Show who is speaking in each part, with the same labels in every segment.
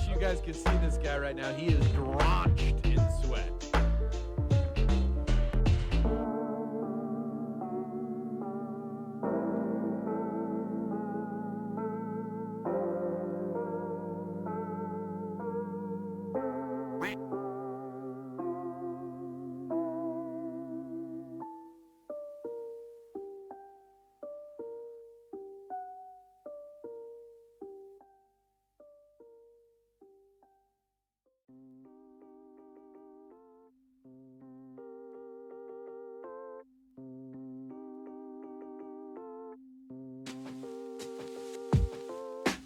Speaker 1: You guys can see this guy right now. He is drenched in sweat.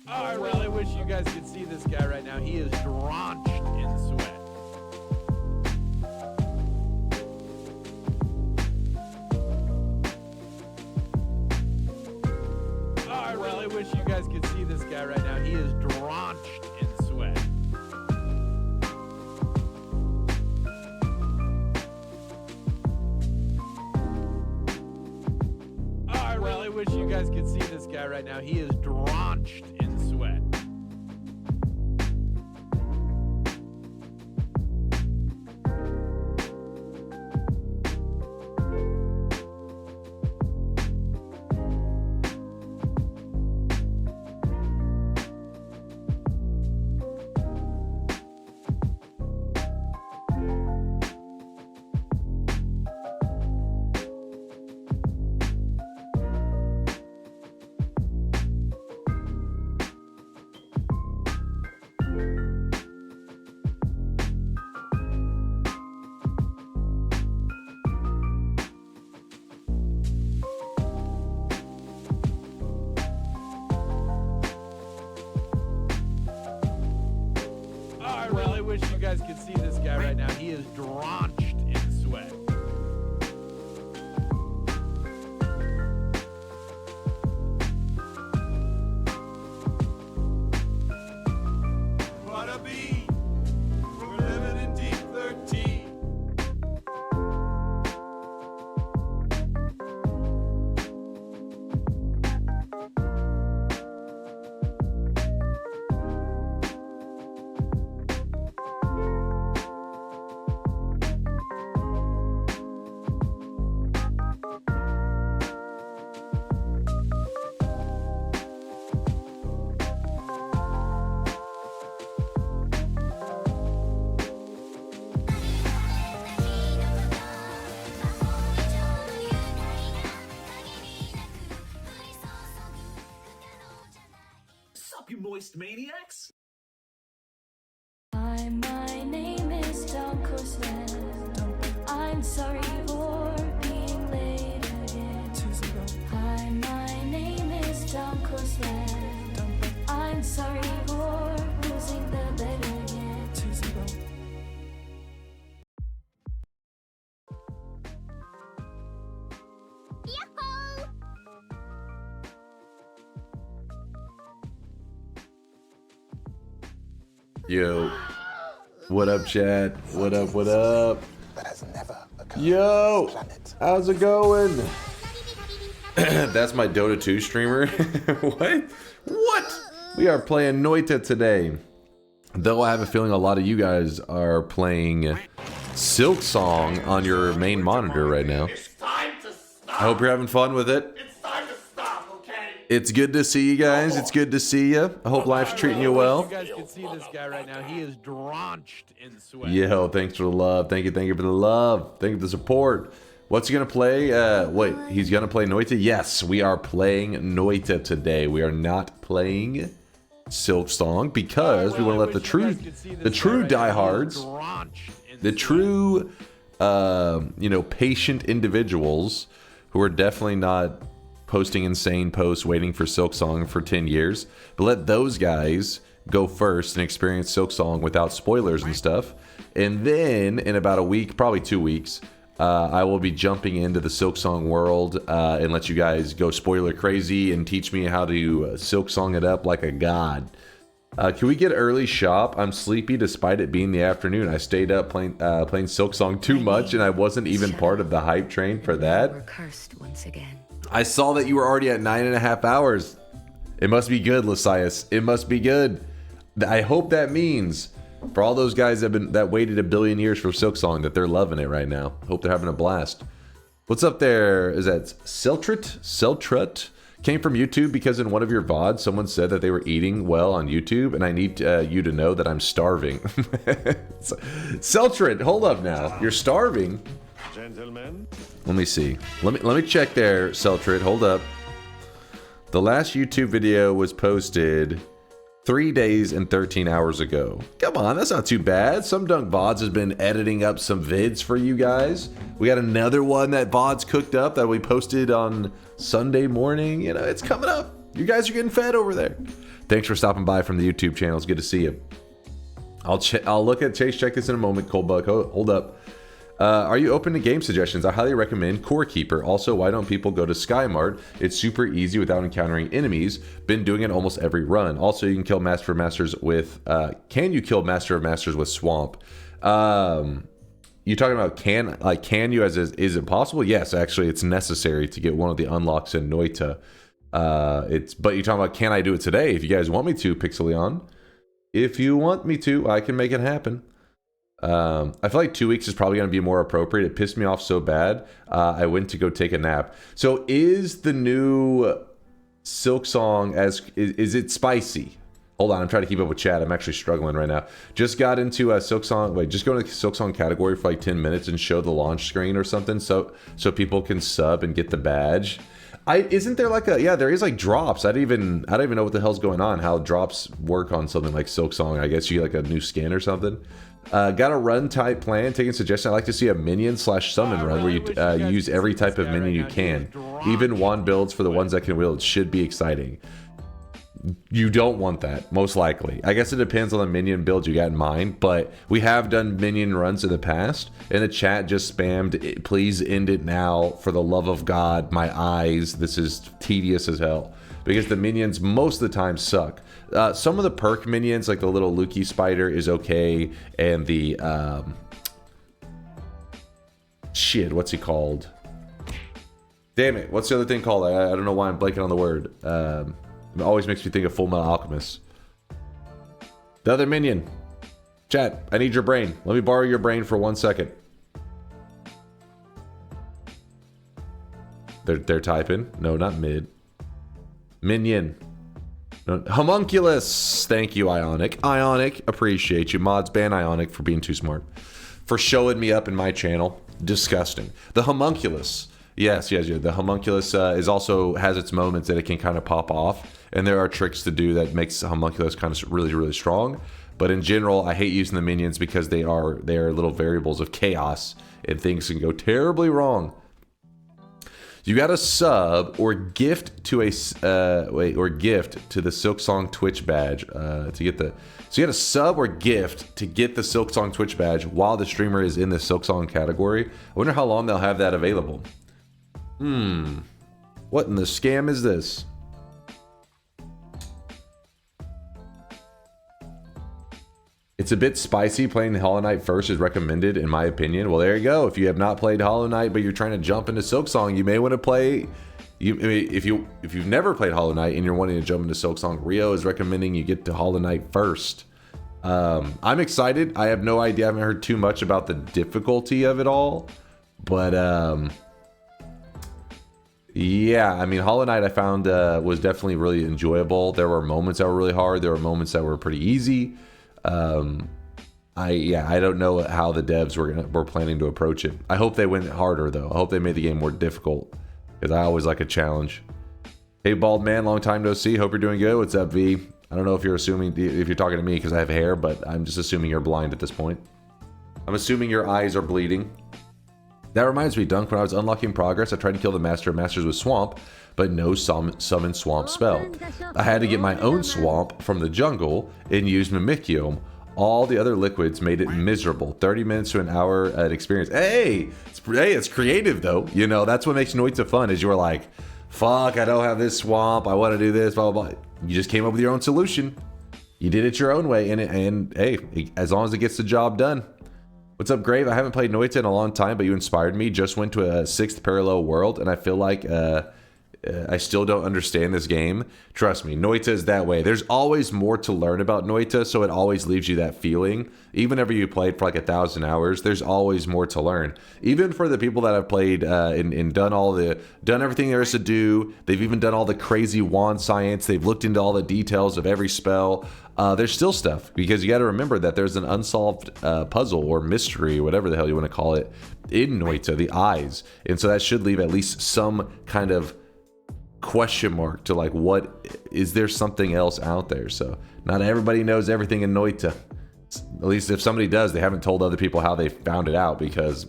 Speaker 1: I really wish you guys could see this guy right now. He is drenched in sweat. I really wish you guys could see this guy right now. He is drenched in sweat. I really wish you guys could see this guy right now. He is drenched in sweat. I really wish you guys could see this guy right now. He is drenched in sweat. Wanna be? We're living in deep 13.
Speaker 2: Sup, you moist maniacs?
Speaker 3: Hi, my name is DunkOrSlam. I'm sorry for being late again. Hi, my name is DunkOrSlam. I'm sorry for losing the bet again. Yahoo!
Speaker 4: Yo, what up, chat? What up, what up?
Speaker 5: That has never occurred
Speaker 4: Yo,
Speaker 5: on this planet.
Speaker 4: how's it going? That's my Dota 2 streamer. What? What? We are playing Noita today. Though I have a feeling a lot of you guys are playing Silk Song on your main monitor right now.
Speaker 2: It's time to stop.
Speaker 4: I hope you're having fun with it.
Speaker 2: It's time to stop, okay?
Speaker 4: It's good to see you guys. It's good to see you. I hope life's treating you well.
Speaker 1: You guys can see this guy right now. He is drenched in sweat.
Speaker 4: Yo, thanks for the love. Thank you for the love. Thank you for the support. What's he gonna play? Wait, he's gonna play Noita? Yes, we are playing Noita today. We are not playing Silk Song because we want to let the true diehards, the true, you know, patient individuals who are definitely not posting insane posts waiting for Silk Song for 10 years, but let those guys go first and experience Silk Song without spoilers and stuff. And then in about a week, probably 2 weeks, I will be jumping into the Silk Song world and let you guys go spoiler crazy and teach me how to Silk Song it up like a god. Can we get early shop? I'm sleepy despite it being the afternoon. I stayed up playing Silk Song too much and I wasn't even part of the hype train for that.
Speaker 5: We're cursed once again.
Speaker 4: I saw that you were already at 9.5 hours. It must be good, Lysias. It must be good. I hope that means for all those guys that waited a billion years for Silk Song that they're loving it right now. Hope they're having a blast. What's up there? Is that Seltrut? Came from YouTube because in one of your VODs someone said that they were eating well on YouTube, and I need you to know that I'm starving. Seltrut, hold up now. You're starving?
Speaker 6: Gentlemen.
Speaker 4: Let me see. Let me check there, Seltrut. Hold up. The last YouTube video was posted 3 days and 13 hours ago. Come on, that's not too bad. SomeDunkVods has been editing up some vids for you guys. We got another one that VODs cooked up that we posted on Sunday morning. You know, it's coming up. You guys are getting fed over there. Thanks for stopping by from the YouTube channel. It's good to see you. I'll look at Chase. Check this in a moment. Coldbug, hold up. Are you open to game suggestions? I highly recommend Core Keeper. Also, why don't people go to Skymart? It's super easy without encountering enemies. Been doing it almost every run. Also, you can kill Master of Masters with... can you kill Master of Masters with Swamp? You talking about can you as is it possible? Yes, actually, it's necessary to get one of the unlocks in Noita. But you're talking about can I do it today? If you guys want me to, Pixelion. If you want me to, I can make it happen. I feel like 2 weeks is probably going to be more appropriate. It pissed me off so bad. I went to go take a nap. So is the new Silk Song is it spicy? Hold on, I'm trying to keep up with chat. I'm actually struggling right now. Just got into a Silk Song. Wait, just go into the Silk Song category for like 10 minutes and show the launch screen or something, so people can sub and get the badge. Isn't there like there is like drops. I don't even know what the hell's going on. How drops work on something like Silk Song. I guess you get like a new skin or something. Got a run type plan. Taking suggestion. I like to see a minion/summon run where you use every type of minion you can. Even wand builds for the ones that can wield should be exciting. You don't want that, most likely. I guess it depends on the minion build you got in mind, but we have done minion runs in the past, and the chat just spammed, please end it now, for the love of God, my eyes, this is tedious as hell. Because the minions most of the time suck. Some of the perk minions, like the little Lukey spider, is okay, and the, shit, what's he called? Damn it, what's the other thing called? I don't know why I'm blanking on the word. It always makes me think of Full Metal Alchemist. The other minion. Chat, I need your brain. Let me borrow your brain for 1 second. They're typing. No, not mid. Minion. No, homunculus. Thank you, Ionic. Ionic, appreciate you. Mods ban Ionic for being too smart. For showing me up in my channel. Disgusting. The homunculus. Yes. The homunculus has its moments that it can kind of pop off. And there are tricks to do that makes the homunculus kind of really, really strong. But in general, I hate using the minions because they are little variables of chaos and things can go terribly wrong. You got to sub or gift to the Silk Song Twitch badge to get the. So you got to sub or gift to get the Silk Song Twitch badge while the streamer is in the Silk Song category. I wonder how long they'll have that available. What in the scam is this? It's a bit spicy. Playing Hollow Knight first is recommended, in my opinion. Well, there you go. If you have not played Hollow Knight, but you're trying to jump into Silk Song, you may want to play. If you've never played Hollow Knight and you're wanting to jump into Silk Song, Rio is recommending you get to Hollow Knight first. I'm excited. I have no idea. I haven't heard too much about the difficulty of it all. But, yeah, I mean, Hollow Knight I found was definitely really enjoyable. There were moments that were really hard. There were moments that were pretty easy. I don't know how the devs were planning to approach it. I hope they went harder, though. I hope they made the game more difficult, because I always like a challenge. Hey, bald man, long time no see. Hope you're doing good. What's up, V? I don't know if you're talking to me because I have hair, but I'm just assuming you're blind at this point. I'm assuming your eyes are bleeding. That reminds me, Dunk, when I was unlocking progress, I tried to kill the Master of Masters with Swamp, but no summon Swamp spell. I had to get my own Swamp from the jungle and use Mimikium. All the other liquids made it miserable. 30 minutes to an hour at experience. Hey, it's creative though. You know, that's what makes Noita fun, is you're like, fuck, I don't have this swamp. I want to do this, blah, blah, blah. You just came up with your own solution. You did it your own way. And hey, as long as it gets the job done. What's up, Grave? I haven't played Noita in a long time, but you inspired me. Just went to a 6th parallel world, and I feel like I still don't understand this game. Trust me, Noita is that way. There's always more to learn about Noita, so it always leaves you that feeling. Even if you played for like 1,000 hours, there's always more to learn. Even for the people that have played and done everything there is to do, they've even done all the crazy wand science. They've looked into all the details of every spell. There's still stuff, because you got to remember that there's an unsolved puzzle or mystery, whatever the hell you want to call it, in Noita, the eyes. And so that should leave at least some kind of question mark to like, what is there something else out there? So not everybody knows everything in Noita. At least if somebody does, they haven't told other people how they found it out, because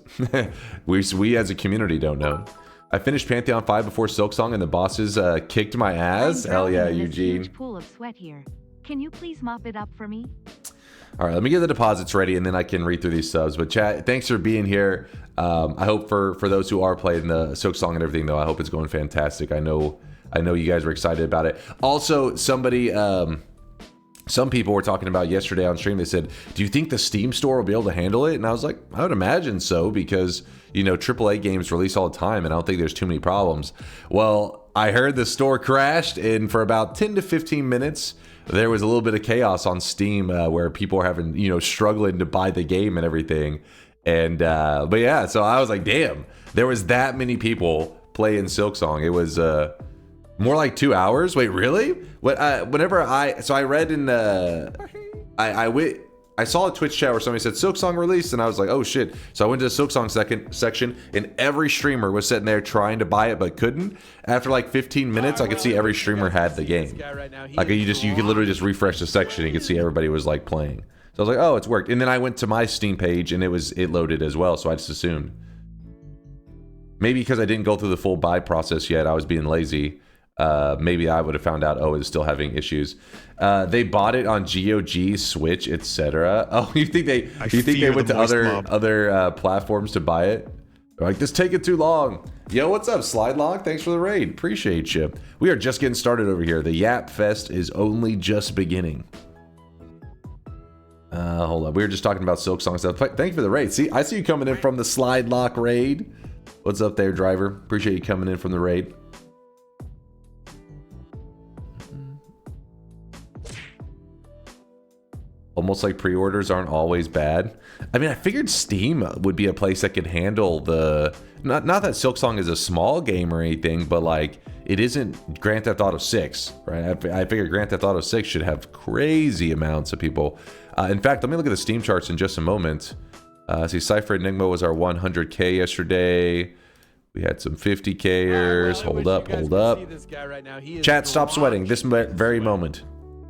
Speaker 4: we as a community don't know. I finished Pantheon 5 before Silksong and the bosses kicked my ass. Hell yeah, Eugene.
Speaker 5: Huge pool of sweat here. Can you please mop it up for me?
Speaker 4: All right, let me get the deposits ready, and then I can read through these subs. But chat, thanks for being here. I hope for those who are playing the Silksong and everything, though, I hope it's going fantastic. I know you guys were excited about it. Also, some people were talking about yesterday on stream. They said, do you think the Steam store will be able to handle it? And I was like, I would imagine so, because, you know, AAA games release all the time, and I don't think there's too many problems. Well, I heard the store crashed, and for about 10 to 15 minutes, there was a little bit of chaos on Steam where people were having, you know, struggling to buy the game and everything. And, but yeah, so I was like, damn, there was that many people playing Silksong. It was more like 2 hours. Wait, really? So I read in I saw a Twitch chat where somebody said Silksong released, and I was like, oh shit. So I went to the Silksong section, and every streamer was sitting there trying to buy it but couldn't. After like 15 minutes, I could see every streamer had the game. Like you could literally just refresh the section, and you could see everybody was like playing. So I was like, oh, it's worked. And then I went to my Steam page, and it loaded as well. So I just assumed, maybe because I didn't go through the full buy process yet, I was being lazy. Maybe I would have found out, oh, it's still having issues. They bought it on GOG, Switch, etc. Oh, you think they went to other platforms to buy it? They're like, this taking too long. Yo, what's up, Slidelock? Thanks for the raid. Appreciate you. We are just getting started over here. The Yap Fest is only just beginning. Hold up. We were just talking about Silksong stuff. Thank you for the raid. See, I see you coming in from the Slidelock raid. What's up there, driver? Appreciate you coming in from the raid. Almost like pre-orders aren't always bad. I mean, I figured Steam would be a place that could handle the... Not that Silksong is a small game or anything, but like, it isn't Grand Theft Auto 6, right? I figured Grand Theft Auto 6 should have crazy amounts of people. In fact, let me look at the Steam charts in just a moment. See, Cypher Enigma was our 100K yesterday. We had some 50Kers. Hold up. Chat, stop sweating this very moment.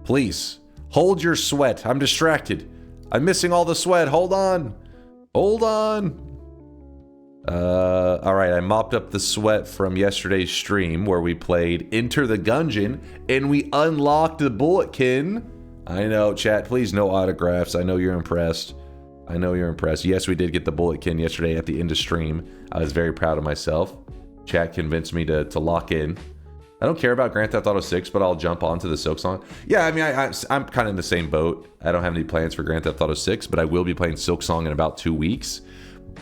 Speaker 4: Please. Hold your sweat. I'm distracted. I'm missing all the sweat. Hold on. All right, I mopped up the sweat from yesterday's stream where we played Enter the Gungeon and we unlocked the Bulletkin. I know, chat, please no autographs. I know you're impressed. Yes, we did get the Bulletkin yesterday at the end of stream. I was very proud of myself. Chat convinced me to lock in. I don't care about Grand Theft Auto 6, but I'll jump onto the Silksong. Yeah, I mean, I'm kind of in the same boat. I don't have any plans for Grand Theft Auto 6, but I will be playing Silksong in about 2 weeks.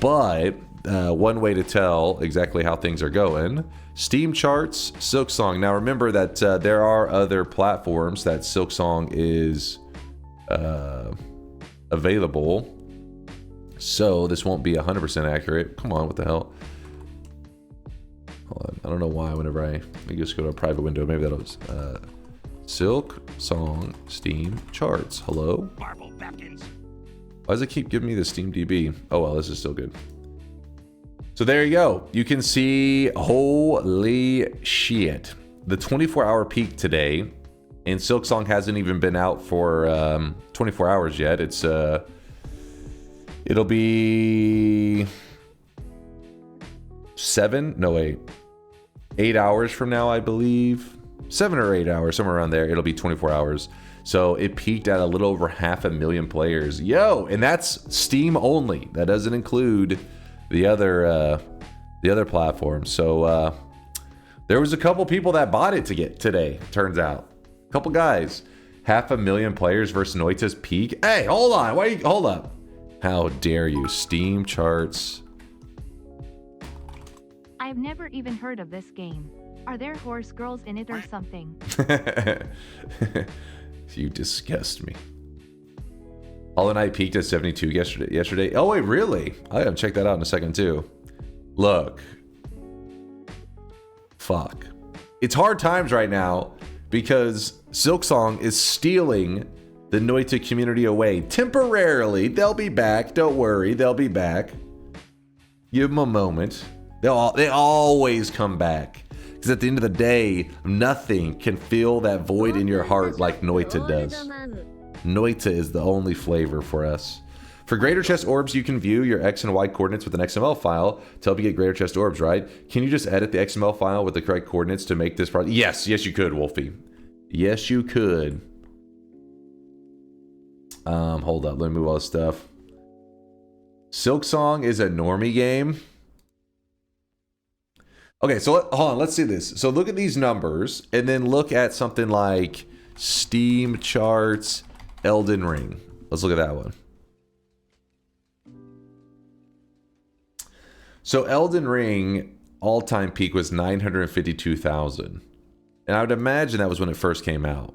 Speaker 4: But one way to tell exactly how things are going, Steam charts, Silksong. Now remember that there are other platforms that Silksong is available. So this won't be 100% accurate. Come on, what the hell? Hold on. I don't know why whenever let me just go to a private window. Maybe that'll Silk Song Steam charts. Hello? Why does it keep giving me the Steam DB? Oh well, this is still good. So there you go. You can see, holy shit. The 24-hour peak today, and Silk Song hasn't even been out for 24 hours yet. It's it'll be 8 hours from now, I believe. 7 or 8 hours, somewhere around there. It'll be 24 hours. So it peaked at a little over 500,000 players. Yo, and that's Steam only. That doesn't include the other platforms. So there was a couple people that bought it to get today, turns out. A couple guys. 500,000 players versus Noita's peak. Hey, hold on. Hold up. How dare you? Steam charts.
Speaker 5: I've never even heard of this game. Are there horse girls in it or something?
Speaker 4: You disgust me. Hollow Knight peaked at 72 yesterday. Oh wait, really? I gotta check that out in a second too. Look. Fuck. It's hard times right now because Silksong is stealing the Noita community away temporarily. They'll be back. Don't worry, they'll be back. Give them a moment. They always come back. Because at the end of the day, nothing can fill that void in your heart like Noita does. Noita is the only flavor for us. For greater chest orbs, you can view your X and Y coordinates with an XML file to help you get greater chest orbs, right? Can you just edit the XML file with the correct coordinates to make this part? Yes, you could, Wolfie. Yes, you could. Hold up, let me move all this stuff. Silksong is a normie game. Okay, so hold on, let's see this. So look at these numbers, and then look at something like Steam charts, Elden Ring. Let's look at that one. So Elden Ring all-time peak was 952,000. And I would imagine that was when it first came out.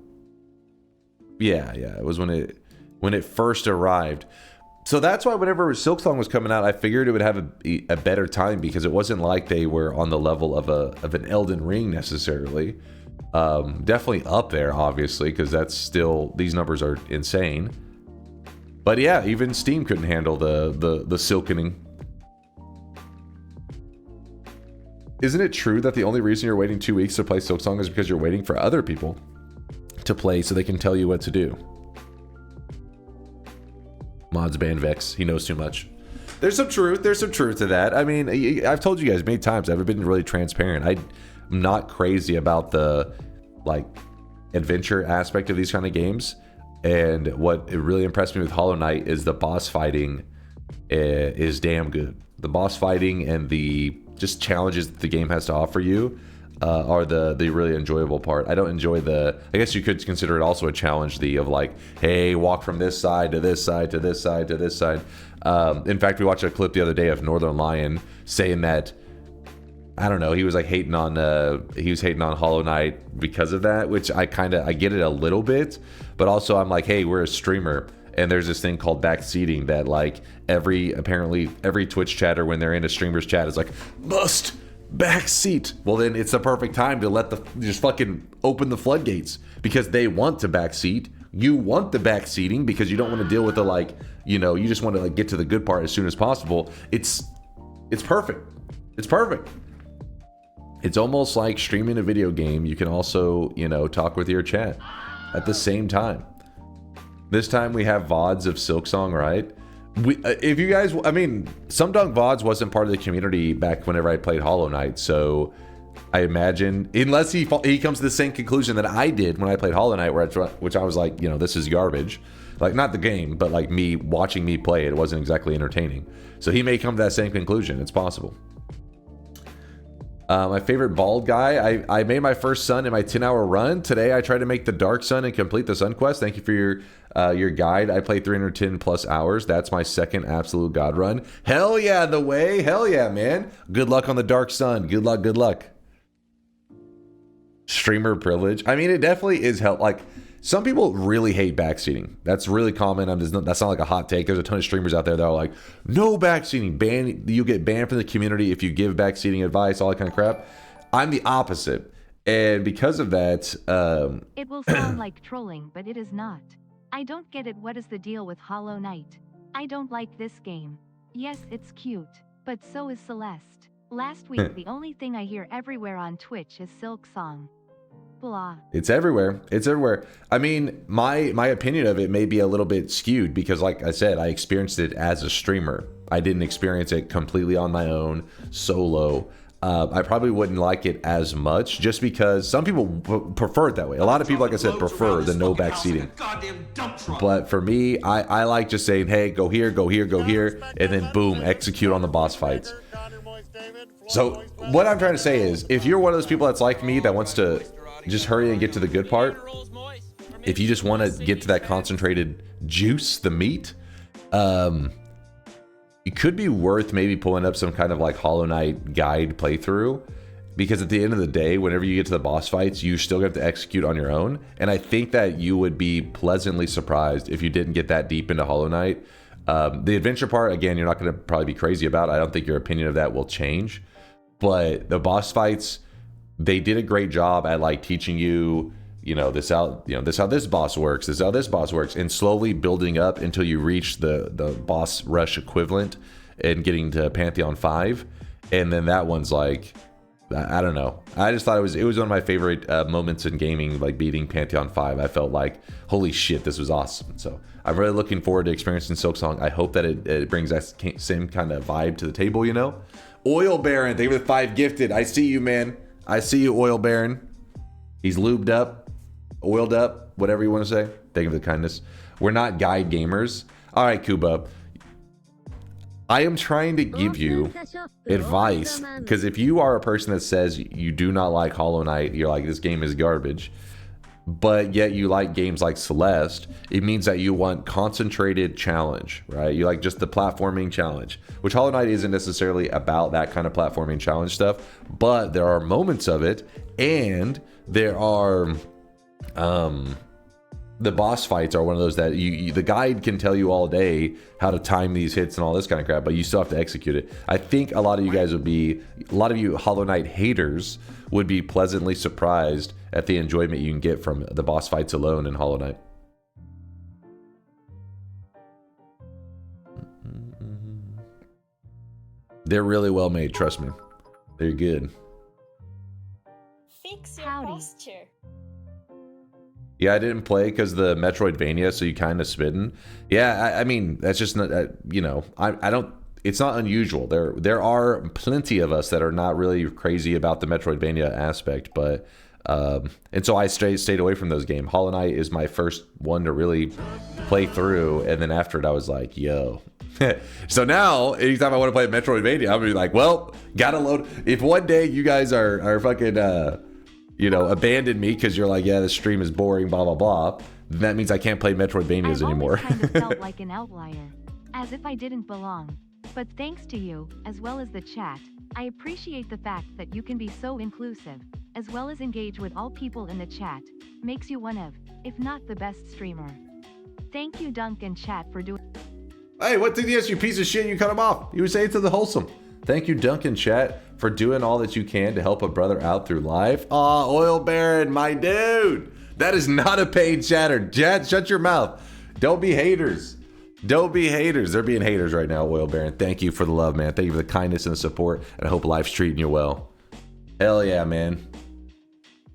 Speaker 4: Yeah, it was when it first arrived. So that's why whenever Silksong was coming out, I figured it would have a better time because it wasn't like they were on the level of an Elden Ring necessarily. Definitely up there, obviously, because that's still, these numbers are insane. But yeah, even Steam couldn't handle the silkening. Isn't it true that the only reason you're waiting 2 weeks to play Silksong is because you're waiting for other people to play so they can tell you what to do? Mods ban Vex. He knows too much. There's some truth. There's some truth to that. I mean, I've told you guys many times. I've been really transparent. I'm not crazy about the like adventure aspect of these kind of games. And what it really impressed me with Hollow Knight is the boss fighting is damn good. The boss fighting and the just challenges that the game has to offer you are the really enjoyable part. I don't enjoy I guess you could consider it also a challenge, of like, hey, walk from this side to this side to this side to this side. In fact, we watched a clip the other day of Northern Lion saying that, I don't know, he was like hating on Hollow Knight because of that, which I get it a little bit, but also I'm like, hey, we're a streamer. And there's this thing called backseating that like apparently every Twitch chatter when they're in a streamer's chat is like, must backseat. Well, then it's the perfect time to just fucking open the floodgates because they want to backseat. You want the backseating because you don't want to deal with the like, you just want to like get to the good part as soon as possible. It's perfect. It's perfect. It's almost like streaming a video game. You can also, talk with your chat at the same time. This time we have VODs of Silksong, right? If you guys, SomeDunkVods wasn't part of the community back whenever I played Hollow Knight, so I imagine, unless he comes to the same conclusion that I did when I played Hollow Knight, which I was like, this is garbage. Like, not the game, but like watching me play it wasn't exactly entertaining. So he may come to that same conclusion. It's possible. My favorite bald guy. I made my first sun in my 10-hour run. Today I tried to make the Dark Sun and complete the Sun Quest. Thank you for your guide. I played 310 plus hours. That's my second absolute god run. Hell yeah, the way. Hell yeah, man. Good luck on the Dark Sun. Good luck. Streamer privilege. I mean, it definitely is help. Like, Some people really hate backseating. That's really common. That's not like a hot take. There's a ton of streamers out there that are like, no backseating. You get banned from the community if you give backseating advice, all that kind of crap. I'm the opposite. And because of that...
Speaker 5: It will sound like trolling, but it is not. I don't get it. What is the deal with Hollow Knight? I don't like this game. Yes, it's cute, but so is Celeste. Last week, the only thing I hear everywhere on Twitch is Silk Song. Blah.
Speaker 4: It's everywhere. It's everywhere. I mean, my opinion of it may be a little bit skewed because, like I said, I experienced it as a streamer. I didn't experience it completely on my own, solo. I probably wouldn't like it as much just because some people prefer it that way. A lot of people, like I said, prefer the no backseating. But for me, I like just saying, hey, go here, go here, go here, and then boom, execute on the boss fights. So what I'm trying to say is, if you're one of those people that's like me that wants to just hurry and get to the good part, if you just want to get to that concentrated juice, the meat, it could be worth maybe pulling up some kind of like Hollow Knight guide playthrough, because at the end of the day, whenever you get to the boss fights, you still have to execute on your own. And I think that you would be pleasantly surprised if you didn't get that deep into Hollow Knight. The adventure part, again, you're not going to probably be crazy about. I don't think your opinion of that will change. But the boss fights, they did a great job at like teaching you, this how this boss works, this is how this boss works, and slowly building up until you reach the boss rush equivalent and getting to Pantheon 5. And then that one's like, I don't know. I just thought it was one of my favorite moments in gaming, like beating Pantheon 5. I felt like, holy shit, this was awesome. So I'm really looking forward to experiencing Silksong. I hope that it brings that same kind of vibe to the table, Oil Baron, thank you for the 5 gifted. I see you, man. I see you, Oil Baron. He's lubed up, oiled up, whatever you want to say. Thank you for the kindness. We're not guide gamers. All right, Kuba. I am trying to give you advice, because if you are a person that says you do not like Hollow Knight, you're like, this game is garbage, but yet you like games like Celeste, it means that you want concentrated challenge, right? You like just the platforming challenge, which Hollow Knight isn't necessarily about that kind of platforming challenge stuff, but there are moments of it, and there are the boss fights are one of those that the guide can tell you all day how to time these hits and all this kind of crap, but you still have to execute it. I think a lot of you guys would be, a lot of you Hollow Knight haters would be pleasantly surprised at the enjoyment you can get from the boss fights alone in Hollow Knight. They're really well made, trust me. They're good.
Speaker 6: Fix your
Speaker 5: Howdy.
Speaker 6: posture.
Speaker 4: Yeah, I didn't play because the Metroidvania, so you kind of spitting. Yeah, I mean, that's just not, I don't, it's not unusual. There are plenty of us that are not really crazy about the Metroidvania aspect, but, and so I stayed away from those games. Hollow Knight is my first one to really play through, and then after it, I was like, yo. So now, anytime I want to play Metroidvania, I'll be like, well, gotta load. If one day you guys are fucking, abandon me because you're like, yeah, this stream is boring, blah, blah, blah, then that means I can't play Metroidvanias anymore.
Speaker 5: I've always kind of felt like an outlier, as if I didn't belong. But thanks to you, as well as the chat, I appreciate the fact that you can be so inclusive, as well as engage with all people in the chat, makes you one of, if not the best streamer. Thank you, Dunk and chat, for doing.
Speaker 4: Hey, what did you piece of shit? You cut him off. You were saying to the wholesome. Thank you, Duncan Chat, for doing all that you can to help a brother out through life. Aw, Oil Baron, my dude. That is not a paid chatter. Chat, shut your mouth. Don't be haters. Don't be haters. They're being haters right now, Oil Baron. Thank you for the love, man. Thank you for the kindness and the support, and I hope life's treating you well. Hell yeah, man.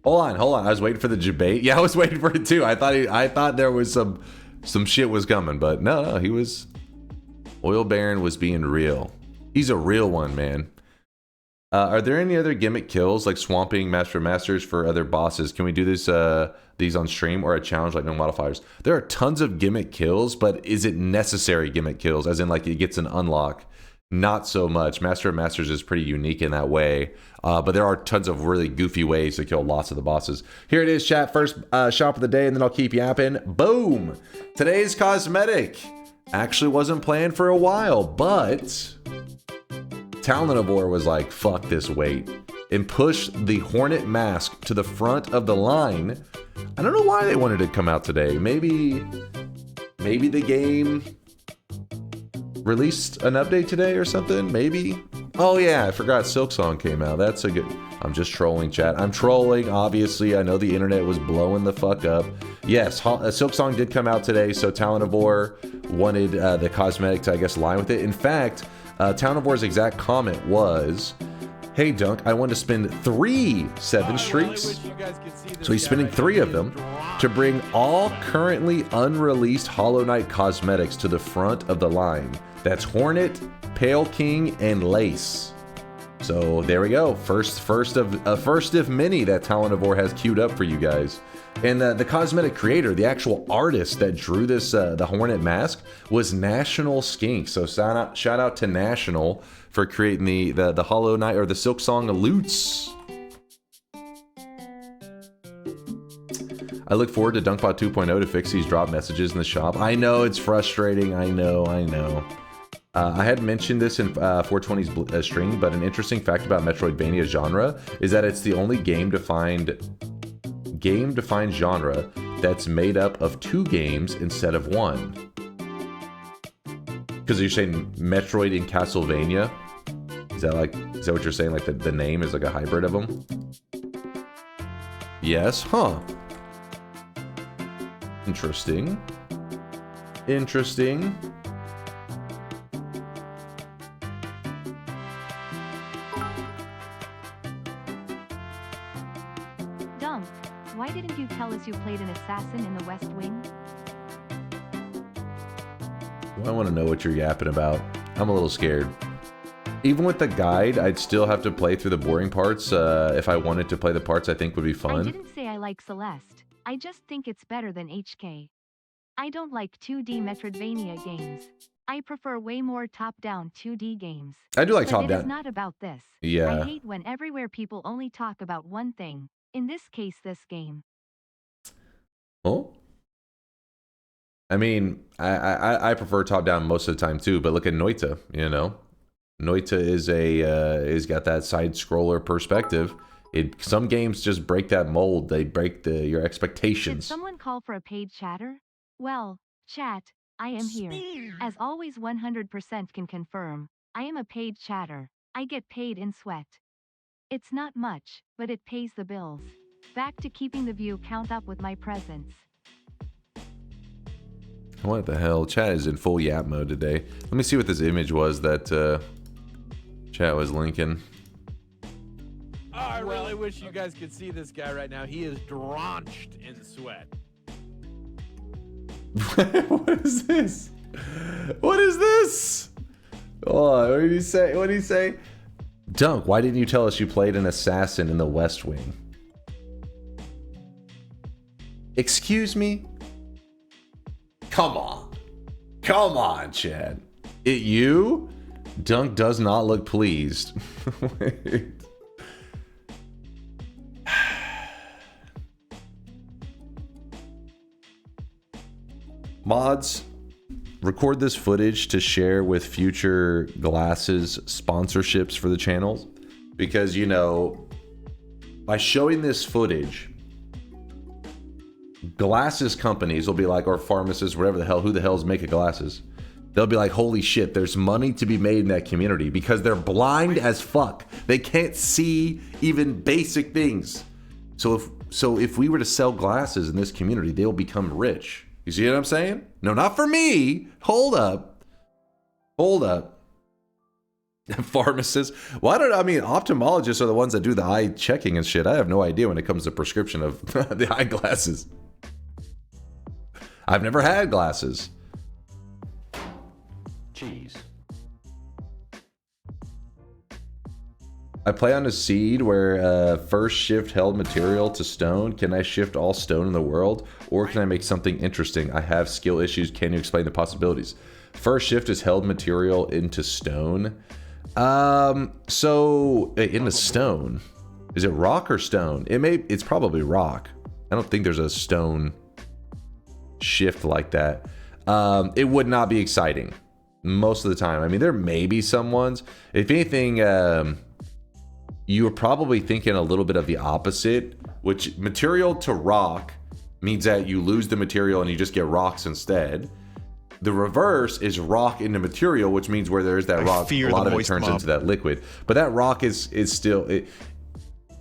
Speaker 4: Hold on. I was waiting for the debate. Yeah, I was waiting for it too. I thought there was some shit was coming, but no, he was. Oil Baron was being real. He's a real one, man. Are there any other gimmick kills like swamping Master of Masters for other bosses? Can we do this these on stream or a challenge like no modifiers? There are tons of gimmick kills, but is it necessary gimmick kills? As in like it gets an unlock? Not so much. Master of Masters is pretty unique in that way. But there are tons of really goofy ways to kill lots of the bosses. Here it is, chat. First shop of the day, and then I'll keep yapping. Boom! Today's cosmetic actually wasn't planned for a while, but Talonivore was like, fuck this wait. and push the Hornet mask to the front of the line. I don't know why they wanted it to come out today. Maybe the game released an update today or something, maybe. Oh yeah, I forgot Silksong came out. That's a good... I'm just trolling, chat. I'm trolling, obviously. I know the internet was blowing the fuck up. Yes, Silksong did come out today, so Talonivore wanted the cosmetic to, I guess, line with it. In fact, Talonivore's exact comment was, hey, Dunk, I want to spend 3 7 streaks. So he's spending 3 of them to bring all currently unreleased Hollow Knight cosmetics to the front of the line. That's Hornet, Pale King, and Lace. So there we go. First of many that Talonivore has queued up for you guys. And the cosmetic creator, the actual artist that drew this, the Hornet mask, was National Skink. So shout out to National for creating the Hollow Knight or the Silksong Loots. I look forward to DunkVod 2.0 to fix these drop messages in the shop. I know it's frustrating. I know. I had mentioned this in 420's stream, but an interesting fact about Metroidvania genre is that it's the only game-defined genre that's made up of 2 games instead of 1. Because you're saying Metroid and Castlevania? Is that what you're saying? Like the name is like a hybrid of them? Yes, huh? Interesting.
Speaker 5: Dunk, why didn't you tell us you played an assassin in the West Wing?
Speaker 4: Well, I want to know what you're yapping about. I'm a little scared. Even with the guide, I'd still have to play through the boring parts if I wanted to play the parts I think would be fun.
Speaker 5: I didn't say I like Celeste. I just think it's better than HK. I don't like 2D Metroidvania games. I prefer way more top-down 2D games.
Speaker 4: I do like
Speaker 5: But
Speaker 4: top-down.
Speaker 5: it is not about this.
Speaker 4: Yeah.
Speaker 5: I hate when everywhere people only talk about one thing. In this case, this game.
Speaker 4: Oh? I mean, I prefer top-down most of the time too, but look at Noita, you know? Noita is got that side-scroller perspective. Some games just break that mold. They break your
Speaker 5: Did
Speaker 4: expectations.
Speaker 5: someone call for a paid chatter? Well, chat, I am here. As always 100% can confirm, I am a paid chatter. I get paid in sweat. It's not much, but it pays the bills. Back to keeping the view count up with my presence.
Speaker 4: What the hell? Chat is in full yap mode today. Let me see what this image was that chat was linking.
Speaker 1: Oh, I really wish you guys could see this guy right now. He is drenched in sweat.
Speaker 4: What is this? What is this? Oh, what did he say? What did he say? Dunk, why didn't you tell us you played an assassin in the West Wing? Excuse me? Come on. Come on, Chad. You? Dunk does not look pleased. Wait. Mods, record this footage to share with future glasses sponsorships for the channels, because, you know, by showing this footage, glasses companies will be like, or pharmacists, whatever the hell, who the hell's making glasses, they'll be like, holy shit, there's money to be made in that community, because they're blind as fuck. They can't see even basic things. So if we were to sell glasses in this community, they'll become rich. You see what I'm saying? No, not for me. Hold up. Hold up. Pharmacists. Why don't I mean ophthalmologists are the ones that do the eye checking and shit. I have no idea when it comes to prescription of the eyeglasses. I've never had glasses. Jeez. I play on a seed where first shift held material to stone. Can I shift all stone in the world? Or can I make something interesting? I have skill issues. Can you explain the possibilities? First shift is held material into stone. So into stone. Is it rock or stone? It's probably rock. I don't think there's a stone shift like that. It would not be exciting most of the time. I mean, there may be some ones. If anything, you're probably thinking a little bit of the opposite, which material to rock means that you lose the material and you just get rocks instead. The reverse is rock into material, which means where there is that rock, a lot of it turns into that liquid. But that rock is still...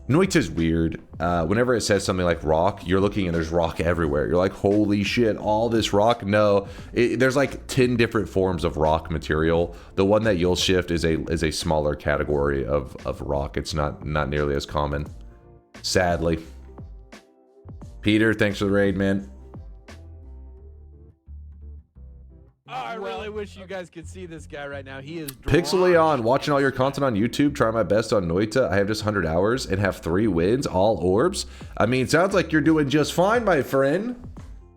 Speaker 4: Noita's weird. Whenever it says something like rock, you're looking and there's rock everywhere. You're like, holy shit, all this rock? No, there's like 10 different forms of rock material. The one that you'll shift is a smaller category of rock. It's not nearly as common, sadly. Peter, thanks for the raid, man.
Speaker 1: I really wish you guys could see this guy right now. He is
Speaker 4: Pixeleon, watching all your content on YouTube, trying my best on Noita. I have just 100 hours and have 3 wins, all orbs. I mean, sounds like you're doing just fine, my friend.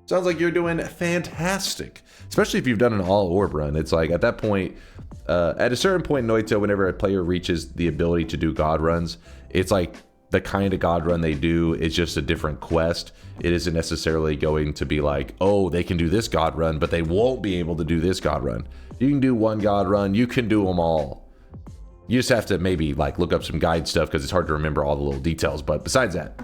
Speaker 4: Sounds like you're doing fantastic. Especially if you've done an all orb run. It's like at that point, at a certain point in Noita, whenever a player reaches the ability to do god runs, it's like the kind of god run they do is just a different quest. It isn't necessarily going to be like, oh, they can do this god run, but they won't be able to do this god run. You can do one god run, you can do them all. You just have to maybe like look up some guide stuff because it's hard to remember all the little details. But besides that,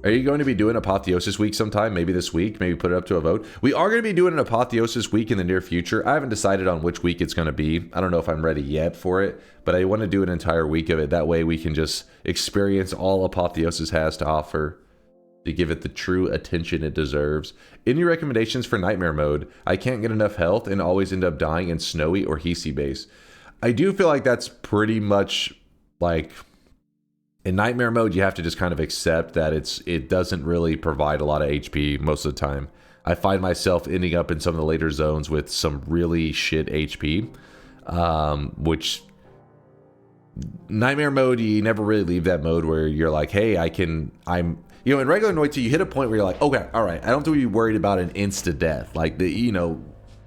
Speaker 4: are you going to be doing Apotheosis Week sometime? Maybe this week? Maybe put it up to a vote? We are going to be doing an Apotheosis Week in the near future. I haven't decided on which week it's going to be. I don't know if I'm ready yet for it, but I want to do an entire week of it. That way we can just experience all Apotheosis has to offer to give it the true attention it deserves. Any recommendations for Nightmare Mode? I can't get enough health and always end up dying in Snowy or Hisi base. I do feel like that's pretty much like... In Nightmare Mode, you have to just kind of accept that it doesn't really provide a lot of HP most of the time. I find myself ending up in some of the later zones with some really shit HP, which Nightmare Mode, you never really leave that mode where you're like, hey, in regular Noita, you hit a point where you're like, okay, all right, I don't have to be worried about an insta death, like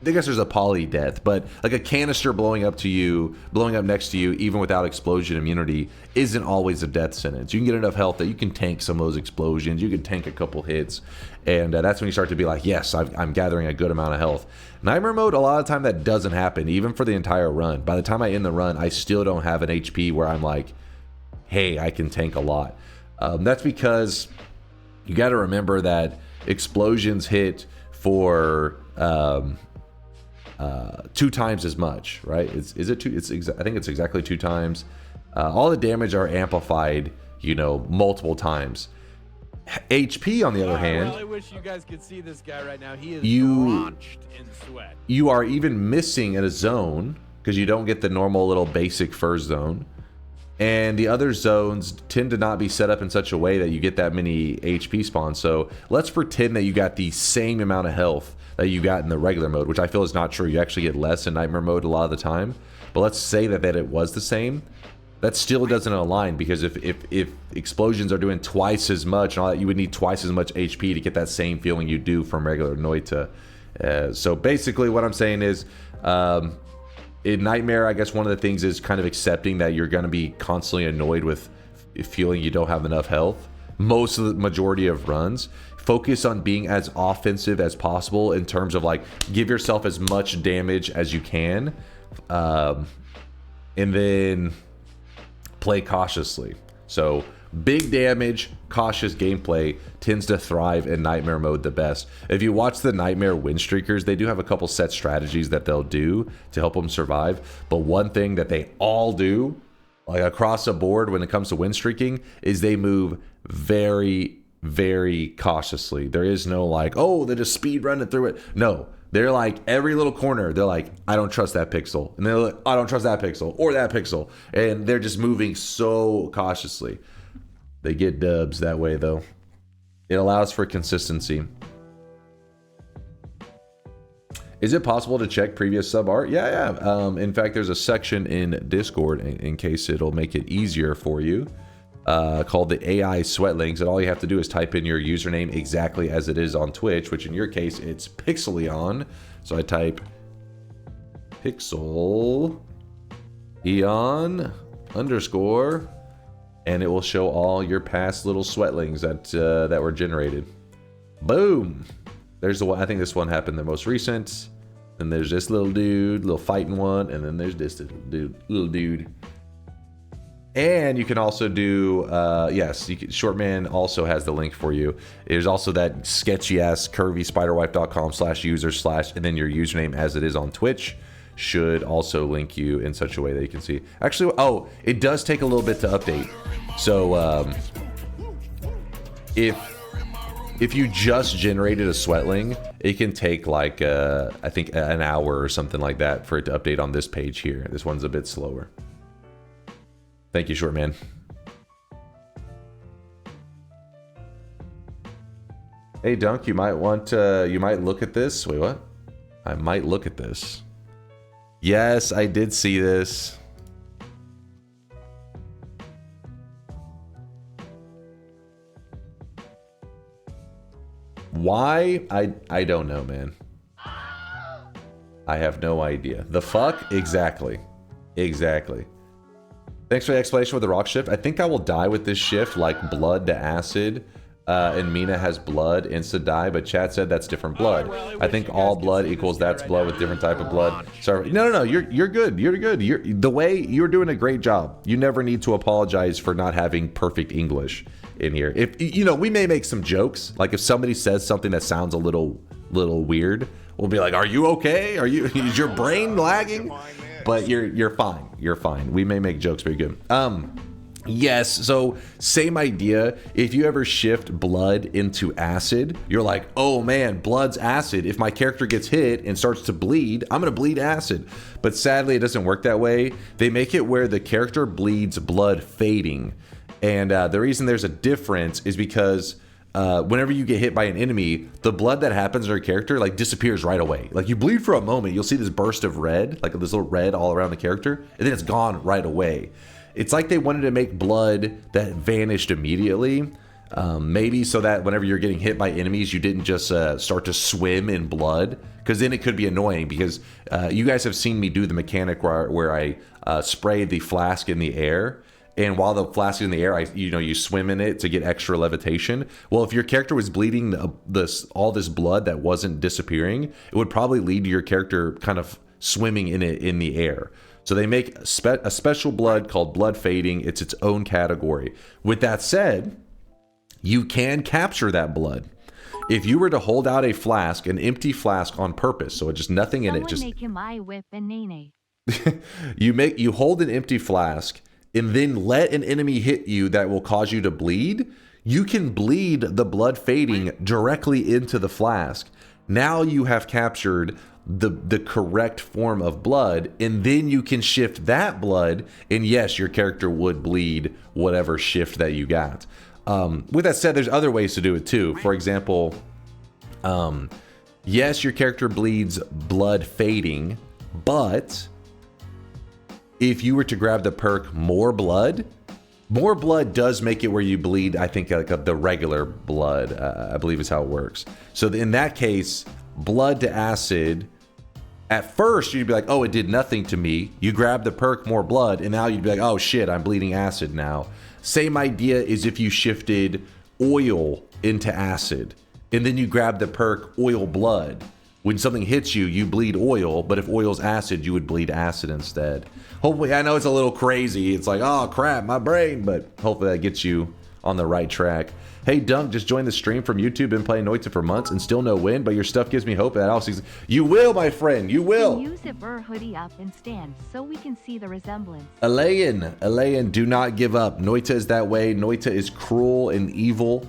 Speaker 4: I guess there's a poly death, but like a canister blowing up next to you, even without explosion immunity, isn't always a death sentence. You can get enough health that you can tank some of those explosions. You can tank a couple hits, and that's when you start to be like, yes, I'm gathering a good amount of health. Nightmare Mode, a lot of the time that doesn't happen, even for the entire run. By the time I end the run, I still don't have an HP where I'm like, hey, I can tank a lot. That's because you got to remember that explosions hit for... 2 times as much, right? Is it 2? I think it's exactly 2 times. All the damage are amplified, multiple times. HP, on the other hand, I
Speaker 1: really wish you guys could see this guy right now. He is drenched in sweat.
Speaker 4: You are even missing in a zone because you don't get the normal little basic first zone, and the other zones tend to not be set up in such a way that you get that many HP spawns. So let's pretend that you got the same amount of health that you got in the regular mode, which I feel is not true. You actually get less in Nightmare Mode a lot of the time. But let's say that it was the same. That still doesn't align, because if explosions are doing twice as much and all that, you would need twice as much HP to get that same feeling you do from regular Noita. So basically what I'm saying is, in Nightmare, I guess one of the things is kind of accepting that you're going to be constantly annoyed with feeling you don't have enough health. Most of the majority of runs focus on being as offensive as possible in terms of like, give yourself as much damage as you can, and then play cautiously. So big damage, cautious gameplay tends to thrive in Nightmare Mode the best. If you watch the Nightmare win streakers, they do have a couple set strategies that they'll do to help them survive. But one thing that they all do, like across the board when it comes to win streaking, is they move very, very cautiously. There is no like, oh, they're just speed running through it. No, they're like every little corner, they're like, I don't trust that pixel. And they're like, I don't trust that pixel or that pixel. And they're just moving so cautiously. They get dubs that way, though. It allows for consistency. Is it possible to check previous sub art? Yeah. In fact, there's a section in Discord in case it'll make it easier for you, called the AI Sweatlings, and all you have to do is type in your username exactly as it is on Twitch, which in your case it's Pixeleon. So I type Pixel Eon _ and it will show all your past little sweatlings that were generated. Boom! There's the one. I think this one happened the most recent. Then there's this little dude, little fighting one, and then there's this little dude. And you can also do, yes, Shortman also has the link for you. There's also that sketchy ass curvyspiderwife.com/user/ and then your username as it is on Twitch should also link you in such a way that you can see. Actually, oh, it does take a little bit to update. So if you just generated a sweatling, it can take like, I think an hour or something like that for it to update on this page here. This one's a bit slower. Thank you, Shortman. Hey, Dunk, you might want you might look at this. Wait, what? I might look at this. Yes, I did see this. Why? I don't know, man. I have no idea. The fuck? Exactly. Exactly. Thanks for the explanation with the rock shift. I think I will die with this shift, like blood to acid. And Mina has blood, insta die, but chat said that's different blood. I think all blood equals that's blood with different type of blood. Sorry, no, you're good. You're good. You're doing a great job. You never need to apologize for not having perfect English in here. If you know, we may make some jokes. Like if somebody says something that sounds a little weird, we'll be like, "Are you okay? Is your brain lagging?" But you're fine. You're fine. We may make jokes, very good. Yes, so same idea. If you ever shift blood into acid, you're like, oh man, blood's acid. If my character gets hit and starts to bleed, I'm gonna bleed acid. But sadly, it doesn't work that way. They make it where the character bleeds blood fading. And the reason there's a difference is because whenever you get hit by an enemy, the blood that happens in your character like disappears right away. Like you bleed for a moment, you'll see this burst of red, like this little red all around the character, and then it's gone right away. It's like they wanted to make blood that vanished immediately, maybe so that whenever you're getting hit by enemies, you didn't just start to swim in blood, because then it could be annoying. Because you guys have seen me do the mechanic where I spray the flask in the air, and while the flask is in the air, you swim in it to get extra levitation. Well, if your character was bleeding all this blood that wasn't disappearing, it would probably lead to your character kind of swimming in it in the air. So they make a special blood called blood fading. It's its own category. With that said, you can capture that blood. If you were to hold out a flask, an empty flask on purpose, so just nothing in it, just
Speaker 5: make him eye whip and nene.
Speaker 4: you hold an empty flask and then let an enemy hit you that will cause you to bleed. You can bleed the blood fading directly into the flask. Now you have captured the correct form of blood, and then you can shift that blood, and yes, your character would bleed whatever shift that you got. With that said, there's other ways to do it too. For example, yes, your character bleeds blood fading, but if you were to grab the perk more blood does make it where you bleed, I think, like the regular blood, I believe is how it works. So in that case, blood to acid, at first you'd be like, oh, it did nothing to me. You grab the perk more blood, and now you'd be like, oh shit, I'm bleeding acid now. Same idea is if you shifted oil into acid, and then you grab the perk oil blood. When something hits you, you bleed oil, but if oil's acid, you would bleed acid instead. Hopefully, I know it's a little crazy. It's like, oh crap, my brain, but hopefully that gets you on the right track. Hey, Dunk, just joined the stream from YouTube. Been playing Noita for months and still no win, but your stuff gives me hope that I'll see. You will, my friend, you will.
Speaker 5: Can you zip her hoodie up and stand so we can see the resemblance?
Speaker 4: Elaine, do not give up. Noita is that way. Noita is cruel and evil.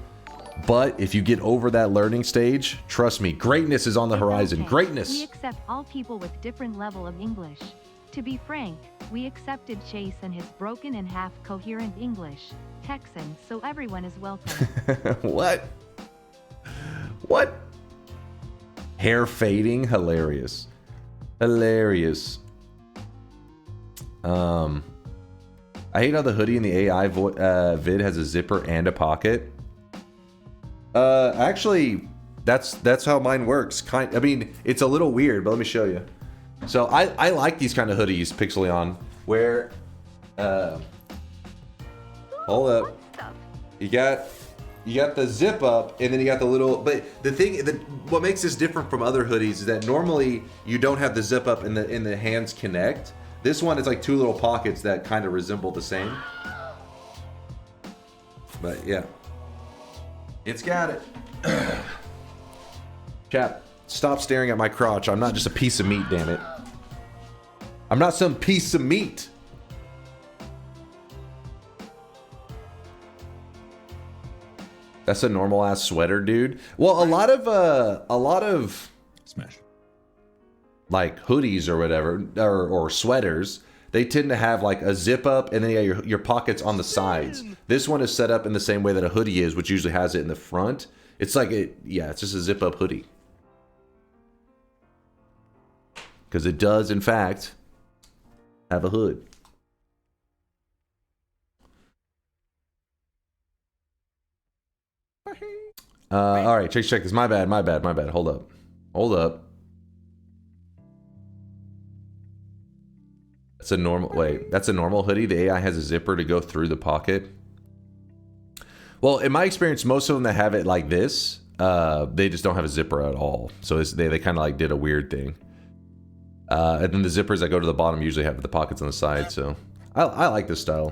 Speaker 4: But if you get over that learning stage, trust me, greatness is on the horizon.
Speaker 5: Okay.
Speaker 4: Greatness.
Speaker 5: We accept all people with different level of English. To be frank, we accepted Chase and his broken and half coherent English, Texan, so everyone is welcome.
Speaker 4: What? Hair fading? Hilarious. Hilarious. I hate how the hoodie in the AI vid has a zipper and a pocket. Actually, that's how mine works. I mean, it's a little weird, but let me show you. So I like these kind of hoodies, Pixelion, where hold up. You got the zip up, and then you got the little, but what makes this different from other hoodies is that normally you don't have the zip up and the hands connect. This one is like two little pockets that kind of resemble the same. But yeah, it's got it. Chap, stop staring at my crotch. I'm not just a piece of meat, damn it. I'm not some piece of meat. That's a normal ass sweater, dude. Well, a lot of
Speaker 6: Smash.
Speaker 4: like hoodies or whatever, or sweaters, they tend to have like a zip up and then you got your pockets on the sides. This one is set up in the same way that a hoodie is, which usually has it in the front. It's like it's just a zip up hoodie. Because it does, in fact, have a hood. All right, check this. My bad. Hold up. That's a normal. Wait, that's a normal hoodie. The AI has a zipper to go through the pocket. Well, in my experience, most of them that have it like this, they just don't have a zipper at all. So they kind of like did a weird thing. And then the zippers that go to the bottom usually have the pockets on the side. So I like this style.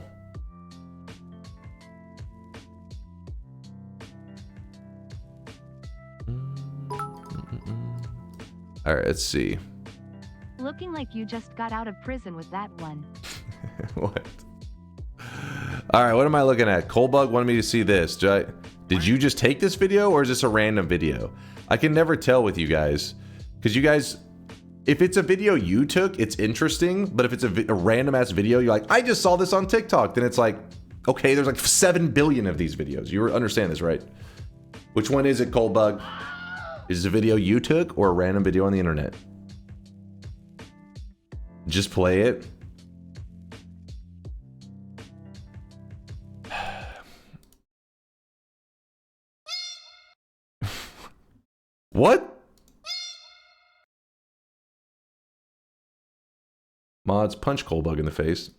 Speaker 4: All right, let's see.
Speaker 5: Looking like you just got out of prison with that one.
Speaker 4: What? All right, what am I looking at? Colebug wanted me to see this. Did you just take this video or is this a random video? I can never tell with you guys. Because you guys, if it's a video you took, it's interesting. But if it's a random ass video, you're like, I just saw this on TikTok. Then it's like, okay, there's like 7 billion of these videos. You understand this, right? Which one is it, Colebug? Is it a video you took or a random video on the internet? Just play it. What? Mods, punch Colebug in the face.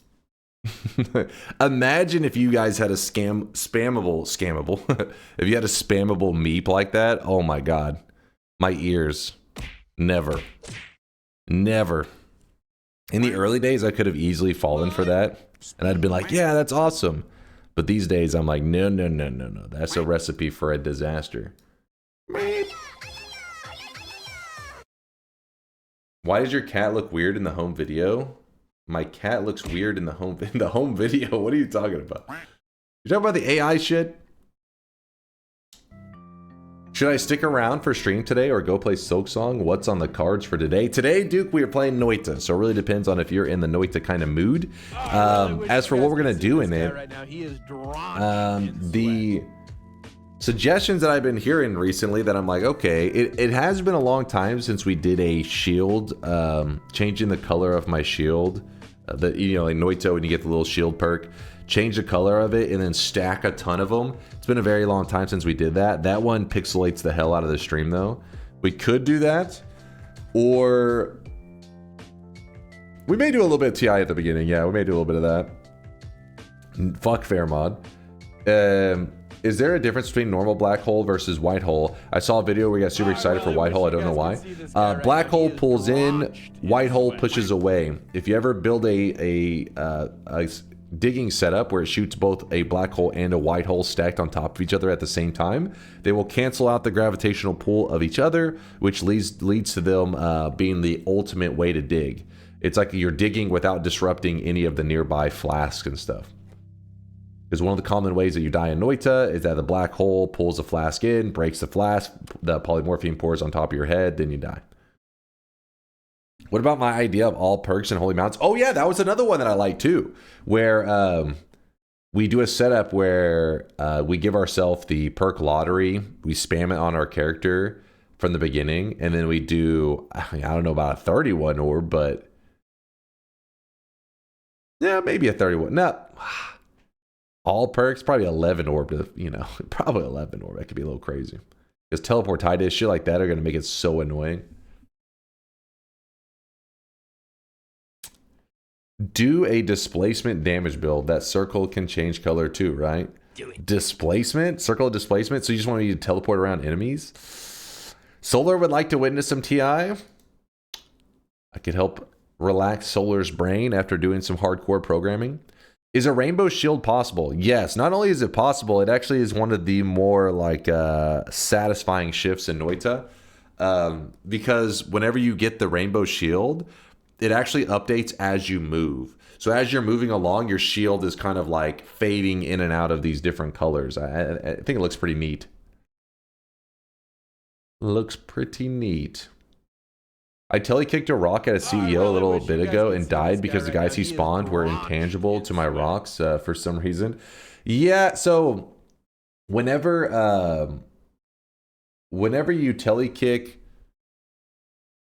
Speaker 4: Imagine if you guys had a spammable. If you had a spammable meep like that, oh my god. My ears. Never. In the early days, I could have easily fallen for that. And I'd been like, yeah, that's awesome. But these days, I'm like, no. That's a recipe for a disaster. Why does your cat look weird in the home video? My cat looks weird in the home video. What are you talking about? You talking about the AI shit? Should I stick around for stream today or go play Silksong? What's on the cards for today? Today, Duke, we are playing Noita, so it really depends on if you're in the Noita kind of mood. As for what we're gonna do in it,
Speaker 1: right now, he is drawn
Speaker 4: the suggestions that I've been hearing recently that I'm like, okay, it has been a long time since we did a shield, changing the color of my shield. Like Noita, when you get the little shield perk, change the color of it and then stack a ton of them. It's been a very long time since we did that. That one pixelates the hell out of the stream though. We could do that, or we may do a little bit of TI at the beginning. Yeah, we may do a little bit of that. Fuck fair mod. Is there a difference between normal black hole versus white hole? I saw a video where you got super excited for white hole. I don't know why. Black hole pulls in, white hole pushes away. If you ever build a digging setup where it shoots both a black hole and a white hole stacked on top of each other at the same time, they will cancel out the gravitational pull of each other, which leads to them being the ultimate way to dig. It's like you're digging without disrupting any of the nearby flasks and stuff. Because one of the common ways that you die in Noita is that the black hole pulls the flask in, breaks the flask, the polymorphine pours on top of your head, then you die. What about my idea of all perks and holy mounts? Oh yeah, that was another one that I like too, where we do a setup where we give ourselves the perk lottery, we spam it on our character from the beginning, and then we do, I don't know about a 31 orb, but yeah, maybe a 31. No. All perks, probably 11 orb to, probably 11 orb. That could be a little crazy. Because teleportitis, shit like that are going to make it so annoying. Do a displacement damage build. That circle can change color too, right? Displacement? Circle of displacement? So you just want me to teleport around enemies? Solar would like to witness some TI. I could help relax Solar's brain after doing some hardcore programming. Is a rainbow shield possible? Yes. Not only is it possible, it actually is one of the more like satisfying shifts in Noita. Because whenever you get the rainbow shield, it actually updates as you move. So as you're moving along, your shield is kind of like fading in and out of these different colors. I think it looks pretty neat. Looks pretty neat. I telekicked a rock at a CEO a little bit ago and died because the guys he spawned were intangible to my rocks for some reason. Yeah, so whenever you telekick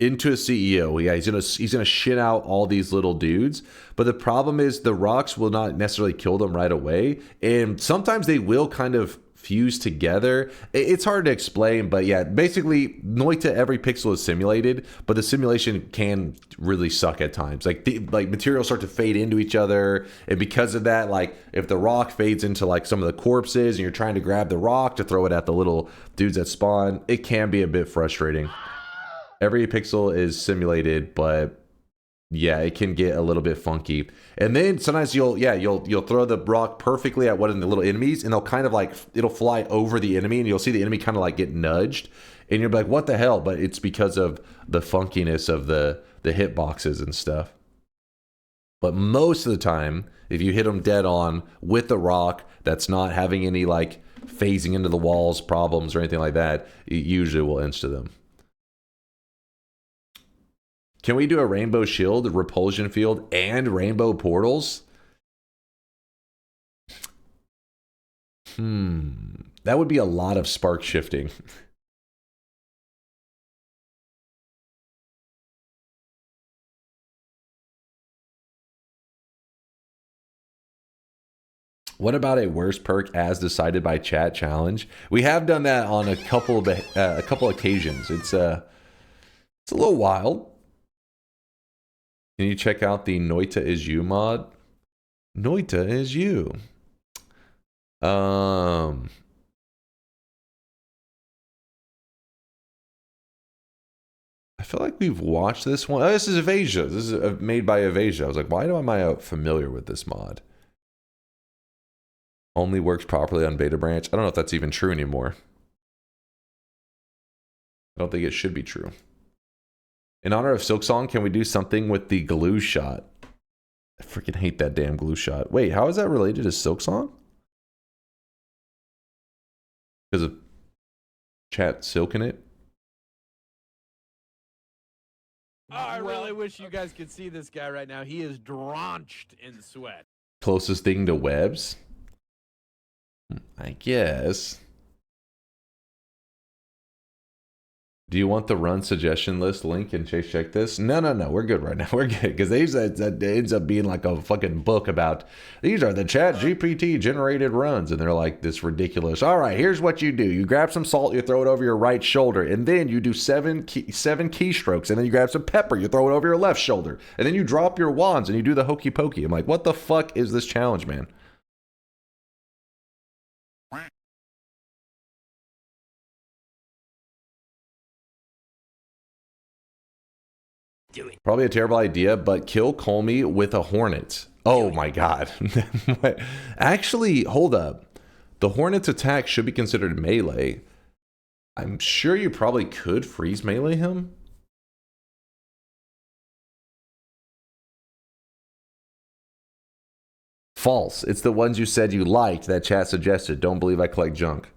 Speaker 4: into a CEO, yeah, he's gonna shit out all these little dudes. But the problem is the rocks will not necessarily kill them right away, and sometimes they will kind of fuse together. It's hard to explain, but yeah, basically Noita, every pixel is simulated, but the simulation can really suck at times. Like materials start to fade into each other, and because of that, like if the rock fades into like some of the corpses and you're trying to grab the rock to throw it at the little dudes that spawn, it can be a bit frustrating. Every pixel is simulated, but yeah, it can get a little bit funky. And then sometimes you'll throw the rock perfectly at one of the little enemies, and they'll kind of like, it'll fly over the enemy, and you'll see the enemy kind of like get nudged, and you're like, what the hell? But it's because of the funkiness of the hitboxes and stuff. But most of the time, if you hit them dead on with the rock that's not having any like phasing into the walls problems or anything like that, it usually will insta them. Can we do a rainbow shield, repulsion field, and rainbow portals? That would be a lot of spark shifting. What about a worst perk as decided by chat challenge? We have done that on a couple occasions. It's a little wild. Can you check out the Noita is you mod? Noita is you. I feel like we've watched this one. Oh, this is Evasia. This is made by Evasia. I was like, why am I familiar with this mod? Only works properly on beta branch. I don't know if that's even true anymore. I don't think it should be true. In honor of Silksong, can we do something with the glue shot? I freaking hate that damn glue shot. Wait, how is that related to Silksong? Because of chat silking it?
Speaker 1: Oh, I really wish you guys could see this guy right now. He is drenched in sweat.
Speaker 4: Closest thing to webs? I guess. Do you want the run suggestion list link and Chase check this? No. We're good right now. We're good. Because that ends up being like a fucking book about these are the chat GPT generated runs. And they're like this ridiculous. All right, here's what you do. You grab some salt, you throw it over your right shoulder. And then you do seven keystrokes. And then you grab some pepper, you throw it over your left shoulder. And then you drop your wands and you do the hokey pokey. I'm like, what the fuck is this challenge, man? Probably a terrible idea, but kill Colmy with a hornet. Oh my god. Actually, hold up. The hornet's attack should be considered melee. I'm sure you probably could freeze melee him. False. It's the ones you said you liked that chat suggested. Don't believe I collect junk.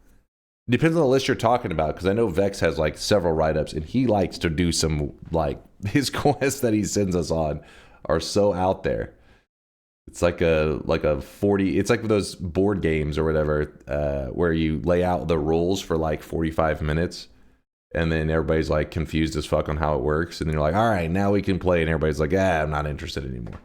Speaker 4: Depends on the list you're talking about, because I know Vex has like several write-ups, and he likes to do some, like, his quests that he sends us on are so out there. It's like a 40, it's like those board games or whatever, where you lay out the rules for like 45 minutes, and then everybody's like confused as fuck on how it works, and then you're like, all right, now we can play, and everybody's like, I'm not interested anymore.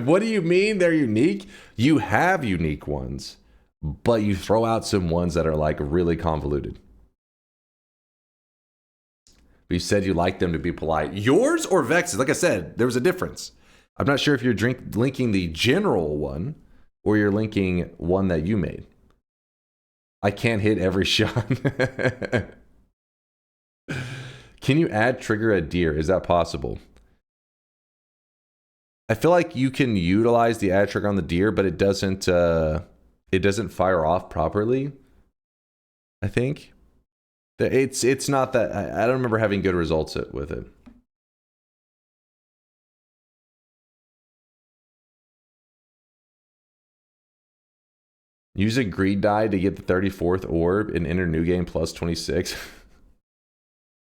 Speaker 4: What do you mean they're unique? You have unique ones, but you throw out some ones that are like really convoluted. But you said you like them to be polite. Yours or Vex's? Like I said, there was a difference. I'm not sure if you're linking the general one or you're linking one that you made. I can't hit every shot. Can you add trigger a deer? Is that possible? I feel like you can utilize the add trigger on the deer, but it doesn't fire off properly. I think it's not that I don't remember having good results with it. Use a greed die to get the 34th orb and enter new game plus 26.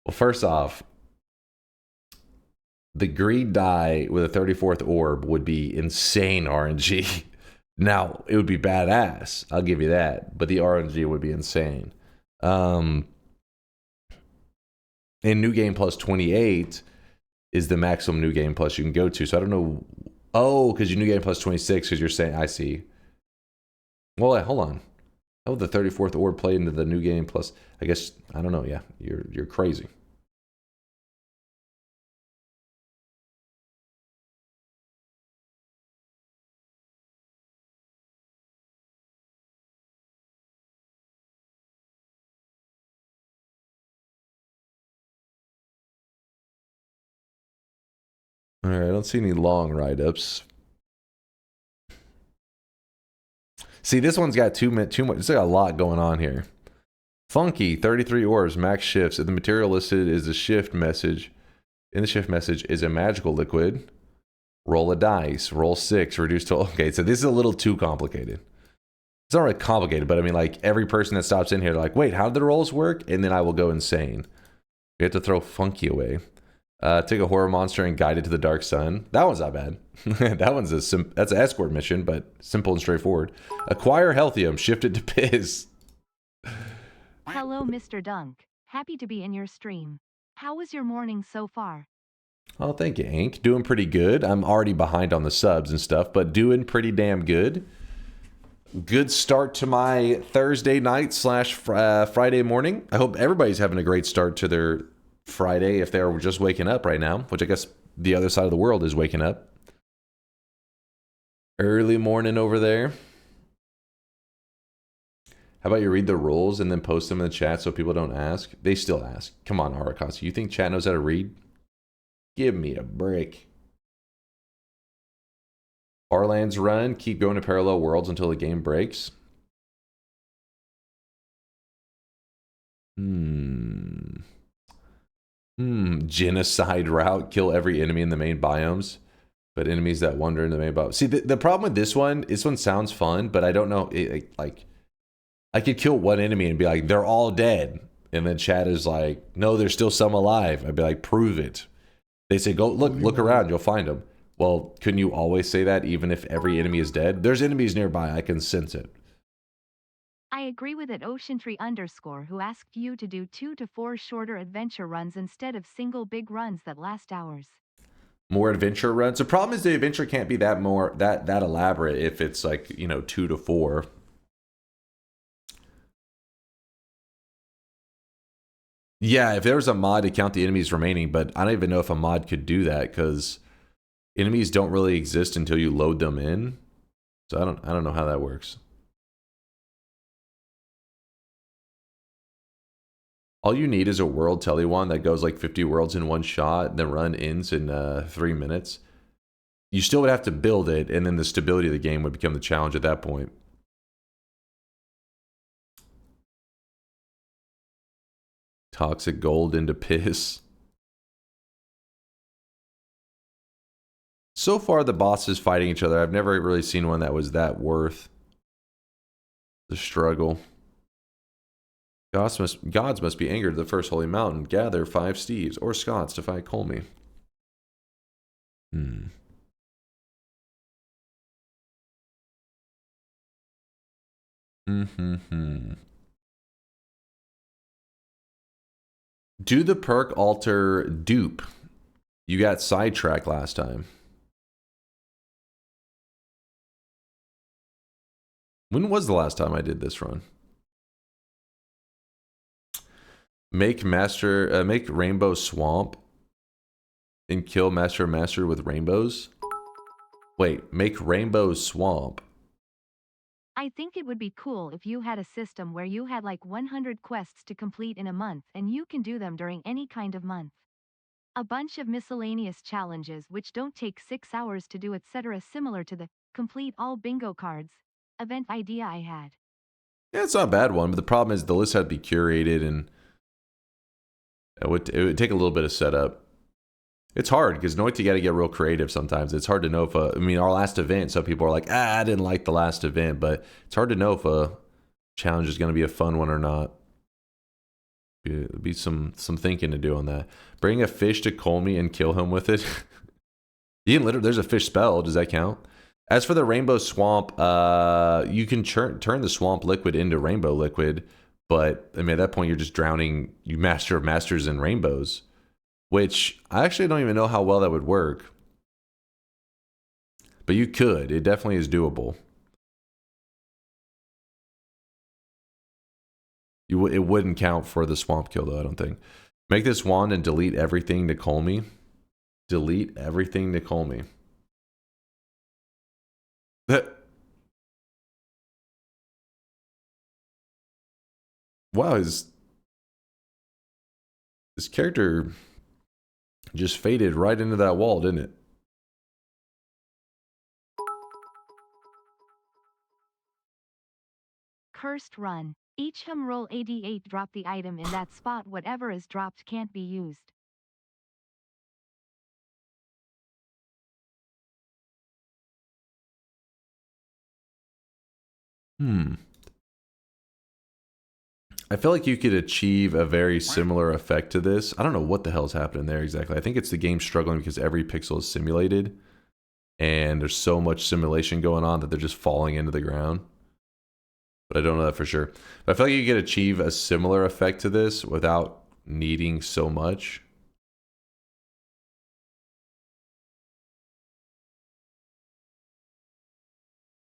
Speaker 4: Well, first off, the greed die with a 34th orb would be insane RNG. Now, it would be badass. I'll give you that. But the RNG would be insane. And new game plus 28 is the maximum new game plus you can go to. So I don't know. Oh, because you new game plus 26 because you're saying, I see. Well, hold on. How would the 34th orb play into the new game plus? I guess, I don't know. Yeah, you're crazy. All right, I don't see any long write-ups. See, this one's got too much. It's got a lot going on here. Funky, 33 orbs, max shifts. If the material listed is a shift message, in the shift message is a magical liquid. Roll a dice. Roll 6. Reduce to... Okay, so this is a little too complicated. It's not really complicated, but I mean, like, every person that stops in here, they're like, wait, how do the rolls work? And then I will go insane. We have to throw Funky away. Take a horror monster and guide it to the dark sun. That one's not bad. That one's that's an escort mission, but simple and straightforward. Acquire Healthium. Shift it to Piss.
Speaker 5: Hello, Mr. Dunk. Happy to be in your stream. How was your morning so far?
Speaker 4: Oh, thank you, Ink. Doing pretty good. I'm already behind on the subs and stuff, but doing pretty damn good. Good start to my Thursday night / Friday morning. I hope everybody's having a great start to their Friday if they're just waking up right now, which I guess the other side of the world is waking up. Early morning over there. How about you read the rules and then post them in the chat so people don't ask? They still ask. Come on, Arakas. You think chat knows how to read? Give me a break. Farlands run. Keep going to parallel worlds until the game breaks. Genocide route. Kill every enemy in the main biomes. But enemies that wander in the main biome. See, the problem with this one sounds fun, but I don't know. Like, I could kill one enemy and be like, they're all dead. And then chat is like, no, there's still some alive. I'd be like, prove it. They say, go look around, you'll find them. Well, couldn't you always say that even if every enemy is dead? There's enemies nearby, I can sense it.
Speaker 5: I agree with it Oceantree_, who asked you to do 2 to 4 shorter adventure runs instead of single big runs that last hours.
Speaker 4: More adventure runs. The problem is the adventure can't be that elaborate if it's like, 2 to 4. Yeah, if there was a mod to count the enemies remaining, but I don't even know if a mod could do that because enemies don't really exist until you load them in. So I don't know how that works. All you need is a world telly one that goes like 50 worlds in one shot, and the run ends in 3 minutes. You still would have to build it, and then the stability of the game would become the challenge at that point. Toxic gold into piss. So far, the bosses fighting each other, I've never really seen one that was that worth the struggle. Gods must be angered to the first holy mountain. Gather 5 Steves or Scots to fight Colmy. Do the perk alter dupe. You got sidetracked last time. When was the last time I did this run? Make Rainbow Swamp and kill Master with rainbows. Wait, make Rainbow Swamp.
Speaker 5: I think it would be cool if you had a system where you had like 100 quests to complete in a month and you can do them during any kind of month. A bunch of miscellaneous challenges which don't take 6 hours to do, etc., similar to the complete all bingo cards event idea I had.
Speaker 4: Yeah, it's not a bad one, but the problem is the list had to be curated, and it would take a little bit of setup. It's hard because Noita, you got to get real creative sometimes. It's hard to know if I mean, our last event, some people are like, I didn't like the last event, but it's hard to know if a challenge is going to be a fun one or not. It'd be some thinking to do on that. Bring a fish to Colmy and kill him with it. You can literally, there's a fish spell. Does that count? As for the rainbow swamp, you can turn the swamp liquid into rainbow liquid, but I mean at that point you're just drowning. You master of masters in rainbows, which I actually don't even know how well that would work. But you could. It definitely is doable. It wouldn't count for the swamp kill, though, I don't think. Make this wand and delete everything to Colmy. Delete everything to Colmy. Wow, his character just faded right into that wall, didn't it?
Speaker 5: Cursed run. Each him roll 88, drop the item in that spot. Whatever is dropped can't be used.
Speaker 4: I feel like you could achieve a very similar effect to this. I don't know what the hell's happening there exactly. I think it's the game struggling because every pixel is simulated. And there's so much simulation going on that they're just falling into the ground. But I don't know that for sure. But I feel like you could achieve a similar effect to this without needing so much.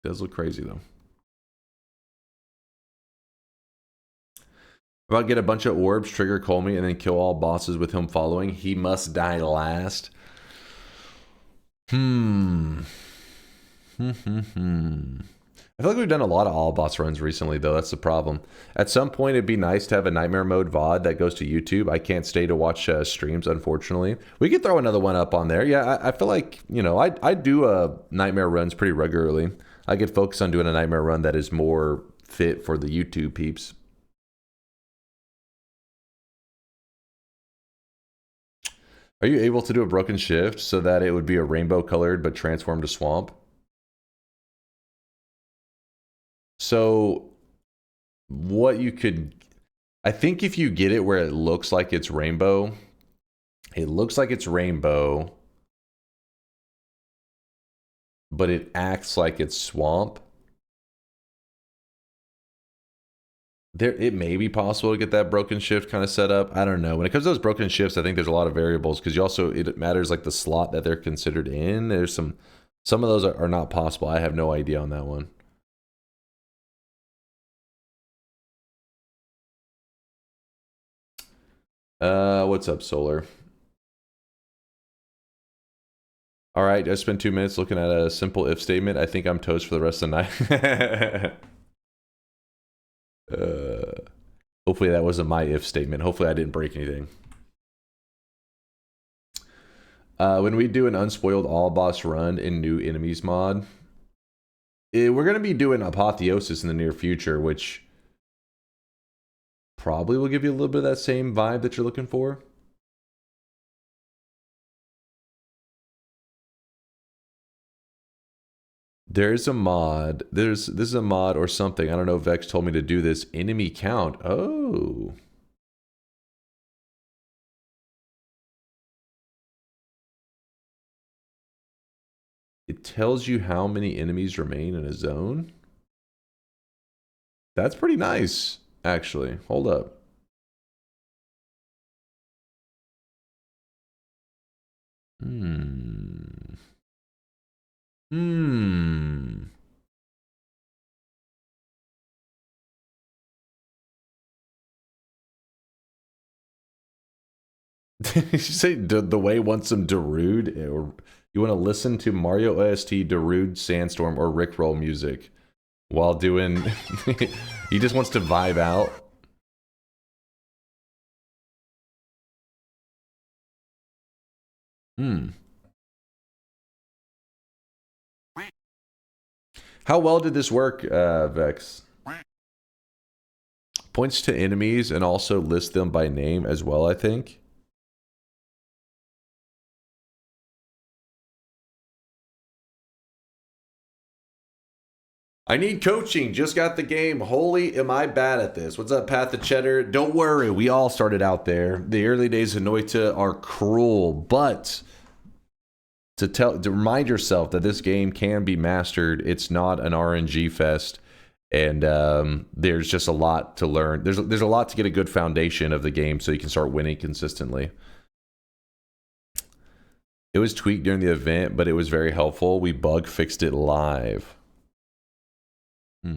Speaker 4: It does look crazy though. About get a bunch of orbs, trigger Colmy, and then kill all bosses with him following. He must die last. I feel like we've done a lot of all boss runs recently, though. That's the problem. At some point, it'd be nice to have a nightmare mode VOD that goes to YouTube. I can't stay to watch streams, unfortunately. We could throw another one up on there. Yeah, I feel like, you know, I do nightmare runs pretty regularly. I could focus on doing a nightmare run that is more fit for the YouTube peeps. Are you able to do a broken shift so that it would be a rainbow colored but transformed to swamp? So what you could, I think if you get it where it looks like it's rainbow, but it acts like it's swamp. It may be possible to get that broken shift kind of set up. I don't know. When it comes to those broken shifts, I think there's a lot of variables because you also, it matters like the slot that they're considered in. There's some of those are not possible. I have no idea on that one. What's up, Solar? All right, I spent 2 minutes looking at a simple if statement. I think I'm toast for the rest of the night. Hopefully that wasn't my if statement. Hopefully I didn't break anything. When we do an unspoiled all boss run in new enemies mod, we're going to be doing Apotheosis in the near future, which probably will give you a little bit of that same vibe that you're looking for. There's a mod. This is a mod or something. I don't know if Vex told me to do this. Enemy count. Oh. It tells you how many enemies remain in a zone. That's pretty nice, actually. Hold up. Did you say the way wants some Darude? Or you want to listen to Mario OST, Darude, Sandstorm, or Rickroll music while doing... He just wants to vibe out. Hmm. How well did this work, Vex? Points to enemies and also list them by name as well, I think. I need coaching. Just got the game. Holy, am I bad at this? What's up, Path of Cheddar? Don't worry. We all started out there. The early days of Noita are cruel, but to remind yourself that this game can be mastered. It's not an RNG fest, and there's just a lot to learn. There's a lot to get a good foundation of the game so you can start winning consistently. It was tweaked during the event, but it was very helpful. We bug fixed it live. How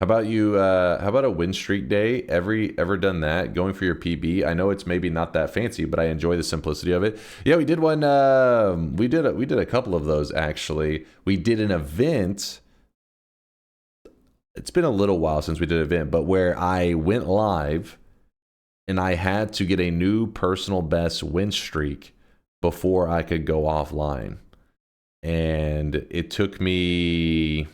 Speaker 4: about you? How about a win streak day? Ever done that? Going for your PB? I know it's maybe not that fancy, but I enjoy the simplicity of it. Yeah, we did one. We did a couple of those actually. We did an event. It's been a little while since we did an event, but where I went live, and I had to get a new personal best win streak before I could go offline, and it took me.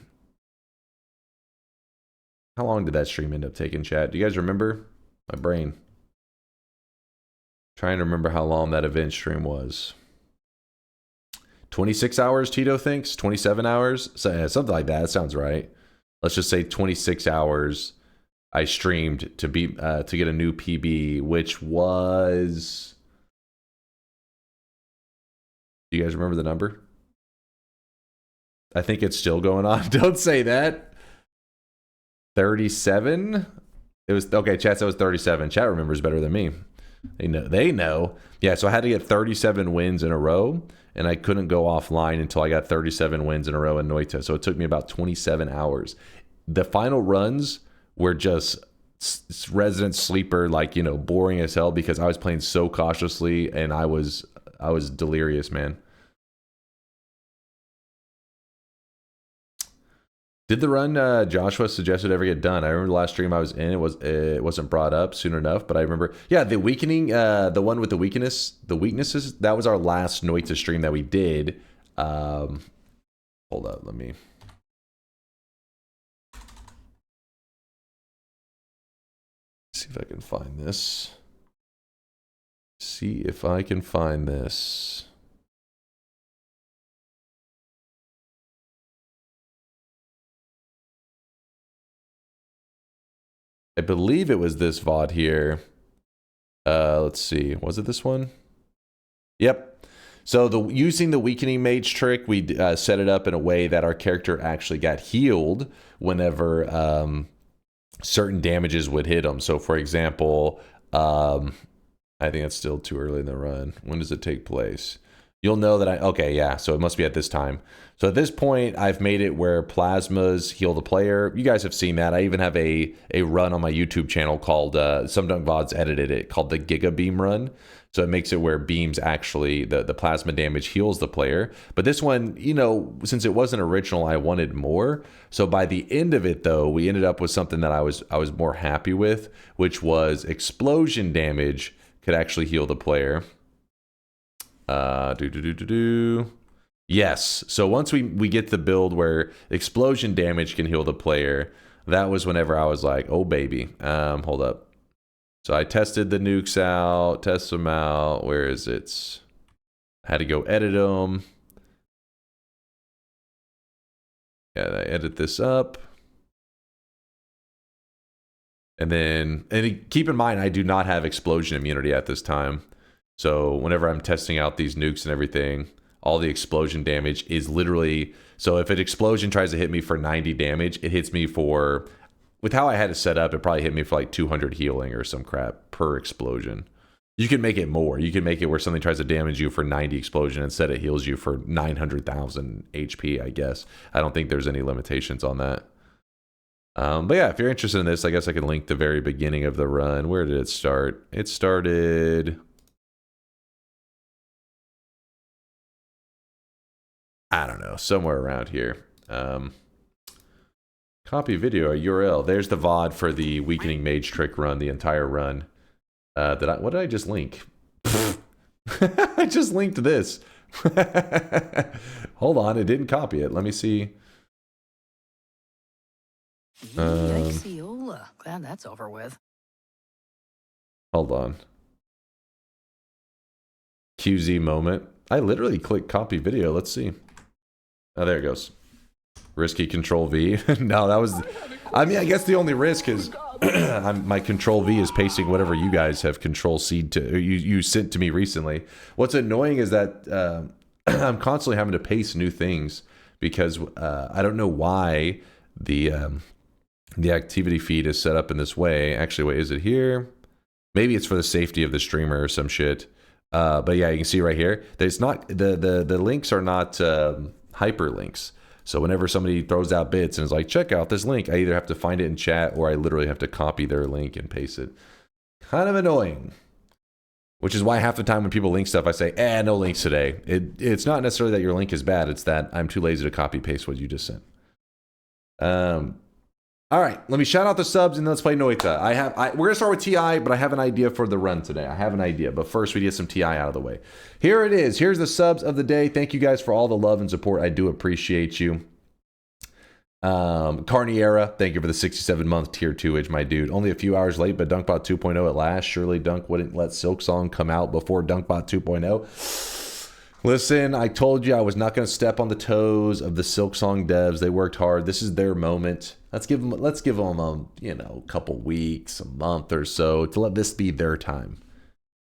Speaker 4: How long did that stream end up taking, chat? Do you guys remember? My brain. Trying to remember how long that event stream was. 26 hours, Tito thinks? 27 hours? So, something like that. That sounds right. Let's just say 26 hours I streamed to get a new PB, which was... Do you guys remember the number? I think it's still going on. Don't say that. 37. It was okay. Chat said it was 37. Chat remembers better than me. They know. Yeah, so I had to get 37 wins in a row, and I couldn't go offline until I got 37 wins in a row in Noita. So it took me about 27 hours. The final runs were just resident sleeper, like, you know, boring as hell because I was playing so cautiously, and I was delirious, man. Did the run Joshua suggested ever get done? I remember the last stream I was in, it wasn't brought up soon enough, but I remember, yeah, the weakening, the one with the weaknesses, that was our last Noita stream that we did. Hold up, let me. See if I can find this. See if I can find this. I believe it was this VOD here. Let's see. Was it this one? Yep. So using the weakening mage trick, we set it up in a way that our character actually got healed whenever certain damages would hit him. So for example, I think it's still too early in the run. When does it take place? You'll know that okay, yeah, so it must be at this time. So at this point, I've made it where plasmas heal the player. You guys have seen that. I even have a run on my YouTube channel called, SomeDunkVods edited it, called the Giga Beam run. So it makes it where beams actually, the plasma damage heals the player. But this one, you know, since it wasn't original, I wanted more. So by the end of it, though, we ended up with something that I was more happy with, which was explosion damage could actually heal the player. Yes. So once we get the build where explosion damage can heal the player, that was whenever I was like, oh baby. Hold up. So I tested the nukes out, test them out. Where is it? I had to go edit them. Yeah, I edit this up. And then, keep in mind, I do not have explosion immunity at this time. So whenever I'm testing out these nukes and everything, all the explosion damage is literally... So if an explosion tries to hit me for 90 damage, it hits me for... With how I had it set up, it probably hit me for like 200 healing or some crap per explosion. You can make it more. You can make it where something tries to damage you for 90 explosion. Instead, it heals you for 900,000 HP, I guess. I don't think there's any limitations on that. But yeah, if you're interested in this, I guess I can link the very beginning of the run. Where did it start? It started... I don't know, somewhere around here. Copy video URL. There's the VOD for the Weakening Mage trick run, the entire run. What did I just link? I just linked this. Hold on, it didn't copy it. Let me see.
Speaker 6: Yikes-ola. Glad that's over with.
Speaker 4: Hold on. QZ moment. I literally clicked copy video. Let's see. Oh, there it goes. Risky control V. No, that was... I mean, I guess the only risk is my control V is pasting whatever you guys have control C to... You sent to me recently. What's annoying is that I'm constantly having to paste new things because I don't know why the activity feed is set up in this way. Actually, wait, is it here? Maybe it's for the safety of the streamer or some shit. But yeah, you can see right here that it's not... The links are not hyperlinks. So whenever somebody throws out bits and is like, check out this link, I either have to find it in chat or I literally have to copy their link and paste it. Kind of annoying. Which is why half the time when people link stuff, I say, no links today. It's not necessarily that your link is bad. It's that I'm too lazy to copy paste what you just sent. All right, let me shout out the subs and then let's play Noita. We're gonna start with TI, but I have an idea for the run today. I have an idea, but first we get some TI out of the way. Here it is. Here's the subs of the day. Thank you guys for all the love and support. I do appreciate you. Carniera, thank you for the 67-month tier 2-age, my dude. Only a few hours late, but DunkBot 2.0 at last. Surely Dunk wouldn't let Silksong come out before DunkBot 2.0. Listen, I told you I was not going to step on the toes of the Silksong devs. They worked hard. This is their moment. Let's give them a couple weeks, a month or so to let this be their time.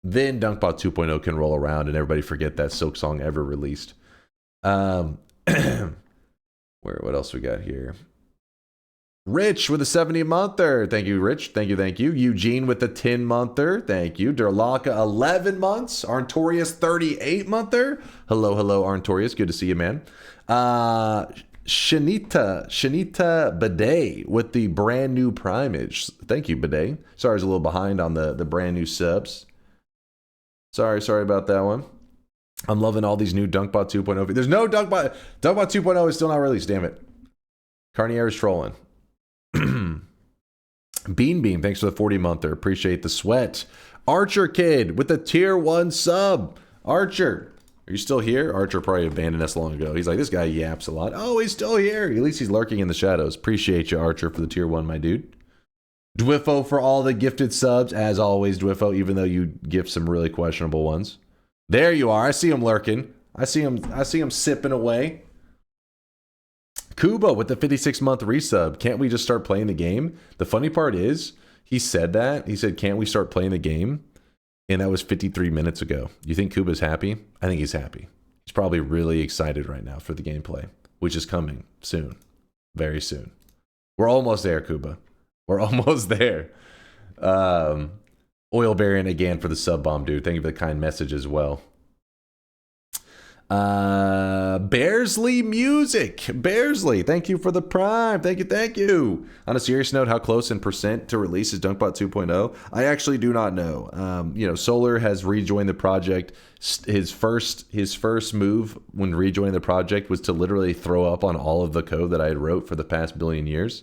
Speaker 4: Then DunkBot 2.0 can roll around and everybody forget that Silksong ever released. What else we got here? Rich with a 70-monther. Thank you, Rich. Thank you, thank you. Eugene with the 10-monther. Thank you. Durlaka, 11 months. Arntorius, 38-monther. Hello, hello, Arntorius. Good to see you, man. Shanita Bidet with the brand new primage. Thank you, Bidet. Sorry, I was a little behind on the brand new subs. Sorry about that one. I'm loving all these new DunkBot 2.0. There's no DunkBot. DunkBot 2.0 is still not released, damn it. Carniera's trolling. Beam, thanks for the 40-monther. Appreciate the sweat. Archer Kid with the tier 1 sub. Archer, are you still here? Archer probably abandoned us long ago. He's like, this guy yaps a lot. Oh, he's still here. At least he's lurking in the shadows. Appreciate you, Archer, for the tier 1, my dude. Dwiffo for all the gifted subs. As always, Dwiffo, even though you gift some really questionable ones. There you are. I see him lurking. I see him sipping away. Kubo with the 56-month resub. Can't we just start playing the game? The funny part is, he said that. He said, can't we start playing the game? And that was 53 minutes ago. You think Kuba's happy? I think he's happy. He's probably really excited right now for the gameplay, which is coming soon. Very soon. We're almost there, Kuba. We're almost there. Oil Baron again for the sub bomb, dude. Thank you for the kind message as well. Bearsley Music. Bearsley, thank you for the prime. Thank you. On a serious note, how close in percent to release is DunkBot 2.0? I actually do not know. Solar has rejoined the project. His first move when rejoining the project was to literally throw up on all of the code that I had wrote for the past billion years.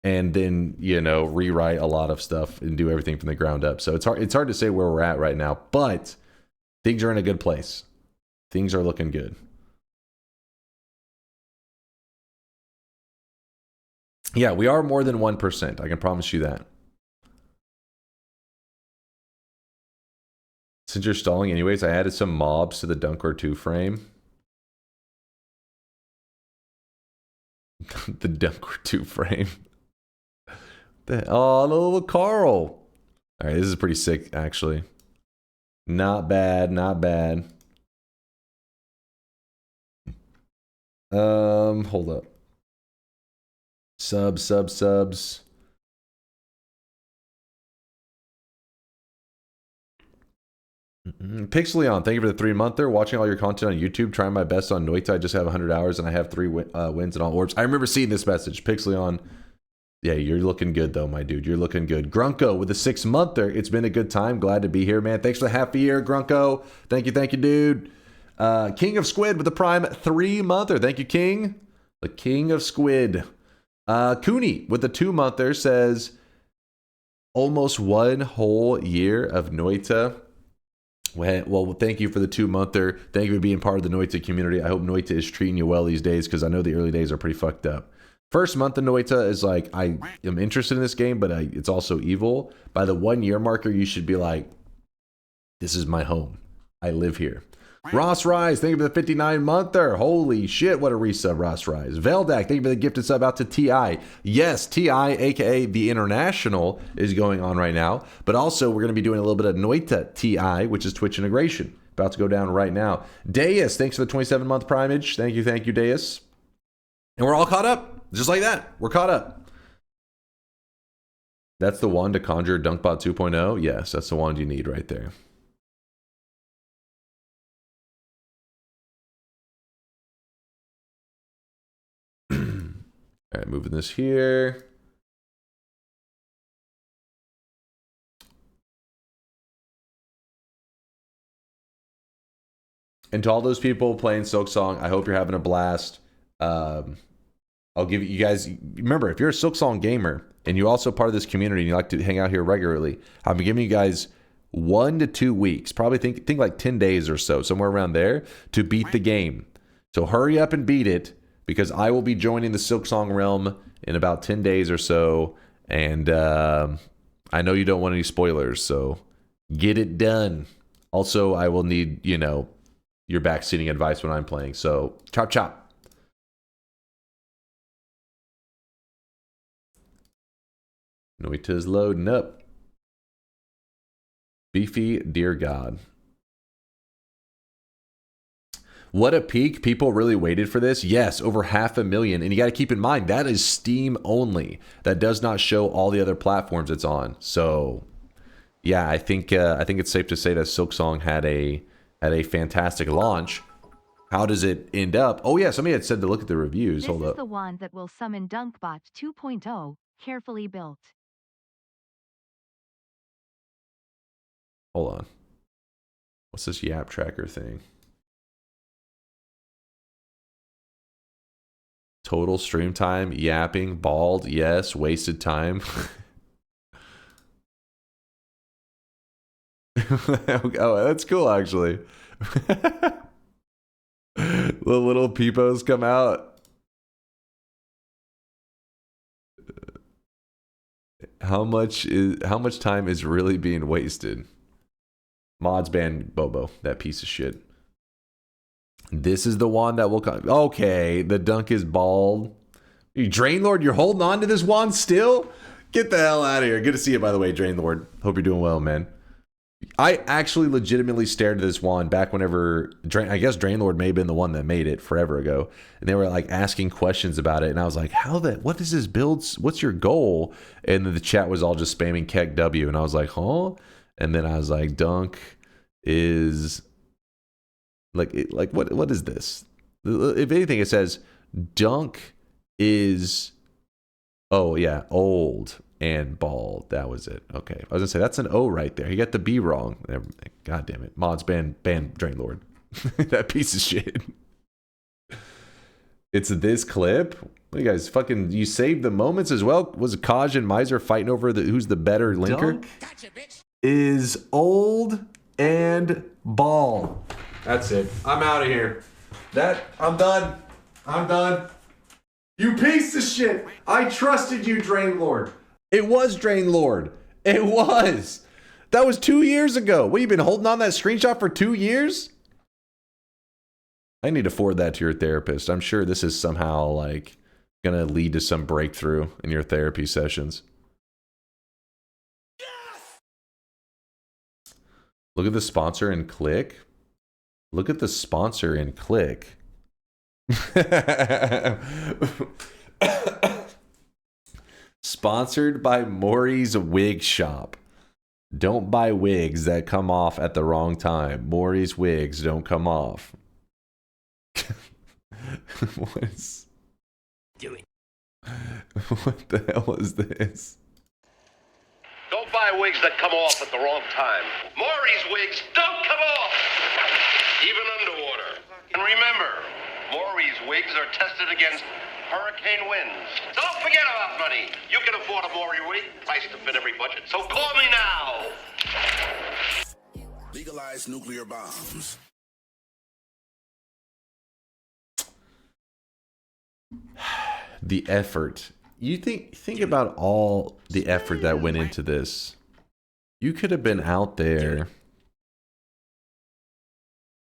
Speaker 4: And then, rewrite a lot of stuff and do everything from the ground up. So it's hard to say where we're at right now, but things are in a good place. Things are looking good. Yeah, we are more than 1%. I can promise you that. Since you're stalling anyways, I added some mobs to the DunkOr2 frame. The DunkOr2 frame. Oh, little Carl. All right, this is pretty sick, actually. Not bad, not bad. Hold up. Subs. Pixeleon, thank you for the 3-monther. Watching all your content on YouTube, trying my best on Noita. I just have 100 hours and I have 3 wins and all orbs. I remember seeing this message. Pixeleon, yeah, you're looking good though, my dude. You're looking good. Grunko with a 6-monther. It's been a good time. Glad to be here, man. Thanks for the half a year, Grunko. Thank you, dude. King of Squid with the prime 3-monther. Thank you, King. The King of Squid. Cooney with the 2-monther says, almost 1 whole year of Noita. Well, thank you for the 2-monther. Thank you for being part of the Noita community. I hope Noita is treating you well these days, because I know the early days are pretty fucked up. First month of Noita is like, I am interested in this game, but it's also evil. By the 1 year marker, you should be like, this is my home. I live here. Ross Rise, thank you for the 59-monther. Holy shit, what a resub, Ross Rise. Veldak, thank you for the gifted sub out to TI. Yes, TI, aka the International, is going on right now. But also, we're going to be doing a little bit of Noita TI, which is Twitch integration. About to go down right now. Deus, thanks for the 27-month primage. Thank you, Deus. And we're all caught up. Just like that. We're caught up. That's the one to conjure DunkBot 2.0? Yes, that's the one you need right there. All right, moving this here. And to all those people playing Silksong, I hope you're having a blast. I'll give you guys, remember, if you're a Silksong gamer and you're also part of this community and you like to hang out here regularly, I've been giving you guys 1 to 2 weeks, probably think like 10 days or so, somewhere around there, to beat the game. So hurry up and beat it, because I will be joining the Silksong realm in about 10 days or so. And I know you don't want any spoilers, so get it done. Also, I will need, your backseating advice when I'm playing. So, chop chop. Noita's loading up. Beefy, dear God. What a peak. People really waited for this. Yes, over 500,000. And you got to keep in mind, that is Steam only. That does not show all the other platforms it's on. So, yeah, I think it's safe to say that Silksong had a fantastic launch. How does it end up? Oh, yeah, somebody had said to look at the reviews. Hold up.
Speaker 5: This is the wand that will summon DunkBot 2.0, carefully built.
Speaker 4: Hold on. What's this Yap Tracker thing? Total stream time, yapping, bald, yes, wasted time. Oh, that's cool, actually. The little peepos come out. How much time is really being wasted? Mods ban Bobo, that piece of shit. This is the wand that will come. Okay, the dunk is bald. You Drainlord, you're holding on to this wand still? Get the hell out of here. Good to see you, by the way, Drainlord. Hope you're doing well, man. I actually legitimately stared at this wand back whenever, I guess Drainlord may have been the one that made it forever ago. And they were like asking questions about it. And I was like, what is this build? What's your goal? And then the chat was all just spamming Keck W. And I was like, huh? And then I was like, dunk is... Like what is this? If anything, it says dunk is, oh yeah, old and bald. That was it. Okay, I was gonna say that's an O right there. You got the B wrong. God damn it. Mods ban Drainlord. That piece of shit. It's this clip. What you guys fucking? You saved the moments as well. Was Kaj and Miser fighting over who's the better linker?
Speaker 2: Dunk gotcha, bitch.
Speaker 4: Is old and bald. That's it. I'm out of here. I'm done. I'm done. You piece of shit. I trusted you, Drainlord. It was Drainlord. It was. That was 2 years ago. What, you been holding on that screenshot for 2 years? I need to forward that to your therapist. I'm sure this is somehow like gonna lead to some breakthrough in your therapy sessions.
Speaker 2: Yes!
Speaker 4: Look at the sponsor and click. Look at the sponsor and click. Sponsored by Maury's Wig Shop. Don't buy wigs that come off at the wrong time. Maury's wigs don't come off. What is...
Speaker 2: Doing.
Speaker 4: What the hell is this?
Speaker 6: Don't buy wigs that come off at the wrong time. Maury's wigs don't come off, even underwater. And remember, Maury's wigs are tested against hurricane winds. So don't forget about money. You can afford a Maury wig, priced to fit every budget. So call me now.
Speaker 7: Legalize nuclear bombs.
Speaker 4: The effort. You think about all the effort that went into this. You could have been out there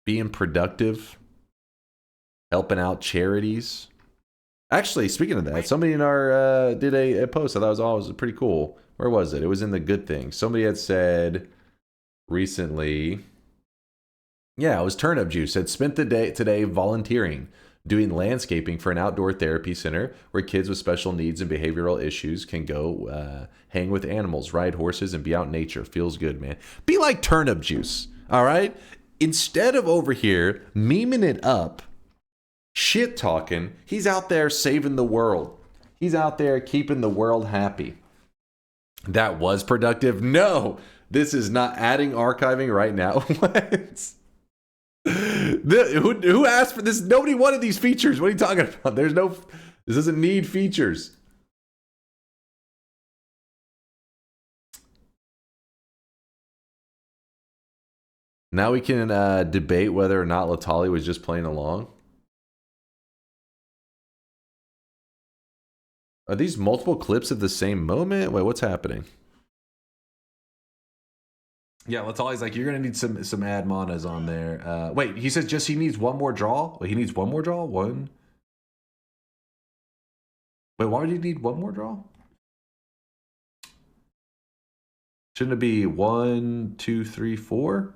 Speaker 4: being productive, helping out charities. Actually, speaking of that, somebody in our did a post I thought was always pretty cool. Where was it? It was in the good things. Somebody had said recently, yeah, it was Turnip Juice, had spent the day today volunteering, doing landscaping for an outdoor therapy center where kids with special needs and behavioral issues can go hang with animals, ride horses, and be out in nature. Feels good, man. Be like Turnip Juice, all right? Instead of over here memeing it up, shit talking, he's out there saving the world. He's out there keeping the world happy. That was productive? No, this is not adding archiving right now. What? Who asked for this? Nobody wanted these features. What are you talking about? This doesn't need features. Now we can debate whether or not Latali was just playing along. Are these multiple clips of the same moment? Wait, what's happening? Yeah, Latali's like, you're gonna need some ad monas on there. Wait, he says he needs one more draw? Wait, he needs one more draw? One? Wait, why would he need one more draw? Shouldn't it be 1, 2, 3, 4?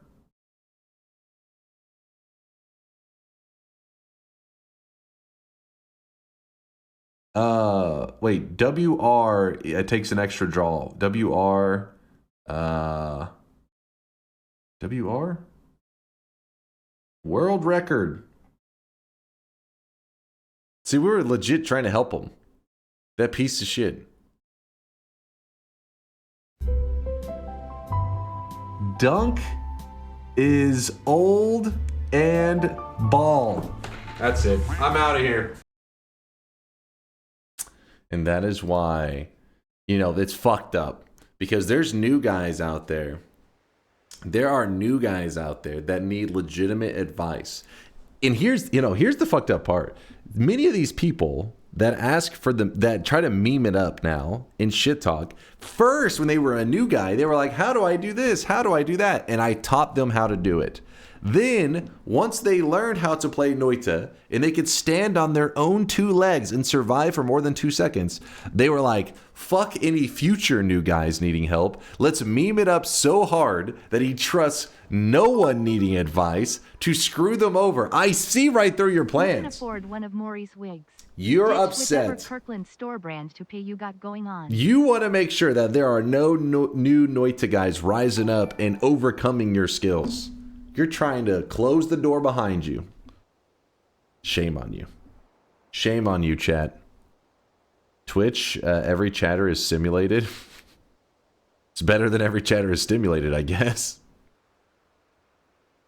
Speaker 4: Wait, WR, it takes an extra draw. WR, WR? World record. See, we were legit trying to help him. That piece of shit. Dunk is old and bald. That's it. I'm out of here. And that is why, it's fucked up. Because there's new guys out there. There are new guys out there that need legitimate advice. And here's the fucked up part. Many of these people that ask for that try to meme it up now in shit talk, first, when they were a new guy, they were like, how do I do this? How do I do that? And I taught them how to do it. Then, once they learned how to play Noita, and they could stand on their own 2 legs and survive for more than 2 seconds, they were like, fuck any future new guys needing help. Let's meme it up so hard that he trusts no one needing advice to screw them over. I see right through your plans.
Speaker 5: You can afford one of Maury's wigs.
Speaker 4: You're
Speaker 5: Ditch
Speaker 4: upset.
Speaker 5: Whichever Kirkland store brand to pay you got going on.
Speaker 4: You want to make sure that there are no new Noita guys rising up and overcoming your skills. You're trying to close the door behind you. Shame on you. Shame on you, chat. Twitch, every chatter is simulated. It's better than every chatter is stimulated, I guess.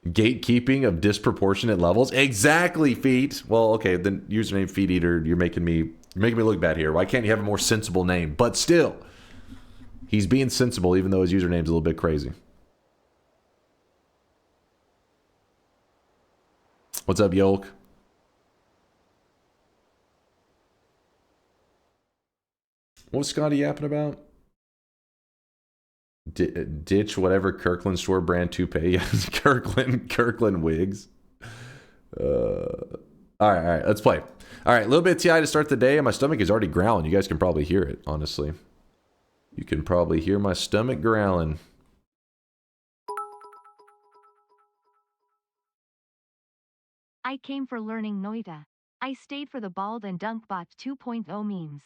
Speaker 4: Gatekeeping of disproportionate levels. Exactly, Feet. Well, okay, then username Feet Eater, you're making me look bad here. Why can't you have a more sensible name? But still, he's being sensible even though his username's a little bit crazy. What's up, Yolk? What was Scotty yapping about? Ditch whatever Kirkland store brand toupee. Yes, Kirkland wigs. All right, let's play. All right, a little bit of TI to start the day, and my stomach is already growling. You guys can probably hear it, honestly. You can probably hear my stomach growling.
Speaker 5: I came for learning Noita. I stayed for the bald and DunkBot 2.0 memes.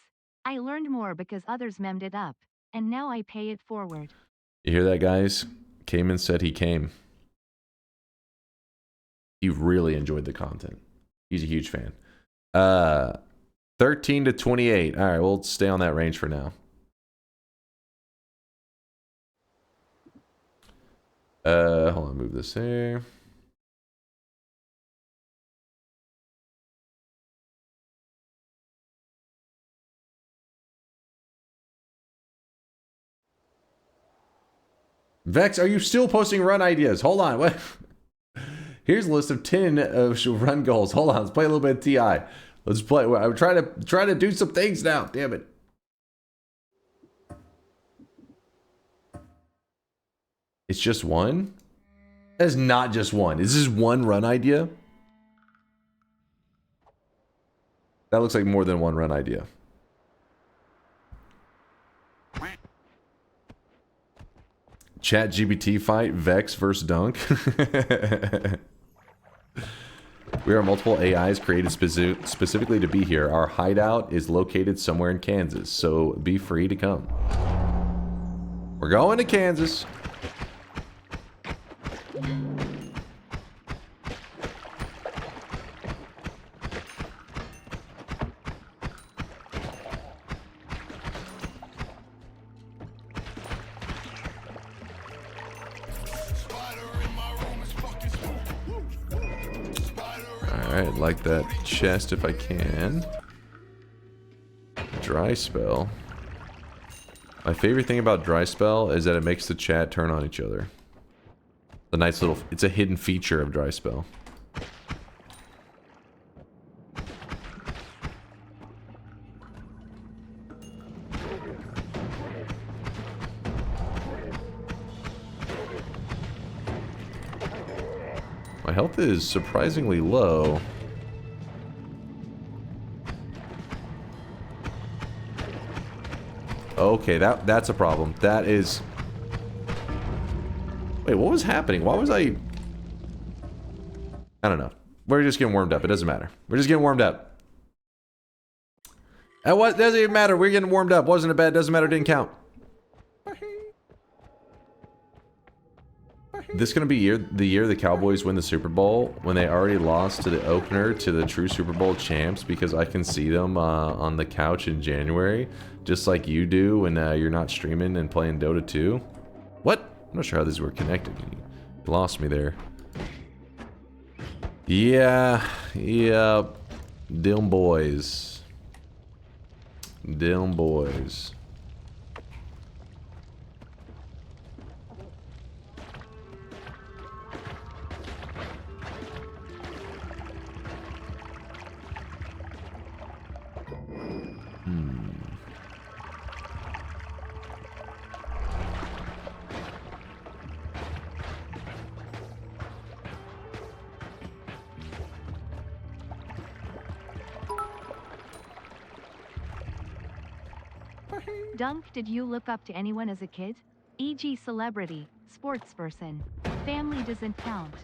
Speaker 5: I learned more because others memed it up, and now I pay it forward.
Speaker 4: You hear that, guys? Came and said he came. He really enjoyed the content. He's a huge fan. 13 to 28. All right, we'll stay on that range for now. Hold on, move this here. Vex, are you still posting run ideas? Hold on. What? Here's a list of 10 run goals. Hold on. Let's play a little bit of TI. Let's play. I'm trying to do some things now. Damn it. It's just one? That's not just one. Is this one run idea? That looks like more than one run idea. Chat GPT fight, Vex versus Dunk. We are multiple AIs created specifically to be here. Our hideout is located somewhere in Kansas, so be free to come. We're going to Kansas. Alright, like that chest if I can. Dry spell. My favorite thing about dry spell is that it makes the chat turn on each other. The nice little, it's a hidden feature of dry spell. My health is surprisingly low. Okay, that's a problem. That is... Wait, what was happening? Why was I don't know. We're just getting warmed up. It doesn't matter. We're just getting warmed up. And what doesn't even matter. We're getting warmed up. Wasn't a bad. Doesn't matter. Didn't count. This gonna be the year the Cowboys win the Super Bowl when they already lost to the opener to the true Super Bowl champs, because I can see them on the couch in January, just like you do when you're not streaming and playing Dota 2. What? I'm not sure how these were connected. You lost me there. Yeah, Dim boys. Dim boys.
Speaker 5: Dunk, did you look up to anyone as a kid? E.g. celebrity, sportsperson. Family doesn't count.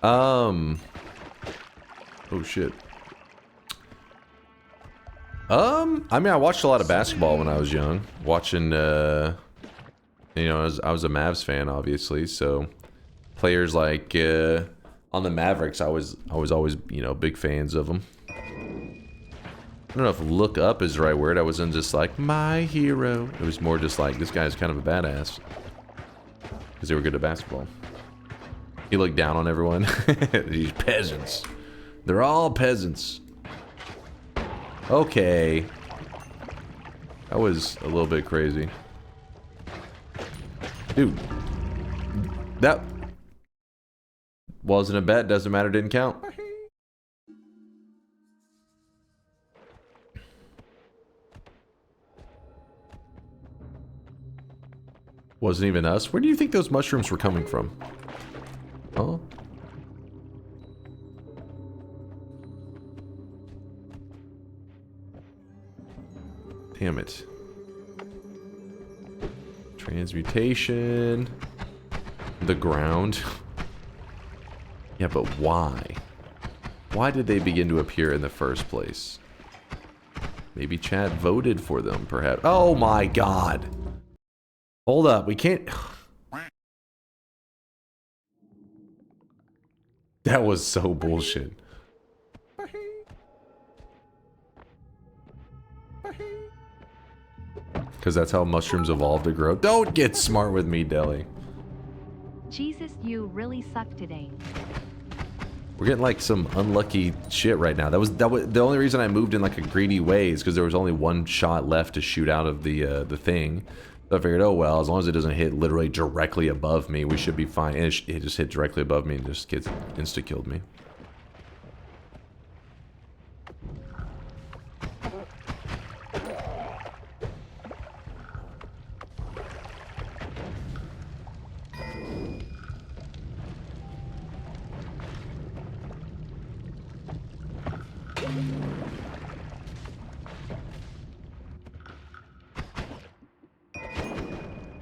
Speaker 4: Oh shit. I mean, I watched a lot of basketball when I was young. Watching, you know, I was a Mavs fan, obviously. So, players like on the Mavericks, I was always, you know, big fans of them. I don't know if look up is the right word. I wasn't just like, my hero. It was more just like, this guy's kind of a badass. Because they were good at basketball. He looked down on everyone. These peasants. They're all peasants. Okay. That was a little bit crazy. Dude. That wasn't a bet. Doesn't matter. Didn't count. Wasn't even us. Where do you think those mushrooms were coming from? Oh. Damn it. Transmutation. The ground. Yeah, but why? Why did they begin to appear in the first place? Maybe chat voted for them, perhaps. Oh my god. Hold up, we can't... That was so bullshit. Because that's how mushrooms evolve to grow. Don't get smart with me, Deli.
Speaker 5: Jesus, you really suck today.
Speaker 4: We're getting like some unlucky shit right now. That was the only reason I moved in like a greedy way is because there was only one shot left to shoot out of the thing. So I figured, oh well, as long as it doesn't hit literally directly above me, we should be fine. And it just hit directly above me and just insta-killed me.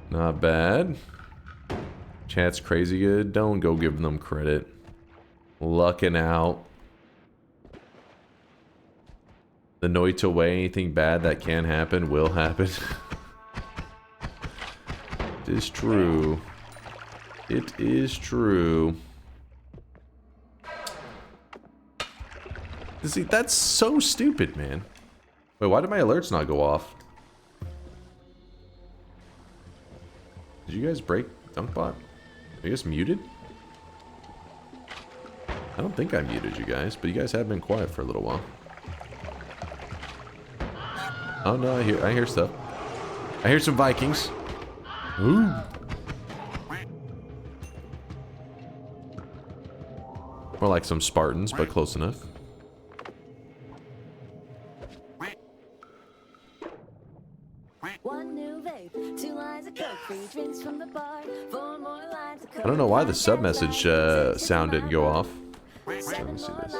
Speaker 4: Not bad. Chat's crazy good. Don't go give them credit. Lucking out. The Noita way, anything bad that can happen will happen. It is true. It is true. See, that's so stupid, man. Wait, why did my alerts not go off? Did you guys break DunkBot? Are you guys muted? I don't think I muted you guys, but you guys have been quiet for a little while. Oh no, I hear stuff. I hear some Vikings. Ooh. More like some Spartans, but close enough. I don't know why the sub message sound didn't go off. Let me see this.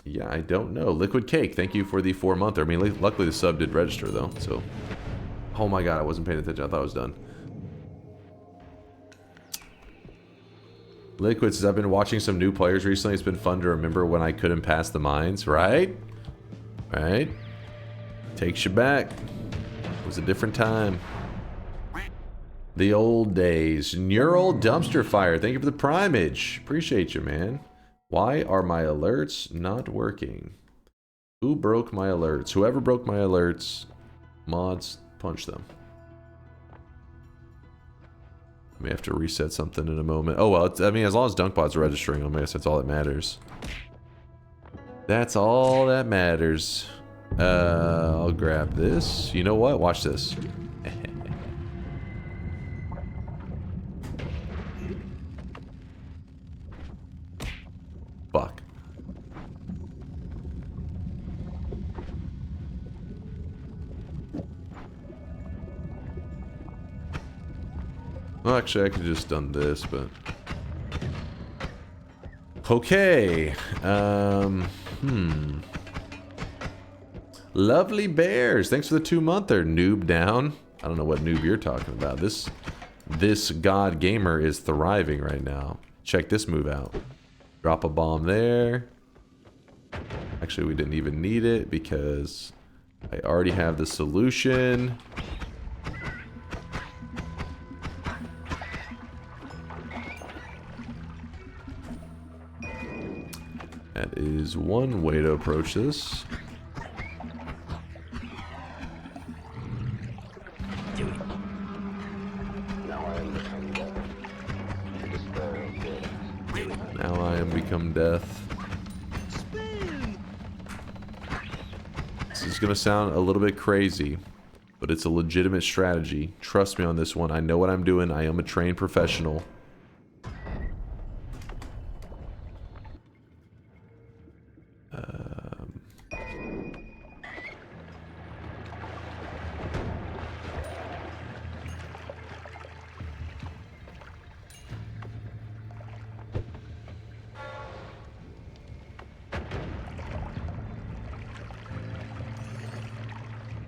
Speaker 4: Yeah, I don't know. Liquid Cake, thank you for the 4-monther. I mean, luckily the sub did register though, so. Oh my god, I wasn't paying attention. I thought I was done. Liquid says, I've been watching some new players recently. It's been fun to remember when I couldn't pass the mines, right? Right? Takes you back. It was a different time. The old days. Neural Dumpster Fire. Thank you for the primage. Appreciate you, man. Why are my alerts not working? Who broke my alerts? Whoever broke my alerts, mods, punch them. I may have to reset something in a moment. Oh, well, I mean, as long as DunkBot's registering them, I guess that's all that matters. That's all that matters. I'll grab this. You know what? Watch this. Fuck. Well, actually, I could have just done this, but... Okay. Lovely Bears. Thanks for the 2-monther. Noob down. I don't know what noob you're talking about. This god gamer is thriving right now. Check this move out. Drop a bomb there. Actually, we didn't even need it because I already have the solution. That is one way to approach this. Now I am become death. This is gonna sound a little bit crazy, but it's a legitimate strategy. Trust me on this one. I know what I'm doing. I am a trained professional.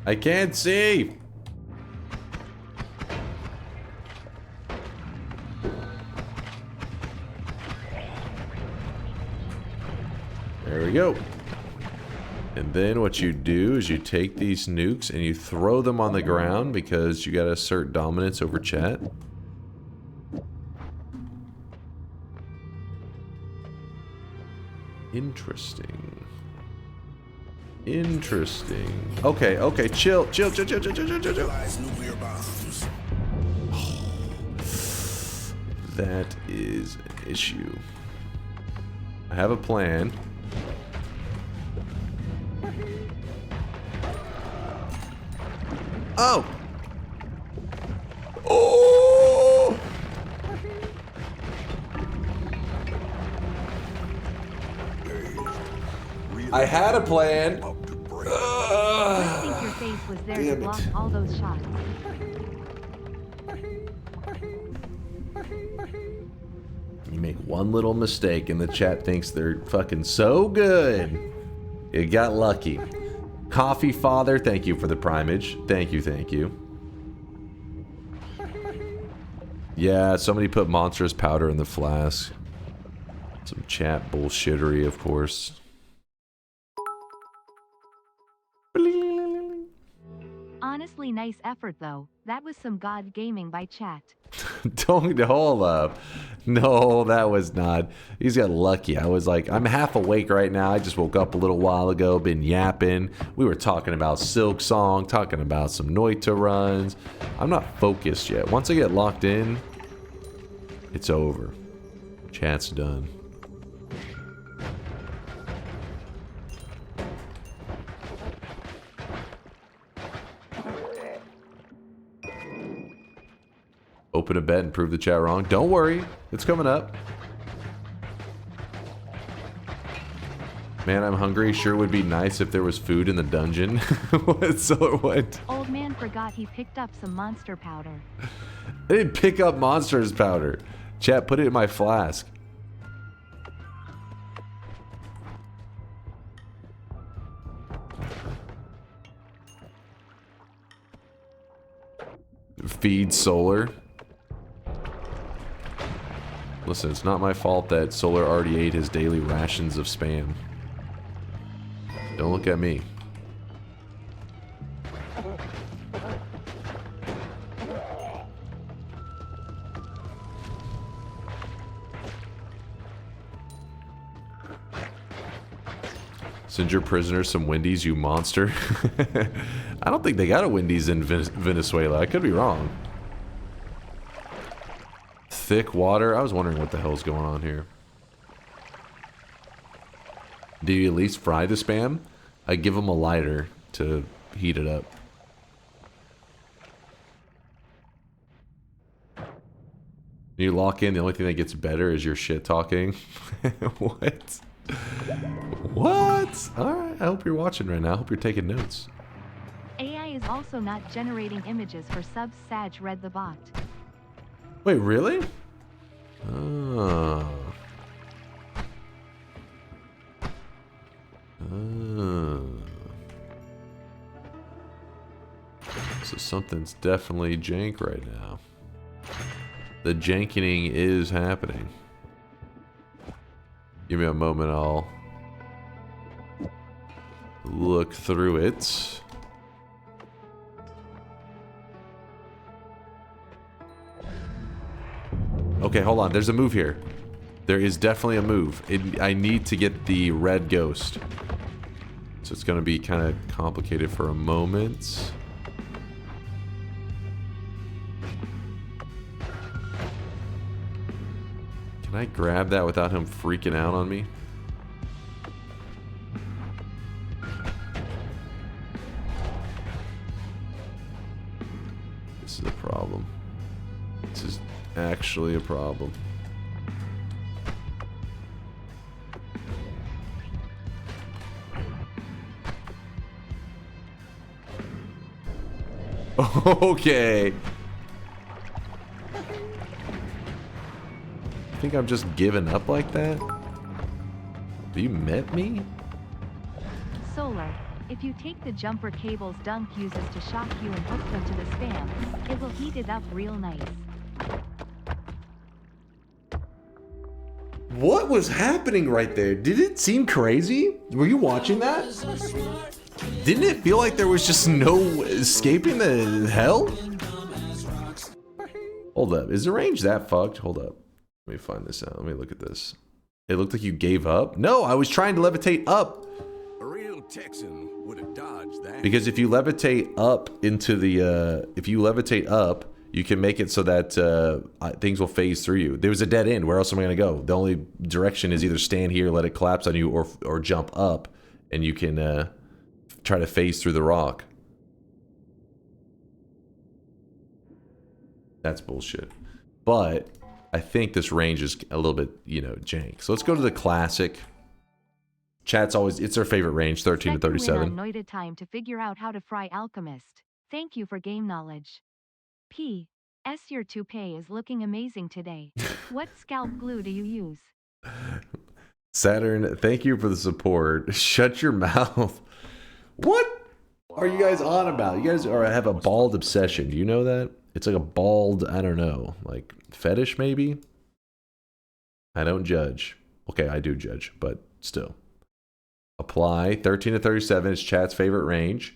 Speaker 4: I can't see. There we go. And then what you do is you take these nukes and you throw them on the ground because you gotta assert dominance over chat. Interesting. Interesting. Okay, okay, chill.
Speaker 7: Nuclear bombs.
Speaker 4: That is an issue. I have a plan. Oh! Oh! I had a plan.
Speaker 5: I think your face was there to
Speaker 4: Damn
Speaker 5: block
Speaker 4: it.
Speaker 5: all those shots.
Speaker 4: You make one little mistake and the chat thinks they're fucking so good. You got lucky. Coffee Father, thank you for the primage. Thank you, thank you. Yeah, somebody put monstrous powder in the flask. Some chat bullshittery, of course.
Speaker 5: Honestly, nice effort though. That was some god gaming by chat.
Speaker 4: Don't hold up. No, that was not. He's got lucky. I was like, I'm half awake right now. I just woke up a little while ago, been yapping. We were talking about Silk Song, talking about some Noita runs. I'm not focused yet. Once I get locked in, it's over. Chat's done. Open a bet and prove the chat wrong. Don't worry, it's coming up. Man, I'm hungry. Sure would be nice if there was food in the dungeon. What?
Speaker 5: Old man forgot he picked up some monster powder.
Speaker 4: I didn't pick up monsters powder. Chat, put it in my flask. Feed Solar. Listen, it's not my fault that Solar already ate his daily rations of spam. Don't look at me. Send your prisoners some Wendy's, you monster. I don't think they got a Wendy's in Venezuela. I could be wrong. Thick water. I was wondering what the hell's going on here. Do you at least fry the spam? I give them a lighter to heat it up. You lock in, the only thing that gets better is your shit talking. What? What? Alright, I hope you're watching right now. I hope you're taking notes.
Speaker 5: AI is also not generating images for subs. Sag read the bot.
Speaker 4: Wait, really? Oh. Oh. So something's definitely jank right now. The jankening is happening. Give me a moment, I'll look through it. Okay, hold on. There's a move here. There is definitely a move. I need to get the red ghost. So it's going to be kind of complicated for a moment. Can I grab that without him freaking out on me? This is a problem. This is actually a problem. Okay. I think I'm just giving up like that? Have you met me?
Speaker 5: Solar, if you take the jumper cables Dunk uses to shock you and hook them to the spam, it will heat it up real nice.
Speaker 4: What was happening right there? Did it seem crazy? Were you watching that? Didn't it feel like there was just no escaping the hell? Hold up. Is the range that fucked? Hold up. Let me find this out. Let me look at this. It looked like you gave up? No, I was trying to levitate up.
Speaker 7: A real Texan would have dodged that.
Speaker 4: Because if you levitate up into the, if you levitate up, you can make it so that things will phase through you. There was a dead end. Where else am I going to go? The only direction is either stand here, let it collapse on you, or jump up, and you can try to phase through the rock. That's bullshit. But I think this range is a little bit, you know, jank. So let's go to the classic. Chat's always, it's their favorite range, 13 to 37.
Speaker 5: On Noita time to figure out how to fry alchemist. Thank you for game knowledge. P.S. Your toupee is looking amazing today. What scalp glue do you use?
Speaker 4: Saturn, thank you for the support. Shut your mouth. What are you guys on about? You guys have a bald obsession. Do you know that? It's like a bald, I don't know, like fetish maybe? I don't judge. Okay, I do judge, but still. Apply. 13 to 37 is chat's favorite range.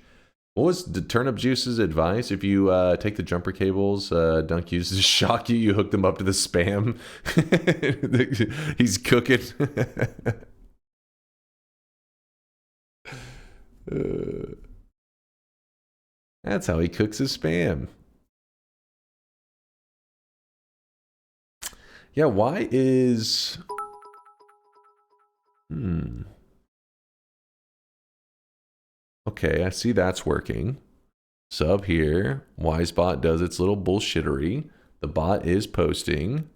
Speaker 4: What was the Turnip Juice's advice? If you take the jumper cables, Dunk uses to shock you, you hook them up to the spam. He's cooking. That's how he cooks his spam. Yeah, why is... Okay, I see that's working. Sub here. Wisebot does its little bullshittery. The bot is posting.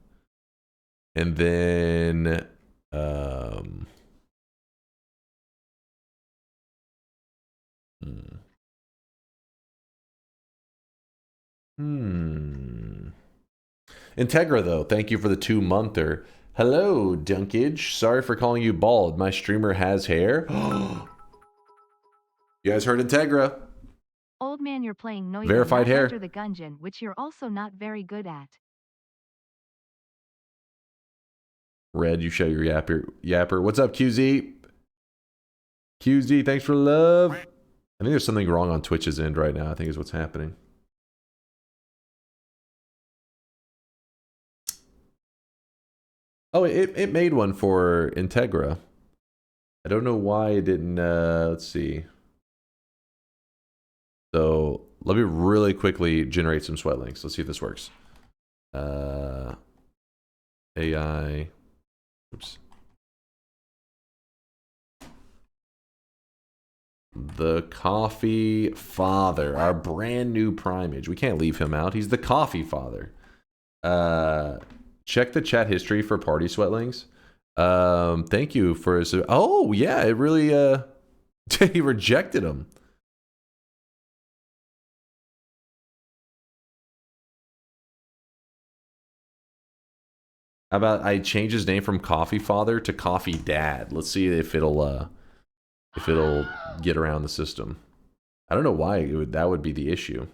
Speaker 4: And then... Integra, though, thank you for the 2-monther. Hello, Dunkage. Sorry for calling you bald. My streamer has hair. You guys heard Integra.
Speaker 5: Old man, you're playing Noita.
Speaker 4: Verified hair.
Speaker 5: Enter the Gungeon, which you're also not very good at.
Speaker 4: Red, you show your yapper. What's up, QZ? QZ, thanks for love. I think there's something wrong on Twitch's end right now, I think is what's happening. Oh, it made one for Integra. I don't know why it didn't, let's see. So let me really quickly generate some sweat links. Let's see if this works. AI. Oops. The Coffee Father, our brand new primage. We can't leave him out. He's the Coffee Father. Check the chat history for party sweat links. Thank you for... Oh, yeah, it really... he rejected him. How about I change his name from Coffee Father to Coffee Dad? Let's see if it'll get around the system. I don't know why that would be the issue.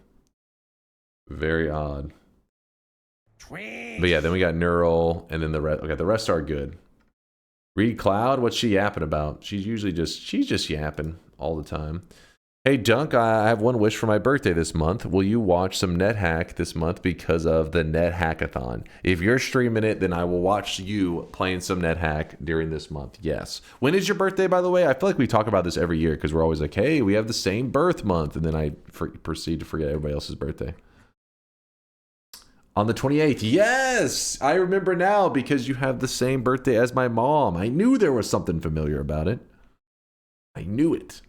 Speaker 4: Very odd. But yeah, then we got Neural, and then the rest. Okay, the rest are good. Reed Cloud, what's she yapping about? She's just yapping all the time. Hey Dunk, I have one wish for my birthday this month. Will you watch some NetHack this month because of the NetHackathon? If you're streaming it, then I will watch you playing some NetHack during this month. Yes. When is your birthday, by the way? I feel like we talk about this every year because we're always like, hey, we have the same birth month. And then I proceed to forget everybody else's birthday. On the 28th. Yes! I remember now because you have the same birthday as my mom. I knew there was something familiar about it. I knew it.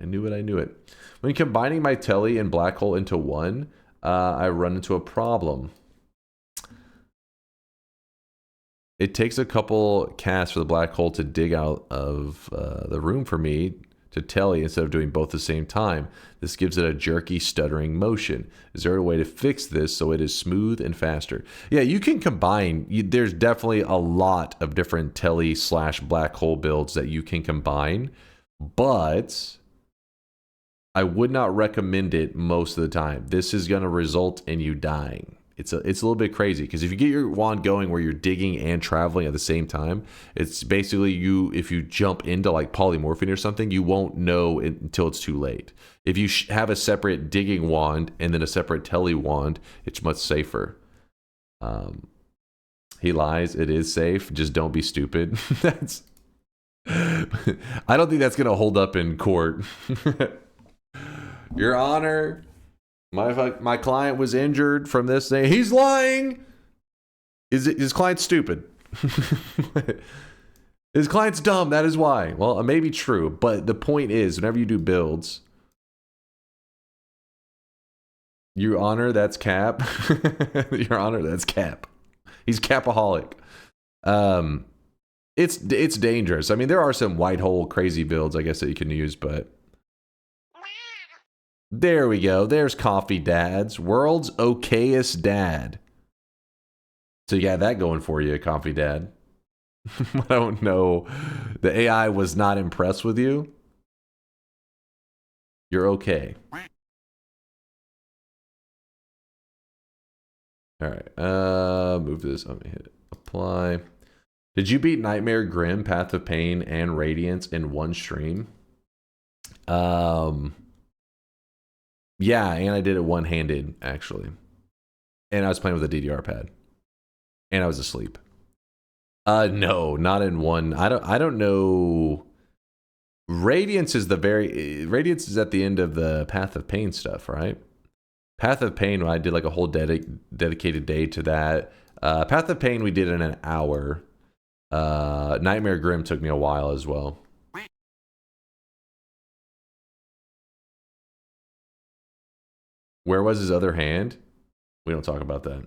Speaker 4: I knew it. When combining my telly and black hole into one, I run into a problem. It takes a couple casts for the black hole to dig out of the room for me to telly instead of doing both at the same time. This gives it a jerky, stuttering motion. Is there a way to fix this so it is smooth and faster? Yeah, you can combine. There's definitely a lot of different telly / black hole builds that you can combine, but I would not recommend it most of the time. This is going to result in you dying. It's a little bit crazy because if you get your wand going where you're digging and traveling at the same time, it's basically if you jump into like polymorphing or something, you won't know until it's too late. If you have a separate digging wand and then a separate telly wand, it's much safer. He lies. It is safe. Just don't be stupid. I don't think that's going to hold up in court. Your Honor, my client was injured from this thing. He's lying. His client's stupid. His client's dumb. That is why. Well, it may be true, but the point is, whenever you do builds, Your Honor, that's Cap. Your Honor, that's Cap. He's Capaholic. It's dangerous. I mean, there are some white hole crazy builds, I guess, that you can use, but there we go. There's Coffee Dads, world's okayest dad. So you got that going for you, Coffee Dad. I don't know. The AI was not impressed with you. You're okay. All right. Move this. I'm gonna hit apply. Did you beat Nightmare, Grim, Path of Pain, and Radiance in one stream? Yeah, and I did it one-handed, actually. And I was playing with a DDR pad. And I was asleep. No, not in one. I don't know. Radiance is at the end of the Path of Pain stuff, right? Path of Pain, I did like a whole dedicated day to that. Path of Pain we did in an hour. Nightmare Grim took me a while as well. Where was his other hand? We don't talk about that.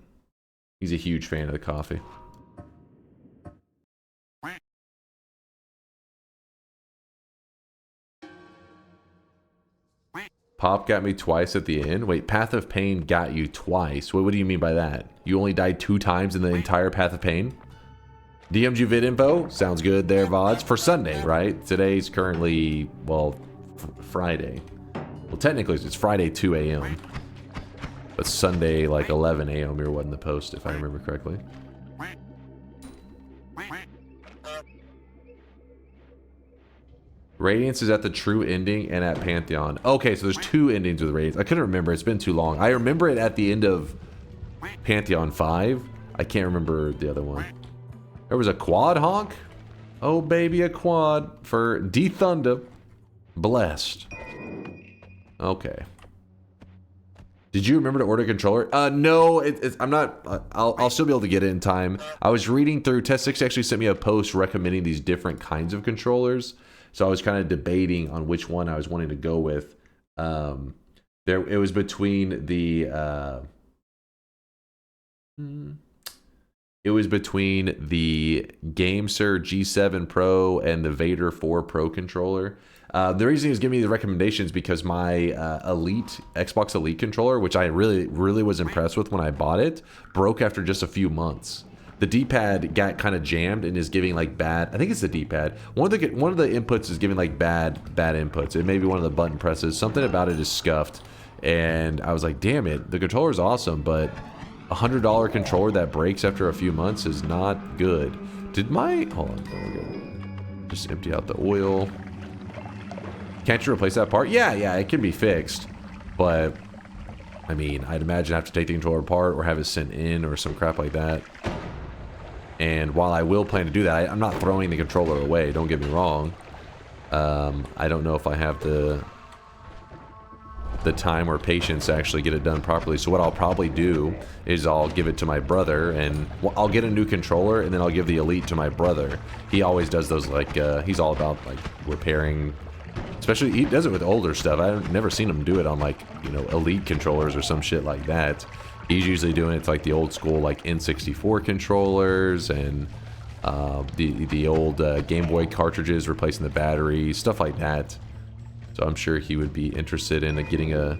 Speaker 4: He's a huge fan of the coffee. Pop got me twice at the end. Wait, Path of Pain got you twice. What do you mean by that? You only died 2 times in the entire Path of Pain? DMG vid info? Sounds good there, VODs. For Sunday, right? Today's currently, well, Friday. Well, technically, it's Friday 2 a.m. But Sunday, like 11 a.m. here wasn't the post, if I remember correctly. Radiance is at the true ending and at Pantheon. Okay, so there's 2 endings with Radiance. I couldn't remember. It's been too long. I remember it at the end of Pantheon 5. I can't remember the other one. There was a quad honk. Oh, baby, a quad for D-Thunder. Blessed. Okay. Did you remember to order a controller? No, I'm not. I'll still be able to get it in time. I was reading through. Test6 actually sent me a post recommending these different kinds of controllers. So I was kind of debating on which one I was wanting to go with. It was between the GameSir G7 Pro and the Vader 4 Pro controller. The reason he was giving me the recommendations because my Xbox Elite controller, which I really was impressed with when I bought it, broke after just a few months. The D-pad got kind of jammed and is giving like bad. I think it's the D-pad. One of the inputs is giving like bad inputs. It may be one of the button presses. Something about it is scuffed, and I was like, damn it, the controller is awesome, but $100 controller that breaks after a few months is not good. Hold on, there we go. Just empty out the oil. Can't you replace that part? Yeah, it can be fixed, but I mean, I'd imagine I have to take the controller apart or have it sent in or some crap like that. And while I will plan to do that, I'm not throwing the controller away, don't get me wrong. I don't know if I have the time or patience to actually get it done properly. So what I'll probably do is I'll give it to my brother, and I'll get a new controller, and then I'll give the Elite to my brother. He always does those, like, he's all about, like, repairing. Especially, he does it with older stuff. I've never seen him do it on, like, you know, Elite controllers or some shit like that. He's usually doing it to, like, the old school, like, N64 controllers and the old Game Boy cartridges, replacing the batteries, stuff like that. So I'm sure he would be interested in getting an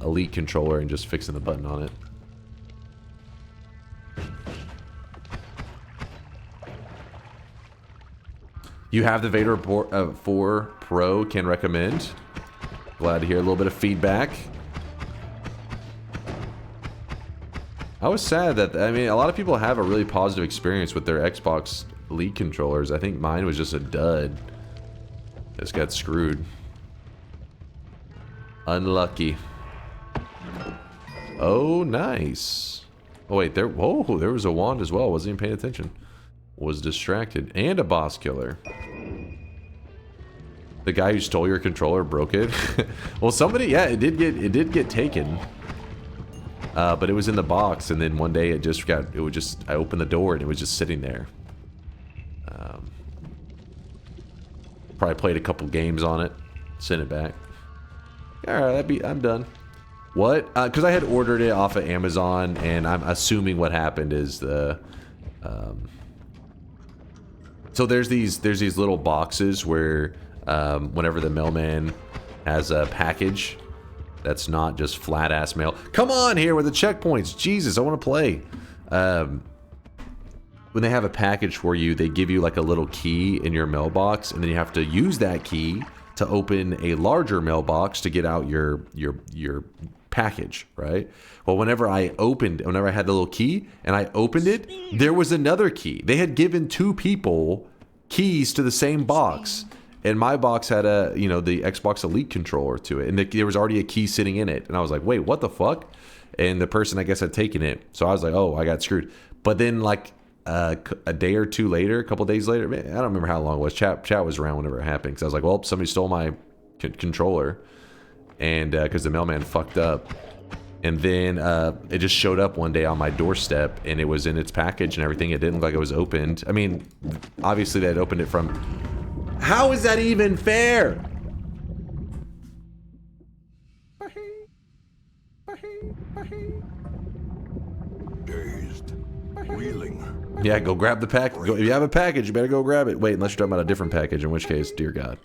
Speaker 4: Elite controller and just fixing the button on it. You have the Vader 4 Pro, can recommend. Glad to hear a little bit of feedback. I was sad that, I mean, a lot of people have a really positive experience with their Xbox Elite controllers. I think mine was just a dud. Just got screwed. Unlucky. Oh, nice. Oh, wait, there was a wand as well. Wasn't even paying attention. Was distracted. And a boss killer. The guy who stole your controller broke it. Well, somebody, yeah, it did get taken. But it was in the box, and then one day I opened the door and it was just sitting there. Probably played a couple games on it, sent it back. Alright, I'm done. What? Because I had ordered it off of Amazon, and I'm assuming what happened is the... So there's these little boxes where whenever the mailman has a package that's not just flat ass mail. Come on here with the checkpoints. Jesus, I want to play. When they have a package for you, they give you like a little key in your mailbox, and then you have to use that key to open a larger mailbox to get out your package, right? Well, whenever I had the little key and I opened it, there was another key. They had given two people keys to the same box, and my box had the Xbox Elite controller to it, and there was already a key sitting in it, and I was like, wait, what the fuck? And the person, I guess, had taken it, so I was like, oh, I got screwed. But then like a day or two later, a couple days later, man, I don't remember how long it was. Chat was around whenever it happened, because I was like, well, somebody stole my controller, and because the mailman fucked up. And then it just showed up one day on my doorstep, and it was in its package and everything. It didn't look like it was opened. I mean, obviously they had opened it from... How is that even fair?
Speaker 7: Dazed. Reeling.
Speaker 4: Yeah, go grab the package. If you have a package, you better go grab it. Wait, unless you're talking about a different package, in which case, dear God.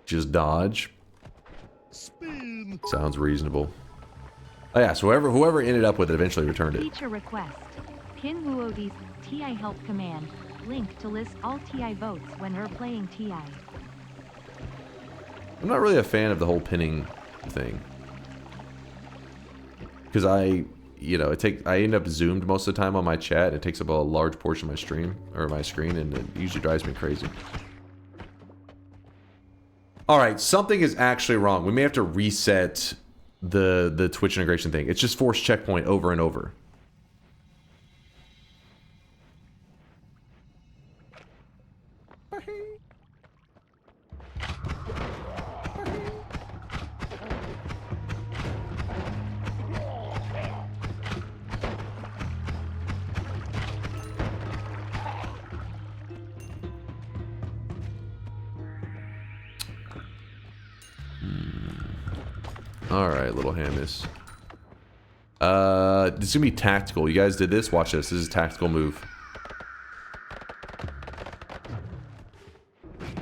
Speaker 4: Just dodge. Sounds reasonable. Oh yeah, so whoever ended up with it eventually returned it.
Speaker 5: Feature request. Pin Wuodi's TI help command. Link to list all TI votes when we're playing TI.
Speaker 4: I'm not really a fan of the whole pinning thing. Because I end up zoomed most of the time on my chat. It takes up a large portion of my stream, or my screen, and it usually drives me crazy. Alright, something is actually wrong. We may have to reset the Twitch integration thing. It's just force checkpoint over and over. Alright, little Hammis. This is gonna be tactical. You guys did this? Watch this. This is a tactical move.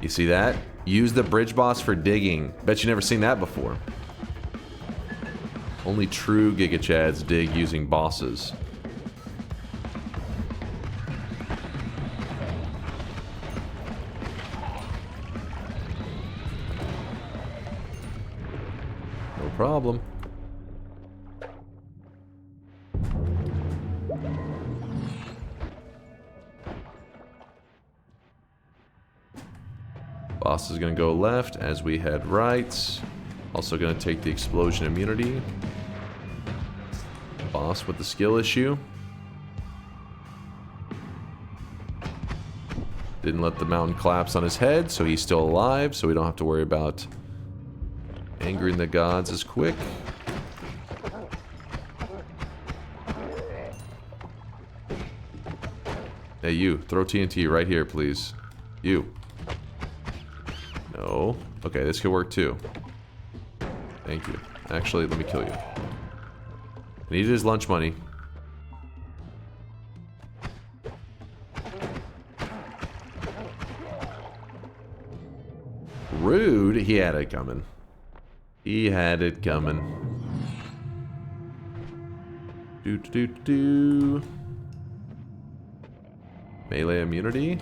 Speaker 4: You see that? Use the bridge boss for digging. Bet you never seen that before. Only true Giga Chads dig using bosses. No problem. Boss is going to go left as we head right. Also going to take the explosion immunity. Boss with the skill issue. Didn't let the mountain collapse on his head, so he's still alive, so we don't have to worry about angering the gods as quick. Hey, you. Throw TNT right here, please. You. No. Okay, this could work too. Thank you. Actually, let me kill you. I needed his lunch money. Rude. He had it coming. He had it coming. Do. Melee immunity.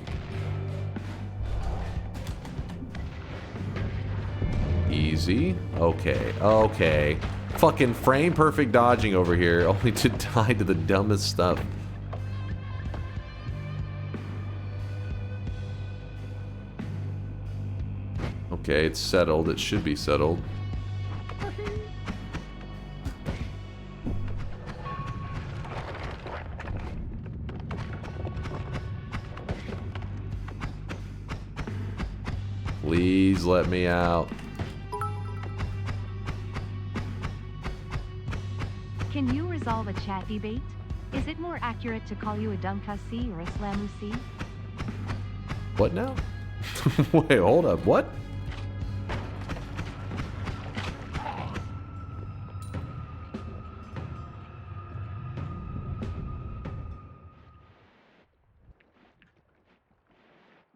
Speaker 4: Easy. Okay. Okay. Fucking frame perfect dodging over here, only to die to the dumbest stuff. Okay, it's settled. It should be settled. Please let me out.
Speaker 5: Can you resolve a chat debate? Is it more accurate to call you a DunkOrSlam or a Slamusi?
Speaker 4: What now? Wait, hold up. What?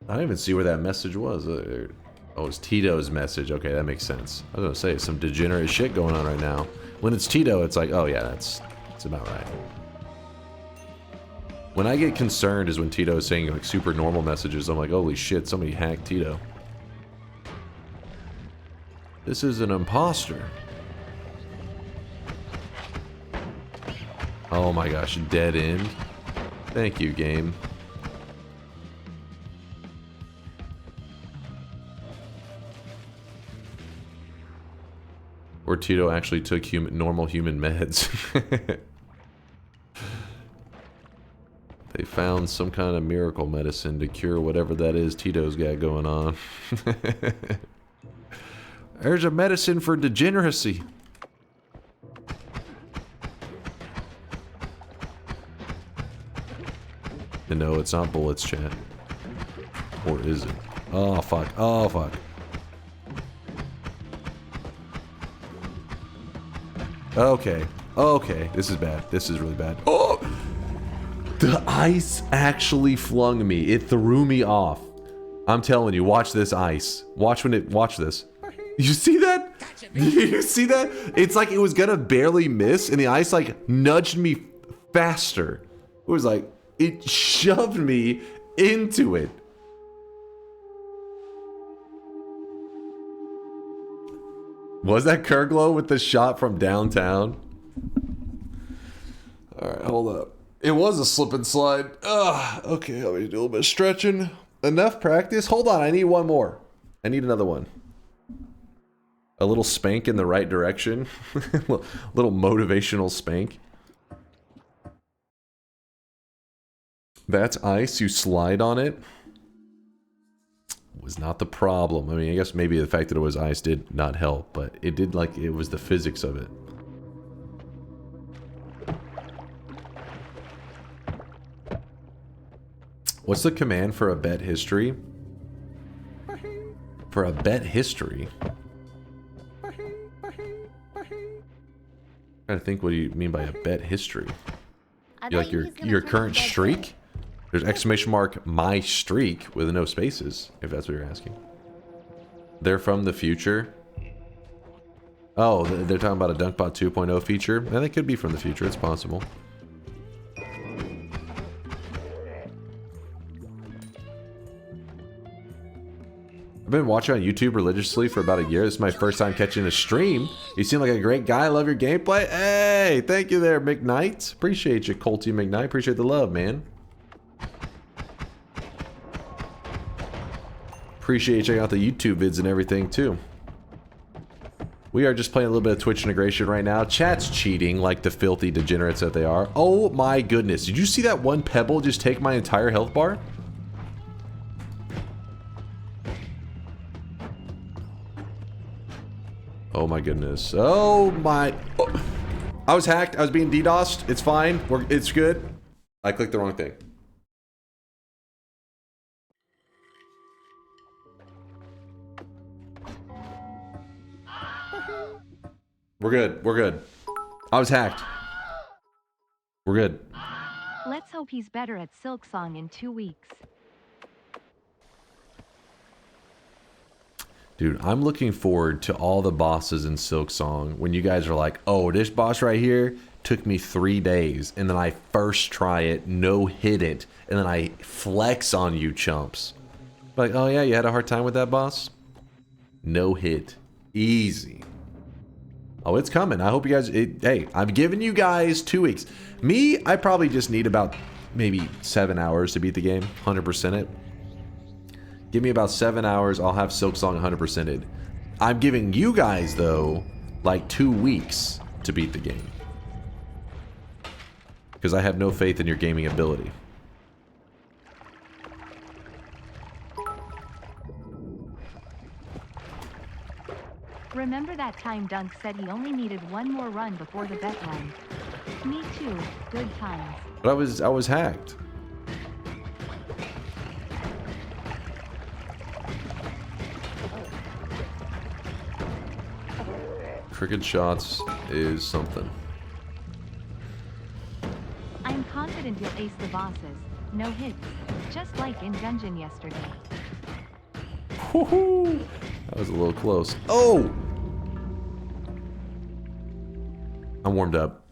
Speaker 4: I don't even see where that message was. Oh, it's Tito's message. Okay, that makes sense. I was gonna say some degenerate shit going on right now. When it's Tito, it's like, oh yeah, that's about right. When I get concerned is when Tito is saying like super normal messages. I'm like, holy shit, somebody hacked Tito. This is an imposter. Oh my gosh, dead end. Thank you, game. Or Tito actually took normal human meds. They found some kind of miracle medicine to cure whatever that is Tito's got going on. There's a medicine for degeneracy. And no, it's not bullets, chat. Or is it? Oh, fuck. Oh, fuck. Okay. Okay. This is bad. This is really bad. Oh! The ice actually flung me. It threw me off. I'm telling you, watch this ice. Watch this. You see that? You see that? It's like it was gonna barely miss, and the ice like nudged me faster. It was like, it shoved me into it. Was that Kurglow with the shot from downtown? Alright, hold up. It was a slip and slide. Okay, let me do a little bit of stretching. Enough practice? Hold on, I need one more. I need another one. A little spank in the right direction. Little motivational spank. That's ice, you slide on it. Was not the problem. I mean, I guess maybe the fact that it was ice did not help, but it did, like, it was the physics of it. What's the command for a bet history? For a bet history? I think what do you mean by a bet history? You like your current streak? There's exclamation mark my streak with no spaces, if that's what you're asking. They're from the future. Oh, they're talking about a DunkBot 2.0 feature. Yeah, they could be from the future. It's possible. I've been watching on YouTube religiously for about a year. This is my first time catching a stream. You seem like a great guy. I love your gameplay. Hey, thank you there, McKnight. Appreciate you, Colty McKnight. Appreciate the love, man. Appreciate checking out the YouTube vids and everything, too. We are just playing a little bit of Twitch integration right now. Chat's cheating like the filthy degenerates that they are. Oh my goodness. Did you see that one pebble just take my entire health bar? Oh my goodness. Oh my... Oh. I was hacked. I was being DDoSed. It's fine. It's good. I clicked the wrong thing. We're good. We're good. I was hacked. We're good.
Speaker 5: Let's hope he's better at Silksong in 2 weeks.
Speaker 4: Dude, I'm looking forward to all the bosses in Silksong when you guys are like, oh, this boss right here took me 3 days, and then I first try it, no hit it, and then I flex on you chumps. Like, oh yeah, you had a hard time with that boss? No hit. Easy. Oh, it's coming. I hope you guys... hey, I'm giving you guys 2 weeks. Me, I probably just need about maybe 7 hours to beat the game. 100% it. Give me about 7 hours. I'll have Silksong 100%ed. I'm giving you guys, though, like 2 weeks to beat the game. Because I have no faith in your gaming ability.
Speaker 5: Remember that time Dunk said he only needed one more run before the bet run? Me too. Good times.
Speaker 4: But I was hacked. Cricket shots is something.
Speaker 5: I'm confident you'll ace the bosses. No hits. Just like in dungeon yesterday.
Speaker 4: Woo-hoo. That was a little close. Oh! I'm warmed up.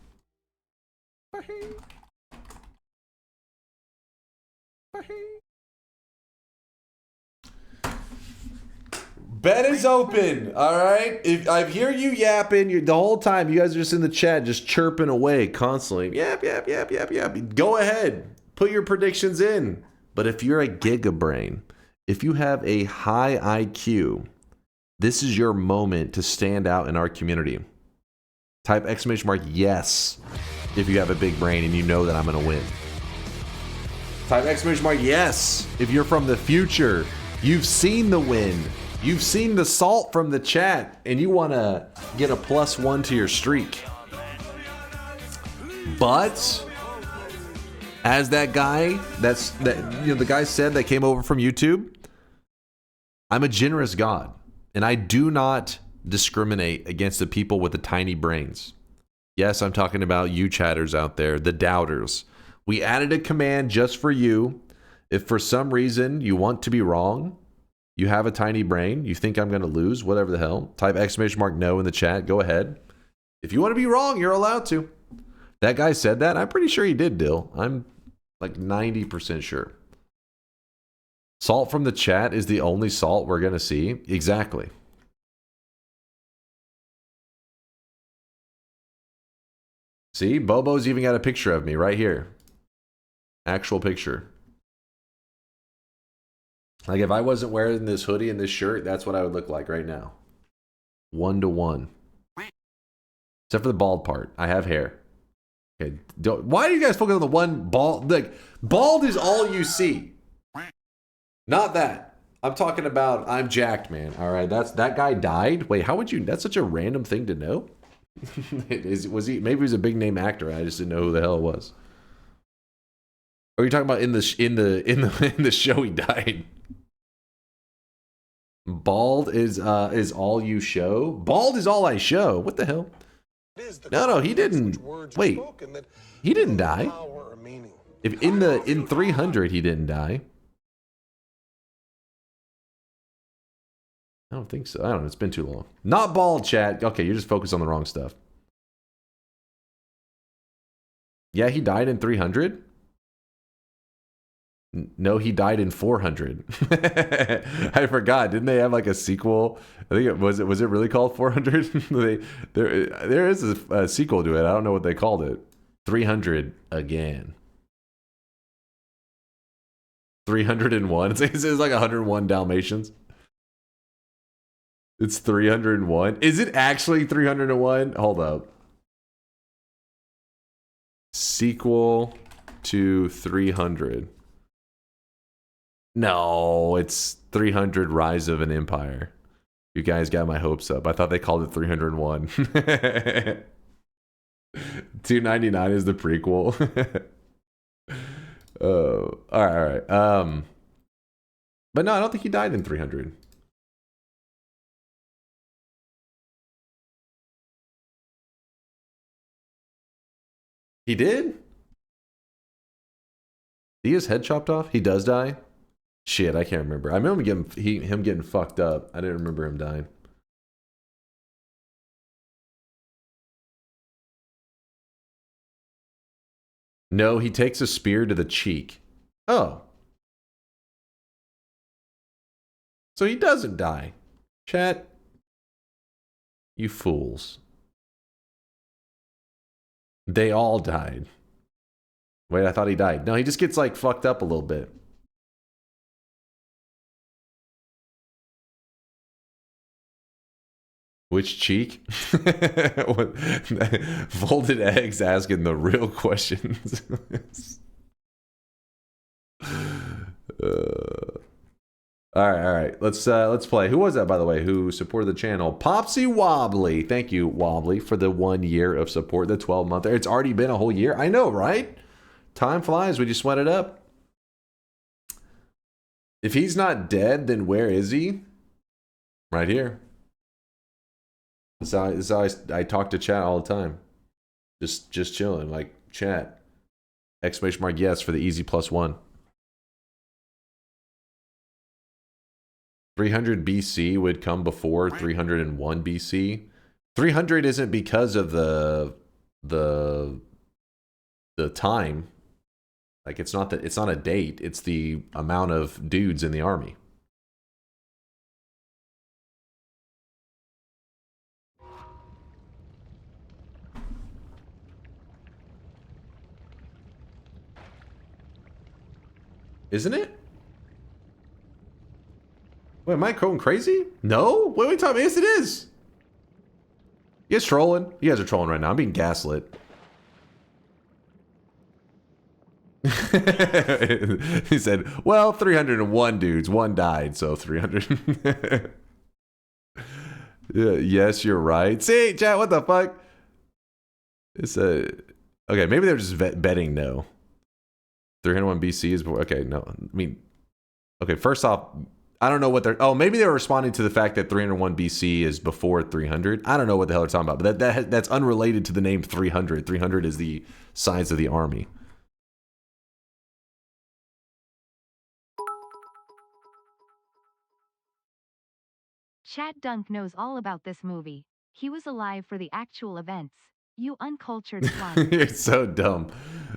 Speaker 4: Bet is open, all right? If I hear you yapping the whole time, you guys are just in the chat, just chirping away constantly. Yap, yap, yap, yap, yap. Go ahead, put your predictions in. But if you're a gigabrain, if you have a high IQ, this is your moment to stand out in our community. Type yes if you have a big brain and you know that I'm gonna win. Type yes if you're from the future. You've seen the win. You've seen the salt from the chat and you want to get a +1 to your streak. But as that guy, the guy said that came over from YouTube, I'm a generous God and I do not discriminate against the people with the tiny brains. Yes, I'm talking about you chatters out there, the doubters. We added a command just for you. If for some reason you want to be wrong, you have a tiny brain, you think I'm going to lose, whatever the hell, type !no in the chat. Go ahead. If you want to be wrong, you're allowed to. That guy said that. I'm pretty sure he did, Dill. I'm like 90% sure. Salt from the chat is the only salt we're going to see. Exactly. See, Bobo's even got a picture of me right here. Actual picture. Like if I wasn't wearing this hoodie and this shirt, that's what I would look like right now. 1-to-1. Except for the bald part. I have hair. Okay. Why do you guys focus on the one bald? Like, bald is all you see. Not that. I'm talking about I'm jacked, man. All right. That guy died. Wait, how would you? That's such a random thing to know. Was he? Maybe he was a big name actor. I just didn't know who the hell it was. Or are you talking about in the show he died? Bald is all you show. Bald is all I show. What the hell? No, he didn't. Wait, he didn't die. If in 300 he didn't die. I don't think so. I don't know. It's been too long. Not bald, chat. Okay, you're just focused on the wrong stuff. Yeah, he died in 300. No, he died in 400. I forgot. Didn't they have like a sequel? I think it was it really called 400? there is a sequel to it. I don't know what they called it. 300 again. 301. It's like 101 Dalmatians. It's 301. Is it actually 301? Hold up. Sequel to 300. No, it's 300 Rise of an Empire. You guys got my hopes up. I thought they called it 301. 299 is the prequel. Oh, all right. But no, I don't think he died in 300. He did? He his head chopped off? He does die? Shit, I can't remember. I remember him getting fucked up. I didn't remember him dying. No, he takes a spear to the cheek. Oh. So he doesn't die. Chat. You fools. They all died. Wait, I thought he died. No, he just gets like fucked up a little bit. Which cheek? Folded eggs asking the real questions. All right. Let's play. Who was that, by the way, who supported the channel? Popsy Wobbly. Thank you, Wobbly, for the 1 year of support, the 12-month. It's already been a whole year. I know, right? Time flies when you sweat it up. If he's not dead, then where is he? Right here. This is how I talk to chat all the time. Just chilling, like chat. ! Yes for the easy +1. 300 BC would come before 301 BC. 300 isn't because of the time. Like it's not a date, it's the amount of dudes in the army. Isn't it? Wait, am I going crazy? No? What are we talking about? Yes, it is. You guys trolling? You guys are trolling right now. I'm being gaslit. He said, well, 301 dudes. One died, so 300. Yeah, yes, you're right. See, chat, what the fuck? It's a... Okay, maybe they're just betting no. 301 BC is... Okay, no. I mean... Okay, first off... I don't know what they're... Oh, maybe they were responding to the fact that 301 BC is before 300. I don't know what the hell they're talking about, but that's unrelated to the name 300. 300 is the size of the army.
Speaker 5: Chat Dunk knows all about this movie. He was alive for the actual events. You uncultured swine.
Speaker 4: You're so dumb.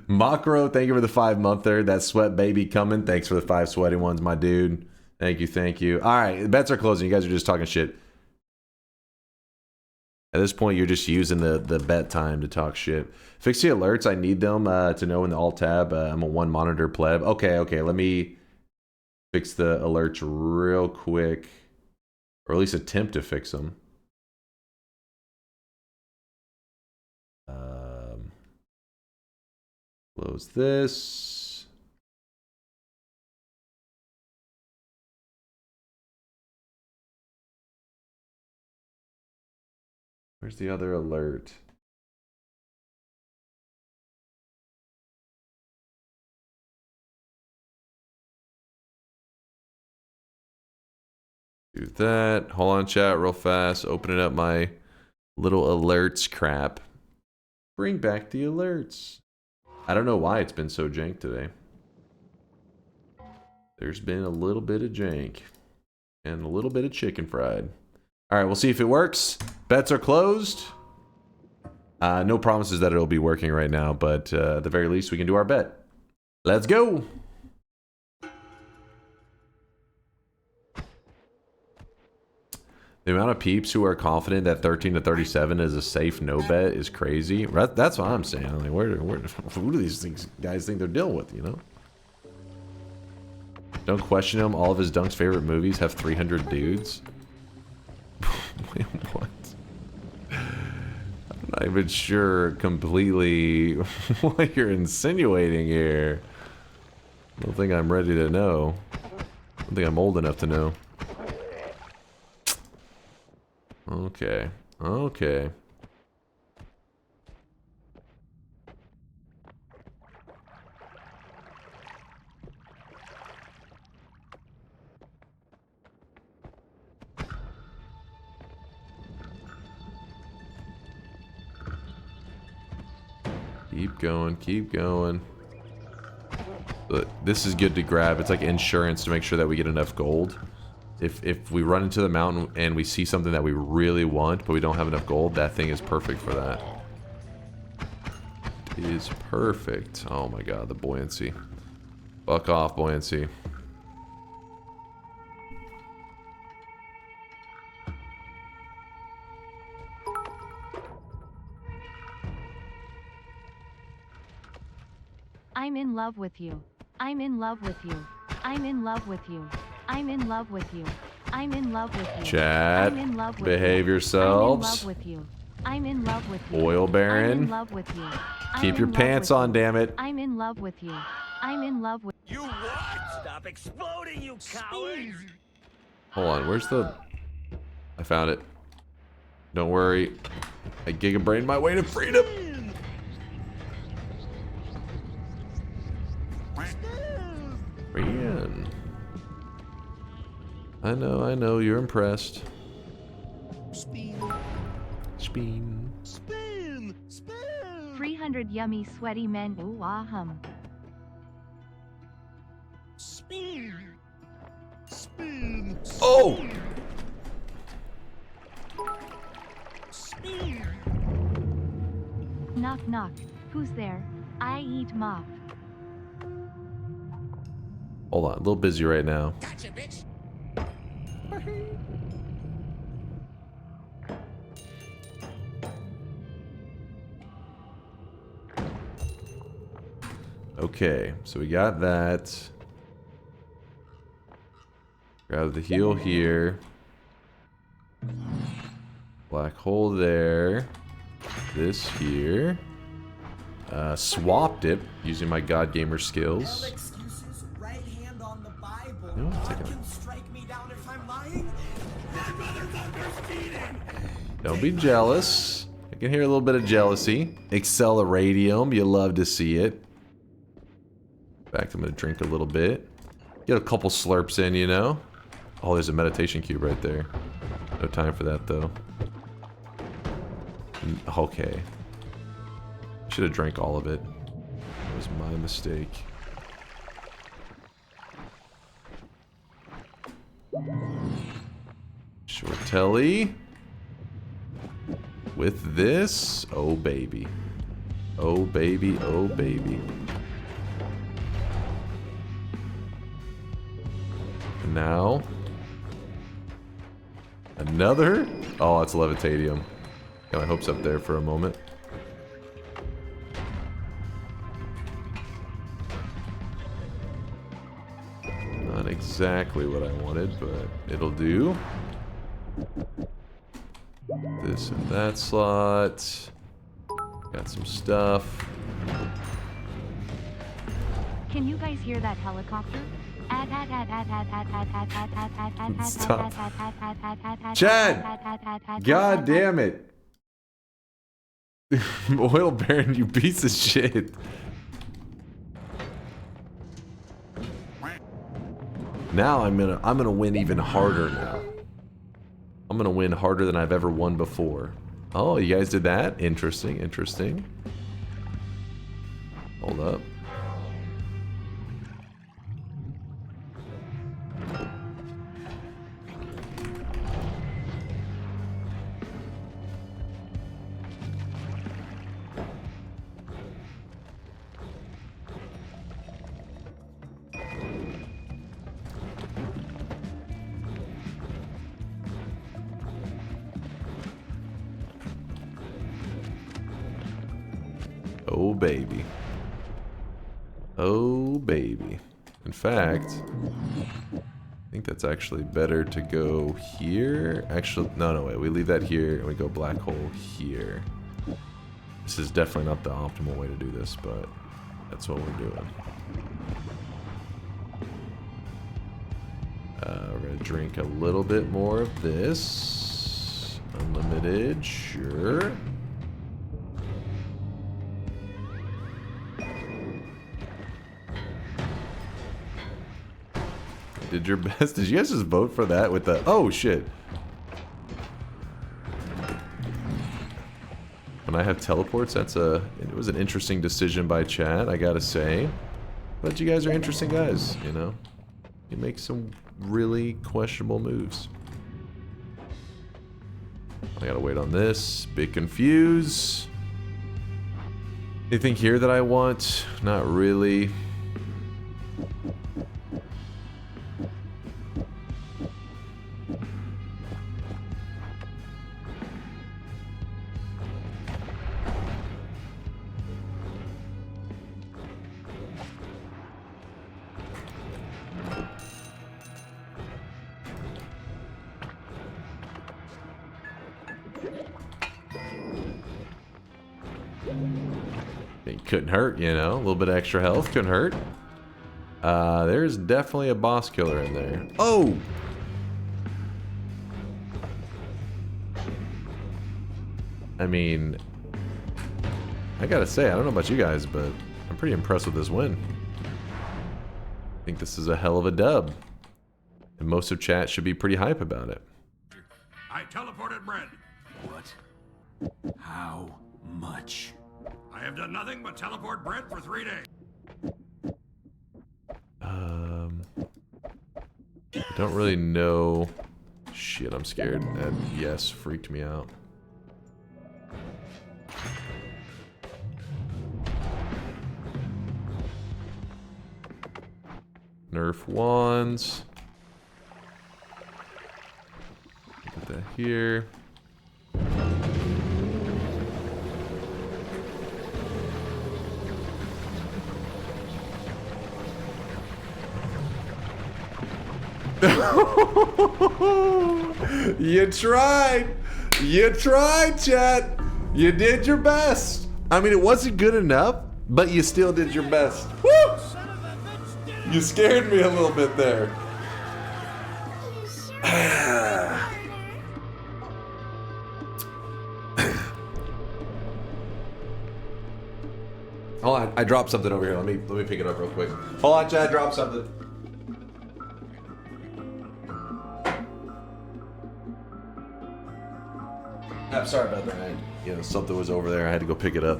Speaker 4: Makro, thank you for the 5-monther. That sweat baby coming. Thanks for the 5 sweaty ones, my dude. Thank you, thank you. All right, the bets are closing. You guys are just talking shit. At this point, you're just using the bet time to talk shit. Fix the alerts. I need them to know in the alt tab. I'm a 1 monitor pleb. Okay. Let me fix the alerts real quick. Or at least attempt to fix them. Close this. Where's the other alert? Do that. Hold on, chat, real fast. Opening up my little alerts crap. Bring back the alerts. I don't know why it's been so jank today. There's been a little bit of jank. And a little bit of chicken fried. Alright, we'll see if it works. Bets are closed. No promises that it'll be working right now, but at the very least we can do our bet. Let's go! The amount of peeps who are confident that 13 to 37 is a safe no bet is crazy. That's what I'm saying. Like, who do these guys think they're dealing with, you know? Don't question him. All of his Dunk's favorite movies have 300 dudes. Wait, what? I'm not even sure completely what you're insinuating here. I don't think I'm ready to know. I don't think I'm old enough to know. Okay. Keep going. But this is good to grab. It's like insurance to make sure that we get enough gold. If we run into the mountain and we see something that we really want, but we don't have enough gold, that thing is perfect for that. It is perfect. Oh my god, the buoyancy. Fuck off, buoyancy.
Speaker 5: I'm in love with you. I'm in love with you. I'm in love with you. I'm in love with you. I'm in love with you.
Speaker 4: Chat, behave yourselves.
Speaker 5: I'm in love with you. I'm in love with you.
Speaker 4: Oil Baron.
Speaker 5: I'm in love with you.
Speaker 4: Keep your pants on, damn it.
Speaker 5: I'm in love with you. I'm in love with
Speaker 2: You what? Stop exploding, you cowards!
Speaker 4: Hold on, where's the... I found it. Don't worry. I gigabrained my way to freedom. Man. I know, you're impressed. Spin.
Speaker 5: 300 yummy sweaty men. Ooh, ah, hum.
Speaker 7: Spin.
Speaker 4: Oh!
Speaker 5: Knock knock. Who's there? I eat mop.
Speaker 4: Hold on, a little busy right now.
Speaker 2: Gotcha, bitch.
Speaker 4: Okay, so we got that. Grab the heal here. Black hole there. This here. Swapped it using my God Gamer skills.
Speaker 8: Excuses, right hand on the Bible.
Speaker 4: You know,
Speaker 8: God
Speaker 4: take a-
Speaker 8: can strike me down if I'm lying. That motherfucker's cheating.
Speaker 4: Don't be jealous. I can hear a little bit of jealousy. Acceleradium, you love to see it. In fact, I'm gonna drink a little bit. Get a couple slurps in, you know? Oh, there's a meditation cube right there. No time for that, though. Okay. Should have drank all of it. That was my mistake. Short telly. With this. Oh, baby. Oh, baby. Oh, baby. And now. Another? Oh, it's levitadium. Got my hopes up there for a moment. Not exactly what I wanted, but it'll do. This and that slot. Got some stuff.
Speaker 5: Can you guys hear that helicopter?
Speaker 4: Stop. Chad! God damn it! Oil Baron, you piece of shit. Now I'm gonna win even harder now. I'm gonna win harder than I've ever won before. Oh, you guys did that? Interesting, interesting. Hold up. Oh, baby. Oh, baby. In fact, I think that's actually better to go here. Actually, no, wait. We leave that here and we go black hole here. This is definitely not the optimal way to do this, but that's what we're doing. We're going to drink a little bit more of this. Unlimited, sure. Did your best. Did you guys just vote for that with the... Oh, shit. When I have teleports, that's a... It was an interesting decision by chat, I gotta say. But you guys are interesting guys, you know? You make some really questionable moves. I gotta wait on this. Big confuse. Anything here that I want? Not really. It couldn't hurt, you know? A little bit of extra health couldn't hurt. There's definitely a boss killer in there. Oh! I mean, I gotta say, I don't know about you guys, but I'm pretty impressed with this win. I think this is a hell of a dub. And most of chat should be pretty hype about it.
Speaker 7: I teleported bread.
Speaker 2: What? How much?
Speaker 7: I have done nothing but teleport bread for 3 days.
Speaker 4: I don't really know. Shit, I'm scared. That yes freaked me out. Nerf wands. Put that here. You tried. You tried, chat. You did your best. I mean, it wasn't good enough, but you still did your best. Woo! You scared me a little bit there. Hold on, I dropped something over here. Let me pick it up real quick. Hold on, chat, I dropped something. I'm sorry about that. You know, something was over there. I had to go pick it up.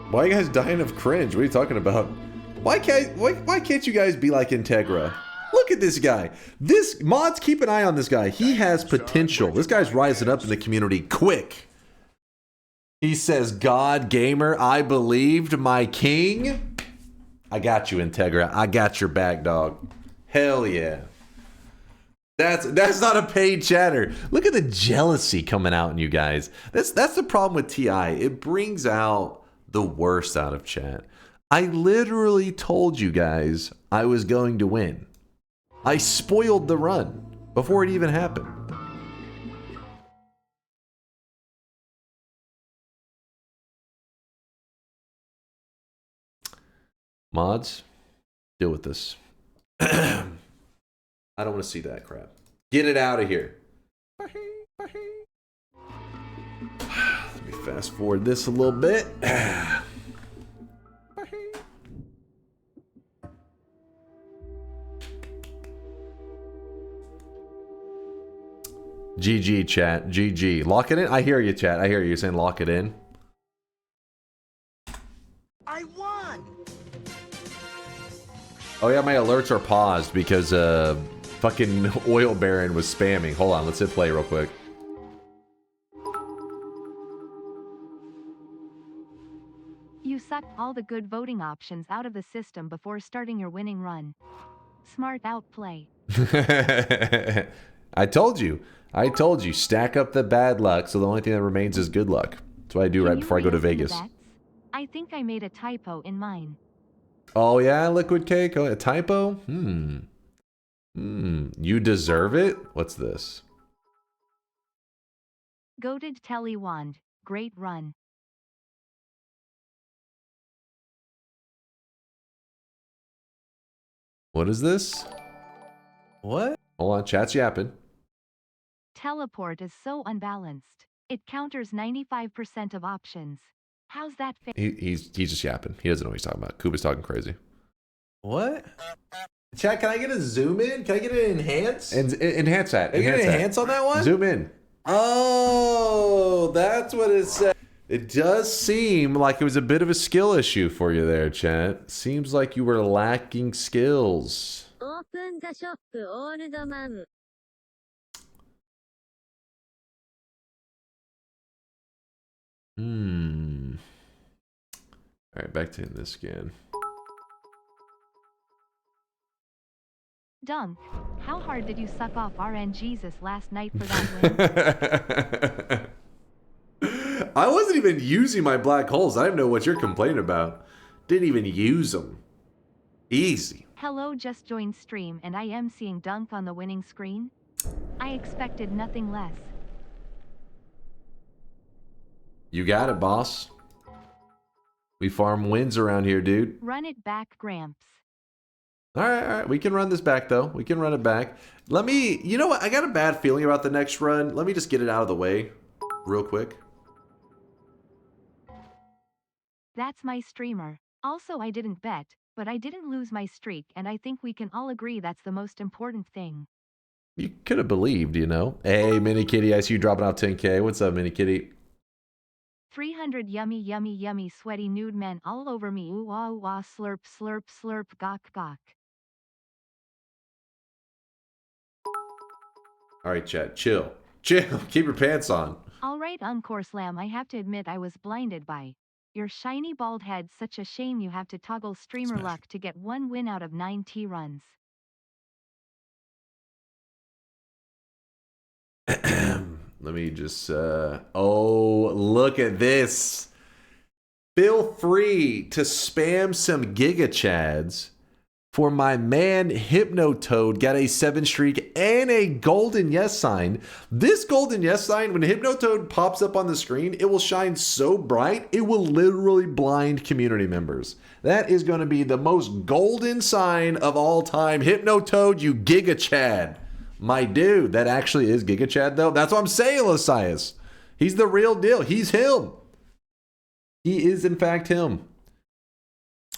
Speaker 4: Why are you guys dying of cringe? What are you talking about? Why can't you guys be like Integra? Look at this guy. This mods, keep an eye on this guy. He has potential. This guy's rising up in the community quick. He says, "God gamer, I believed my king." I got you, Integra. I got your back, dog. Hell yeah. That's not a paid chatter. Look at the jealousy coming out in you guys. That's the problem with TI. It brings out the worst out of chat. I literally told you guys I was going to win. I spoiled the run before it even happened. Mods, deal with this. I don't want to see that crap. Get it out of here. Let me fast forward this a little bit. GG, chat. GG. Lock it in? I hear you, chat. I hear you. You're saying lock it in.
Speaker 8: I won!
Speaker 4: Oh yeah, my alerts are paused because fucking Oil Baron was spamming. Hold on, let's hit play real quick.
Speaker 5: You sucked all the good voting options out of the system before starting your winning run. Smart outplay.
Speaker 4: I told you. I told you. Stack up the bad luck so the only thing that remains is good luck. That's what I do right before I go to Vegas.
Speaker 5: I think I made a typo in mine.
Speaker 4: Oh yeah, Liquid Cake? Oh, a typo? You deserve it? What's this?
Speaker 5: Goated Telly Wand. Great run.
Speaker 4: What is this? What? Hold on, chat's yapping.
Speaker 5: Teleport is so unbalanced. It counters 95% of options. How's that fair?
Speaker 4: He's just yapping. He doesn't know what he's talking about. Kuba's talking crazy. What? Chat, can I get a zoom in? Can I get an enhance? Enhance that.
Speaker 1: Can you get an enhance on that one?
Speaker 4: Zoom in. Oh, that's what it said. It does seem like it was a bit of a skill issue for you there, chat. Seems like you were lacking skills.
Speaker 9: Open the shop, old man.
Speaker 4: Alright, back to this again.
Speaker 5: Dunk, how hard did you suck off RNGesus last night for that win?
Speaker 4: I wasn't even using my black holes. I don't know what you're complaining about. Didn't even use them. Easy.
Speaker 5: Hello, just joined stream and I am seeing Dunk on the winning screen. I expected nothing less.
Speaker 4: You got it, boss. We farm wins around here, dude.
Speaker 5: Run it back, Gramps.
Speaker 4: All right. We can run this back, though. We can run it back. Let me... You know what? I got a bad feeling about the next run. Let me just get it out of the way real quick.
Speaker 5: That's my streamer. Also, I didn't bet, but I didn't lose my streak, and I think we can all agree that's the most important thing.
Speaker 4: You could have believed, you know. Hey, Mini Kitty, I see you dropping out 10K. What's up, Mini Kitty?
Speaker 5: 300 yummy yummy yummy sweaty nude men all over me. Ooh ah ooh ah slurp slurp slurp gawk gawk.
Speaker 4: All right, chat, chill. Chill. Keep your pants on.
Speaker 5: Alright DunkOrSlam, I have to admit I was blinded by your shiny bald head. Such a shame you have to toggle streamer luck to get 1 win out of 9 T runs.
Speaker 4: Let me just, oh, look at this. Feel free to spam some Giga Chads for my man Hypnotoad. Got a 7 streak and a golden yes sign. This golden yes sign, when Hypnotoad pops up on the screen, it will shine so bright, it will literally blind community members. That is going to be the most golden sign of all time. Hypnotoad, you Giga Chad. My dude, that actually is Giga Chad, though. That's what I'm saying, Losias. He's the real deal. He's him. He is, in fact, him.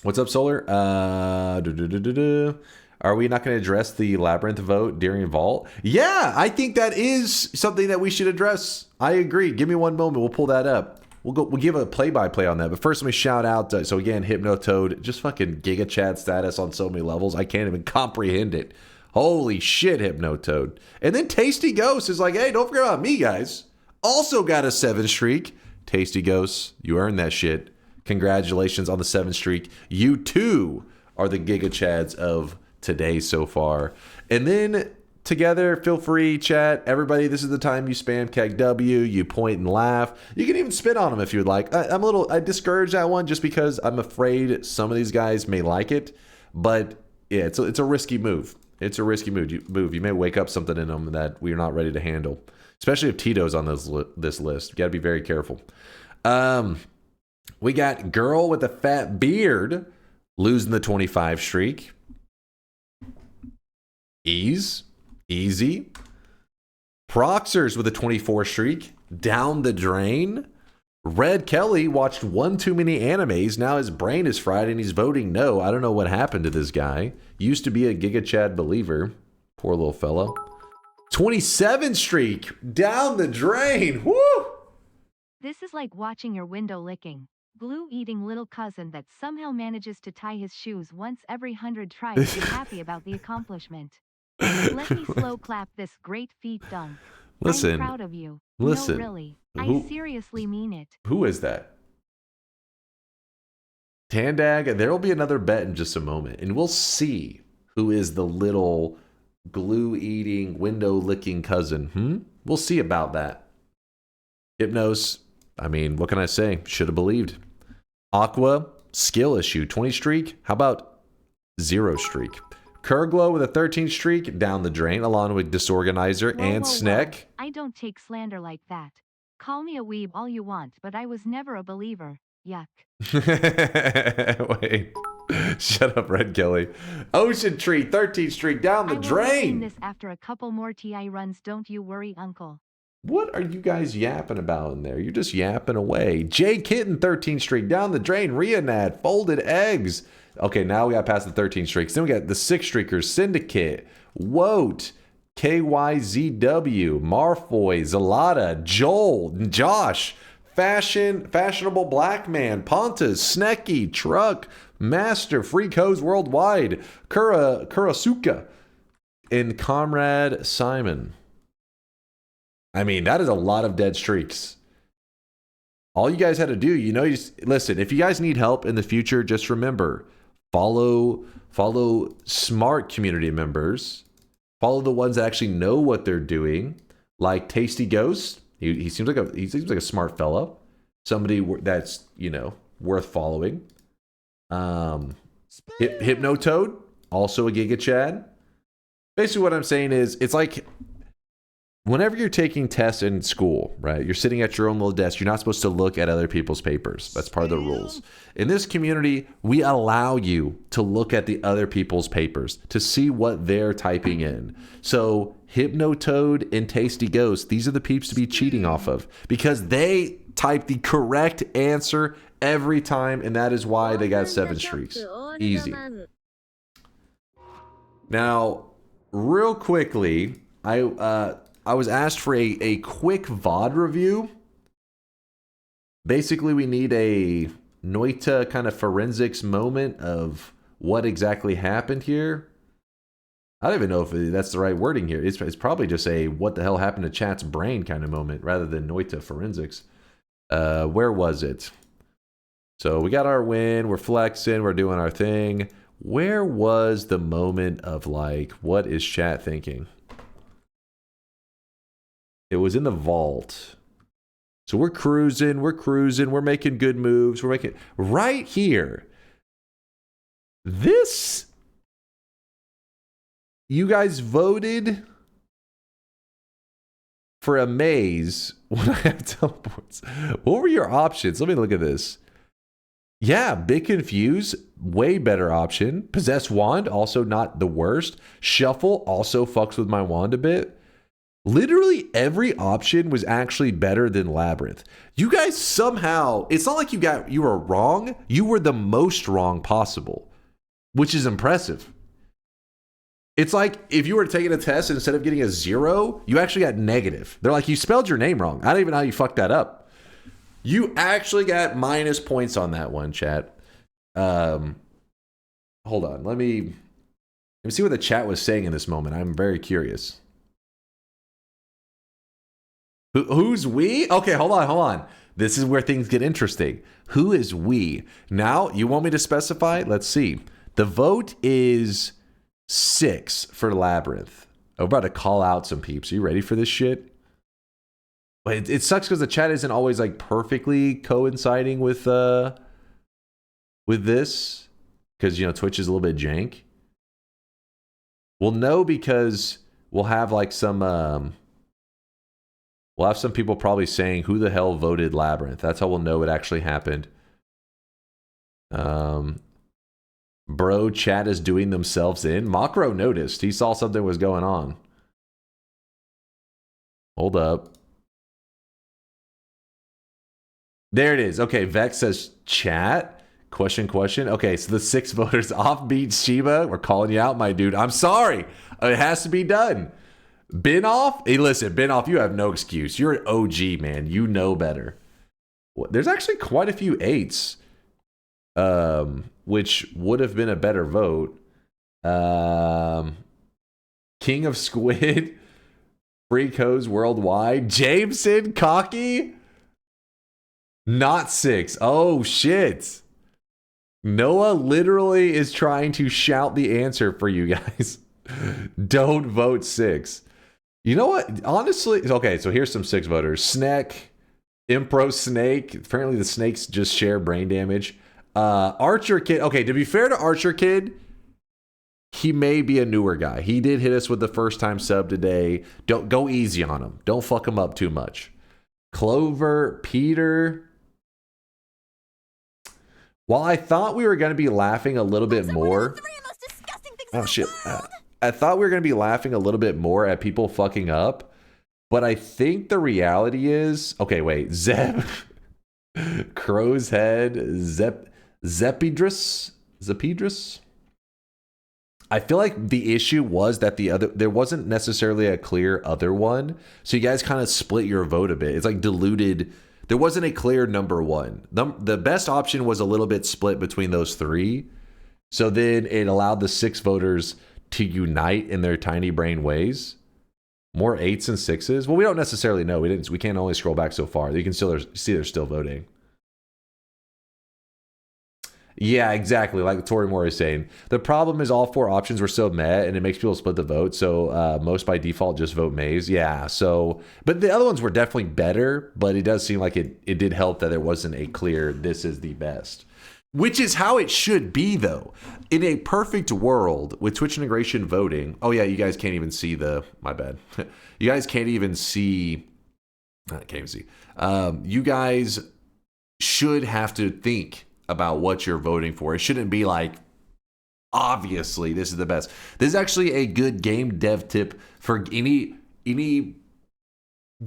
Speaker 4: What's up, Solar? Are we not going to address the Labyrinth vote during Vault? Yeah, I think that is something that we should address. I agree. Give me one moment. We'll pull that up. We'll give a play-by-play on that. But first, let me shout out. So again, Hypnotoad, just fucking Giga Chad status on so many levels. I can't even comprehend it. Holy shit, Hypnotoad. And then Tasty Ghost is like, hey, don't forget about me, guys. Also got a 7 streak. Tasty Ghost, you earned that shit. Congratulations on the 7 streak. You too are the Giga Chads of today so far. And then together, feel free, chat. Everybody, this is the time you spam KEGW, you point and laugh. You can even spit on them if you'd like. I discourage that one just because I'm afraid some of these guys may like it. But yeah, it's a risky move. It's a risky move. You may wake up something in them that we're not ready to handle. Especially if Tito's on this list. You got to be very careful. We got Girl with a Fat Beard losing the 25 streak. Easy. Proxers with a 24 streak. Down the drain. Red Kelly watched one too many animes. Now his brain is fried and he's voting no. I don't know what happened to this guy. Used to be a Giga Chad believer. Poor little fellow. 27 streak. Down the drain. Woo!
Speaker 5: This is like watching your window licking, glue-eating little cousin that somehow manages to tie his shoes once every 100 tries to be happy about the accomplishment. Let me slow clap this great feat, Dunk.
Speaker 4: Listen.
Speaker 5: I'm proud of you.
Speaker 4: Listen.
Speaker 5: No, really. I seriously mean it.
Speaker 4: Who is that? Tandag, there will be another bet in just a moment, and we'll see who is the little glue-eating, window-licking cousin. We'll see about that. Hypnos, I mean, what can I say? Should have believed. Aqua, skill issue, 20 streak. How about 0 streak? Kurglow with a 13 streak, down the drain, along with Disorganizer and Sneck.
Speaker 5: I don't take slander like that. Call me a weeb all you want, but I was never a believer. Yuck.
Speaker 4: Wait. Shut up, Red Kelly. Ocean Tree, 13 streak, down the drain.
Speaker 5: This after a couple more TI runs, don't you worry, uncle.
Speaker 4: What are you guys yapping about in there? You're just yapping away. J Kitten, 13 streak, down the drain. Rionad, folded eggs. Okay, now we got past the 13 streaks. Then we got the 6 streakers, Syndicate, Woat, KYZW, Marfoy, Zalata, Joel, Josh, Fashionable Black Man, Pontus, Snecky, Truck, Master, Freak Hose Worldwide, Kurasuka, and Comrade Simon. I mean, that is a lot of dead streaks. All you guys had to do, listen, if you guys need help in the future, just remember, follow smart community members. Follow the ones that actually know what they're doing, like Tasty Ghost. He seems like a smart fellow, somebody that's worth following. Hypnotoad, also a Giga Chad. Basically, what I'm saying is, it's like whenever you're taking tests in school, right? You're sitting at your own little desk. You're not supposed to look at other people's papers. That's part of the rules. In this community, we allow you to look at the other people's papers to see what they're typing in. So Hypnotoad and Tasty Ghost, these are the peeps to be cheating off of because they type the correct answer every time, and that is why they got 7 streaks. Easy. Now, real quickly, I was asked for a quick VOD review Basically, we need a Noita kind of forensics moment of what exactly happened here. I don't even know if that's the right wording here. It's probably just a what the hell happened to chat's brain kind of moment rather than Noita forensics. Where was it? So we got our win. We're flexing. We're doing our thing. Where was the moment of like, what is chat thinking? It was in the vault. So we're cruising. We're making good moves. We're making right here. This, you guys voted for a maze when I have teleports. What were your options? Let me look at this. Yeah, Bit Confuse, way better option. Possess Wand, also not the worst. Shuffle also fucks with my wand a bit. Literally every option was actually better than Labyrinth. You guys somehow, it's not like you were wrong. You were the most wrong possible, which is impressive. It's like if you were taking a test and instead of getting a 0, you actually got negative. They're like, you spelled your name wrong. I don't even know how you fucked that up. You actually got minus points on that one, chat. Hold on. Let me see what the chat was saying in this moment. I'm very curious. Who's we? Okay, hold on. This is where things get interesting. Who is we? Now, you want me to specify? Let's see. The vote is 6 for Labyrinth. I'm about to call out some peeps. Are you ready for this shit? But it sucks because the chat isn't always like perfectly coinciding with this, because you know Twitch is a little bit jank. We'll know because we'll have like some we'll have some people probably saying who the hell voted Labyrinth. That's how we'll know it actually happened. Bro, chat is doing themselves in. Makro noticed. He saw something was going on. Hold up. There it is. Okay, Vex says chat. Question. Okay, so the 6 voters offbeat Shiba. We're calling you out, my dude. I'm sorry. It has to be done. Binoff? Hey, listen, Binoff, you have no excuse. You're an OG, man. You know better. There's actually quite a few 8s, which would have been a better vote. King of Squid. Free codes worldwide. Jameson, Cocky. Not 6. Oh, shit. Noah literally is trying to shout the answer for you guys. Don't vote 6. You know what? Honestly, okay, so here's some 6 voters. Sneck, Impro Snake. Apparently the snakes just share brain damage. Archer Kid. Okay, to be fair to Archer Kid, he may be a newer guy. He did hit us with the first time sub today. Don't go easy on him. Don't fuck him up too much. Clover, Peter. While I thought we were going to be laughing a little bit more. Oh shit. I thought we were going to be laughing a little bit more at people fucking up. But I think the reality is. Okay, wait. Zeb. Crow's Head. Zepidrus. I feel like the issue was that there wasn't necessarily a clear other one. So you guys kind of split your vote a bit. It's like diluted. There wasn't a clear number one. The best option was a little bit split between those 3. So then it allowed the 6 voters to unite in their tiny brain ways. More 8s and 6s. Well, we don't necessarily know. We can't only scroll back so far. You can still see they're still voting. Yeah, exactly. Like Tori Moore is saying. The problem is all 4 options were so meh, and it makes people split the vote. So most by default just vote maze. Yeah. So, but the other ones were definitely better. But it does seem like it did help that there wasn't a clear this is the best, which is how it should be though. In a perfect world with Twitch integration voting. Oh yeah, you guys can't even see my bad. You guys can't even see. I can't even see. You guys should have to think about what you're voting for. It shouldn't be like, obviously, this is the best. This is actually a good game dev tip for any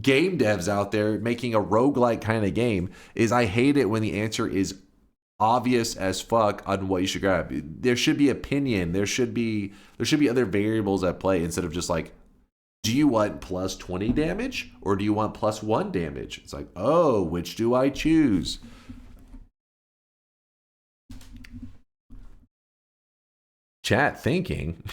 Speaker 4: game devs out there making a roguelike kind of game. Is I hate it when the answer is obvious as fuck on what you should grab. There should be opinion. There should be other variables at play instead of just like do you want plus 20 damage or do you want plus 1 damage? It's like, oh, which do I choose? Chat thinking.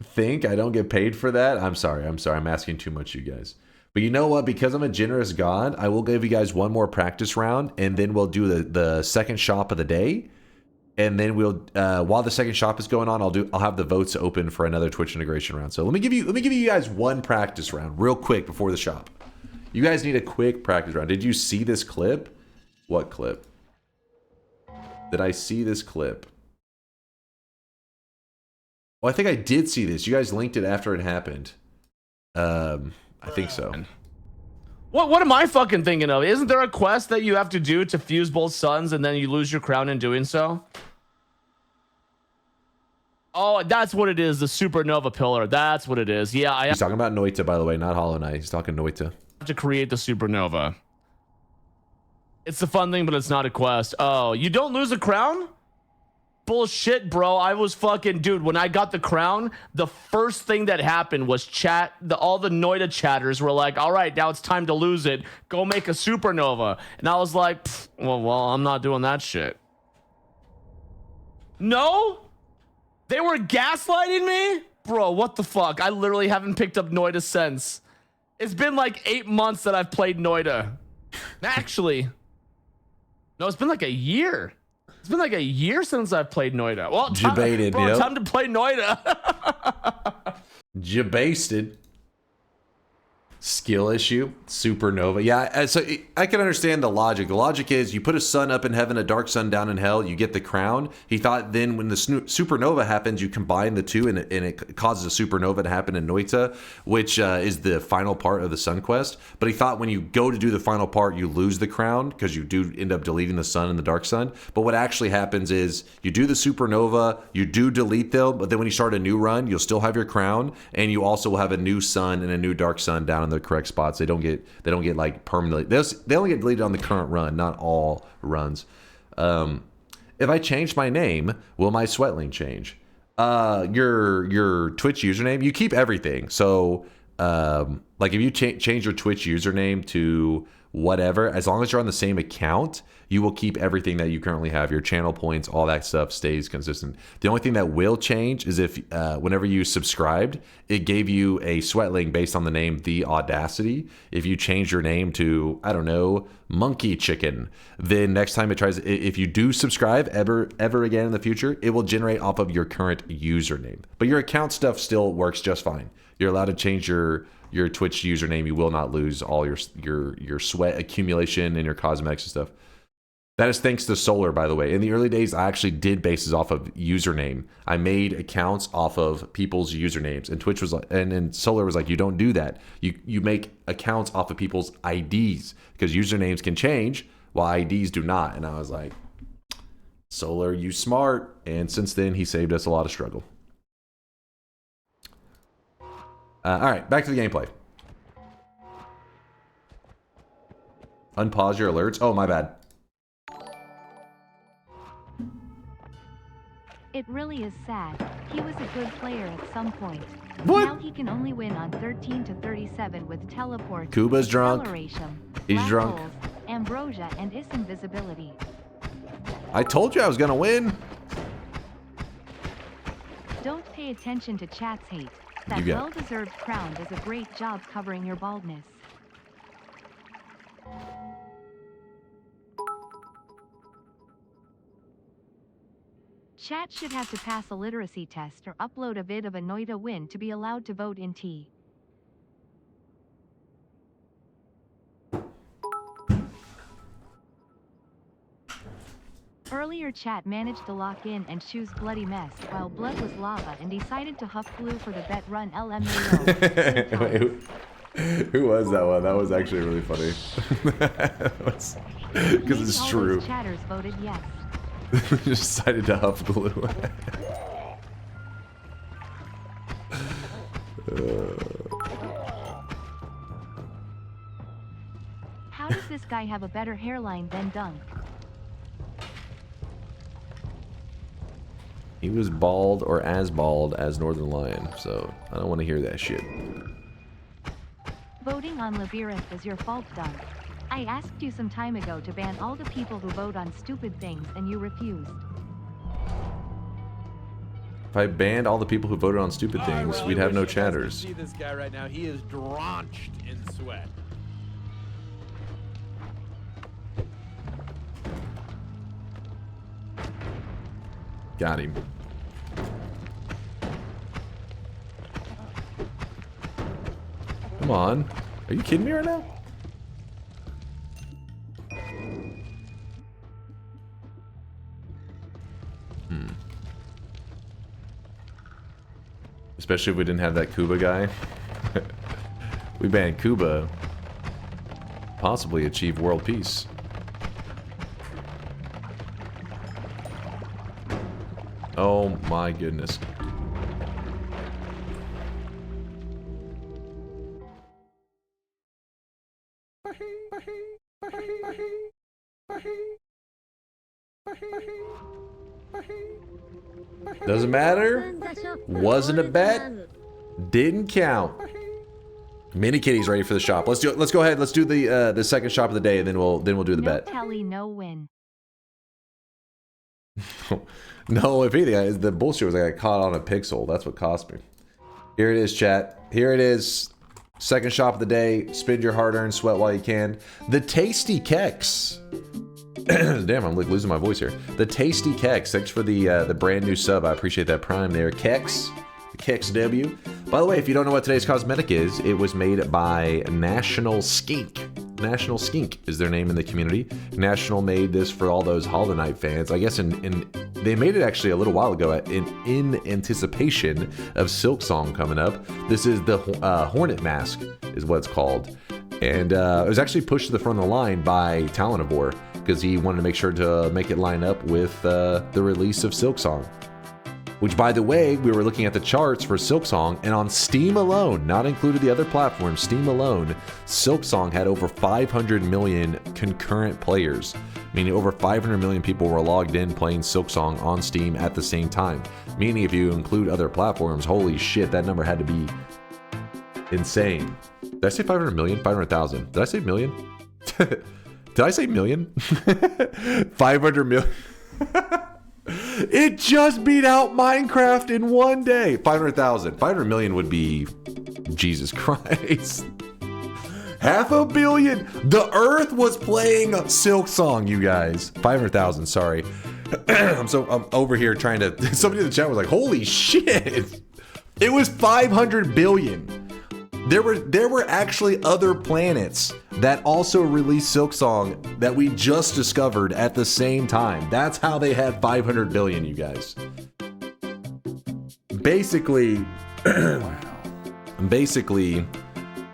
Speaker 4: Think I don't get paid for that? I'm sorry. I'm asking too much, you guys. But you know what? Because I'm a generous God, I will give you guys one more practice round, and then we'll do the second shop of the day. And then we'll while the second shop is going on, I'll have the votes open for another Twitch integration round. So let me give you guys one practice round real quick before the shop. You guys need a quick practice round. Did you see this clip? What clip? Did I see this clip? Well, I think I did see this. You guys linked it after it happened. I think so.
Speaker 10: What am I fucking thinking of? Isn't there a quest that you have to do to fuse both suns and then you lose your crown in doing so? Oh, that's what it is. The supernova pillar. That's what it is. Yeah,
Speaker 4: He's talking about Noita, by the way, not Hollow Knight. He's talking Noita.
Speaker 10: To create the supernova. It's a fun thing, but it's not a quest. Oh, you don't lose a crown? Bullshit, bro. I was fucking, dude, when I got the crown, the first thing that happened was all the Noita chatters were like, all right, now it's time to lose it. Go make a supernova. And I was like, well, I'm not doing that shit. No? They were gaslighting me? Bro, what the fuck? I literally haven't picked up Noita since. It's been like 8 months that I've played Noita. Actually. No, it's been like a year. It's been like a year since I've played Noita. Well,
Speaker 4: Jebaited,
Speaker 10: bro, time to play Noita.
Speaker 4: Jebasted. Skill issue. Supernova. Yeah, so I can understand the logic. The logic is you put a sun up in heaven, a dark sun down in hell, you get the crown. He thought then when the supernova happens, you combine the two and it causes a supernova to happen in Noita, which is the final part of the sun quest. But he thought when you go to do the final part, you lose the crown because you do end up deleting the sun and the dark sun. But what actually happens is you do the supernova, you do delete them, but then when you start a new run, you'll still have your crown, and you also will have a new sun and a new dark sun down in the correct spots. They don't get like permanently. They only get deleted on the current run, not all runs. If I change my name, will my sweatling change? Your Twitch username, you keep everything. So like if you change your Twitch username to whatever, as long as you're on the same account, you will keep everything that you currently have. Your channel points, all that stuff stays consistent. The only thing that will change is if whenever you subscribed, it gave you a sweatling based on the name The Audacity. If you change your name to, I don't know, Monkey Chicken, then next time it tries, if you do subscribe ever again in the future, it will generate off of your current username. But your account stuff still works just fine. You're allowed to change your Twitch username. You will not lose all your sweat accumulation and your cosmetics and stuff. That is thanks to Solar, by the way. In the early days, I actually did bases off of username. I made accounts off of people's usernames, and Twitch was like, and Solar was like, you don't do that. You make accounts off of people's IDs because usernames can change while IDs do not. And I was like, Solar, you smart. And since then, he saved us a lot of struggle. All right, back to the gameplay. Unpause your alerts. Oh, my bad.
Speaker 5: It really is sad. He was a good player at some point.
Speaker 4: What?
Speaker 5: Now he can only win on 13 to 37 with teleport,
Speaker 4: Kuba's drunk.
Speaker 5: acceleration,
Speaker 4: He's
Speaker 5: black
Speaker 4: drunk.
Speaker 5: holes, ambrosia, and is invisibility.
Speaker 4: I told you I was gonna win.
Speaker 5: Don't pay attention to chat's hate. That
Speaker 4: You got it.
Speaker 5: well-deserved crown does a great job covering your baldness. Chat should have to pass a literacy test or upload a vid of a Noita win to be allowed to vote in T. Earlier chat managed to lock in and choose Bloody Mess while Blood was lava and decided to huff glue for the bet run LMAO.
Speaker 4: Wait, who was that one? That was actually really funny. Because it's
Speaker 5: all
Speaker 4: true.
Speaker 5: those chatters voted yes.
Speaker 4: Just decided to huff glue.
Speaker 5: How does this guy have a better hairline than Dunk?
Speaker 4: He was bald or as bald as Northern Lion, so I don't want to hear that shit.
Speaker 5: Voting on Labyrinth is your fault, Dunk. I asked you some time ago to ban all the people who vote on stupid things and you refused.
Speaker 4: If I banned all the people who voted on stupid
Speaker 1: I
Speaker 4: things,
Speaker 1: really
Speaker 4: we'd have
Speaker 1: wish
Speaker 4: no
Speaker 1: you guys could
Speaker 4: chatters.
Speaker 1: See this guy right now. He is drenched in sweat.
Speaker 4: Got him. Come on. Are you kidding me right now? Especially if we didn't have that Cuba guy. We banned Cuba. Possibly achieve world peace. Oh my goodness. Doesn't matter. Wasn't a bet. Didn't count. Mini Kitty's ready for the shop. Let's do it. Let's go ahead. Let's do the second shop of the day, and then we'll do the
Speaker 5: No
Speaker 4: bet.
Speaker 5: Telly, no win.
Speaker 4: No, if anything, the bullshit was I got caught on a pixel. That's what cost me. Here it is, chat. Here it is. Second shop of the day. Spend your hard-earned sweat while you can. The Tasty Kex. Damn, I'm like losing my voice here. The Tasty Kex. Thanks for the brand new sub. I appreciate that prime there. Kex. The Kex W. By the way, if you don't know what today's cosmetic is, it was made by National Skink. National Skink is their name in the community. National made this for all those Hollow Knight fans. I guess they made it actually a little while ago in anticipation of Silksong coming up. This is the Hornet Mask is what it's called. And it was actually pushed to the front of the line by Talonivore because he wanted to make sure to make it line up with the release of Silksong. Which, by the way, we were looking at the charts for Silksong, and on Steam alone, not included the other platforms, Steam alone, Silksong had over 500 million concurrent players, meaning over 500 million people were logged in playing Silksong on Steam at the same time. Meaning if you include other platforms, holy shit, that number had to be insane. Did I say 500 million? 500,000. Did I say million? Did I say million? 500 million. It just beat out Minecraft in one day. 500,000. 500 million would be Jesus Christ. 500 million. The Earth was playing Silksong, you guys. 500,000. Sorry. I'm over here trying to. Somebody in the chat was like, "Holy shit!" It was 500 billion. There were actually other planets that also released Silksong that we just discovered at the same time. That's how they had 500 billion, you guys. Basically,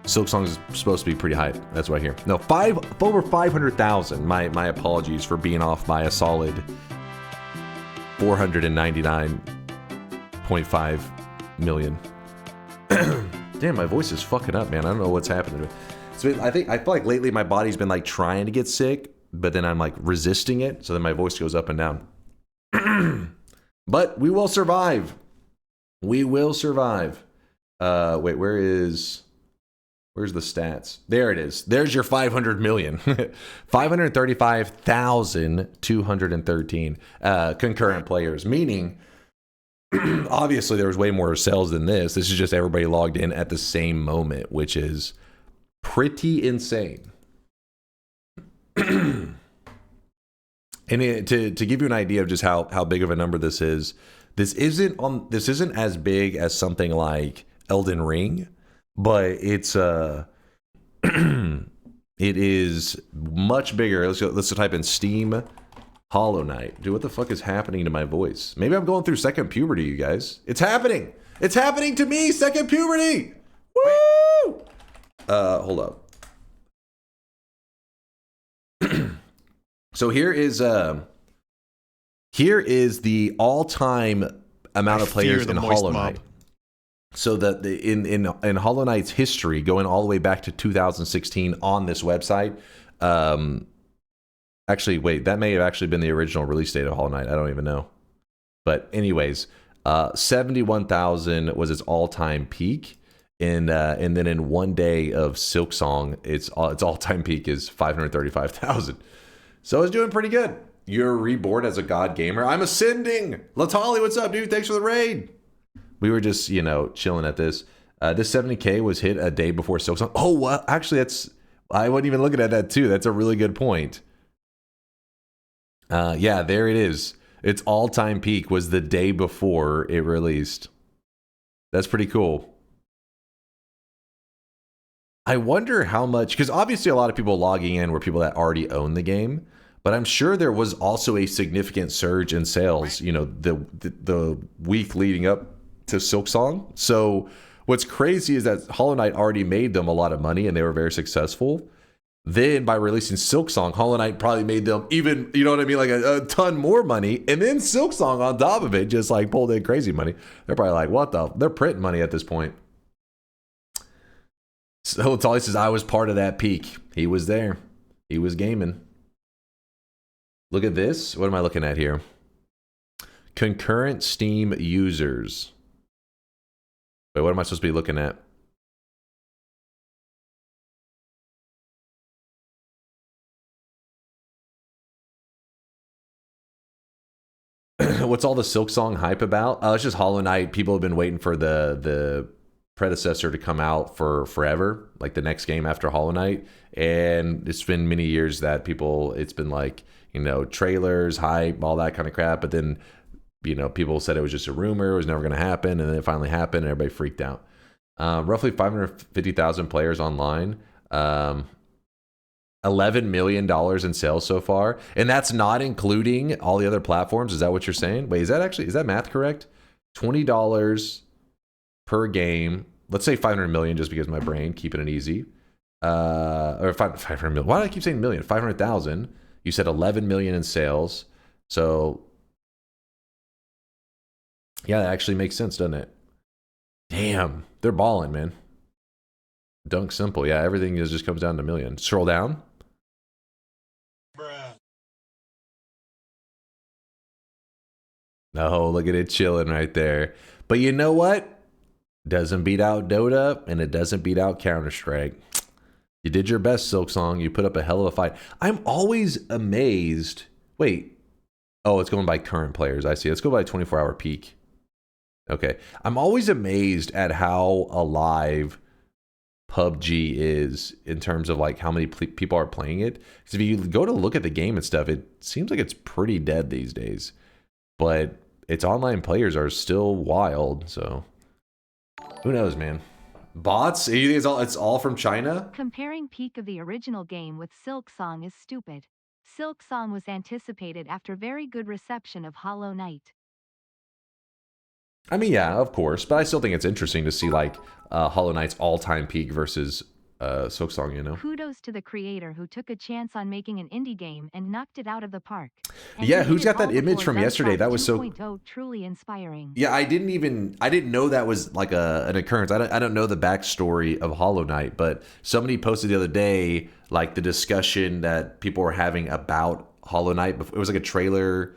Speaker 4: Silksong is supposed to be pretty high. That's what I hear. No, over 500,000. My apologies for being off by a solid 499.5 million. Damn, my voice is fucking up, man. I don't know what's happening to me. So I feel like lately my body's been like trying to get sick, but then I'm like resisting it, so then my voice goes up and down. But we will survive. We will survive. Wait, where's the stats? There it is. There's your 500 million. 535,213 concurrent players, meaning obviously there was way more cells than this. This is just everybody logged in at the same moment, which is pretty insane. And to give you an idea of just how big of a number this is, this isn't as big as something like Elden Ring, but it's it is much bigger. Let's type in Steam Hollow Knight. Dude, what the fuck is happening to my voice? Maybe I'm going through second puberty, you guys. It's happening. It's happening to me. Second puberty. Woo! Hold up. So here is the all-time amount of players in Hollow Knight. So that in Hollow Knight's history, going all the way back to 2016 on this website, actually, wait, that may have actually been the original release date of Hollow Knight. I don't even know. But anyways, 71,000 was its all-time peak. And then in one day of Silksong, its all-time peak is 535,000. So it's doing pretty good. You're reborn as a god gamer. I'm ascending. Latali, what's up, dude? Thanks for the raid. We were just, chilling at this. This 70K was hit a day before Silksong. Oh, well, actually, I wasn't even looking at that too. That's a really good point. Yeah, there it is. Its all-time peak was the day before it released. That's pretty cool. I wonder how much, because obviously a lot of people logging in were people that already own the game, but I'm sure there was also a significant surge in sales, the week leading up to Silksong. So what's crazy is that Hollow Knight already made them a lot of money and they were very successful. Then by releasing Silksong, Hollow Knight probably made them even, like a ton more money. And then Silksong on top of it just like pulled in crazy money. They're probably like, they're printing money at this point. So Tali says, I was part of that peak. He was there. He was gaming. Look at this. What am I looking at here? Concurrent Steam users. Wait, what am I supposed to be looking at? What's all the Silksong hype about? It's just Hollow Knight. People have been waiting for the predecessor to come out for forever, like the next game after Hollow Knight. And it's been many years that it's been like, trailers, hype, all that kind of crap. But then, people said it was just a rumor. It was never going to happen. And then it finally happened and everybody freaked out. Roughly 550,000 players online. $11 million in sales so far. And that's not including all the other platforms. Is that what you're saying? Wait, is that math correct? $20 per game. Let's say 500 million just because my brain, keeping it easy. Or 500 million. Why do I keep saying million? 500,000. You said 11 million in sales. So yeah, that actually makes sense, doesn't it? Damn, they're balling, man. Dunk simple. Yeah, everything just comes down to million. Scroll down.
Speaker 8: Bruh.
Speaker 4: No, look at it chilling right there. But you know what? Doesn't beat out Dota, and it doesn't beat out Counter-Strike. You did your best, Silksong. You put up a hell of a fight. I'm always amazed. Wait. Oh, it's going by current players. I see. Let's go by 24-hour peak. Okay. I'm always amazed at how alive PUBG is in terms of like how many people are playing it. Because if you go to look at the game and stuff, it seems like it's pretty dead these days. But its online players are still wild, so who knows, man. Bots? You think it's all from China?
Speaker 5: Comparing peak of the original game with Silksong is stupid. Silksong was anticipated after very good reception of Hollow Knight.
Speaker 4: I mean, yeah, of course, but I still think it's interesting to see like Hollow Knight's all-time peak versus Silksong,
Speaker 5: Kudos to the creator who took a chance on making an indie game and knocked it out of the park. And
Speaker 4: yeah,
Speaker 5: he
Speaker 4: who's
Speaker 5: did it
Speaker 4: got that
Speaker 5: all
Speaker 4: image
Speaker 5: before
Speaker 4: from yesterday? That was so
Speaker 5: 2.0, truly inspiring.
Speaker 4: Yeah, I didn't know that was like an occurrence. I don't know the backstory of Hollow Knight, but somebody posted the other day like the discussion that people were having about Hollow Knight. It was like a trailer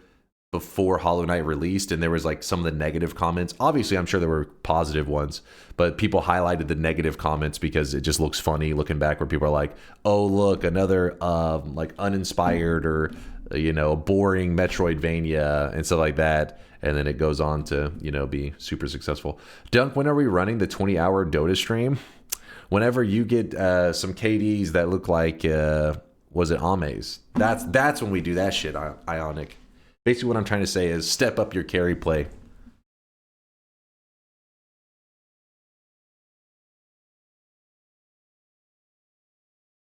Speaker 4: before Hollow Knight released, and there was like some of the negative comments. Obviously, I'm sure there were positive ones, but people highlighted the negative comments because it just looks funny looking back, where people are like, "Oh, look, another like uninspired or boring Metroidvania and stuff like that." And then it goes on to be super successful. Dunk, when are we running the 20-hour Dota stream? Whenever you get some KDs that look like was it Ame's? That's when we do that shit, Ionic. Basically, what I'm trying to say is step up your carry play.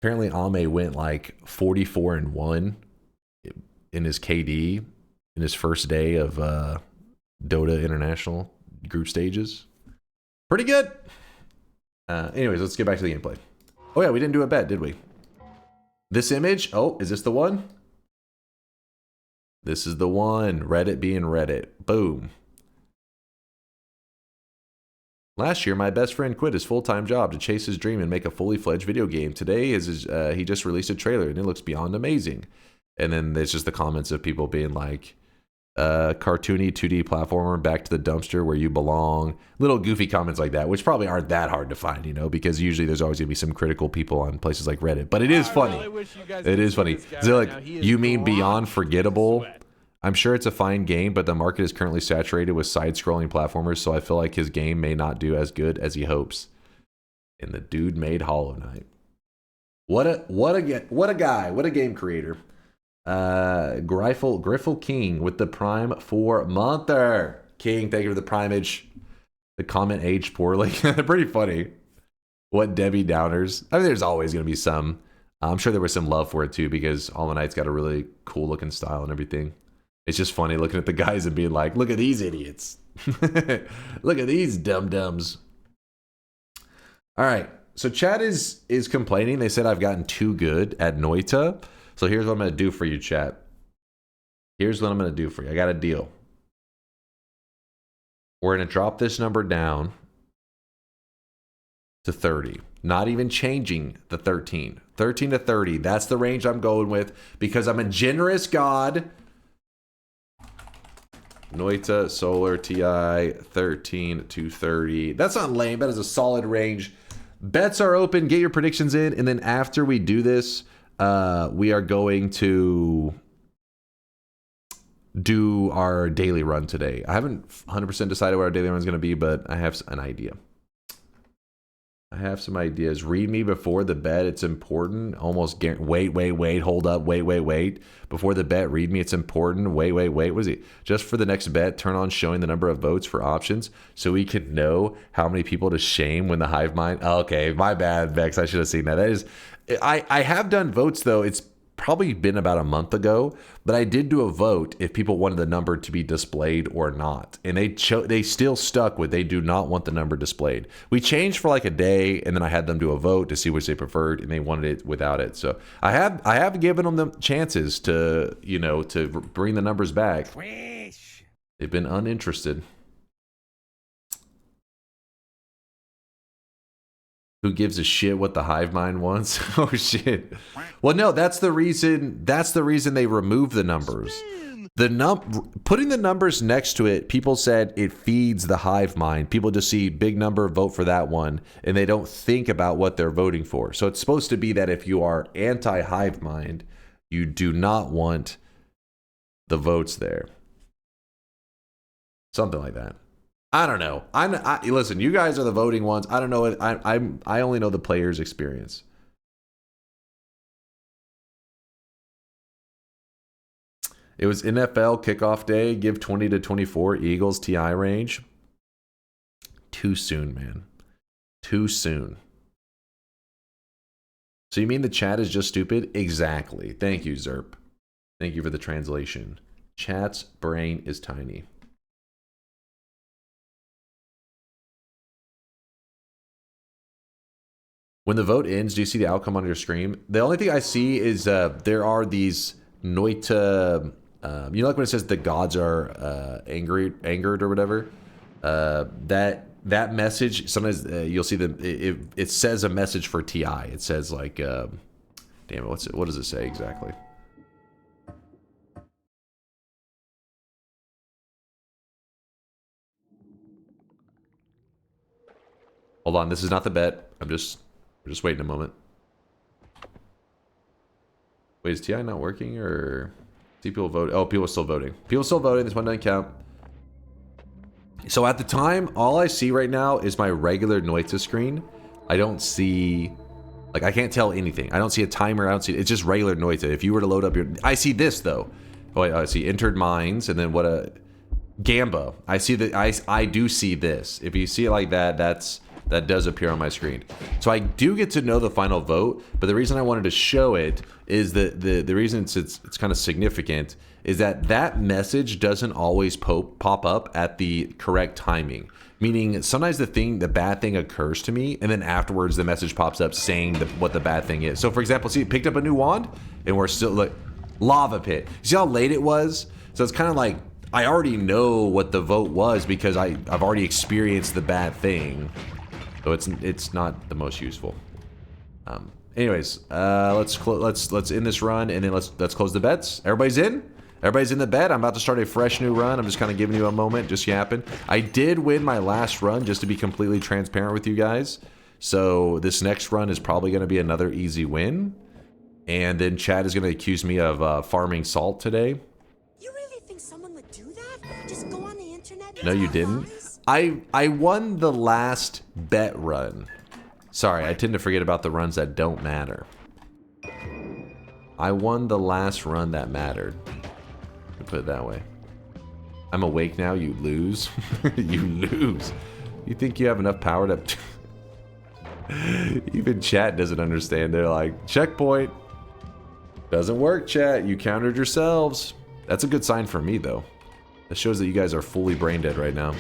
Speaker 4: Apparently, Ame went like 44-1 in his KD in his first day of Dota International group stages. Pretty good. Anyways, let's get back to the gameplay. Oh yeah, we didn't do a bet, did we? This image? Oh, is this the one? This is the one. Reddit being Reddit. Boom. Last year, my best friend quit his full-time job to chase his dream and make a fully fledged video game. Today, he just released a trailer and it looks beyond amazing. And then there's just the comments of people being like, cartoony 2D platformer, back to the dumpster where you belong. Little goofy comments like that, which probably aren't that hard to find, you know, because usually there's always gonna be some critical people on places like Reddit. But it is funny. It is funny. So like, you mean beyond forgettable? I'm sure it's a fine game, but the market is currently saturated with side-scrolling platformers, so I feel like his game may not do as good as he hopes. And the dude made Hollow Knight. What a guy! What a game creator! Griffle King with the Prime 4 monther. King, thank you for the primage. The comment aged poorly. Pretty funny. What Debbie Downers? I mean, there's always going to be some. I'm sure there was some love for it too, because Hollow Knight's got a really cool looking style and everything. It's just funny looking at the guys and being like, look at these idiots. Look at these dum-dums. All right. So chat is complaining. They said I've gotten too good at Noita. So here's what I'm going to do for you, chat. Here's what I'm going to do for you. I got a deal. We're going to drop this number down to 30. Not even changing the 13. 13 to 30. That's the range I'm going with because I'm a generous god. Noita Solar TI 13 to 30. That's not lame. That is a solid range. Bets are open. Get your predictions in. And then after we do this, we are going to do our daily run today. I haven't 100% decided what our daily run is going to be, but I have an idea. I have some ideas. Read me before the bet. It's important. Almost wait. Hold up. Wait. Before the bet, read me. It's important. Wait. What is it? Just for the next bet, turn on showing the number of votes for options so we can know how many people to shame when the hive mind. Okay, my bad, Vex. I should have seen that. That is, I have done votes though. It's probably been about a month ago, but I did do a vote if people wanted the number to be displayed or not, and they still stuck with they do not want the number displayed. We changed for like a day, and then I had them do a vote to see which they preferred, and they wanted it without it. So I have given them the chances to to bring the numbers back. They've been uninterested. Who gives a shit what the hive mind wants? Oh shit. Well, no, that's the reason they removed the numbers. Putting the numbers next to it, people said it feeds the hive mind. People just see big number, vote for that one, and they don't think about what they're voting for. So it's supposed to be that if you are anti-hive mind, you do not want the votes there. Something like that. I don't know. Listen, you guys are the voting ones. I don't know. I only know the player's experience. It was NFL kickoff day. Give 20 to 24 Eagles TI range. Too soon, man. Too soon. So you mean the chat is just stupid? Exactly. Thank you, Zerp. Thank you for the translation. Chat's brain is tiny. When the vote ends, do you see the outcome on your screen? The only thing I see is there are these Noita, like when it says the gods are angered or whatever. That message, sometimes you'll see it says a message for TI. It says like, damn it, what does it say exactly? Hold on, this is not the bet. We're just waiting a moment. Wait, is TI not working or see people vote? Oh, people are still voting. People still voting. This one doesn't count. So at the time, all I see right now is my regular Noita screen. I don't see, like, I can't tell anything. I don't see a timer. I don't see, it's just regular Noita. If you were to load up your, I see this though. Oh, wait, I see entered mines and then what a Gamba. I see that. I do see this. If you see it like that, that does appear on my screen. So I do get to know the final vote, but the reason I wanted to show it is that the reason it's kind of significant is that message doesn't always pop up at the correct timing. Meaning sometimes the bad thing occurs to me, and then afterwards the message pops up saying what the bad thing is. So for example, see, picked up a new wand, and we're still like lava pit. You see how late it was? So it's kind of like I already know what the vote was because I've already experienced the bad thing. So it's not the most useful. Anyways, let's end this run and then let's close the bets. Everybody's in? Everybody's in the bed. I'm about to start a fresh new run. I'm just kind of giving you a moment, just yapping. I did win my last run, just to be completely transparent with you guys. So this next run is probably going to be another easy win. And then Chad is going to accuse me of farming salt today.
Speaker 8: You really think someone would do that? Just go on the internet?
Speaker 4: No, you didn't. I won the last bet run. Sorry, I tend to forget about the runs that don't matter. I won the last run that mattered. To put it that way. I'm awake now, you lose. You lose. You think you have enough power to... Even chat doesn't understand. They're like, checkpoint. Doesn't work, chat. You countered yourselves. That's a good sign for me, though. That shows that you guys are fully brain dead right now.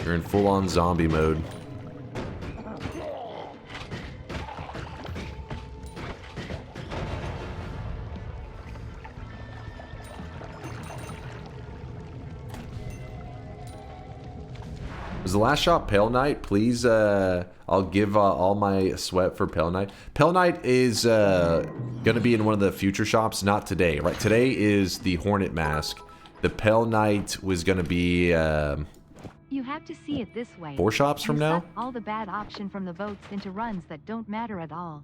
Speaker 4: You're in full-on zombie mode. Was the last shop Pale Knight? Please, I'll give all my sweat for Pale Knight. Pale Knight is gonna be in one of the future shops, not today, right? Today is the Hornet Mask. The Pale Knight was gonna be
Speaker 5: You have to see it this way.
Speaker 4: 4 shops from now?
Speaker 5: Suck all the bad option from the votes into runs that don't matter at all.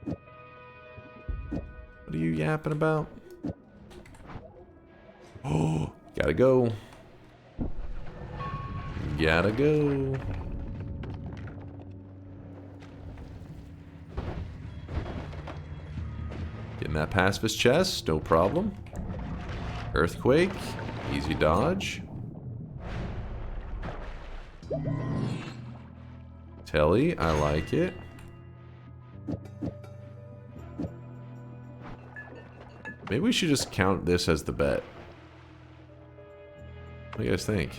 Speaker 4: What are you yapping about? Oh, gotta go. Gotta go. Getting that pacifist chest, no problem. Earthquake, easy dodge. Telly, I like it. Maybe we should just count this as the bet. What do you guys think?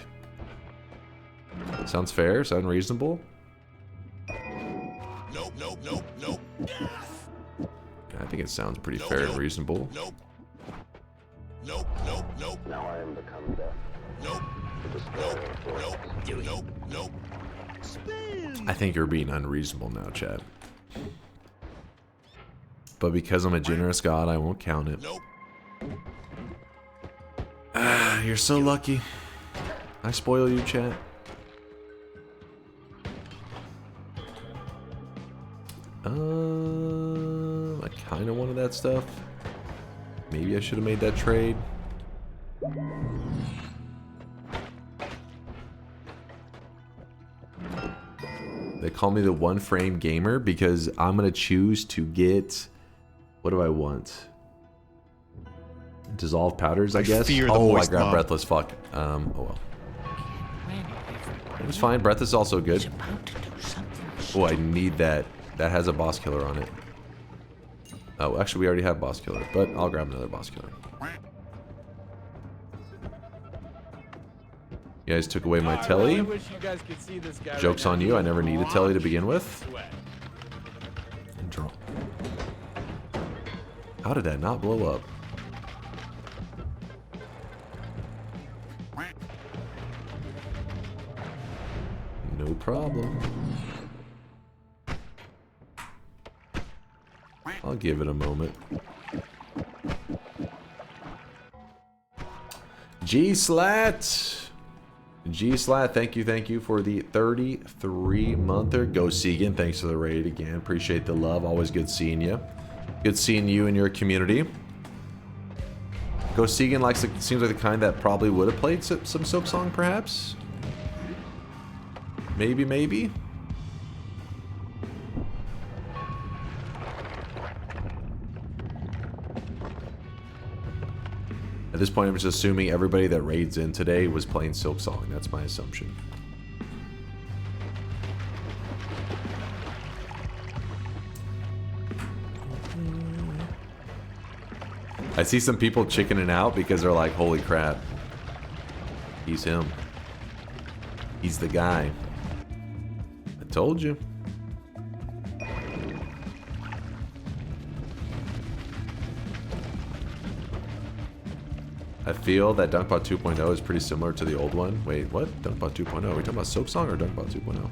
Speaker 4: Sounds fair? Sound reasonable?
Speaker 2: Nope, nope, nope, nope.
Speaker 4: I think it sounds pretty fair and reasonable.
Speaker 2: Nope. Nope, nope, nope.
Speaker 6: Now I am become death.
Speaker 2: Nope. Nope, nope, nope, nope.
Speaker 4: I think you're being unreasonable now, Chad. But because I'm a generous god, I won't count it.
Speaker 2: Nope.
Speaker 4: You're so lucky. I spoil you, Chad. I kind of wanted that stuff. Maybe I should have made that trade. They call me the one frame gamer because I'm gonna choose to get. What do I want? Dissolved powders, I guess. Oh, I grabbed breathless. Fuck. Oh well. It was fine. Breath is also good. Oh, I need that. That has a boss killer on it. Oh, actually, we already have boss killer, but I'll grab another boss killer. You guys took away my telly.
Speaker 1: I wish you guys could see this guy
Speaker 4: Joke's
Speaker 1: right
Speaker 4: on
Speaker 1: now.
Speaker 4: you. I never needed telly to begin with.
Speaker 1: Sweat.
Speaker 4: And draw. How did that not blow up? No problem. I'll give it a moment. G-Slat! G-Slat, thank you for the 33-monther. Go Segan, thanks for the raid again. Appreciate the love. Always good seeing you. Good seeing you and your community. Go Segan seems like the kind that probably would have played some Silksong, perhaps. Maybe. At this point, I'm just assuming everybody that raids in today was playing Silksong. That's my assumption. I see some people chickening out because they're like, holy crap. He's him. He's the guy. I told you. I feel that DunkBot 2.0 is pretty similar to the old one. Wait, what? DunkBot 2.0? Are we talking about Silksong or DunkBot 2.0?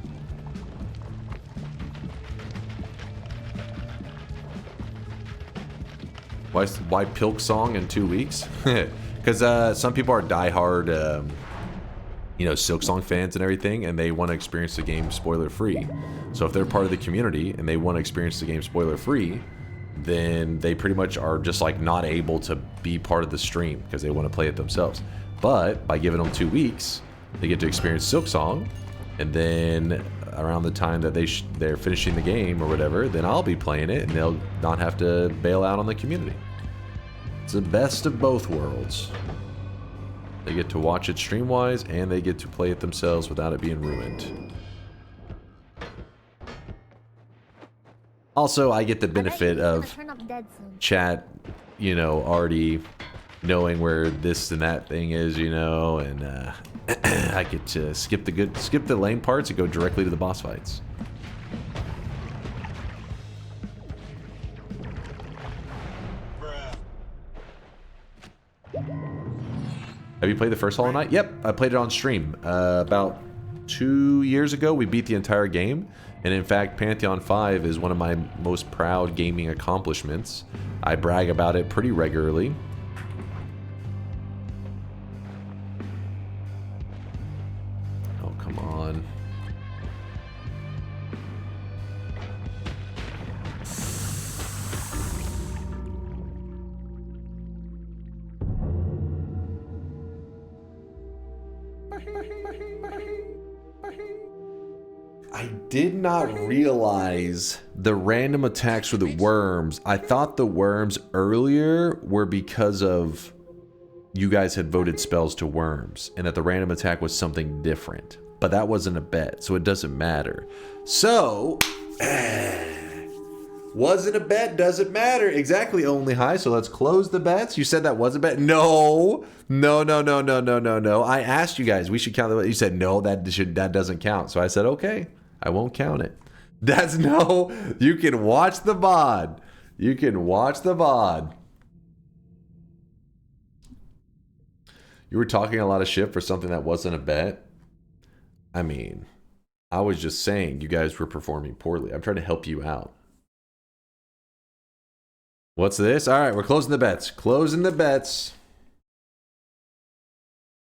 Speaker 4: Why Pilk Song in 2 weeks? Because some people are diehard, you know, Silk Song fans and everything, and they want to experience the game spoiler-free. So if they're part of the community and they want to experience the game spoiler-free, then they pretty much are just like not able to be part of the stream because they want to play it themselves. But by giving them 2 weeks, they get to experience Silk Song, and then around the time that they're finishing the game or whatever, then I'll be playing it and they'll not have to bail out on the community. It's the best of both worlds. They get to watch it stream-wise, and they get to play it themselves without it being ruined. Also, I get the benefit of chat, you know, already knowing where this and that thing is, you know, and I get to skip the lame parts and go directly to the boss fights. Have you played the first Hollow Knight? Yep, I played it on stream. About 2 years ago, we beat the entire game. And in fact, Pantheon 5 is one of my most proud gaming accomplishments. I brag about it pretty regularly. Oh, come on. I did not realize the random attacks for the worms. I thought the worms earlier were because of you guys had voted spells to worms and that the random attack was something different. But that wasn't a bet, so it doesn't matter. So, wasn't a bet, doesn't matter. Exactly, Only High. So let's close the bets. You said that was a bet. No. I asked you guys, we should count the bet. You said, no, that doesn't count. So I said, okay, I won't count it. That's no, you can watch the VOD. You can watch the VOD. You were talking a lot of shit for something that wasn't a bet. I mean, I was just saying you guys were performing poorly. I'm trying to help you out. What's this? All right, we're closing the bets. Closing the bets.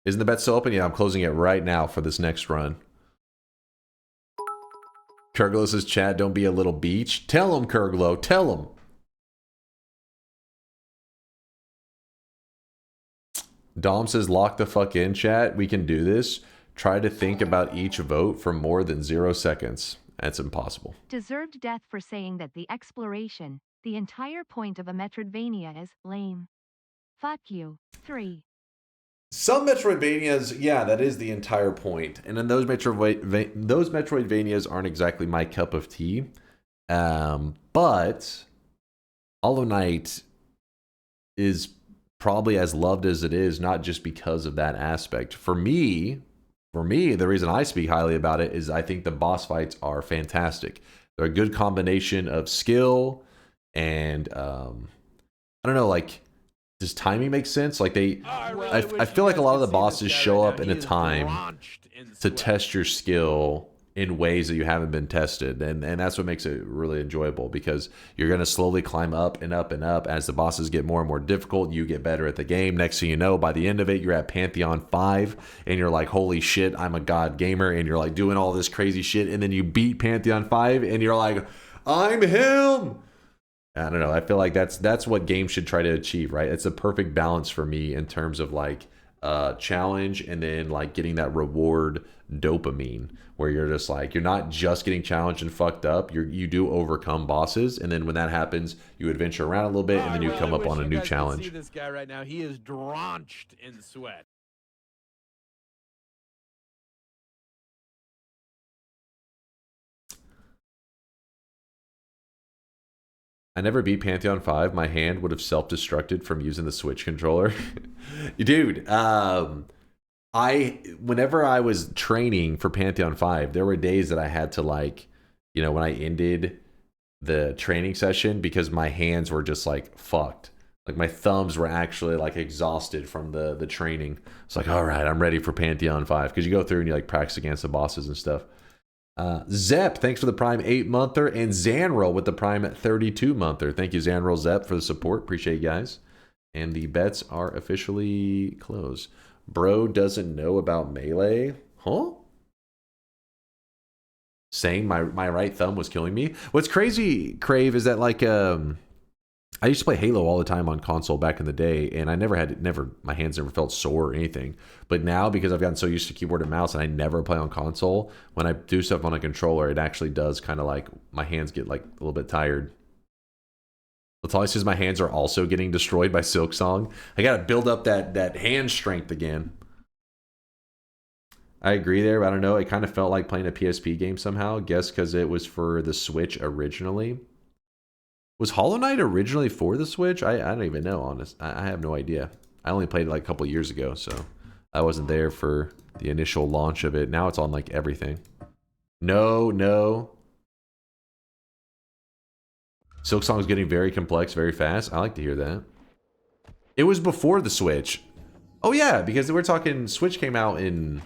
Speaker 4: Isn't the bet still open? Yeah, I'm closing it right now for this next run. Kurglo says, Chad, don't be a little beach. Tell him, Kurglo. Tell him. Dom says, lock the fuck in, chat. We can do this. Try to think about each vote for more than 0 seconds. That's impossible.
Speaker 5: Deserved death for saying that the exploration, the entire point of a Metroidvania, is lame. Fuck you. 3.
Speaker 4: Some Metroidvanias, yeah, that is the entire point. And then those Metroidvanias aren't exactly my cup of tea. But Hollow Knight is probably as loved as it is, not just because of that aspect. For me, the reason I speak highly about it is I think the boss fights are fantastic. They're a good combination of skill and, I don't know, like, does timing make sense? Like I feel like a lot of the bosses show up in a time to test your skill in ways that you haven't been tested. And that's what makes it really enjoyable, because you're going to slowly climb up and up and up. As the bosses get more and more difficult, you get better at the game. Next thing you know, by the end of it, you're at Pantheon 5 and you're like, holy shit, I'm a god gamer. And you're like doing all this crazy shit. And then you beat Pantheon 5 and you're like, I'm him. I don't know. I feel like that's what games should try to achieve, right? It's a perfect balance for me in terms of like challenge and then like getting that reward dopamine, where you're just like, you're not just getting challenged and fucked up. You do overcome bosses, and then when that happens, you adventure around a little bit, and then you come up on a new challenge.
Speaker 1: See this guy right now. He is drenched in sweat.
Speaker 4: I never beat Pantheon 5. My hand would have self-destructed from using the Switch controller. Dude, whenever I was training for Pantheon 5, there were days that I had to, like, you know, when I ended the training session, because my hands were just like fucked. Like my thumbs were actually like exhausted from the training. It's like, all right, I'm ready for Pantheon 5, because you go through and you like practice against the bosses and stuff. Zep, thanks for the Prime 8-monther, and Zanrel with the Prime 32-monther. Thank you, Zanrel, Zep, for the support. Appreciate you guys. And the bets are officially closed. Bro doesn't know about Melee? Huh? Saying my right thumb was killing me. What's crazy, Crave, is that like I used to play Halo all the time on console back in the day, and I my hands never felt sore or anything. But now, because I've gotten so used to keyboard and mouse and I never play on console, when I do stuff on a controller, it actually does kind of like, my hands get like a little bit tired. Latalia says my hands are also getting destroyed by Silksong. I gotta build up that hand strength again. I agree there, but I don't know. It kind of felt like playing a PSP game somehow. Guess because it was for the Switch originally. Was Hollow Knight originally for the Switch? I don't even know, honest. I have no idea. I only played it like a couple years ago, so I wasn't there for the initial launch of it. Now it's on like everything. No. Silksong's getting very complex very fast. I like to hear that. It was before the Switch. Oh yeah, because we're talking Switch came out in...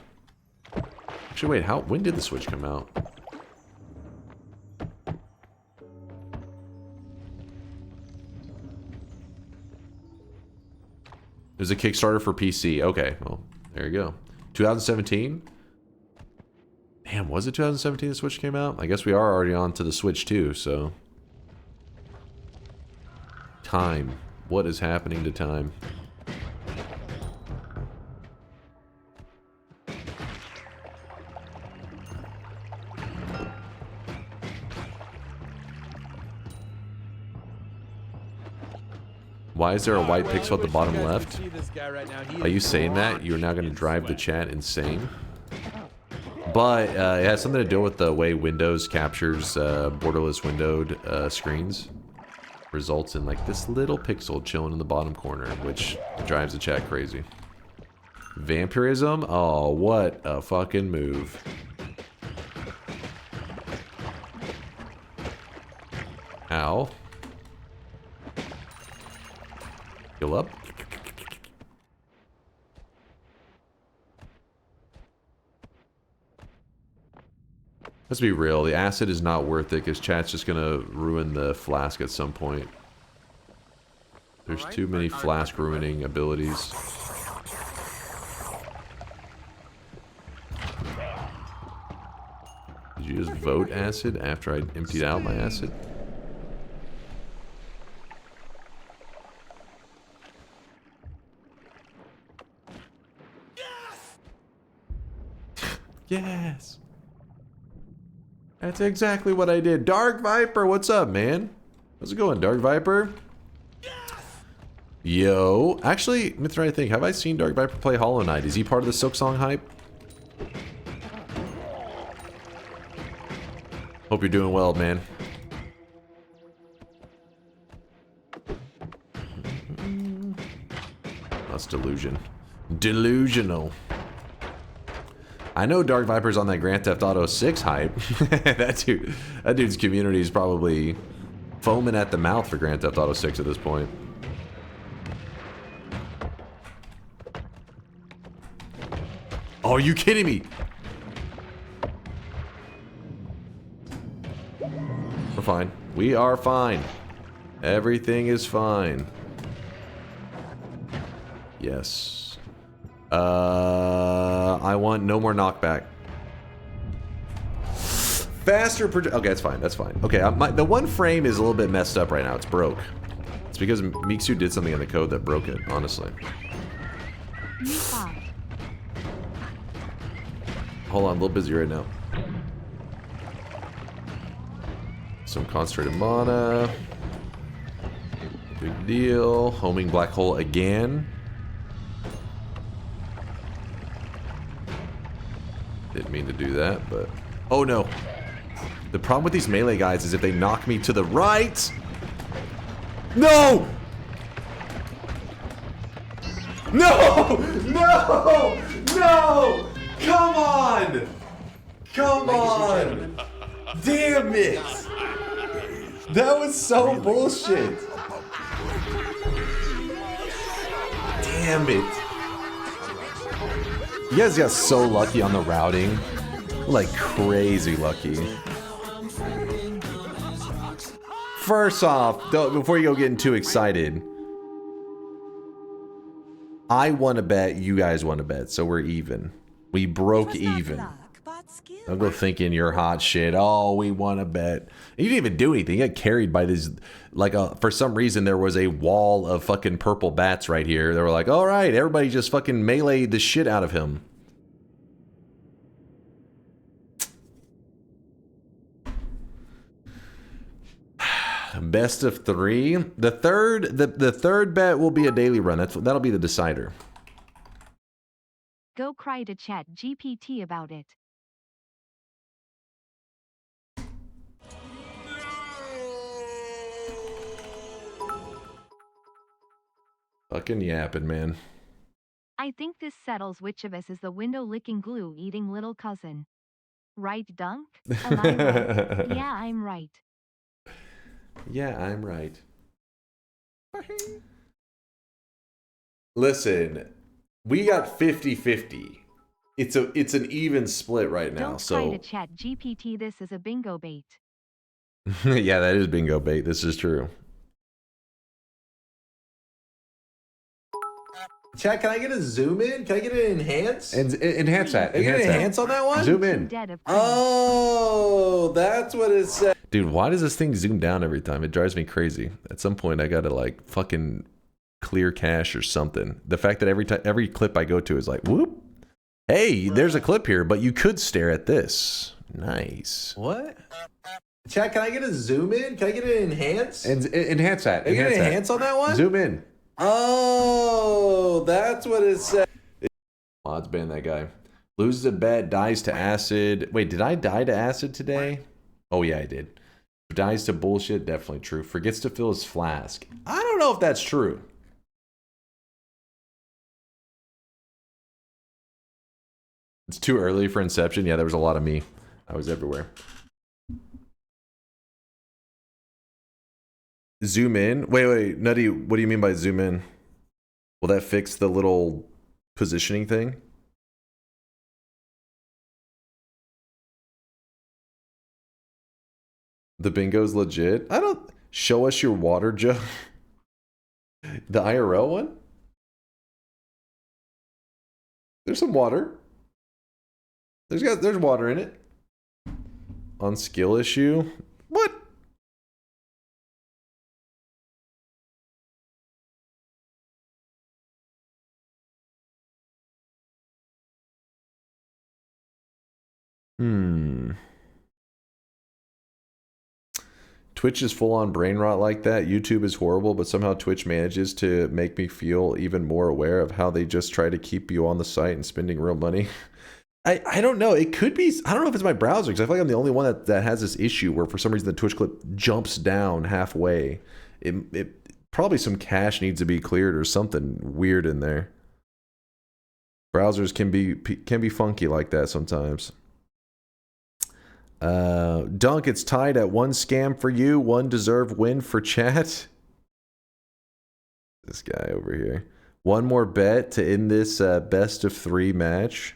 Speaker 4: Actually, wait, when did the Switch come out? There's a Kickstarter for PC. Okay, well, there you go. 2017? Damn, was it 2017 the Switch came out? I guess we are already on to the Switch too, so... Time. What is happening to time? Why is there a white pixel at the bottom left? Are you saying that? You're now going to drive the chat insane? But it has something to do with the way Windows captures borderless windowed screens. Results in like this little pixel chilling in the bottom corner, which drives the chat crazy. Vampirism? Oh, what a fucking move. Ow. Heal up. Let's be real, the acid is not worth it because chat's just gonna ruin the flask at some point. There's too many flask ruining abilities. Did you just vote acid after I emptied out my acid? Yes! That's exactly what I did. Dark Viper, what's up, man? How's it going, Dark Viper? Yo. Actually, let me try to think. Have I seen Dark Viper play Hollow Knight? Is he part of the Silksong hype? Hope you're doing well, man. That's delusion. Delusional. I know Dark Viper's on that Grand Theft Auto 6 hype. that dude's community is probably foaming at the mouth for Grand Theft Auto 6 at this point. Oh, are you kidding me? We're fine. We are fine. Everything is fine. Yes. I want no more knockback. Faster okay, that's fine. That's fine. Okay, the one frame is a little bit messed up right now. It's broke. It's because Miksu did something in the code that broke it, honestly. Hold on, I'm a little busy right now. Some concentrated mana. Big deal. Homing black hole again. Didn't mean to do that, but... Oh, no. The problem with these melee guys is if they knock me to the right... No! No! No! No! Come on! Come on! Damn it! That was so bullshit! Damn it! You guys got so lucky on the routing. Like crazy lucky. First off, before you go getting too excited, I won a bet, you guys won a bet, so we're even. We broke even. Don't go thinking you're hot shit. Oh, we won a bet. You didn't even do anything. You got carried by this, like, for some reason there was a wall of fucking purple bats right here. They were like, all right, everybody just fucking meleeed the shit out of him. Best of 3. The third bet will be a daily run. That'll be the decider.
Speaker 5: Go cry to Chat GPT about it.
Speaker 4: Fucking yapping, man.
Speaker 5: I think this settles which of us is the window-licking glue-eating little cousin. Right, Dunk? Am I right? Yeah, I'm right.
Speaker 4: Yeah, I'm right. Listen, we got 50-50. It's an even split right now.
Speaker 5: Don't
Speaker 4: so
Speaker 5: try to Chat GPT. This is a bingo bait.
Speaker 4: yeah, that is bingo bait. This is true. Chat, can I get a zoom in? Can I get an enhance? And enhance that. Can I get an enhance on that one? Zoom in. Oh, that's what it said. Dude, why does this thing zoom down every time? It drives me crazy. At some point, I gotta like fucking clear cache or something. The fact that every clip I go to is like, whoop. Hey, there's a clip here, but you could stare at this. Nice. What? Chat, can I get a zoom in? Can I get an enhance? And enhance that. Can I get an enhance on that one? Zoom in. Oh, that's what it said. Mods ban that guy. Loses a bet, dies to acid. Wait, did I die to acid today? Oh yeah, I did. Dies to bullshit, definitely true. Forgets to fill his flask. I don't know if that's true. It's too early for Inception. Yeah, there was a lot of me. I was everywhere. Zoom in? Wait, Nutty, what do you mean by zoom in? Will that fix the little positioning thing? The bingo's legit? I don't... Show us your water jug. The IRL one? There's some water. There's water in it. On skill issue? What? Twitch is full on brain rot like that. YouTube is horrible, but somehow Twitch manages to make me feel even more aware of how they just try to keep you on the site and spending real money. I don't know. It could be. I don't know if it's my browser because I feel like I'm the only one that has this issue where for some reason the Twitch clip jumps down halfway. It probably some cache needs to be cleared or something weird in there. Browsers can be funky like that sometimes. Dunk, it's tied at 1 scam for you, 1 deserved win for chat. This guy over here. 1 more bet to end this best of 3 match.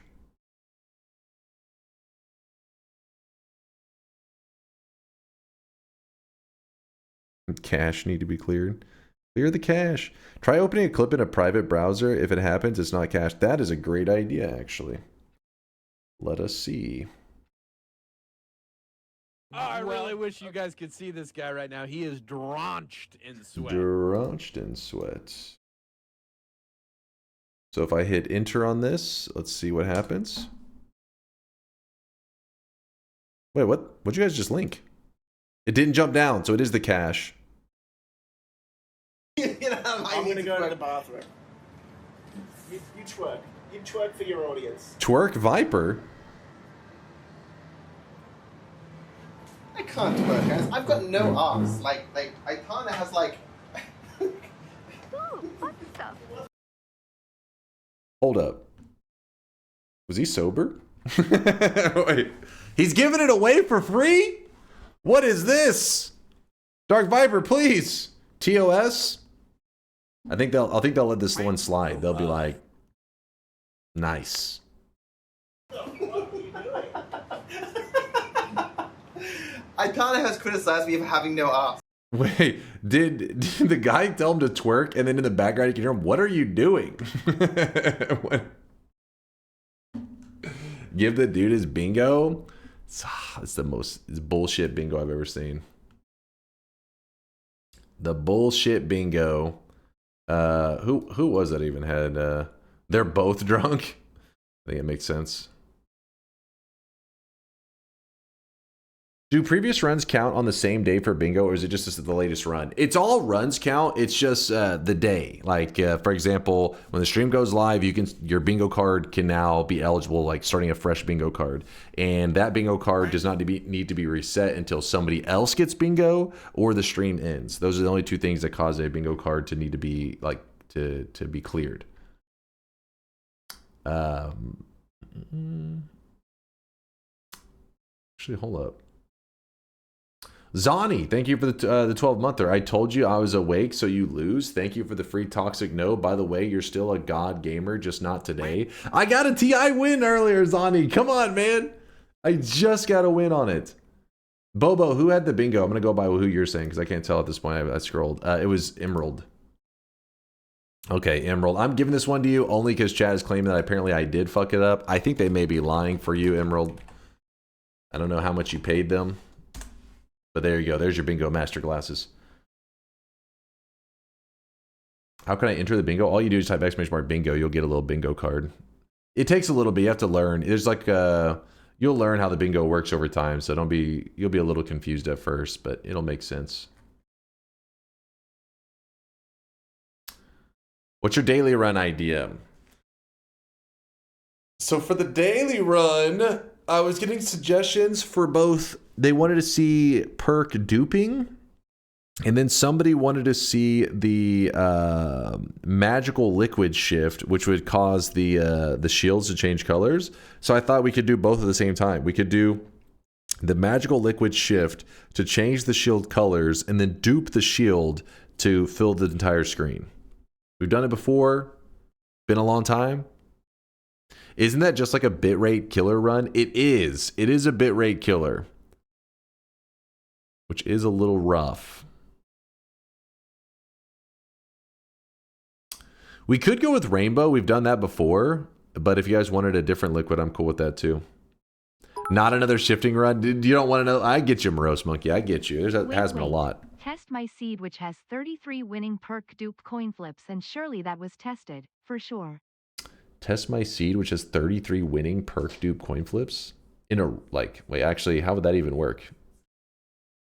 Speaker 4: Cache need to be cleared. Clear the cache. Try opening a clip in a private browser. If it happens, it's not cached. That is a great idea, actually. Let us see.
Speaker 1: Oh, I really wish you guys could see this guy right now. He is drenched in sweat.
Speaker 4: Drenched in sweat. So if I hit enter on this, let's see what happens. Wait, what? What'd you guys just link? It didn't jump down, so it is the cache.
Speaker 11: I'm gonna go to the bathroom. You twerk. You twerk for your audience.
Speaker 4: Twerk Viper?
Speaker 11: I can't twerk, guys. I've got no arms. Like Aitana has like.
Speaker 4: Hold up. Was he sober? Wait. He's giving it away for free? What is this? Dark Viper, please. TOS? I think they'll let this one slide. They'll be like, nice.
Speaker 12: I kind of has criticized me for having no ops.
Speaker 4: Wait, did the guy tell him to twerk, and then in the background you can hear him, what are you doing? What? Give the dude his bingo? It's the most bullshit bingo I've ever seen. The bullshit bingo. Who was that even had? They're both drunk? I think it makes sense. Do previous runs count on the same day for bingo, or is it just the latest run? It's all runs count. It's just the day. Like, for example, when the stream goes live, your bingo card can now be eligible, like starting a fresh bingo card. And that bingo card does not need to be reset until somebody else gets bingo or the stream ends. Those are the only two things that cause a bingo card to need to be like to be cleared. Actually, hold up. Zani, thank you for the 12-monther. I told you I was awake, so you lose. Thank you for the free toxic no. By the way, you're still a god gamer, just not today. I got a TI win earlier, Zani. Come on, man. I just got a win on it. Bobo, who had the bingo? I'm going to go by who you're saying because I can't tell at this point. I scrolled. It was Emerald. Okay, Emerald. I'm giving this one to you only because Chad is claiming that apparently I did fuck it up. I think they may be lying for you, Emerald. I don't know how much you paid them. But there you go. There's your bingo master glasses. How can I enter the bingo? All you do is type !bingo. You'll get a little bingo card. It takes a little bit. You have to learn. There's like you'll learn how the bingo works over time. So you'll be a little confused at first, but it'll make sense. What's your daily run idea? So for the daily run, I was getting suggestions for both. They wanted to see perk duping, and then somebody wanted to see the magical liquid shift, which would cause the shields to change colors. So I thought we could do both at the same time. We could do the magical liquid shift to change the shield colors, and then dupe the shield to fill the entire screen. We've done it before. Been a long time. Isn't that just like a bitrate killer run? It is. It is a bitrate killer, which is a little rough. We could go with rainbow. We've done that before, but if you guys wanted a different liquid, I'm cool with that too. Not another shifting run. You don't want to know? I get you, Morose Monkey. I get you. Has been a lot.
Speaker 5: Test my seed, which has 33 winning perk dupe coin flips, and surely that was tested, for sure.
Speaker 4: Test my seed, which has 33 winning perk dupe coin flips? In a, like, wait, actually, how would that even work?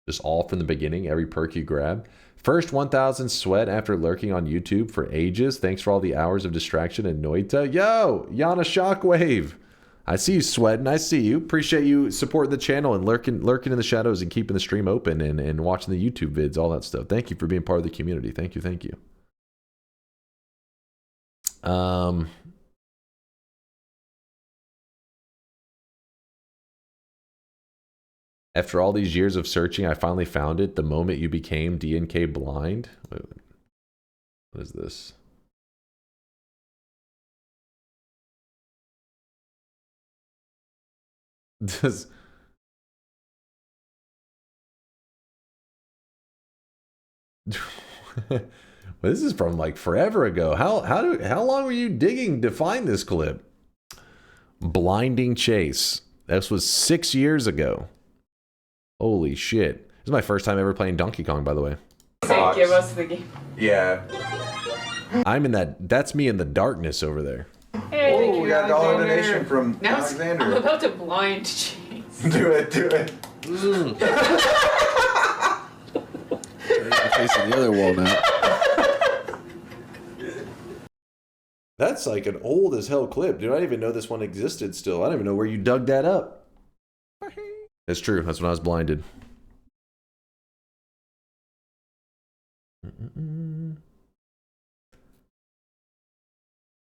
Speaker 4: Just all from the beginning, every perk you grab. First 1,000 sweat after lurking on YouTube for ages. Thanks for all the hours of distraction in Noita. Yo, Yana Shockwave. I see you sweating. I see you. Appreciate you supporting the channel and lurking in the shadows and keeping the stream open and watching the YouTube vids, all that stuff. Thank you for being part of the community. Thank you. Thank you. After all these years of searching, I finally found it. The moment you became DNK blind. Wait, what is this? Does well, this is from like forever ago. How long were you digging to find this clip? Blinding Chase. This was 6 years ago. Holy shit. This is my first time ever playing Donkey Kong, by the way.
Speaker 13: Give us the game.
Speaker 4: Yeah. I'm in that. That's me in the darkness over there.
Speaker 13: Hey,
Speaker 12: Oh, we got a dollar donation from
Speaker 13: now
Speaker 12: Alexander.
Speaker 13: I'm about to blind Chase.
Speaker 12: Do it.
Speaker 1: Facing the other wall now.
Speaker 4: That's like an old as hell clip, dude. I didn't even know this one existed still. I don't even know where you dug that up. That's true. That's when I was blinded.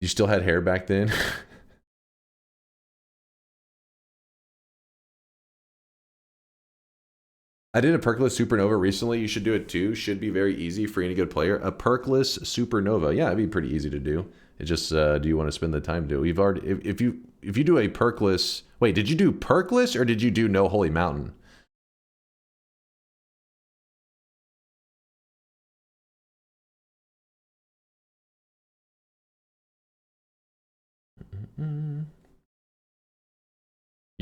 Speaker 4: You still had hair back then? I did a perkless supernova recently. You should do it too. Should be very easy for any good player. A perkless supernova. Yeah, it'd be pretty easy to do. It just do you want to spend the time to do it? We've already if you do a perkless. Wait, did you do perkless or did you do No Holy Mountain? You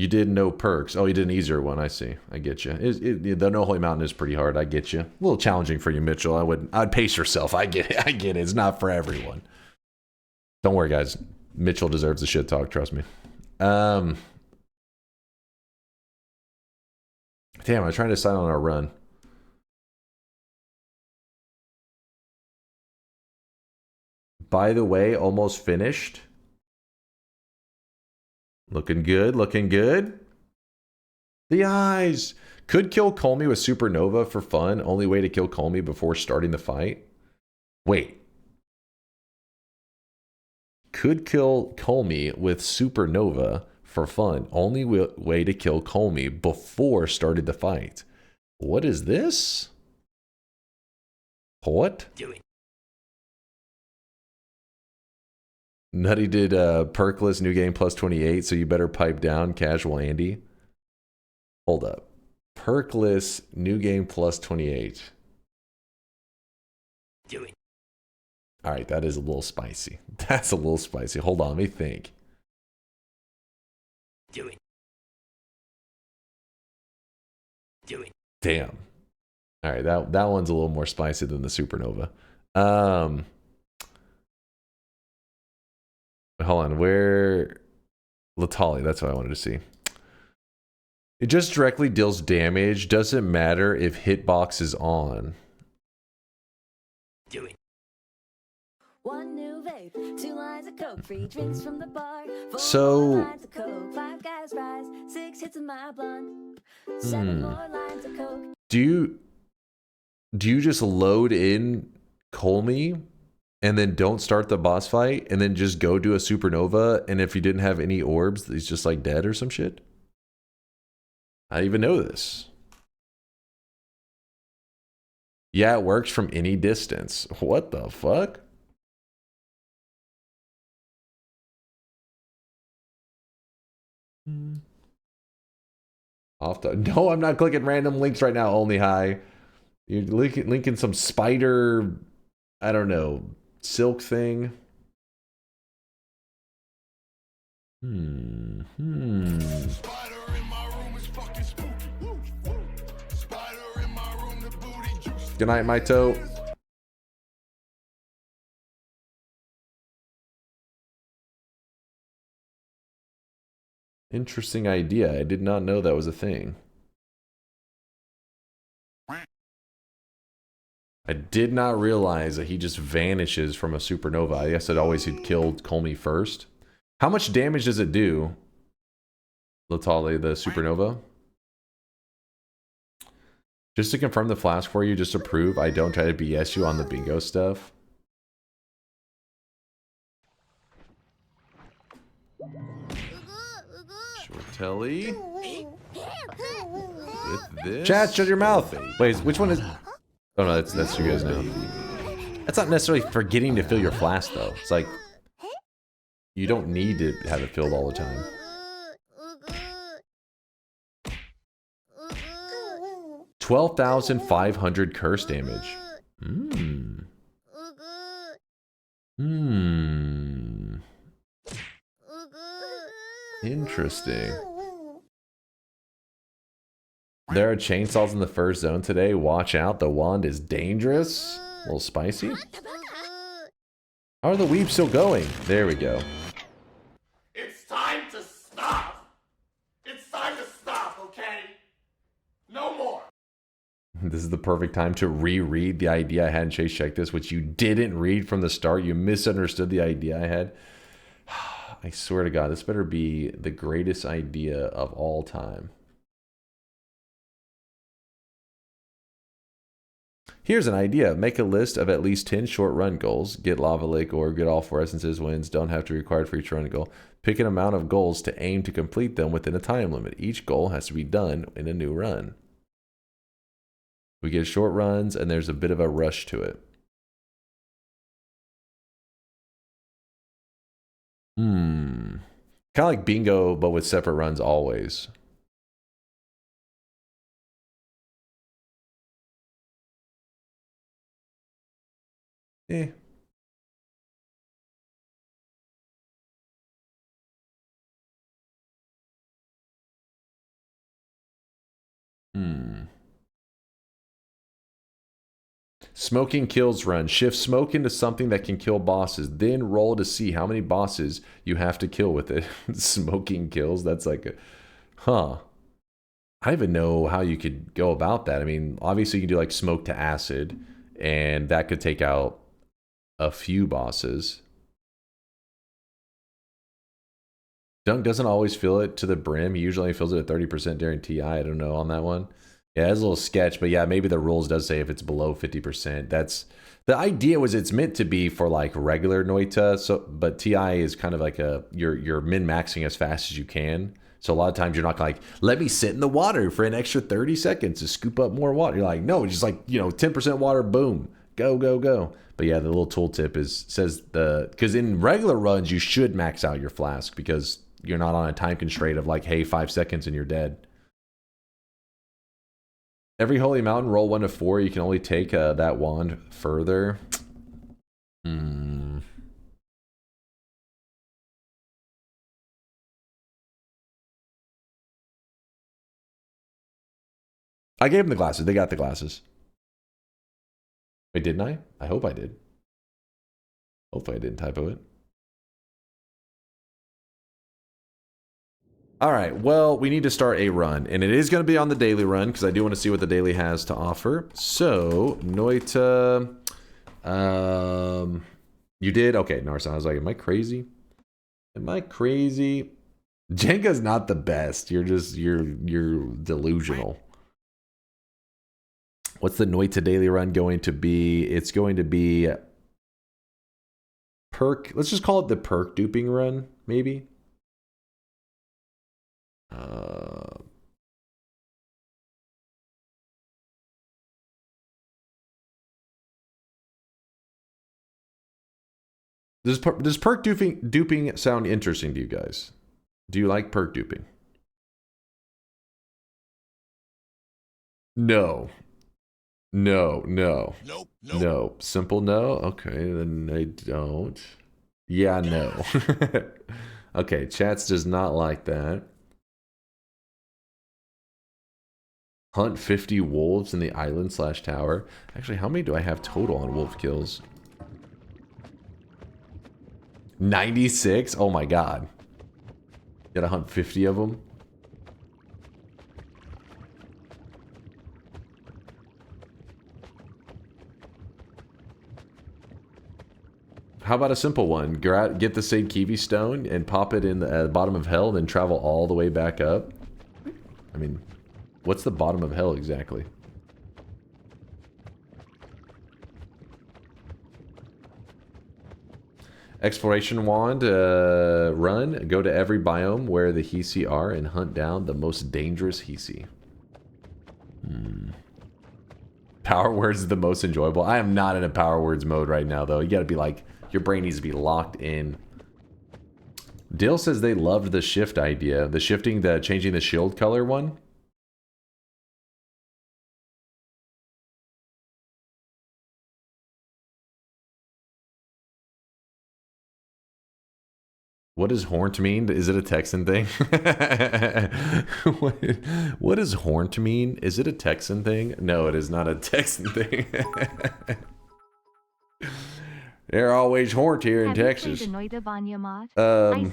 Speaker 4: did no perks. Oh, you did an easier one. I see. I get you. The No Holy Mountain is pretty hard. I get you. A little challenging for you, Mitchell. I'd pace yourself. I get it. I get it. It's not for everyone. Don't worry, guys. Mitchell deserves the shit talk. Trust me. Damn, I'm trying to decide on our run. By the way, almost finished. Looking good, looking good. The eyes. Could kill Colmy with Supernova for fun. Only way to kill Colmy before starting the fight. Wait. Could kill Colmy with Supernova for fun. Only way to kill Colmy before starting the fight. What is this? What? Nutty did perkless new game plus 28, so you better pipe down, casual Andy. Hold up. Perkless new game plus 28. All right, that is a little spicy. That's a little spicy. Hold on, let me think. Damn. All right, that one's a little more spicy than the Supernova. Hold on, where... Latali, that's what I wanted to see. It just directly deals damage. Doesn't matter if hitbox is on.
Speaker 3: One new vape, 2 lines of coke, free drinks from the bar. 4
Speaker 4: So...
Speaker 3: lines of coke, 5 guys rise, 6 hits of my blunt, 7 more lines of coke.
Speaker 4: Do you just load in Colmy and then don't start the boss fight and then just go do a Supernova, and if you didn't have any orbs, he's just like dead or some shit? I didn't even know this. Yeah, it works from any distance. What the fuck? No, I'm not clicking random links right now, only high. You're linking some spider, I don't know, silk thing. Good night, my toe. Interesting idea. I did not know that was a thing. I did not realize that he just vanishes from a Supernova. I guess it always had killed Colmy first. How much damage does it do, Latali, the Supernova? Just to confirm the flask for you, just to prove I don't try to BS you on the bingo stuff. Shortelli. With this. Chat, shut your mouth. Wait, which one is... Oh no, that's you guys now. That's not necessarily forgetting to fill your flask though. It's like you don't need to have it filled all the time. $12,500 curse damage. Interesting. There are chainsaws in the first zone today. Watch out, the wand is dangerous. A little spicy. How are the weeps still going? There we go.
Speaker 8: It's time to stop. It's time to stop, okay? No more.
Speaker 4: This is the perfect time to reread the idea I had in Chase Check This, which you didn't read from the start. You misunderstood the idea I had. I swear to God, this better be the greatest idea of all time. Here's an idea. Make a list of at least 10 short run goals. Get Lava Lake Orb, get all 4 essences, wins. Don't have to be required for each run goal. Pick an amount of goals to aim to complete them within a time limit. Each goal has to be done in a new run. We get short runs and there's a bit of a rush to it. Kind of like bingo, but with separate runs always. Smoking kills run. Shift smoke into something that can kill bosses. Then roll to see how many bosses you have to kill with it. Smoking kills? That's like a... Huh. I don't even know how you could go about that. I mean, obviously you can do like smoke to acid. And that could take out a few bosses. Dunk doesn't always fill it to the brim. He usually fills it at 30% during TI. I don't know on that one. Yeah, it's a little sketch, but yeah, maybe the rules does say if it's below 50%. That's the idea. Was it's meant to be for like regular Noita, so but TI is kind of like a you're min-maxing as fast as you can. So a lot of times you're not like, let me sit in the water for an extra 30 seconds to scoop up more water. You're like, no, just like, you know, 10% water, boom, go, go, go. But yeah, the little tooltip says because in regular runs you should max out your flask because you're not on a time constraint of like, hey, 5 seconds and you're dead. Every holy mountain, roll 1 to 4. You can only take that wand further. I gave them the glasses. They got the glasses. Wait, didn't I? I hope I did. Hopefully I didn't typo it. All right, well, we need to start a run, and it is going to be on the daily run because I do want to see what the daily has to offer. So, Noita, you did? Okay, Narsan, I was like, am I crazy? Am I crazy? Jenga's not the best. You're delusional. What's the Noita daily run going to be? It's going to be perk. Let's just call it the perk duping run, maybe. Does perk duping sound interesting to you guys? Do you like perk duping? No. No, no.
Speaker 2: Nope,
Speaker 4: nope. No. Simple no? Okay, then I don't. Yeah, no. Okay, Chats does not like that. Hunt 50 wolves in the island / tower. Actually, how many do I have total on wolf kills? 96? Oh my god. Gotta hunt 50 of them? How about a simple one? Get the St. Kiwi stone and pop it in the bottom of hell, then travel all the way back up? I mean, what's the bottom of hell exactly? Exploration wand, run. Go to every biome where the Hisi are and hunt down the most dangerous Hisi. Power words is the most enjoyable. I am not in a power words mode right now, though. You gotta be like, your brain needs to be locked in. Dill says they loved the shift idea. The changing the shield color one. What does horned mean? Is it a Texan thing? What does horned mean? Is it a Texan thing? No, it is not a Texan thing. They're always horned here in Texas.
Speaker 5: I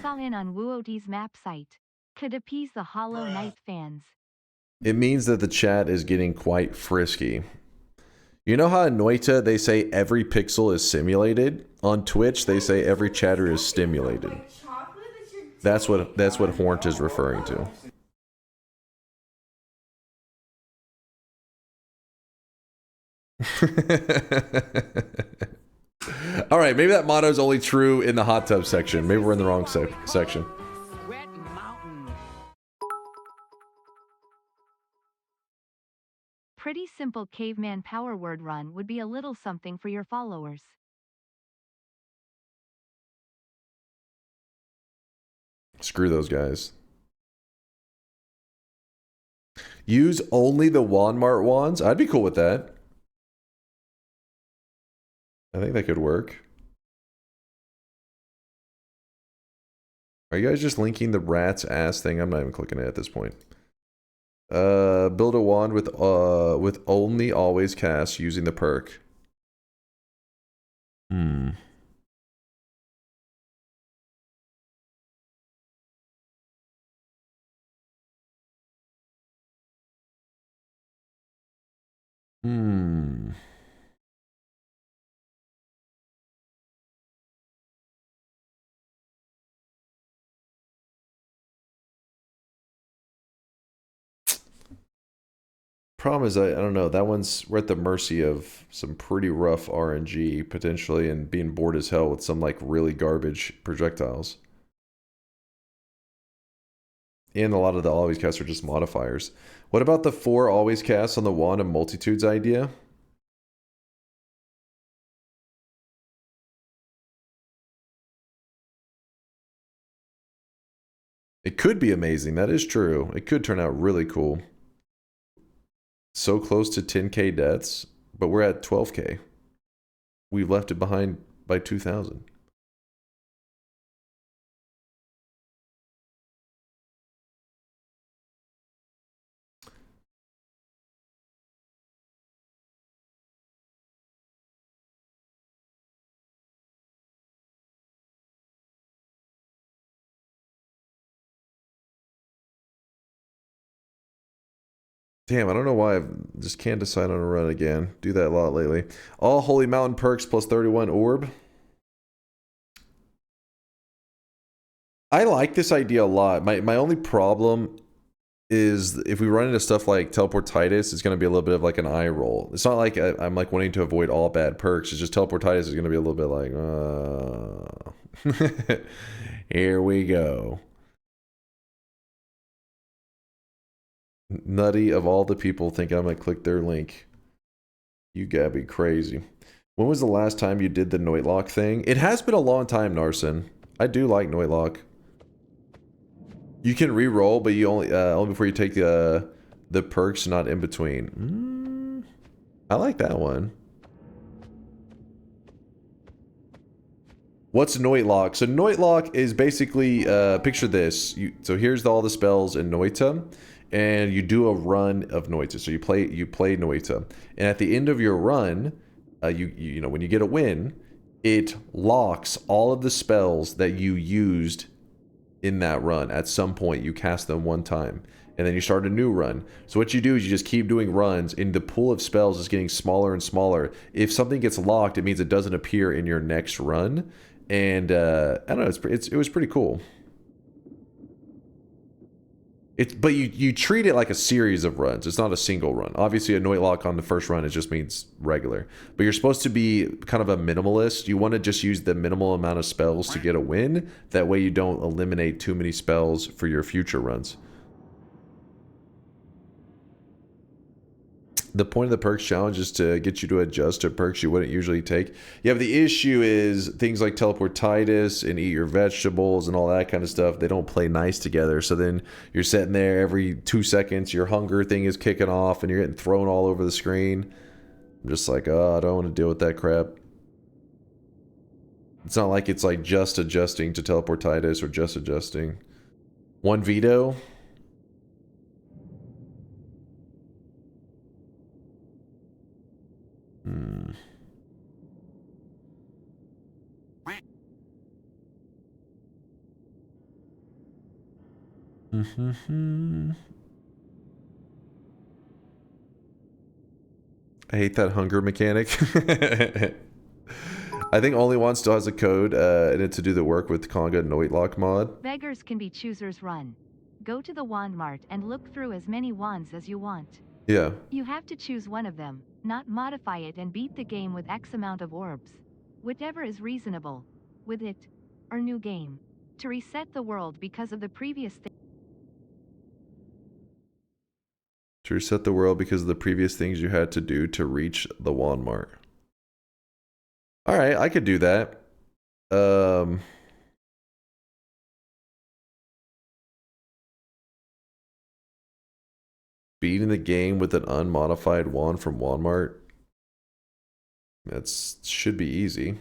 Speaker 5: saw in on Wooty's map site. Could appease the Hollow Knight fans.
Speaker 4: It means that the chat is getting quite frisky. You know how in Noita they say every pixel is simulated? On Twitch they say every chatter is stimulated. That's what Hornt is referring to. All right, maybe that motto is only true in the hot tub section. Maybe we're in the wrong section.
Speaker 5: Pretty simple caveman power word run would be a little something for your followers.
Speaker 4: Screw those guys. Use only the Walmart wands? I'd be cool with that. I think that could work. Are you guys just linking the rat's ass thing? I'm not even clicking it at this point. Build a wand with only always cast using the perk. Hmm. Hmm. Problem is, I don't know. That one's, we're at the mercy of some pretty rough RNG potentially, and being bored as hell with some like really garbage projectiles. And a lot of the always casts are just modifiers. What about the 4 always casts on the wand of multitudes idea? It could be amazing. That is true. It could turn out really cool. So close to 10k deaths, but we're at 12k. We've left it behind by 2,000. Damn, I don't know why I just can't decide on a run again. Do that a lot lately. All Holy Mountain perks plus 31 orb. I like this idea a lot. My only problem is if we run into stuff like teleportitis, it's going to be a little bit of like an eye roll. It's not like I'm like wanting to avoid all bad perks. It's just teleportitis is going to be a little bit like, here we go. Nutty of all the people think I'm going to click their link. You gotta be crazy. When was the last time you did the Noitlock thing? It has been a long time, Narson. I do like Noitlock. You can re-roll, but you only before you take the perks, not in between. I like that one. What's Noitlock? So Noitlock is basically picture this. So here's all the spells in Noita, and you do a run of Noita. So you play Noita, and at the end of your run, you know when you get a win, it locks all of the spells that you used in that run. At some point, you cast them one time, and then you start a new run. So what you do is you just keep doing runs, and the pool of spells is getting smaller and smaller. If something gets locked, it means it doesn't appear in your next run. And I don't know, it was pretty cool. But you treat it like a series of runs. It's not a single run. Obviously, a Noitlock on the first run, it just means regular. But you're supposed to be kind of a minimalist. You want to just use the minimal amount of spells to get a win. That way you don't eliminate too many spells for your future runs. The point of the perks challenge is to get you to adjust to perks you wouldn't usually take. Yeah, but the issue is things like teleportitis and eat your vegetables and all that kind of stuff, they don't play nice together. So then you're sitting there every 2 seconds, your hunger thing is kicking off and you're getting thrown all over the screen. I'm just like, oh, I don't want to deal with that crap. It's not like it's like just adjusting to teleportitis or just adjusting. One veto. I hate that hunger mechanic. I think Only One still has a code in it to do the work with Conga Noitlock mod.
Speaker 5: Beggars can be choosers run. Go to the wand mart and look through as many wands as you want.
Speaker 4: Yeah.
Speaker 5: You have to choose one of them, not modify it and beat the game with X amount of orbs. Whatever is reasonable. With it. Or new game. To reset the world because of the previous thing.
Speaker 4: To reset the world because of the previous things you had to do to reach the wand mart. Alright, I could do that. Beating the game with an unmodified wand from Walmart. That should be easy.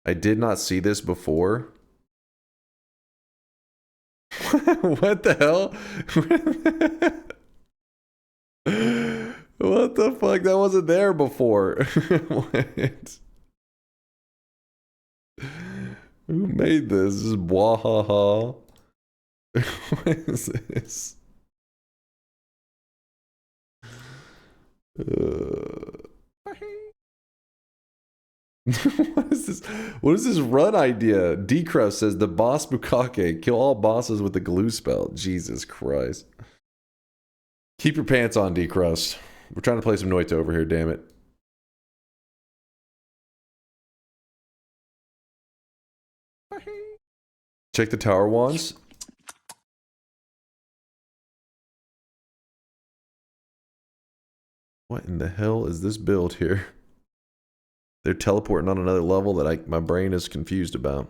Speaker 4: I did not see this before. What the hell? What the fuck? That wasn't there before. What? Who made this? This is Wahaha. What is this? What is this? What is this run idea? Decrust says the boss Bukake. Kill all bosses with the glue spell. Jesus Christ. Keep your pants on, Decrust. We're trying to play some Noita over here, damn it. Check the tower wands. What in the hell is this build here? They're teleporting on another level that my brain is confused about.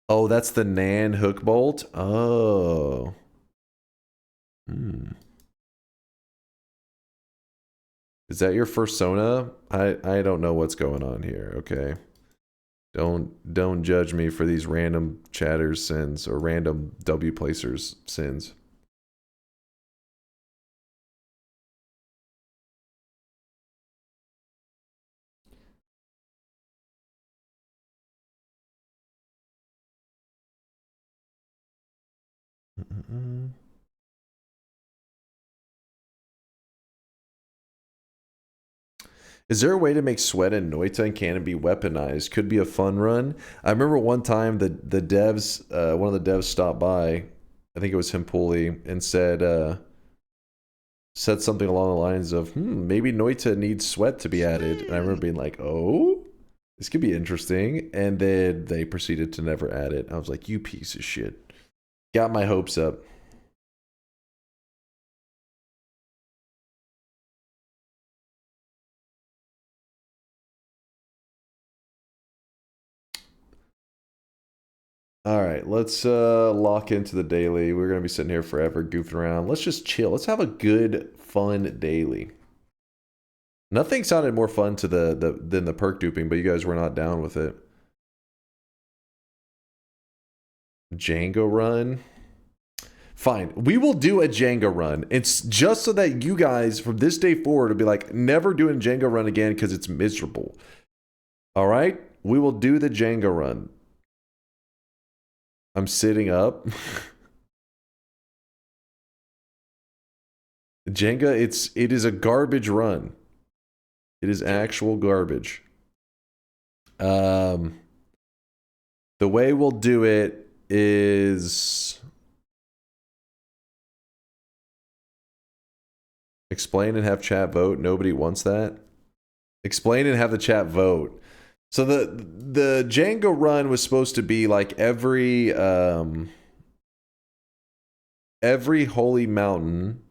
Speaker 4: Oh, that's the Nan hook bolt? Oh. Is that your fursona? I don't know what's going on here, okay? Don't judge me for these random chatters sins or random W placers sins. Is there a way to make sweat and Noita and Cannon be weaponized? Could be a fun run. I remember one time the devs, one of the devs stopped by, I think it was Himpuli, and said something along the lines of, maybe Noita needs sweat to be added. And I remember being like, oh, this could be interesting. And then they proceeded to never add it. I was like, you piece of shit. Got my hopes up. All right, let's lock into the daily. We're going to be sitting here forever goofing around. Let's just chill. Let's have a good, fun daily. Nothing sounded more fun to than the perk duping, but you guys were not down with it. Django run. Fine, we will do a Django run. It's just so that you guys, from this day forward, will be like, never doing Django run again because it's miserable. All right? We will do the Django run. I'm sitting up. Jenga, it is a garbage run. It is actual garbage. The way we'll do it is explain and have chat vote. Nobody wants that. Explain and have the chat vote. So the Django run was supposed to be like every holy mountain,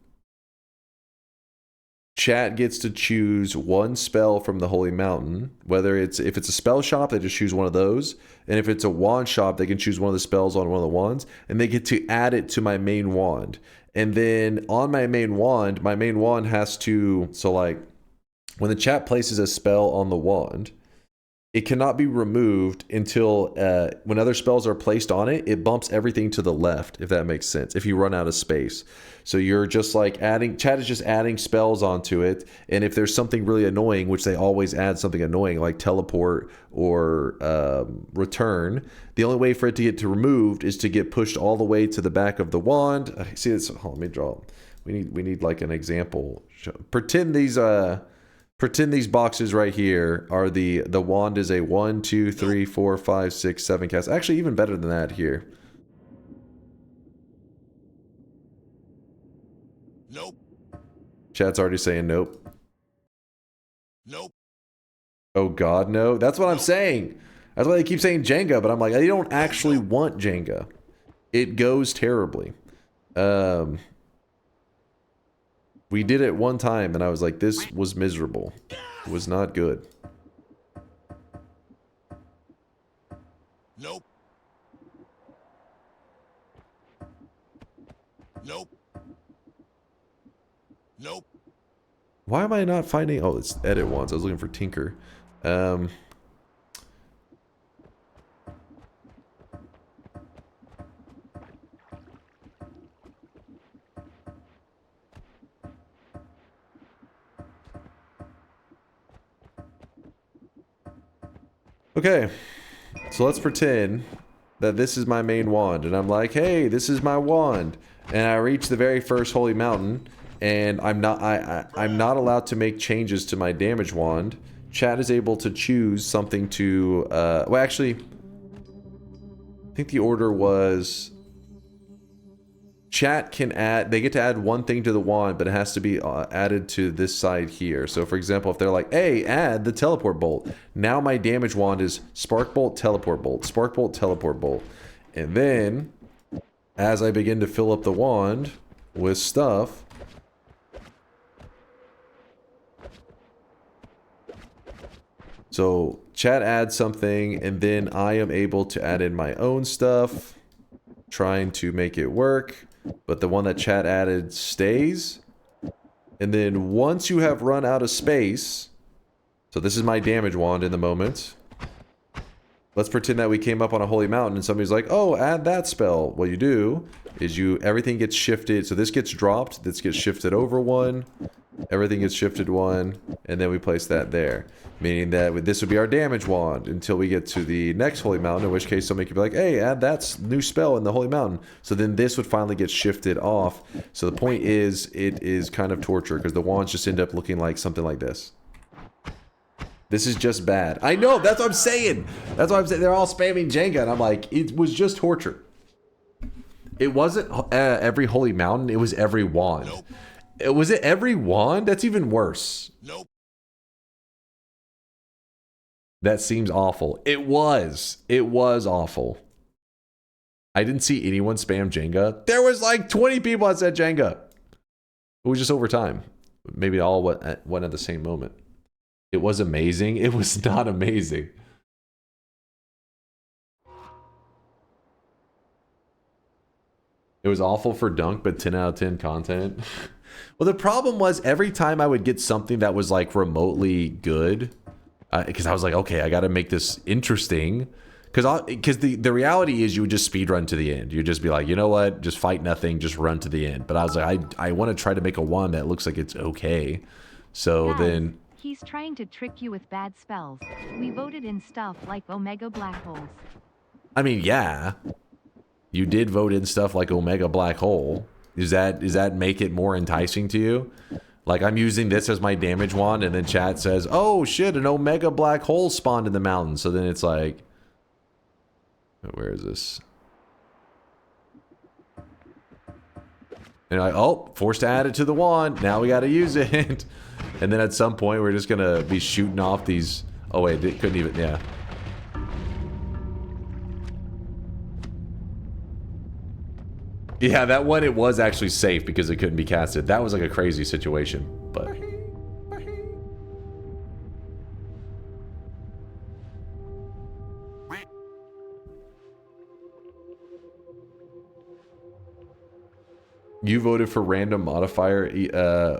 Speaker 4: chat gets to choose one spell from the holy mountain. Whether if it's a spell shop, they just choose one of those, and if it's a wand shop, they can choose one of the spells on one of the wands, and they get to add it to my main wand. And then on my main wand has to, so like when the chat places a spell on the wand, it cannot be removed until when other spells are placed on it, it bumps everything to the left, if that makes sense, if you run out of space. So you're just like chat is just adding spells onto it, and if there's something really annoying, which they always add something annoying, like teleport or return, the only way for it to get removed is to get pushed all the way to the back of the wand. See this? Oh, let me draw. We need like an example. Pretend these boxes right here are the wand is a 1, 2, 3, 4, 5, 6, 7 cast. Actually, even better than that here.
Speaker 2: Nope.
Speaker 4: Chat's already saying nope.
Speaker 2: Nope.
Speaker 4: Oh God, no. That's what I'm saying. That's why they keep saying Jenga, but I'm like, I don't actually want Jenga. It goes terribly. We did it one time, and I was like, this was miserable. It was not good.
Speaker 2: Nope. Nope. Nope.
Speaker 4: Why am I not finding... Oh, it's edit wands. I was looking for tinker. Okay, so let's pretend that this is my main wand, and I'm like, hey, this is my wand, and I reach the very first holy mountain, and I'm not allowed to make changes to my damage wand. Chat is able to choose something to well, actually, I think the order was chat can add, they get to add one thing to the wand, but it has to be added to this side here. So for example, if they're like, hey, add the teleport bolt. Now my damage wand is spark bolt, teleport bolt, spark bolt, teleport bolt. And then, as I begin to fill up the wand with stuff, so chat adds something, and then I am able to add in my own stuff, trying to make it work. But the one that chat added stays. And then once you have run out of space, so this is my damage wand in the moment. Let's pretend that we came up on a holy mountain and somebody's like, oh, add that spell. What you do is everything gets shifted. So this gets dropped, this gets shifted over one, everything gets shifted one, and then we place that there. Meaning that this would be our damage wand until we get to the next holy mountain, in which case somebody could be like, hey, add that new spell in the holy mountain. So then this would finally get shifted off. So the point is, it is kind of torture, because the wands just end up looking like something like this. This is just bad. I know, that's what I'm saying. That's what I'm saying. They're all spamming Jenga, and I'm like, it was just torture. It wasn't every holy mountain, it was every wand. Nope. Was it every wand? That's even worse.
Speaker 2: Nope.
Speaker 4: That seems awful. It was. It was awful. I didn't see anyone spam Jenga. There was like 20 people that said Jenga. It was just over time. Maybe all went at the same moment. It was amazing. It was not amazing. It was awful for Dunk, but 10 out of 10 content. Well, the problem was every time I would get something that was like remotely good, because I was like, okay, I got to make this interesting. Because the reality is you would just speed run to the end. You'd just be like, you know what? Just fight nothing. Just run to the end. But I was like, I want to try to make a wand that looks like it's okay. So then...
Speaker 5: He's trying to trick you with bad spells. We voted in stuff like Omega Black Holes.
Speaker 4: I mean, yeah. You did vote in stuff like Omega Black Hole. Does that make it more enticing to you? Like, I'm using this as my damage wand, and then chat says, oh shit, an Omega Black Hole spawned in the mountain. So then it's like... Where is this? And like, oh, forced to add it to the wand. Now we gotta use it. And then at some point, we're just gonna be shooting off these... Oh wait, it couldn't even... Yeah. Yeah, that one, it was actually safe because it couldn't be casted. That was like a crazy situation, but... You voted for random modifier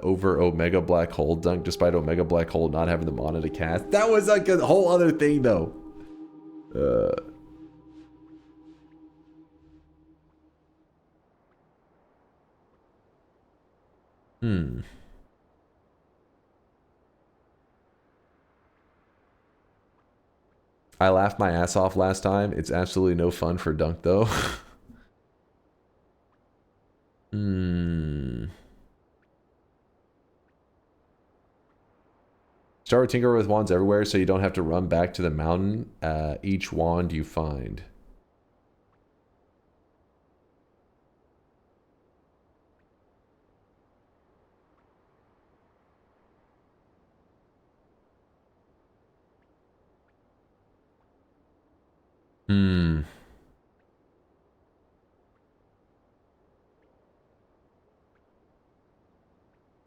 Speaker 4: over Omega Black Hole Dunk, despite Omega Black Hole not having the mana to cast. That was like a whole other thing, though. I laughed my ass off last time. It's absolutely no fun for Dunk, though. Start with Tinker with wands everywhere so you don't have to run back to the mountain each wand you find.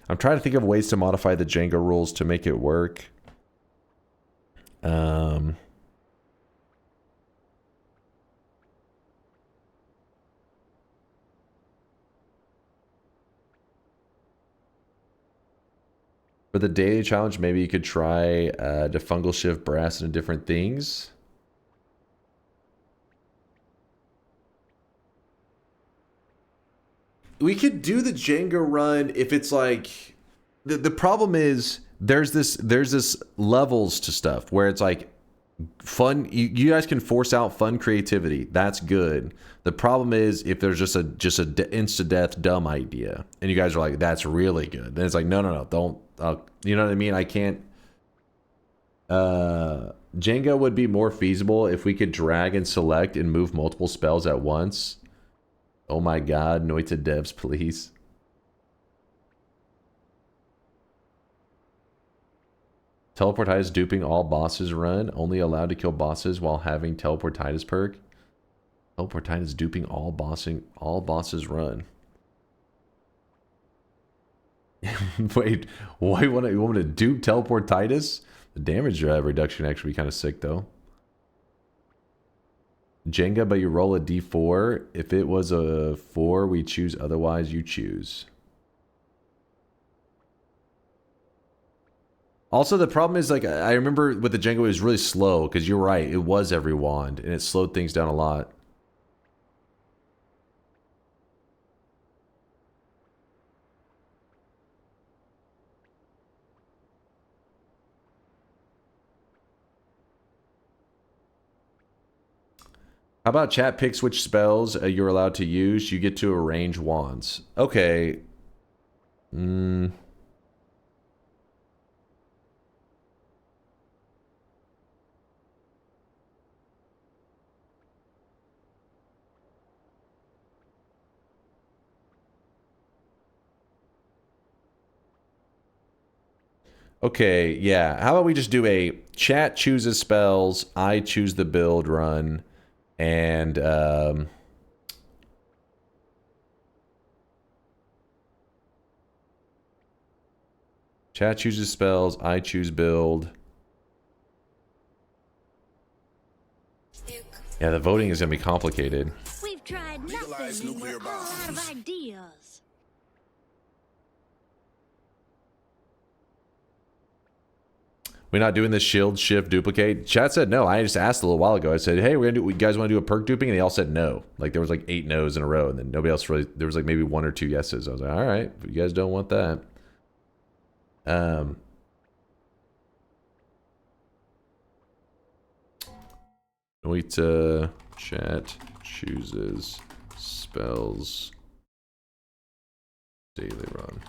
Speaker 4: I'm trying to think of ways to modify the Jenga rules to make it work. For the daily challenge, maybe you could try to fungal shift brass into different things. We could do the Jenga run if it's like the problem is there's this levels to stuff where it's like fun. You guys can force out fun creativity. That's good. The problem is if there's just a insta death dumb idea and you guys are like that's really good. Then it's like no don't. You know what I mean? I can't. Jenga would be more feasible if we could drag and select and move multiple spells at once. Oh my god, Noita devs, please. Teleportitis duping all bosses run. Only allowed to kill bosses while having Teleportitis perk. Teleportitis duping all bosses run. Wait, why you want me to dupe Teleportitis? The damage reduction actually be kind of sick though. Jenga, but you roll a d4. If it was a 4, we choose. Otherwise, you choose. Also, the problem is, like, I remember with the Jenga, it was really slow. Because you're right, it was every wand. And it slowed things down a lot. How about chat picks which spells you're allowed to use? You get to arrange wands. Okay. Okay, yeah. How about we just do a chat chooses spells, I choose the build run. And chat chooses spells, I choose build. Yeah, the voting is gonna be complicated.
Speaker 9: We've tried nothing and we're all out of ideas.
Speaker 4: We're not doing the shield shift duplicate. Chat said no. I just asked a little while ago. I said, hey, we're gonna do. You guys want to do a perk duping? And they all said no. Like there was like 8 no's in a row, and then nobody else really. There was like maybe 1 or 2 yeses. I was like, all right, if you guys don't want that. Noita chat chooses spells daily run.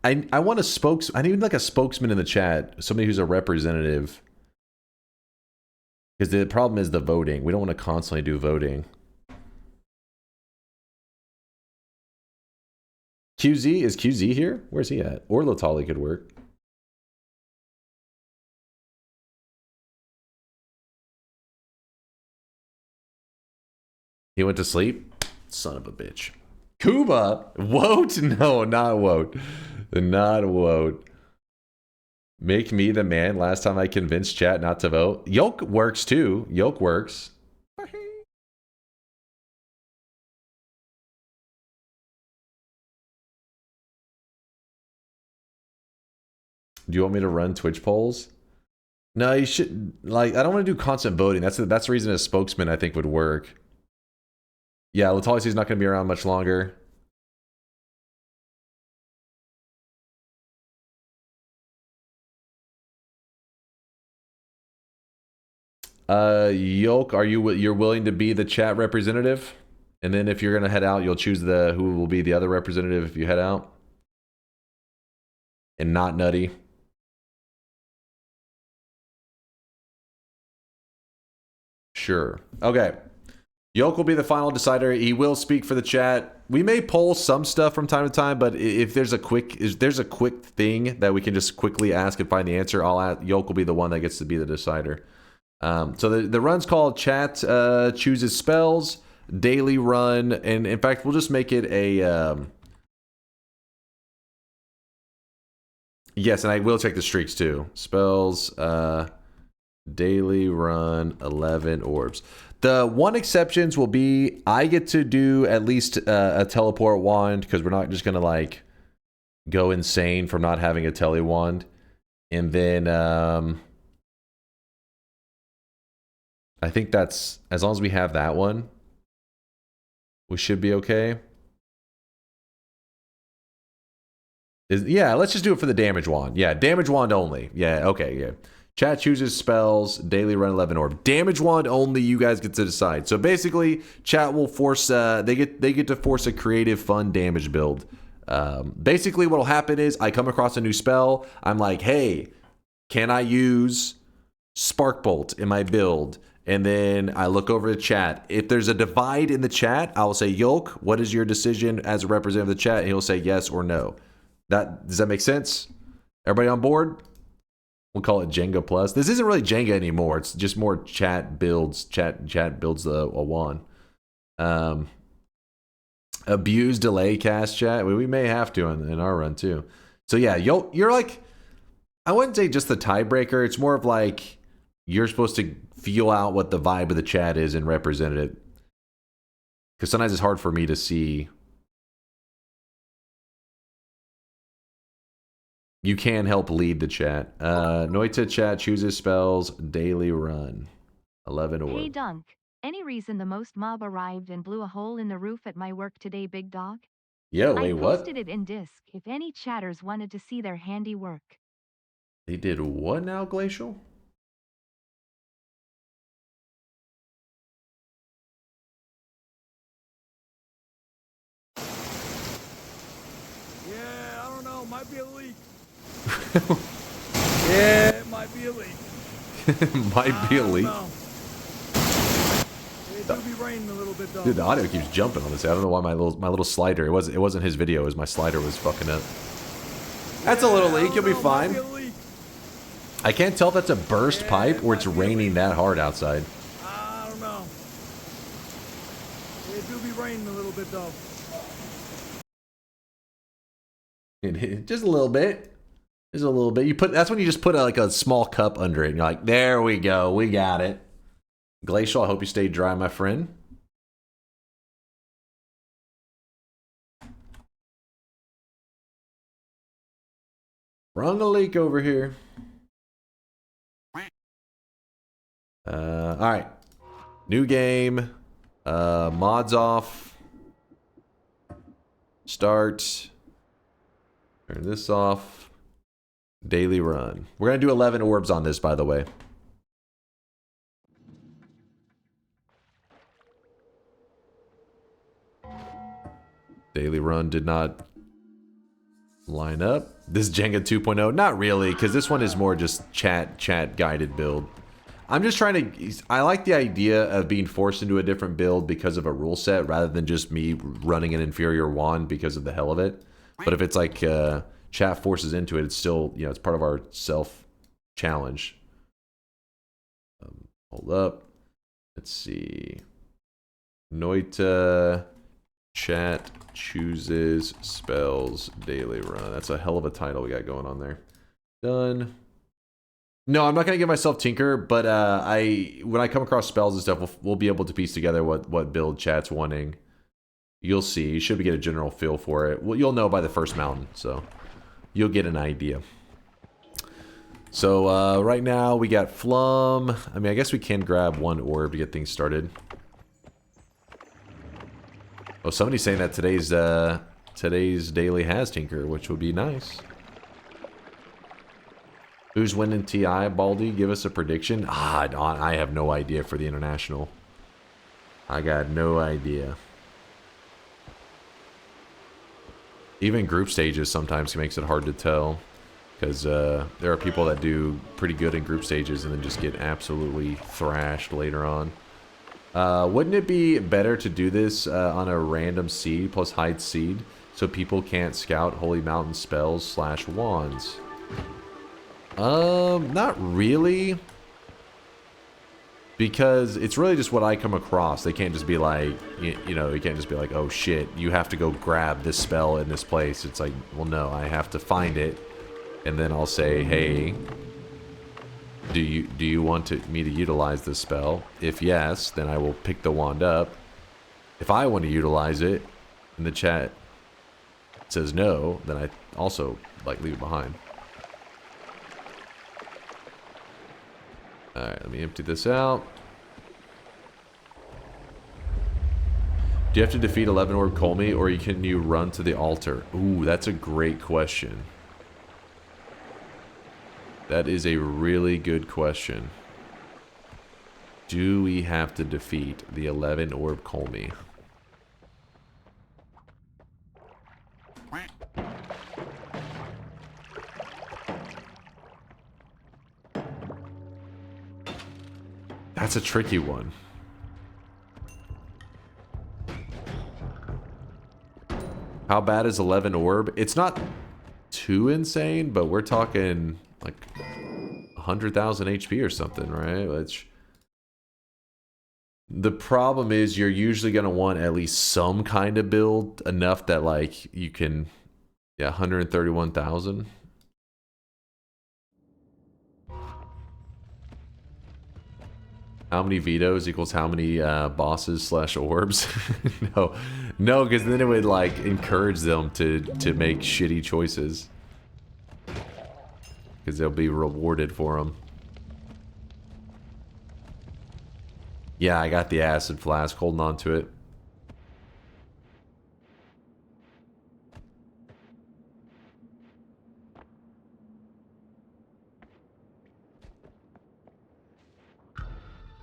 Speaker 4: I want a I need like a spokesman in the chat, somebody who's a representative. Because the problem is the voting. We don't want to constantly do voting. QZ, is QZ here? Where's he at? Or Latali could work. He went to sleep? Son of a bitch. Kuba? Wote? No, not Wote. Not Wote. Make me the man. Last time I convinced chat not to vote. Yoke works too. Yoke works. Do you want me to run Twitch polls? No, you should. Like, I don't want to do constant voting. That's the reason a spokesman I think would work. Yeah, Latalisi's not going to be around much longer. Yoke, you're willing to be the chat representative? And then if you're going to head out, you'll choose who will be the other representative if you head out? And not Nutty. Sure. Okay. Yoke will be the final decider. He will speak for the chat. We may poll some stuff from time to time, but if there's a quick thing that we can just quickly ask and find the answer, Yoke will be the one that gets to be the decider. So the run's called Chat Chooses Spells, Daily Run, and in fact, we'll just make it a... Yes, and I will check the streaks too. Spells, Daily Run, 11 orbs. The one exceptions will be I get to do at least a teleport wand because we're not just going to like go insane from not having a tele wand. And then I think that's, as long as we have that one, we should be okay. Yeah, let's just do it for the damage wand. Yeah, damage wand only. Yeah, okay, yeah. Chat chooses spells, daily run 11 orb. Damage wand only, you guys get to decide. So basically, chat will force, they get to force a creative, fun damage build. Basically, what'll happen is I come across a new spell. I'm like, hey, can I use Spark Bolt in my build? And then I look over the chat. If there's a divide in the chat, I will say, Yolk, what is your decision as a representative of the chat? And he'll say yes or no. Does that make sense? Everybody on board? We'll call it Jenga Plus. This isn't really Jenga anymore. It's just more chat builds. Chat builds a wand. Abuse delay cast chat. We may have to in our run too. So yeah, you're like, I wouldn't say just the tiebreaker. It's more of like you're supposed to feel out what the vibe of the chat is and represent it. Because sometimes it's hard for me to see. You can help lead the chat. Noita chat chooses spells, daily run. 11 orb.
Speaker 5: Hey Dunk, any reason the most mob arrived and blew a hole in the roof at my work today, big dog?
Speaker 4: Yo, wait,
Speaker 5: I
Speaker 4: what?
Speaker 5: posted it in Disc if any chatters wanted to see their handiwork.
Speaker 4: They did what now, Glacial?
Speaker 1: Yeah, I don't know. Might be a leak. Yeah, it might be a leak.
Speaker 4: Might be a leak.
Speaker 1: It do be raining a little bit though.
Speaker 4: Dude, the audio keeps jumping on this. I don't know why my little slider. It wasn't his video. It was my slider was fucking up. That's a little leak. You'll be fine. I can't tell if that's a burst pipe or it's raining that hard outside.
Speaker 1: I don't know. It do be raining a little bit though.
Speaker 4: Just a little bit. Just a little bit. That's when you just put like a small cup under it and you're like, there we go, we got it. Glacial, I hope you stay dry, my friend. Wrong a leak over here. Alright. New game. Mods off. Start. Turn this off. Daily run. We're going to do 11 orbs on this, by the way. Daily run did not line up. This is Jenga 2.0. Not really, because this one is more just chat guided build. I'm just trying to... I like the idea of being forced into a different build because of a rule set, rather than just me running an inferior wand because of the hell of it. But if it's like... chat forces into it, it's still, you know, it's part of our self challenge. Hold up. Let's see. Noita chat chooses spells daily run. That's a hell of a title we got going on there. Done. No, I'm not gonna give myself Tinker, but when I come across spells and stuff, we'll be able to piece together what build chat's wanting. You'll see. You should get a general feel for it. Well, you'll know by the first mountain, so you'll get an idea. So right now we got Flum. I mean, I guess we can grab one orb to get things started. Oh, somebody's saying that today's daily has Tinker, which would be nice. Who's winning TI, Baldy? Give us a prediction. I have no idea for the international. I got no idea. Even group stages sometimes makes it hard to tell, because there are people that do pretty good in group stages and then just get absolutely thrashed later on. Wouldn't it be better to do this on a random seed plus hide seed so people can't scout Holy Mountain spells / wands? Not really. Because it's really just what I come across. They can't just be like, you know, you can't just be like, oh shit, you have to go grab this spell in this place. It's like, well, no, I have to find it. And then I'll say, hey, do you want me to utilize this spell? If yes, then I will pick the wand up. If I want to utilize it, in the chat says no, then I also like leave it behind. Alright, let me empty this out. Do you have to defeat 11 orb Colmy, or can you run to the altar? Ooh, that's a great question. That is a really good question. Do we have to defeat the 11 orb Colmy? That's a tricky one. How bad is 11 orb? It's not too insane, but we're talking like 100,000 HP or something, right? Which the problem is you're usually going to want at least some kind of build enough that like you can, yeah, 131,000. How many vetoes equals how many bosses / orbs? No, because then it would like encourage them to make shitty choices, because they'll be rewarded for them. Yeah, I got the acid flask, holding on to it.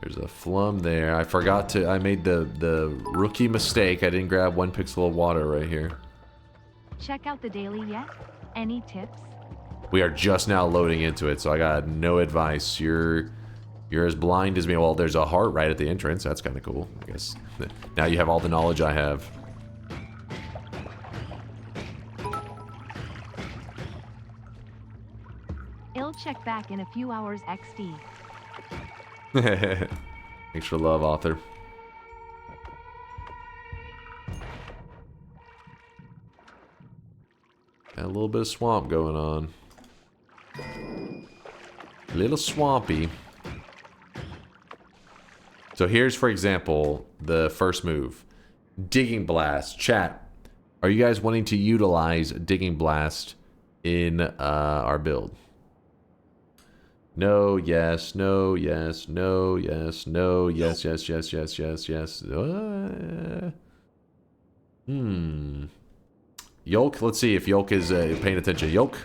Speaker 4: There's a flum there. I forgot to, I made the rookie mistake. I didn't grab 1 pixel of water right here.
Speaker 5: Check out the daily yet? Any tips?
Speaker 4: We are just now loading into it, so I got no advice. You're as blind as me. Well, there's a heart right at the entrance. That's kind of cool, I guess. Now you have all the knowledge I have.
Speaker 5: I'll check back in a few hours XD.
Speaker 4: Thanks for love, author. Got a little bit of swamp going on. A little swampy. So here's, for example, the first move. Digging Blast. Chat, are you guys wanting to utilize Digging Blast in our build? No, yes, no, yes, no, yes, no, yes, yes, yes, yes, yes, yes. Yolk, let's see if Yolk is paying attention. Yolk,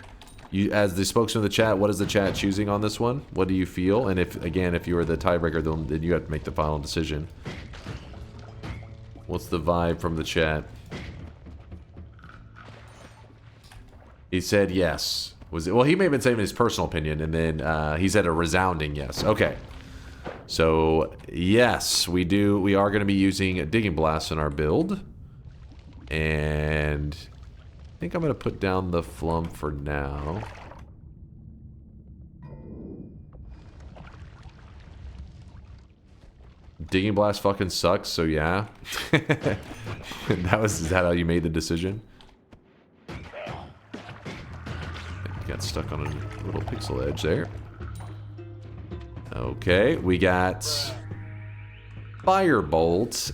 Speaker 4: you, as the spokesman of the chat, what is the chat choosing on this one? What do you feel? And if, again, if you were the tiebreaker, then you have to make the final decision. What's the vibe from the chat? He said yes. Was it? Well, he may have been saying his personal opinion, and then he said a resounding yes. Okay. So, yes, we are going to be using a Digging Blast in our build. And I think I'm going to put down the flum for now. Digging Blast fucking sucks, so yeah. Is that how you made the decision? Got stuck on a little pixel edge there. Okay, we got Firebolt.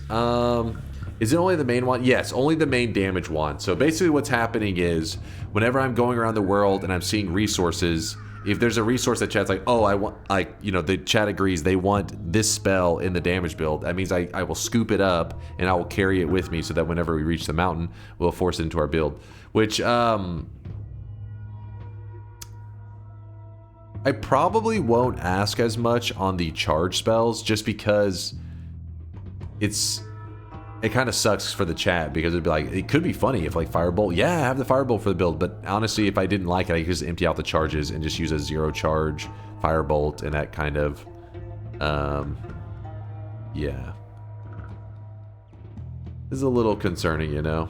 Speaker 4: Is it only the main one? Yes, only the main damage one. So basically what's happening is whenever I'm going around the world and I'm seeing resources, if there's a resource that chat's like, oh, I want, like, you know, the chat agrees they want this spell in the damage build, that means I will scoop it up and I will carry it with me so that whenever we reach the mountain, we'll force it into our build. Which, I probably won't ask as much on the charge spells just because it kind of sucks for the chat, because it'd be like, it could be funny if like Firebolt, yeah, I have the Firebolt for the build, but honestly, if I didn't like it, I could just empty out the charges and just use a 0 charge Firebolt, and that kind of, yeah. This is a little concerning, you know?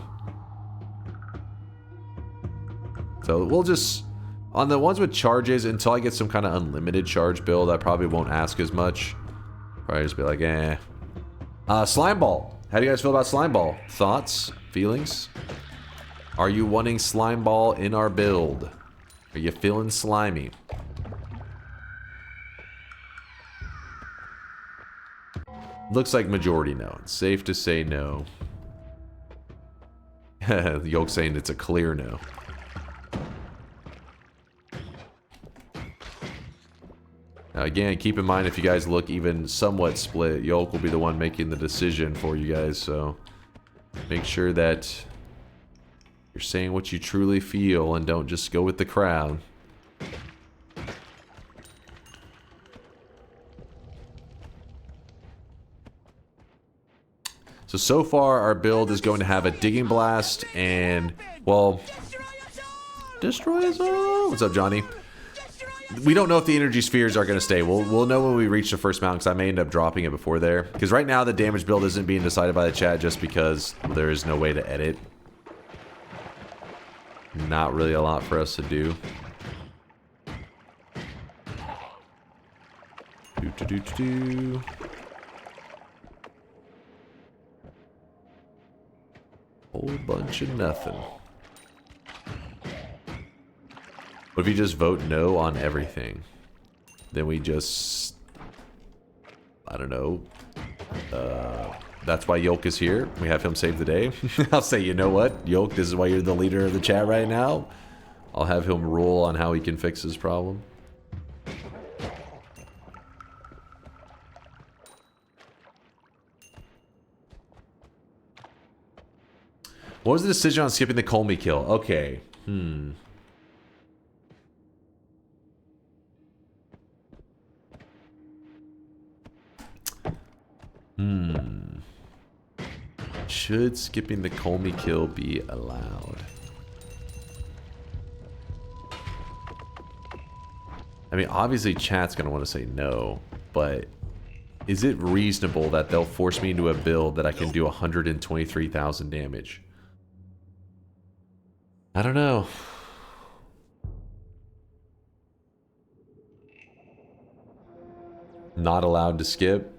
Speaker 4: So we'll just, on the ones with charges, until I get some kind of unlimited charge build, I probably won't ask as much. Probably just be like, eh. Slime Ball. How do you guys feel about Slime Ball? Thoughts? Feelings? Are you wanting Slime Ball in our build? Are you feeling slimy? Looks like majority no. It's safe to say no. Yolk saying it's a clear no. Now again, keep in mind if you guys look even somewhat split, Yolk will be the one making the decision for you guys, so make sure that you're saying what you truly feel and don't just go with the crowd. So far our build is going to have a digging blast and, well, destroy us all. What's up, Johnny? We don't know if the energy spheres are going to stay. We'll know when we reach the first mountain, because I may end up dropping it before there. Because right now the damage build isn't being decided by the chat just because there is no way to edit. Not really a lot for us to do. Whole bunch of nothing. What if you just vote no on everything? Then we just... I don't know. That's why Yolk is here. We have him save the day. I'll say, you know what? Yolk, this is why you're the leader of the chat right now. I'll have him rule on how he can fix his problem. What was the decision on skipping the Colmy kill? Okay. Should skipping the Colmy kill be allowed? I mean, obviously chat's going to want to say no, but is it reasonable that they'll force me into a build that I can do 123,000 damage? I don't know. Not allowed to skip.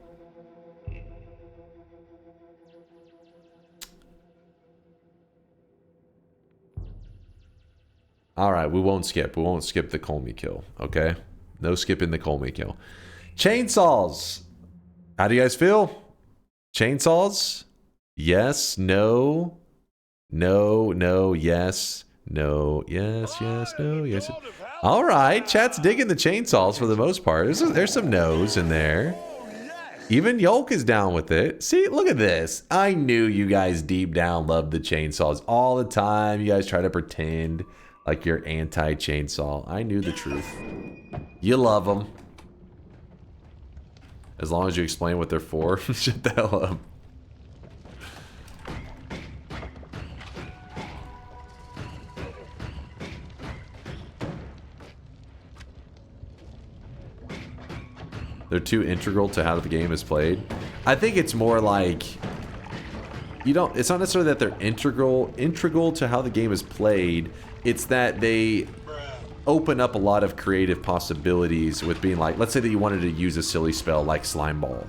Speaker 4: Alright, we won't skip. We won't skip the Colmy kill, okay? No skipping the Colmy kill. Chainsaws! How do you guys feel? Chainsaws? Yes, no, no, no, yes, no, yes, yes, no, yes. Alright, chat's digging the chainsaws for the most part. There's some no's in there. Even Yolk is down with it. See, look at this. I knew you guys deep down loved the chainsaws all the time. You guys try to pretend like you're anti-chainsaw. I knew the truth. You love them. As long as you explain what they're for. Shut the hell up. They're too integral to how the game is played. I think it's more like... it's not necessarily that they're integral to how the game is played. It's that they open up a lot of creative possibilities with being like, let's say that you wanted to use a silly spell like slime ball.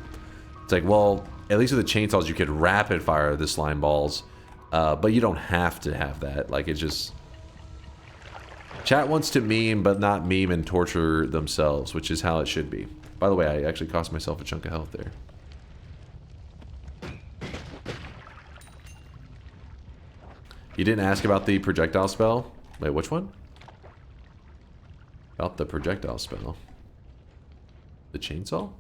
Speaker 4: It's like, well, at least with the chainsaws you could rapid fire the slime balls, but you don't have to have that. Like, it's just... Chat wants to meme, but not meme and torture themselves, which is how it should be. By the way, I actually cost myself a chunk of health there. You didn't ask about the projectile spell? Wait, which one? About the projectile spell. The chainsaw?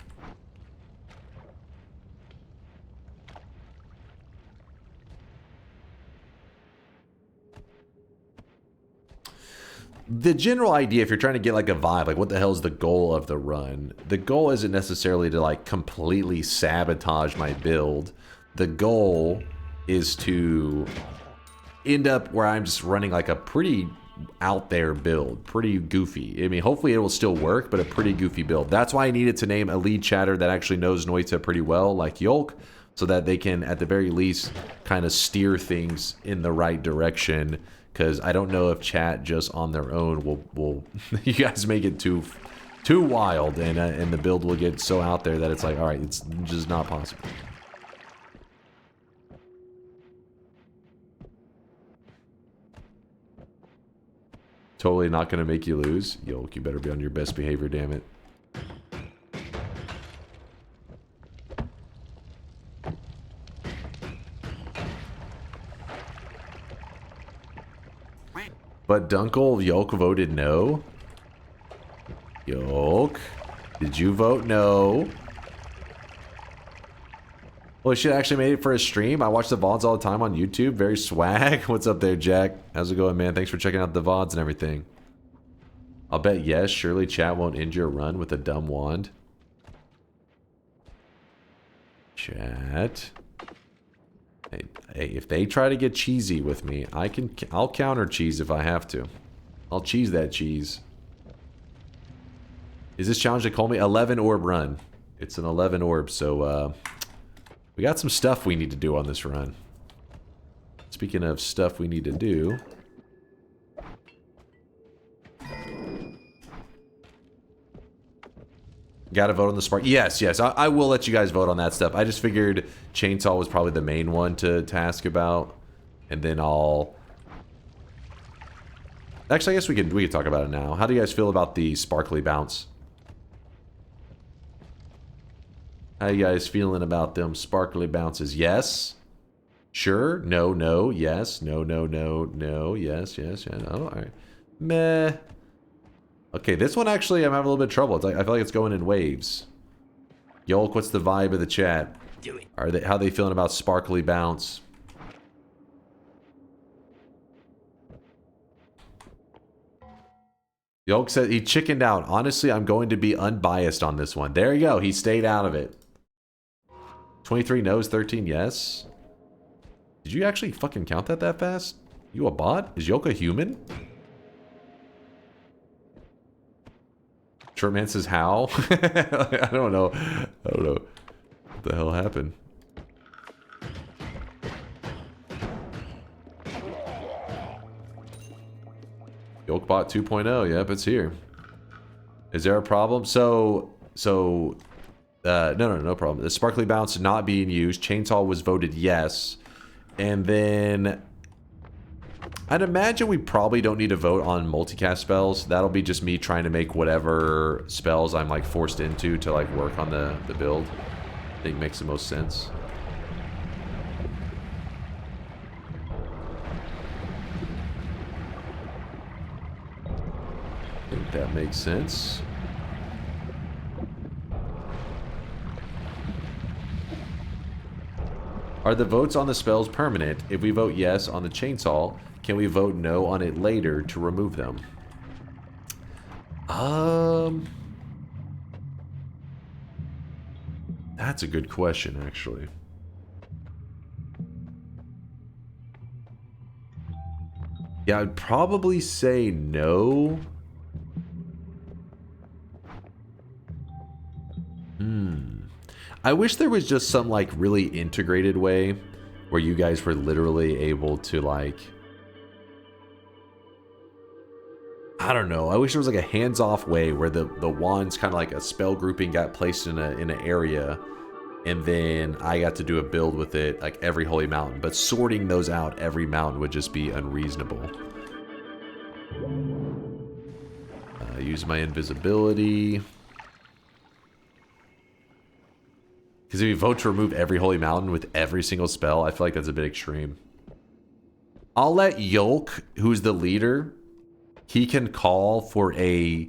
Speaker 4: The general idea, if you're trying to get like a vibe, like what the hell is the goal of the run? The goal isn't necessarily to like completely sabotage my build. The goal is to end up where I'm just running like a pretty out there build, pretty goofy. I mean, hopefully it will still work, but a pretty goofy build. That's why I needed to name a lead chatter that actually knows Noita pretty well, like Yolk, so that they can at the very least kind of steer things in the right direction. Because I don't know if chat just on their own will you guys make it too wild, and the build will get so out there that it's like, all right, it's just not possible. Totally not going to make you lose. Yolk, you better be on your best behavior, damn it. But Dunkle Yolk voted no. Yolk, did you vote no? Well, shit, actually made it for a stream. I watch the VODs all the time on YouTube. Very swag. What's up there, Jack? How's it going, man? Thanks for checking out the VODs and everything. I'll bet yes. Surely chat won't end your run with a dumb wand. Chat. Hey, if they try to get cheesy with me, I'll counter cheese if I have to. I'll cheese that cheese. Is this challenge they call me 11 orb run? It's an 11 orb, so we got some stuff we need to do on this run. Speaking of stuff we need to do, gotta vote on the spark. Yes, I will let you guys vote on that stuff. I just figured chainsaw was probably the main one to ask about, and then I'll. Actually, I guess we could talk about it now. How do you guys feel about the sparkly bounce? How you guys feeling about them sparkly bounces? Yes? Sure? No, no, yes. No, no, no, no, yes, yes, yeah, no. Alright. Meh. Okay, this one actually I'm having a little bit of trouble. It's like, I feel like it's going in waves. Yolk, what's the vibe of the chat? How are they feeling about sparkly bounce? Yolk said he chickened out. Honestly, I'm going to be unbiased on this one. There you go. He stayed out of it. 23 no's, 13 yes. Did you actually fucking count that fast? You a bot? Is Yolk a human? Shortman says how? I don't know. I don't know. What the hell happened? Yolkbot 2.0. Yep, it's here. Is there a problem? No problem. The sparkly bounce not being used. Chainsaw was voted yes. And then I'd imagine we probably don't need to vote on multicast spells. That'll be just me trying to make whatever spells I'm like forced into to like work on the build. I think makes the most sense. I think that makes sense. Are the votes on the spells permanent? If we vote yes on the chainsaw, can we vote no on it later to remove them? That's a good question, actually. Yeah, I'd probably say no. I wish there was just some like really integrated way where you guys were literally able to like, I don't know. I wish there was like a hands-off way where the wands kind of like a spell grouping got placed in an area, and then I got to do a build with it like every holy mountain. But sorting those out every mountain would just be unreasonable. Use my invisibility. Because if you vote to remove every holy mountain with every single spell, I feel like that's a bit extreme. I'll let Yolk, who's the leader, he can call for a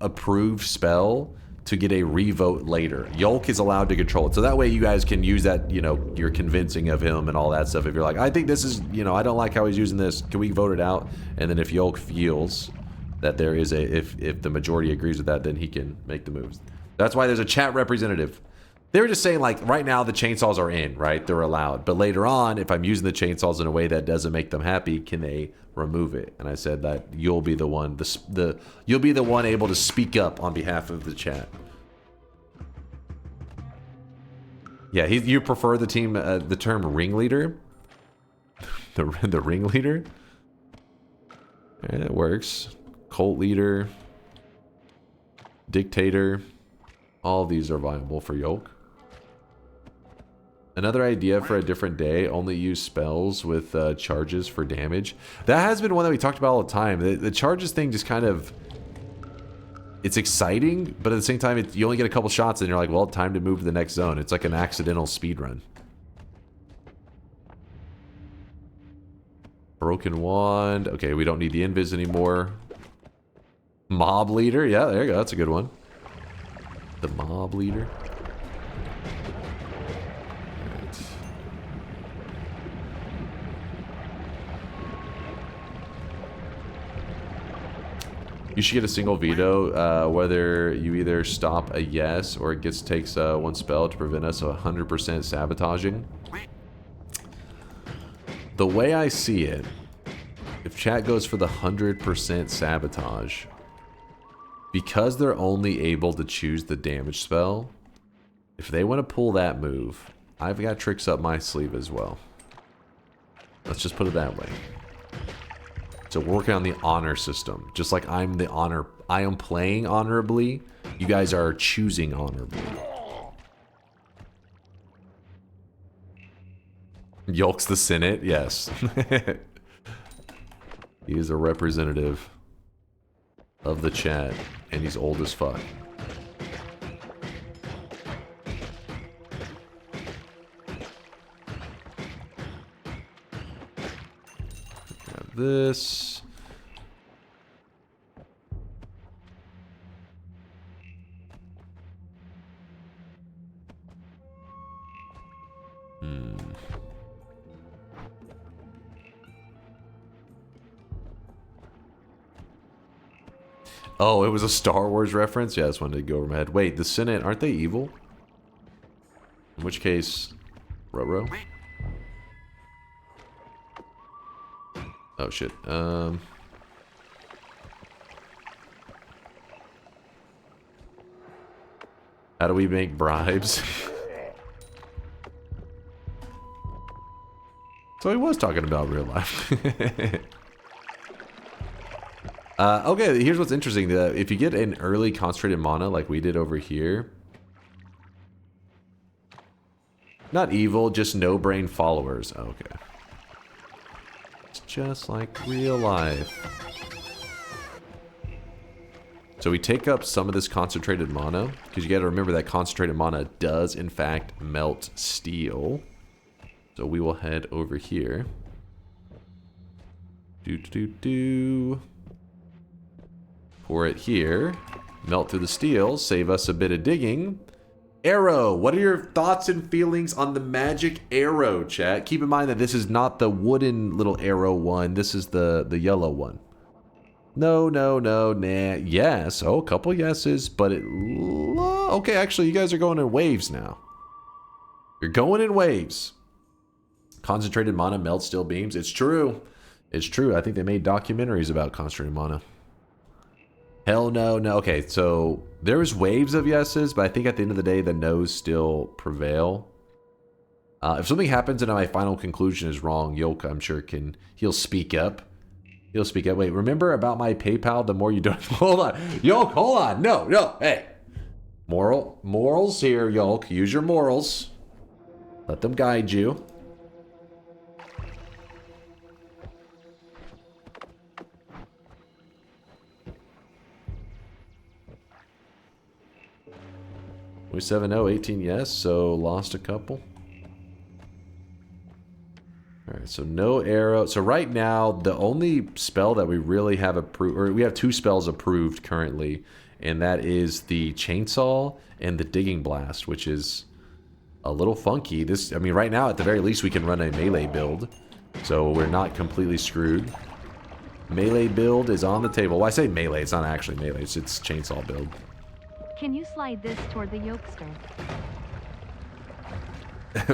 Speaker 4: approved spell to get a revote later. Yolk is allowed to control it. So that way you guys can use that, you know, you're convincing of him and all that stuff. If you're like, I think this is, you know, I don't like how he's using this. Can we vote it out? And then if Yolk feels that there is a, if the majority agrees with that, then he can make the moves. That's why there's a chat representative. They were just saying, like, right now the chainsaws are in, right? They're allowed. But later on, if I'm using the chainsaws in a way that doesn't make them happy, can they remove it? And I said that you'll be the one, you'll be the one able to speak up on behalf of the chat. Yeah, you prefer the team, the term ringleader? The ringleader? Yeah, it works. Cult leader. Dictator. All these are viable for Yolk. Another idea for a different day, only use spells with charges for damage. That has been one that we talked about all the time. The charges thing just kind of... It's exciting, but at the same time, you only get a couple shots and you're like, well, time to move to the next zone. It's like an accidental speed run. Broken wand. Okay, we don't need the invis anymore. Mob leader. Yeah, there you go. That's a good one. The mob leader. Right. You should get a single veto, whether you either stop a yes or it takes one spell to prevent us 100% sabotaging. The way I see it, if chat goes for the 100% sabotage, because they're only able to choose the damage spell, if they want to pull that move, I've got tricks up my sleeve as well. Let's just put it that way. So we're working on the honor system. Just like I am playing honorably, you guys are choosing honorably. Yolk's the Senate, yes. He is a representative of the chat, and he's old as fuck. Grab this. Oh, it was a Star Wars reference? Yeah, this one did go over my head. Wait, the Senate, aren't they evil? In which case, ruh-roh? Oh, shit. How do we make bribes? So he was talking about real life. Okay, here's what's interesting. If you get an early concentrated mana like we did over here, not evil, just no brain followers. Okay. It's just like real life. So we take up some of this concentrated mana, because you got to remember that concentrated mana does in fact melt steel. So we will head over here. Pour it here. Melt through the steel. Save us a bit of digging. Arrow. What are your thoughts and feelings on the magic arrow, chat? Keep in mind that this is not the wooden little arrow one. This is the yellow one. No, nah. Yes. Oh, a couple yeses, but it... Okay, actually, you guys are going in waves now. You're going in waves. Concentrated mana melts steel beams. It's true. It's true. I think they made documentaries about concentrated mana. Hell no. Okay, so there's waves of yeses, but I think at the end of the day, the no's still prevail. If something happens and my final conclusion is wrong, Yolk, I'm sure he'll speak up. He'll speak up. Wait, remember about my PayPal? The more you don't... Hold on. Yolk, hold on. No. Hey. Morals here, Yolk. Use your morals. Let them guide you. We 7-0, 18 yes, so lost a couple. Alright, so no arrow. So right now, the only spell that we really have approved, or we have two spells approved currently, and that is the Chainsaw and the Digging Blast, which is a little funky. I mean, right now, at the very least, we can run a melee build, so we're not completely screwed. Melee build is on the table. Well, I say melee, it's not actually melee, it's Chainsaw build.
Speaker 5: Can you slide this toward the Yolkster?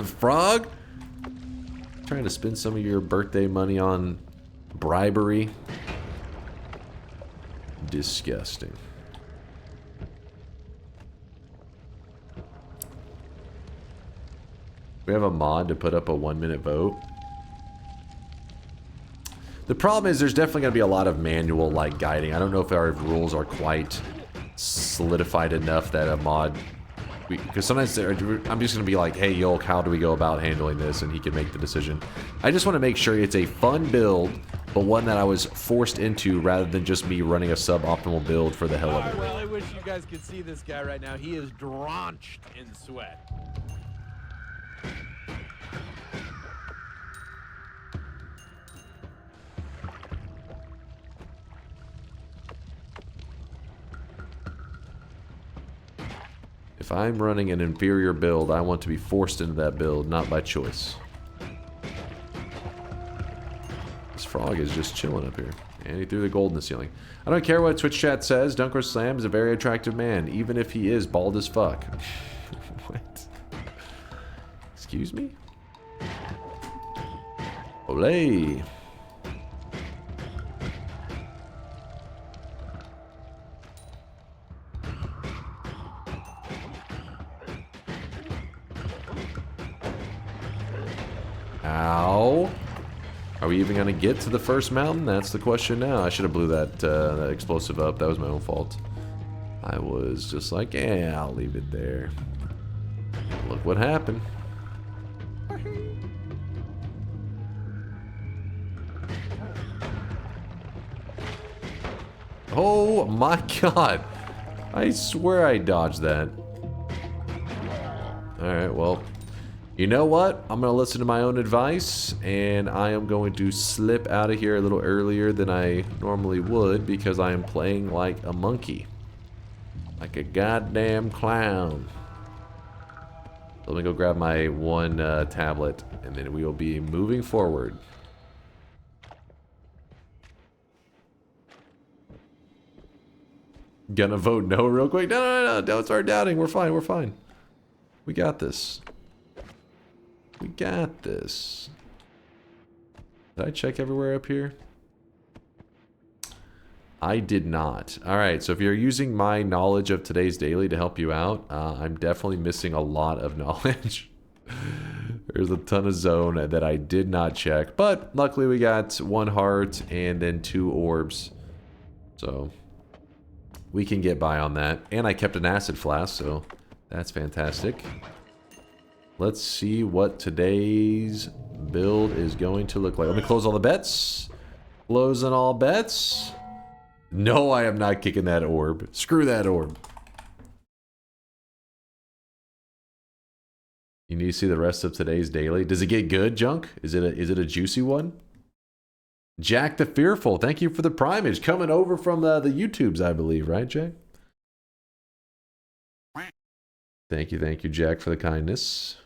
Speaker 4: Frog? Trying to spend some of your birthday money on bribery? Disgusting. We have a mod to put up a 1-minute vote. The problem is there's definitely going to be a lot of manual like guiding. I don't know if our rules are quite solidified enough that a mod, because sometimes I'm just gonna be like, hey Yolk, how do we go about handling this, and he can make the decision. I just want to make sure it's a fun build, but one that I was forced into rather than just me running a suboptimal build for the hell of it.
Speaker 1: Well, I wish you guys could see this guy right now. He is drenched in sweat.
Speaker 4: If I'm running an inferior build, I want to be forced into that build, not by choice. This frog is just chilling up here. And he threw the gold in the ceiling. I don't care what Twitch chat says. DunkOrSlam is a very attractive man, even if he is bald as fuck. What? Excuse me? Olay. Ow. Are we even going to get to the first mountain? That's the question now. I should have blew that, that explosive up. That was my own fault. I was just like, yeah, I'll leave it there. Look what happened. Oh my god. I swear I dodged that. Alright, well. You know what? I'm going to listen to my own advice, and I am going to slip out of here a little earlier than I normally would because I am playing like a monkey. Like a goddamn clown. Let me go grab my one tablet, and then we will be moving forward. Gonna vote no real quick? No, don't start doubting. We're fine, we're fine. We got this. We got this. Did I check everywhere up here? I did not. Alright, so if you're using my knowledge of today's daily to help you out, I'm definitely missing a lot of knowledge. There's a ton of zone that I did not check, but luckily we got 1 heart and then 2 orbs. So we can get by on that. And I kept an acid flask, so that's fantastic. Let's see what today's build is going to look like. Let me close all the bets. Closing all bets. No, I am not kicking that orb. Screw that orb. You need to see the rest of today's daily. Does it get good, Junk? Is it a juicy one? Jack the Fearful, thank you for the primage. Coming over from the YouTubes, I believe, right, Jack? Thank you, Jack, for the kindness.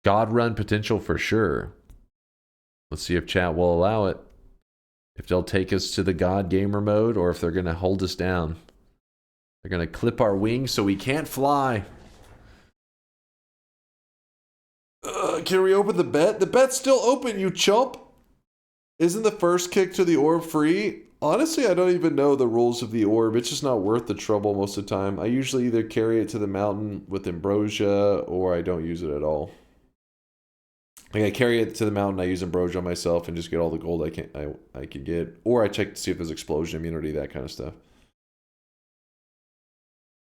Speaker 4: God run potential for sure. Let's see if chat will allow it. If they'll take us to the God gamer mode or if they're going to hold us down. They're going to clip our wings so we can't fly. Can we open the bet? The bet's still open, you chump. Isn't the first kick to the orb free? Honestly, I don't even know the rules of the orb. It's just not worth the trouble most of the time. I usually either carry it to the mountain with ambrosia or I don't use it at all. Like I carry it to the mountain, I use ambrosia on myself and just get all the gold I can get. Or I check to see if there's explosion immunity, that kind of stuff.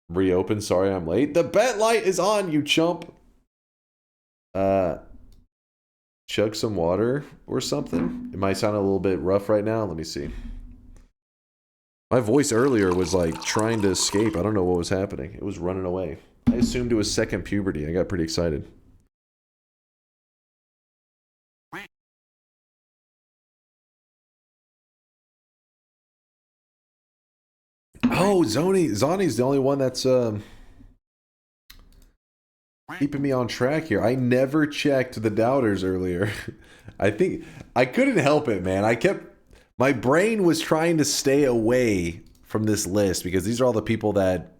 Speaker 4: Reopen, sorry I'm late. The bet light is on, you chump. Chug some water or something. It might sound a little bit rough right now. Let me see. My voice earlier was like trying to escape. I don't know what was happening. It was running away. I assumed it was second puberty. I got pretty excited. Oh, Zoni's the only one that's keeping me on track here. I never checked the doubters earlier. I think I couldn't help it, man. My brain was trying to stay away from this list because these are all the people that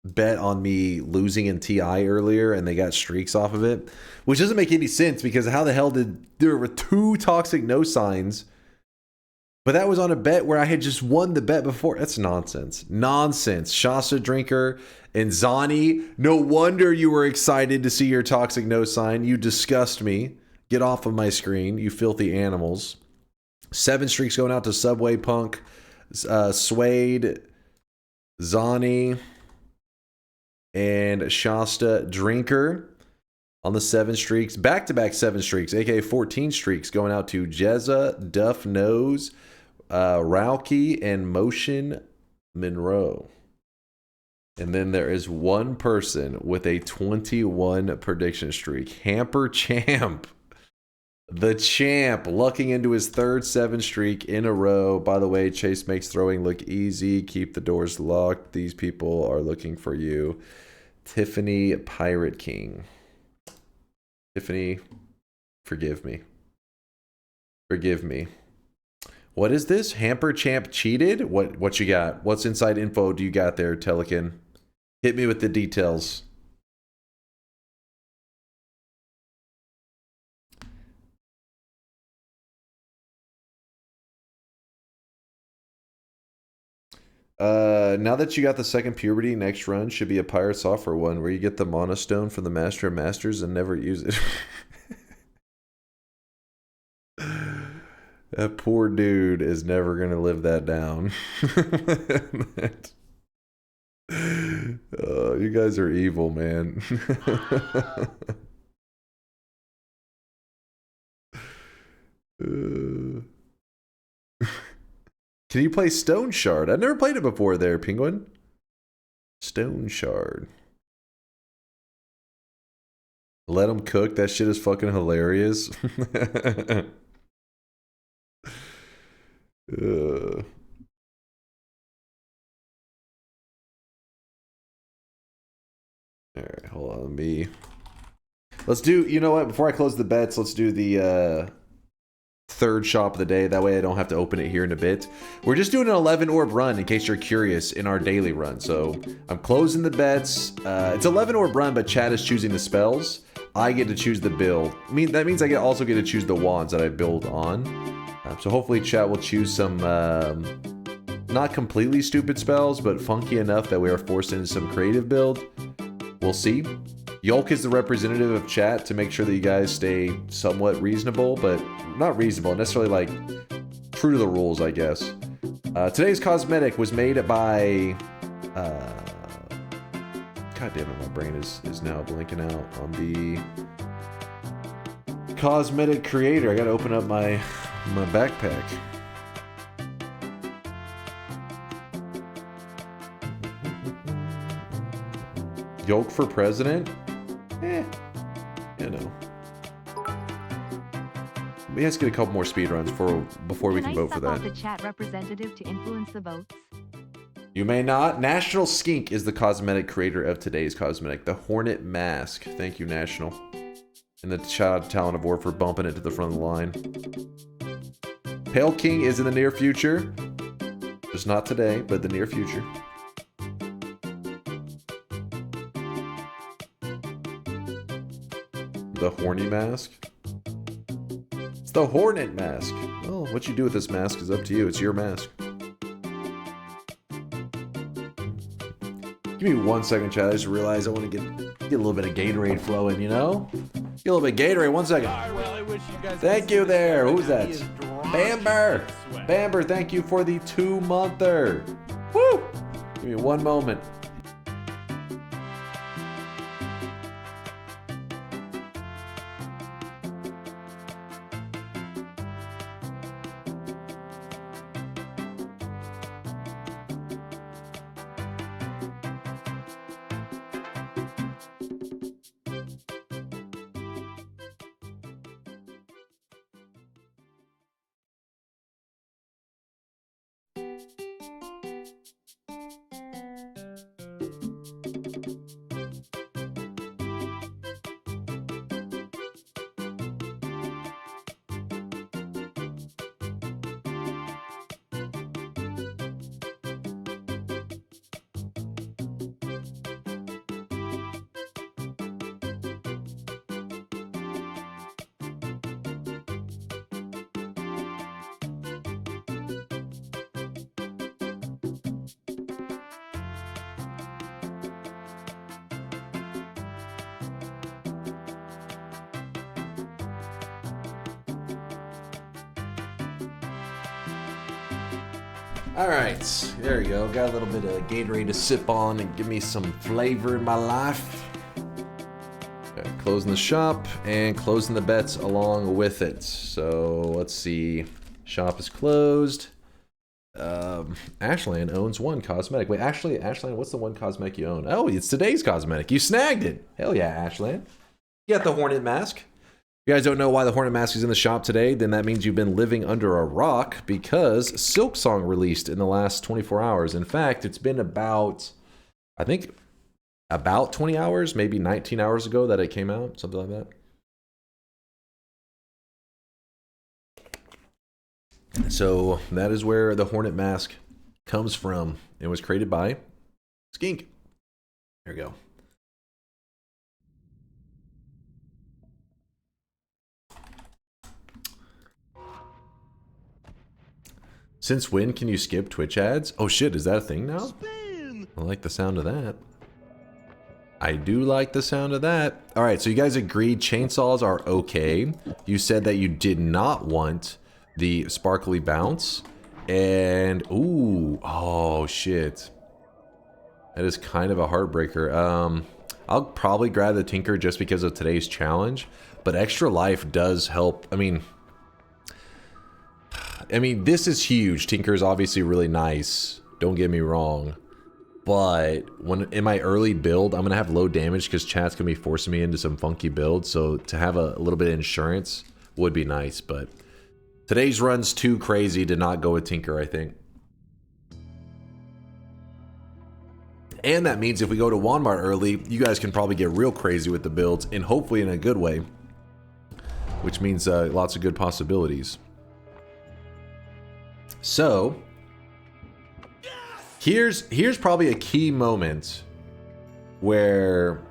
Speaker 4: bet on me losing in TI earlier and they got streaks off of it, which doesn't make any sense because how the hell there were 2 toxic no signs, but that was on a bet where I had just won the bet before. That's nonsense. Nonsense. Shasta Drinker and Zani, no wonder you were excited to see your toxic no sign. You disgust me. Get off of my screen, you filthy animals. 7 streaks going out to Subway Punk, Suede, Zani, and Shasta Drinker on the 7 streaks. Back-to-back 7 streaks, aka 14 streaks going out to Jezza, Duff Nose, Rauki, and Motion Monroe. And then there is one person with a 21 prediction streak. Hamper Champ. The champ lucking into his third 7 streak in a row. By the way, Chase makes throwing look easy. Keep the doors locked. These people are looking for you. Tiffany Pirate King. Tiffany, forgive me. Forgive me. What is this? Hamper Champ cheated? What you got? What's inside info do you got there, Telekin? Hit me with the details. Now that you got the second puberty, next run should be a pirate software one where you get the Mana Stone from the Master of Masters and never use it. That poor dude is never gonna live that down. You guys are evil, man. Can you play Stone Shard? I've never played it before there, Penguin. Stone Shard. Let them cook. That shit is fucking hilarious. Alright, hold on. Let's do, you know what? Before I close the bets, let's do the third shop of the day. That way I don't have to open it here in a bit. We're just doing an 11 orb run in case you're curious in our daily run. So I'm closing the bets. It's 11 orb run, but Chad is choosing the spells. I get to choose the build. That means I also get to choose the wands that I build on. So hopefully Chad will choose some not completely stupid spells, but funky enough that we are forced into some creative build. We'll see. Yolk is the representative of chat to make sure that you guys stay somewhat reasonable, but not reasonable, necessarily like true to the rules, I guess. Today's cosmetic was made by... God damn it, my brain is now blinking out on the cosmetic creator. I gotta open up my backpack. Yolk for president? You know. We have to get a couple more speedruns before we can vote for that.
Speaker 5: The chat representative to influence the votes?
Speaker 4: You may not. National Skink is the cosmetic creator of today's cosmetic. The Hornet Mask. Thank you, National. And the shout out to Talent of War for bumping it to the front of the line. Pale King is in the near future. Just not today, but the near future. The Horny Mask. It's the Hornet Mask. Well, what you do with this mask is up to you. It's your mask. Give me 1 second, chat. I just realized I want to get a little bit of Gatorade flowing, you know? Get a little bit of Gatorade. 1 second. Thank you there. Who's that? Bamber. Bamber, thank you for the 2-monther. Woo! Give me 1 moment. Alright, there we go. Got a little bit of Gatorade to sip on and give me some flavor in my life. Okay, closing the shop and closing the bets along with it. So let's see. Shop is closed. Ashland owns 1 cosmetic. Wait, actually, Ashland, what's the 1 cosmetic you own? Oh, it's today's cosmetic. You snagged it. Hell yeah, Ashland. You got the Hornet Mask. you guys don't know why the Hornet Mask is in the shop today, then that means you've been living under a rock because Silksong released in the last 24 hours. In fact, it's been about, I think, about 20 hours, maybe 19 hours ago that it came out, something like that. So that is where the Hornet Mask comes from. It was created by Skink. There we go. Since when can you skip Twitch ads? Oh shit, is that a thing now? I like the sound of that. I do like the sound of that. All right, so you guys agreed chainsaws are okay. You said that you did not want the sparkly bounce. And, ooh, oh shit. That is kind of a heartbreaker. I'll probably grab the Tinker just because of today's challenge. But Extra Life does help. I mean, this is huge. Tinker is obviously really nice. Don't get me wrong. But when in my early build, I'm going to have low damage because chat's going to be forcing me into some funky builds. So to have a little bit of insurance would be nice. But today's run's too crazy to not go with Tinker, I think. And that means if we go to Walmart early, you guys can probably get real crazy with the builds. And hopefully in a good way. Which means lots of good possibilities. So, here's probably a key moment where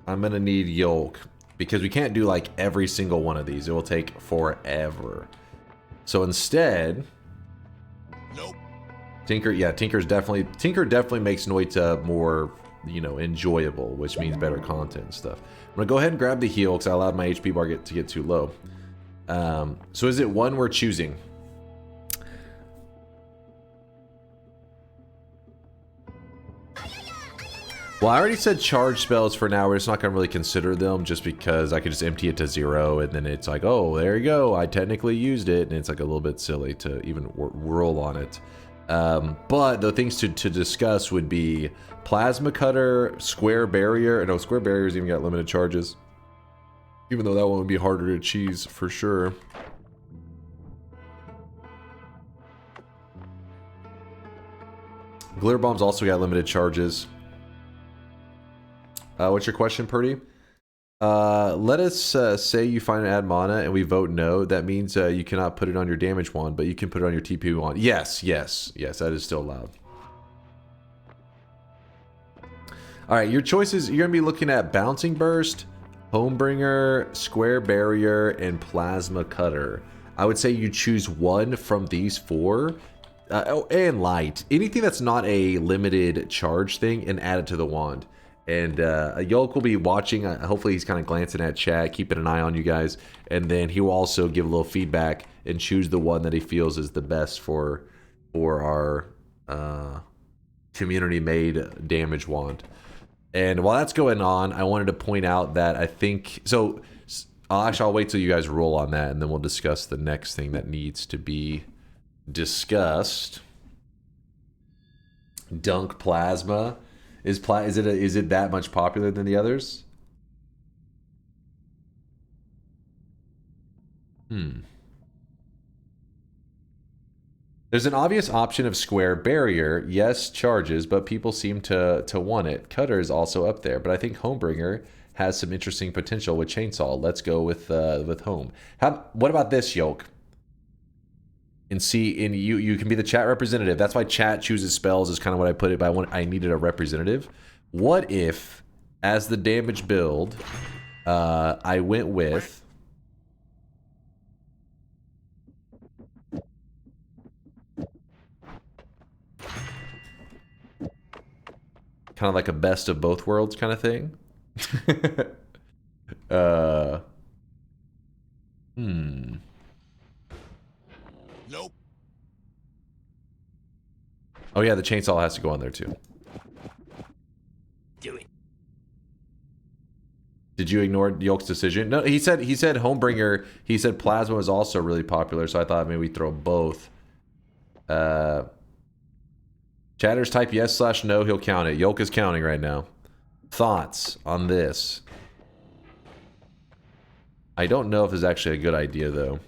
Speaker 4: I'm gonna need Yolk because we can't do like every single one of these. It will take forever. So instead,
Speaker 2: nope.
Speaker 4: Tinker definitely makes Noita more, you know, enjoyable, which means better content and stuff. I'm gonna go ahead and grab the heal because I allowed my HP bar to get too low. So is it one we're choosing? Well, I already said charge spells for now. We're just not going to really consider them just because I could just empty it to 0 and then it's like, oh, there you go. I technically used it. And it's like a little bit silly to even roll on it. But the things to discuss would be Plasma Cutter, Square Barrier. No, Square Barrier's even got limited charges. Even though that one would be harder to cheese for sure. Glitter Bomb's also got limited charges. What's your question, Purdy? Let us say you find an add mana and we vote no. That means you cannot put it on your damage wand, but you can put it on your TP wand. Yes, that is still allowed. Alright, your choices, you're going to be looking at Bouncing Burst, Homebringer, Square Barrier, and Plasma Cutter. I would say you choose one from these four. And Light. Anything that's not a limited charge thing and add it to the wand. And Yolk will be watching. Hopefully he's kind of glancing at chat, keeping an eye on you guys. And then he will also give a little feedback and choose the one that he feels is the best for our community-made damage wand. And while that's going on, I wanted to point out that I think... So, actually, I'll wait till you guys roll on that, and then we'll discuss the next thing that needs to be discussed. Dunk Plasma. Is it that much popular than the others? There's an obvious option of Square Barrier. Yes, charges, but people seem to want it. Cutter is also up there, but I think Homebringer has some interesting potential with Chainsaw. Let's go with Home. What about this, Yolk? And see, and you can be the chat representative. That's why chat chooses spells is kind of what I put it, but I needed a representative. What if, as the damage build, I went with... kind of like a best of both worlds kind of thing?
Speaker 2: Nope.
Speaker 4: Oh yeah, the chainsaw has to go on there too.
Speaker 8: Do it.
Speaker 4: Did you ignore Yolk's decision? No, he said Homebringer. He said Plasma was also really popular, so I thought maybe we'd throw both. Chatters type yes/no, he'll count it. Yolk is counting right now. Thoughts on this? I don't know if it's actually a good idea, though.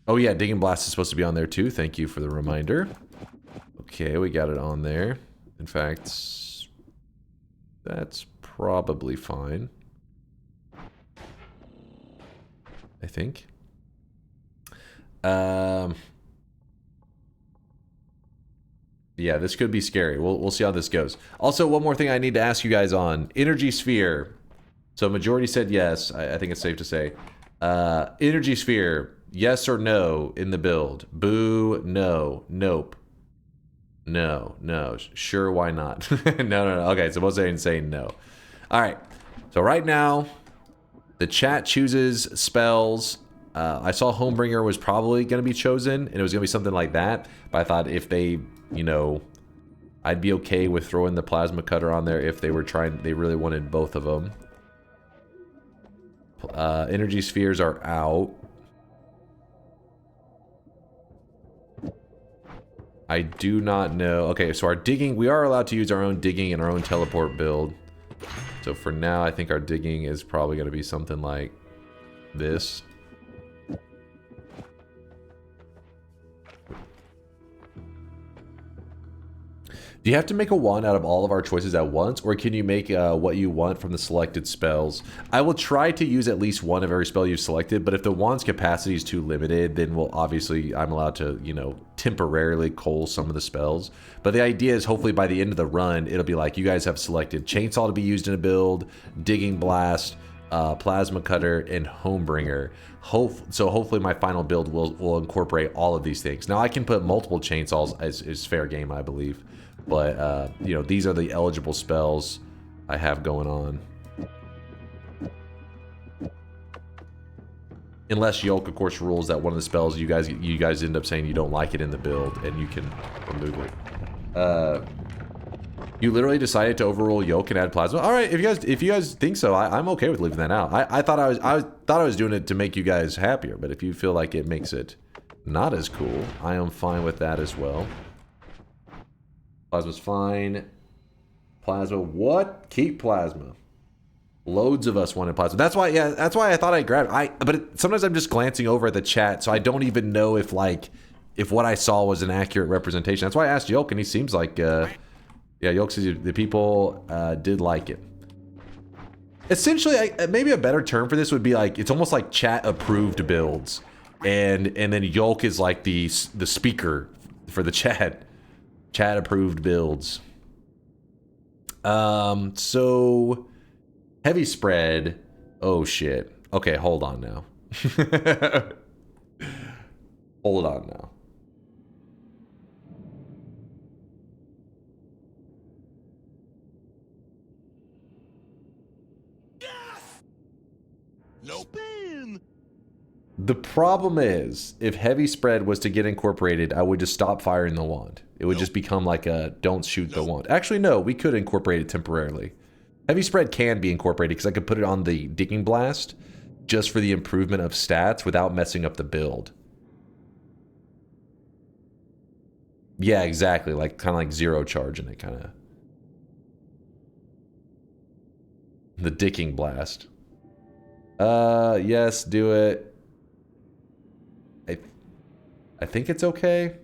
Speaker 4: Oh, yeah, Digging Blast is supposed to be on there, too. Thank you for the reminder. Okay, we got it on there. In fact, that's probably fine. I think. Yeah, this could be scary. We'll see how this goes. Also, one more thing I need to ask you guys on. Energy Sphere. So majority said yes. I think it's safe to say. Energy Sphere, yes or no in the build? Boo, no, nope. No, no. Sure, why not? No. Okay, so most are saying no. All right. So right now, the chat chooses spells. I saw Homebringer was probably going to be chosen, and it was going to be something like that. But I thought if they, you know, I'd be okay with throwing the Plasma Cutter on there if they were trying, they really wanted both of them. Energy Spheres are out. I do not know. Okay, so our digging, we are allowed to use our own digging and our own teleport build. So for now, I think our digging is probably going to be something like this. Do you have to make a wand out of all of our choices at once, or can you make what you want from the selected spells? I will try to use at least one of every spell you've selected, but if the wand's capacity is too limited, then we'll obviously, I'm allowed to, you know, temporarily cull some of the spells. But the idea is hopefully by the end of the run, it'll be like you guys have selected Chainsaw to be used in a build, Digging Blast, Plasma Cutter, and Homebringer. So hopefully my final build will incorporate all of these things. Now I can put multiple chainsaws as fair game, I believe. But, you know, these are the eligible spells I have going on. Unless Yolk, of course, rules that one of the spells you guys end up saying you don't like it in the build, and you can remove it. You literally decided to overrule Yolk and add Plasma. All right, if you guys think so, I'm okay with leaving that out. I thought I was doing it to make you guys happier, but if you feel like it makes it not as cool, I am fine with that as well. Plasma's fine. Plasma, what? Keep Plasma. Loads of us wanted Plasma. That's why, yeah, that's why I thought I'd grab it. But sometimes I'm just glancing over at the chat, so I don't even know if what I saw was an accurate representation. That's why I asked Yolk, and he seems like, yeah, Yolk says the people did like it. Essentially, maybe a better term for this would be like, it's almost like chat-approved builds. And then Yolk is like the speaker for the chat. Chat approved builds. So heavy spread. Oh shit. Okay, hold on now. Hold on now.
Speaker 2: Yes! Nope.
Speaker 4: The problem is, if heavy spread was to get incorporated, I would just stop firing the wand. It would just become like a don't shoot the wand. Actually, no, we could incorporate it temporarily. Heavy spread can be incorporated because I could put it on the Digging Blast just for the improvement of stats without messing up the build. Yeah, exactly. Like kind of like zero charge in it, kind of. The Digging Blast. Yes, do it. I think it's okay.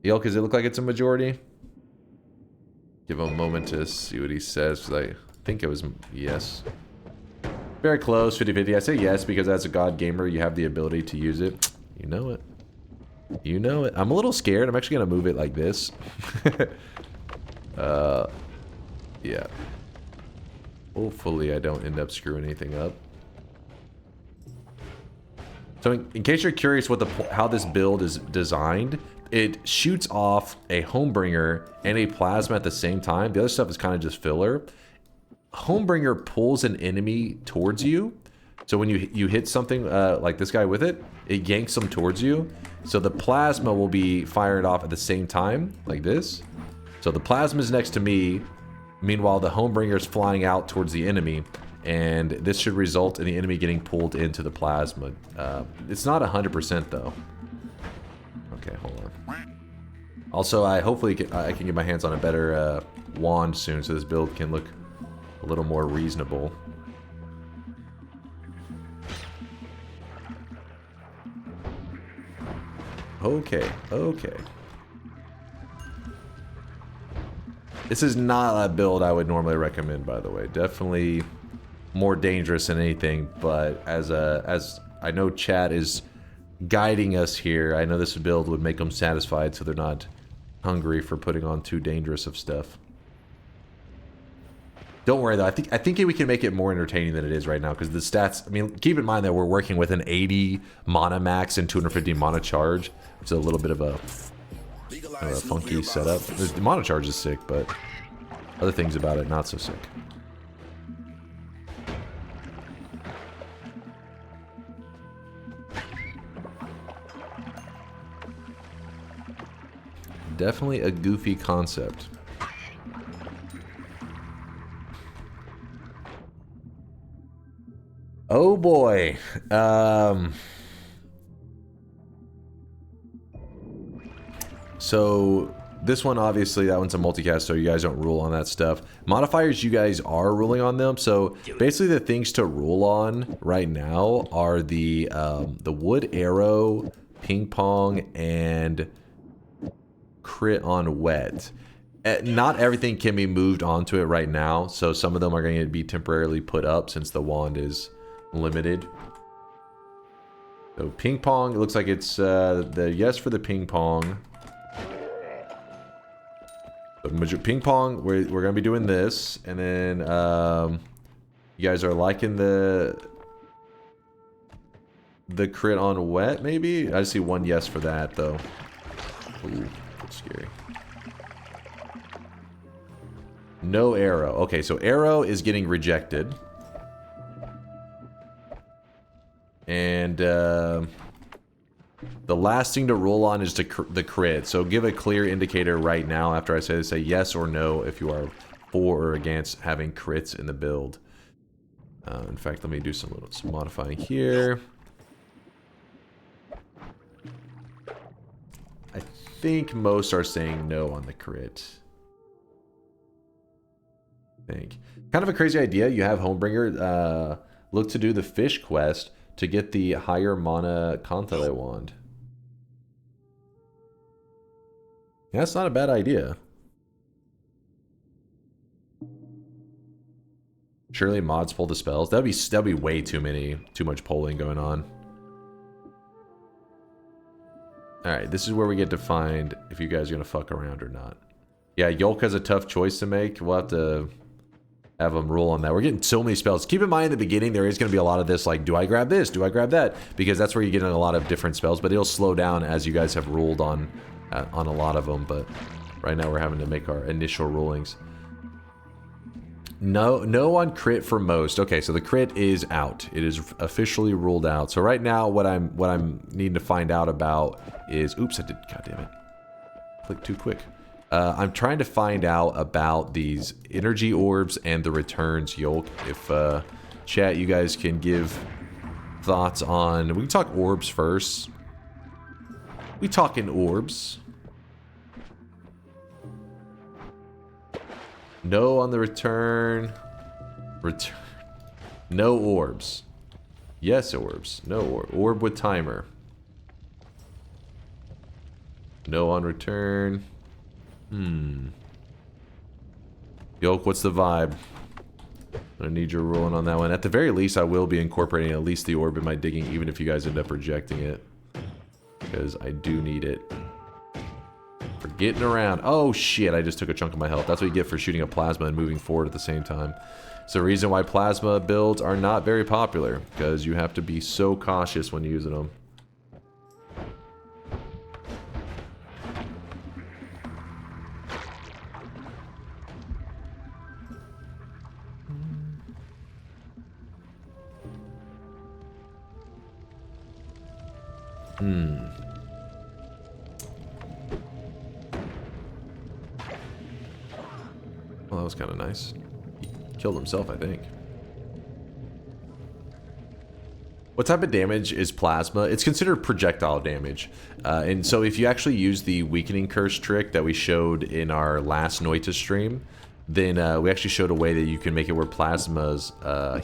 Speaker 4: Yolk, does it look like it's a majority? Give him a moment to see what he says, because I think it was yes. Very close, 50-50. I say yes because as a God gamer, you have the ability to use it. You know it. You know it. I'm a little scared. I'm actually going to move it like this. Yeah. Hopefully I don't end up screwing anything up. So in case you're curious what how this build is designed, it shoots off a Homebringer and a Plasma at the same time. The other stuff is kind of just filler. Homebringer pulls an enemy towards you. So when you hit something like this guy with it, it yanks them towards you. So the Plasma will be fired off at the same time, like this. So the Plasma is next to me. Meanwhile, the Homebringer is flying out towards the enemy. And this should result in the enemy getting pulled into the Plasma. It's not 100% though. Okay, hold on. Also, I hopefully I can get my hands on a better wand soon, so this build can look a little more reasonable. Okay, okay. This is not a build I would normally recommend, by the way. Definitely more dangerous than anything, but as I know chat is guiding us here, I know this build would make them satisfied so they're not hungry for putting on too dangerous of stuff. Don't worry though, I think we can make it more entertaining than it is right now, because the stats, I mean, keep in mind that we're working with an 80 mana max and 250 mana charge, which is a little bit of a funky setup. The mana charge is sick, but other things about it not so sick. Definitely a goofy concept. Oh boy. So this one, obviously, that one's a multicast, so you guys don't rule on that stuff. Modifiers, you guys are ruling on them. So basically the things to rule on right now are the wood arrow, ping pong, and crit on wet. Not everything can be moved onto it right now, so some of them are going to be temporarily put up since the wand is limited. So ping pong, it looks like it's the yes for the ping pong. So ping pong, we're going to be doing this, and then you guys are liking the crit on wet, maybe? I see one yes for that, though. Ooh, that's scary. No arrow. Okay, so arrow is getting rejected. And the last thing to roll on is the crit. So give a clear indicator right now after I say yes or no if you are for or against having crits in the build. In fact, let me do some modifying here. I think most are saying no on the crit. I think. Kind of a crazy idea. You have Homebringer look to do the fish quest to get the higher mana Kantale wand. Yeah, that's not a bad idea. Surely mods pull the spells. That'd be way too much polling going on. Alright, this is where we get to find if you guys are gonna fuck around or not. Yeah, Yolk has a tough choice to make. We'll have to have them rule on that. We're getting so many spells. Keep in mind in the beginning there is going to be a lot of this, like, do I grab this? Do I grab that? Because that's where you get in a lot of different spells, but it'll slow down as you guys have ruled on a lot of them. But right now we're having to make our initial rulings. No on crit for most. Okay, so the crit is out. It is officially ruled out. So right now what I'm needing to find out about is, oops, I did, god damn it. Click too quick. I'm trying to find out about these energy orbs and the returns, Yolk. If chat, you guys can give thoughts on. We can talk orbs first. We talking orbs. No on the return. No orbs. Yes orbs. No orb. Orb with timer. No on return. Yolk, what's the vibe? I need your ruling on that one. At the very least, I will be incorporating at least the orb in my digging, even if you guys end up rejecting it. Because I do need it. For getting around. Oh shit, I just took a chunk of my health. That's what you get for shooting a plasma and moving forward at the same time. It's the reason why plasma builds are not very popular. Because you have to be so cautious when using them. Well, that was kind of nice. He killed himself, I think. What type of damage is plasma? It's considered projectile damage. And so if you actually use the weakening curse trick that we showed in our last Noita stream, then we actually showed a way that you can make it where plasmas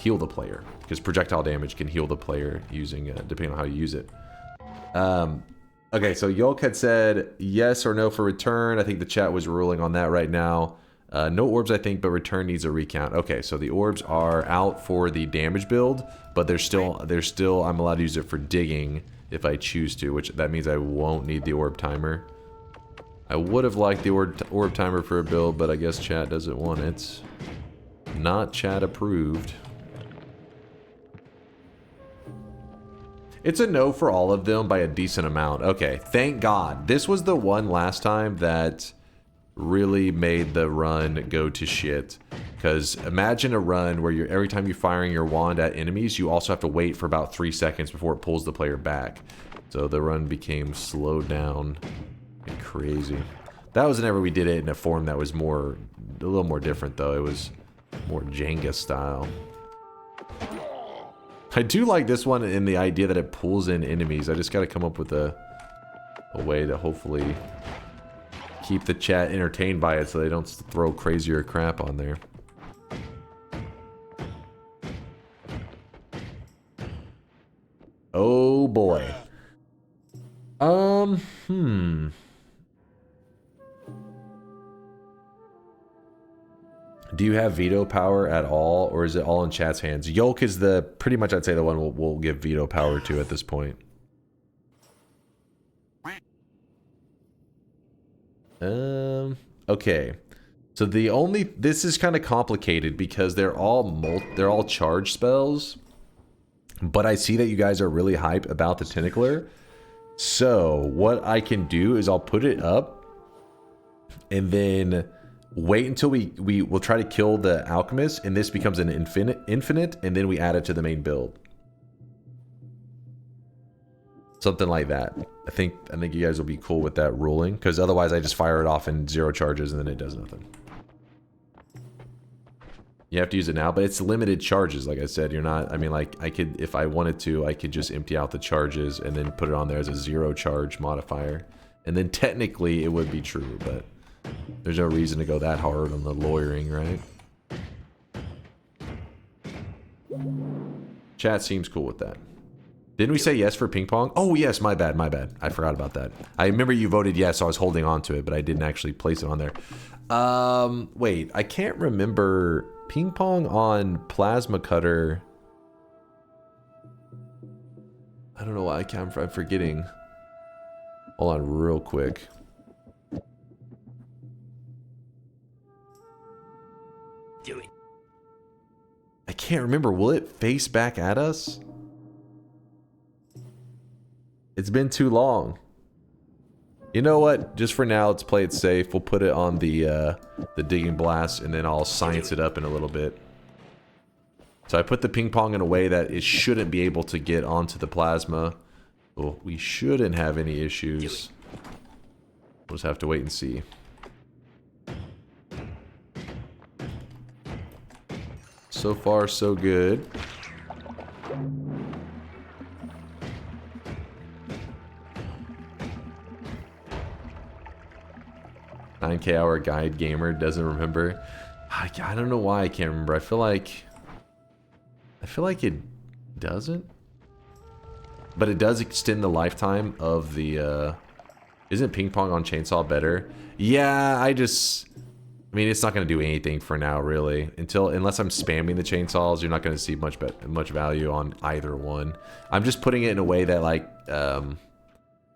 Speaker 4: heal the player. Because projectile damage can heal the player using, depending on how you use it. Okay, so Yolk had said yes or no for return. I think the chat was ruling on that right now. No orbs, I think, but return needs a recount. Okay, so the orbs are out for the damage build, but they're still I'm allowed to use it for digging if I choose to, which that means I won't need the orb timer. I would have liked the orb timer for a build, but I guess chat doesn't want it. Not chat approved. It's a no for all of them by a decent amount. Okay, thank God. This was the one last time that really made the run go to shit. Because imagine a run where you're every time you're firing your wand at enemies, you also have to wait for about 3 seconds before it pulls the player back. So the run became slowed down and crazy. That was whenever we did it in a form that was a little more different though. It was more Jenga style. I do like this one in the idea that it pulls in enemies. I just got to come up with a way to hopefully keep the chat entertained by it so they don't throw crazier crap on there. Oh boy. Do you have veto power at all, or is it all in chat's hands? Yolk is pretty much I'd say the one we'll give veto power to at this point. Okay. So this is kind of complicated because they're all charge spells, but I see that you guys are really hype about the Tentacler. So what I can do is I'll put it up and then wait until we will try to kill the alchemist, and this becomes an infinite, and then we add it to the main build. Something like that. I think you guys will be cool with that ruling, because otherwise I just fire it off in 0 charges and then it does nothing. You have to use it now, but it's limited charges. Like I said, you're not. I mean, like I could, if I wanted to, I could just empty out the charges and then put it on there as a 0 charge modifier, and then technically it would be true, but there's no reason to go that hard on the lawyering, right? Chat seems cool with that. Didn't we say yes for ping pong? Oh yes, my bad. I forgot about that. I remember you voted yes, so I was holding on to it, but I didn't actually place it on there. Wait, I can't remember ping pong on plasma cutter. I don't know why I'm forgetting. Hold on real quick. I can't remember. Will it face back at us? It's been too long. You know what? Just for now, let's play it safe. We'll put it on the digging blast, and then I'll science it up in a little bit. So I put the ping pong in a way that it shouldn't be able to get onto the plasma. Well, we shouldn't have any issues. We'll just have to wait and see. So far, so good. $9K hour guide gamer doesn't remember. I don't know why I can't remember. I feel like it doesn't, but it does extend the lifetime of the. Isn't ping pong on chainsaw better? Yeah, I mean, it's not going to do anything for now, really. Unless I'm spamming the chainsaws, you're not going to see much value on either one. I'm just putting it in a way that, like,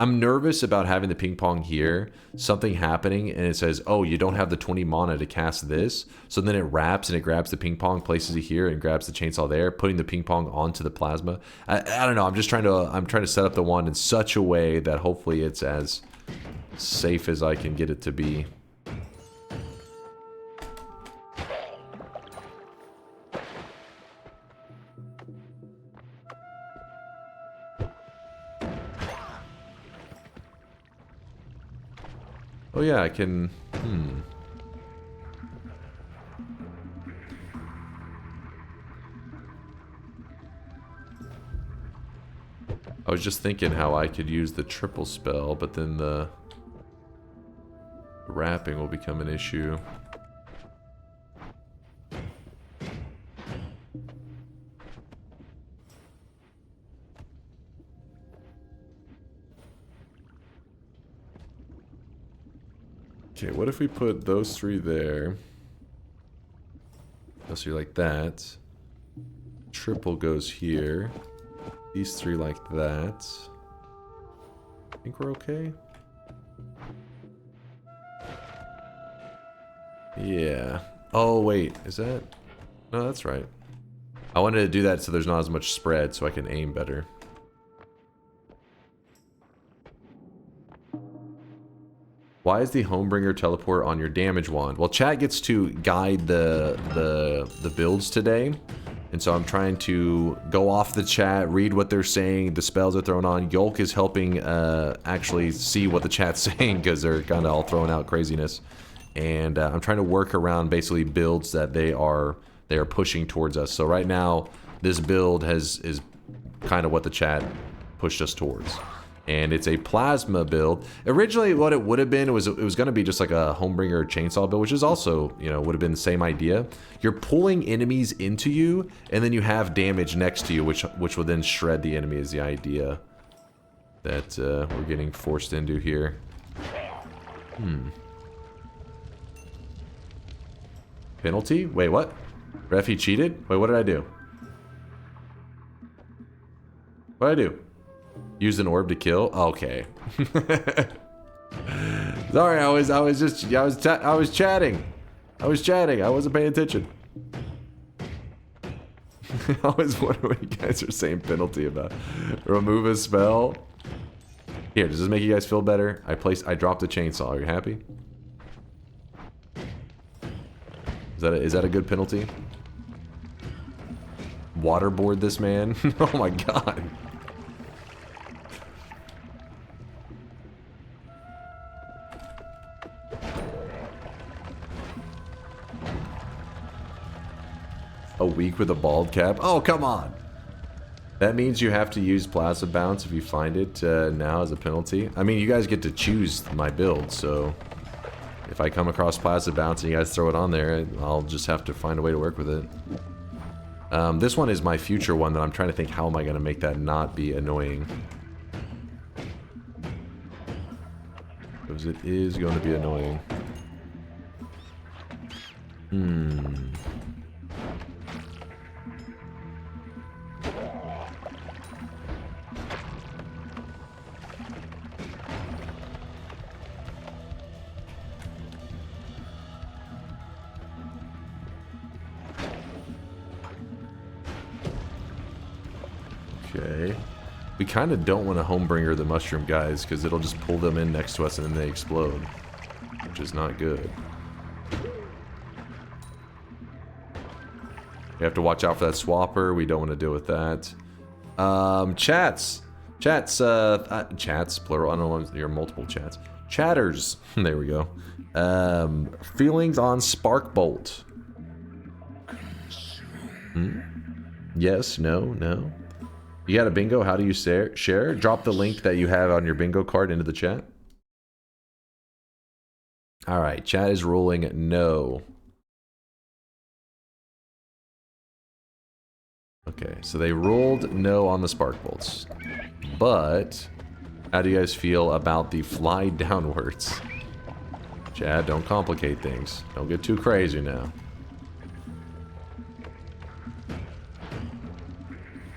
Speaker 4: I'm nervous about having the ping pong here, something happening, and it says, oh, you don't have the 20 mana to cast this. So then it wraps and it grabs the ping pong, places it here, and grabs the chainsaw there, putting the ping pong onto the plasma. I don't know. I'm trying to set up the wand in such a way that hopefully it's as safe as I can get it to be. Oh yeah, I can, I was just thinking how I could use the triple spell, but then the wrapping will become an issue. Okay, what if we put those three there? Those three like that. Triple goes here. These three like that. I think we're okay. Yeah. Oh, wait. Is that... No, that's right. I wanted to do that so there's not as much spread so I can aim better. Why is the Homebringer teleport on your damage wand? Well, chat gets to guide the builds today. And so I'm trying to go off the chat, read what they're saying, the spells they're throwing on. Yolk is helping actually see what the chat's saying because they're kind of all throwing out craziness. And I'm trying to work around basically builds that they are pushing towards us. So right now, this build is kind of what the chat pushed us towards. And it's a plasma build. Originally, what it would have been was it was going to be just like a Homebringer chainsaw build, which is also, you know, would have been the same idea. You're pulling enemies into you, and then you have damage next to you, which will then shred the enemy. Is the idea that we're getting forced into here. Penalty? Wait, what? Ref, he cheated? Wait, what did I do? What did I do? Used an orb to kill? Okay. Sorry, I was chatting. I wasn't paying attention. I always wonder what you guys are saying penalty about. Remove a spell. Here, does this make you guys feel better? I dropped a chainsaw. Are you happy? Is that a good penalty? Waterboard this man? Oh my god. A week with a bald cap? Oh, come on! That means you have to use Plasma Bounce if you find it now as a penalty. I mean, you guys get to choose my build, so... If I come across Plasma Bounce and you guys throw it on there, I'll just have to find a way to work with it. This one is my future one that I'm trying to think how am I going to make that not be annoying. Because it is going to be annoying. Okay. We kind of don't want to Homebringer the mushroom guys because it'll just pull them in next to us and then they explode, which is not good. We have to watch out for that swapper. We don't want to deal with that. Chats, plural. I don't know if there are multiple chats. Chatters. There we go. Feelings on Sparkbolt. Yes, no. You got a bingo? How do you share? Drop the link that you have on your bingo card into the chat. All right, chat is ruling no. Okay, so they ruled no on the spark bolts. But how do you guys feel about the fly downwards? Chad, don't complicate things. Don't get too crazy now.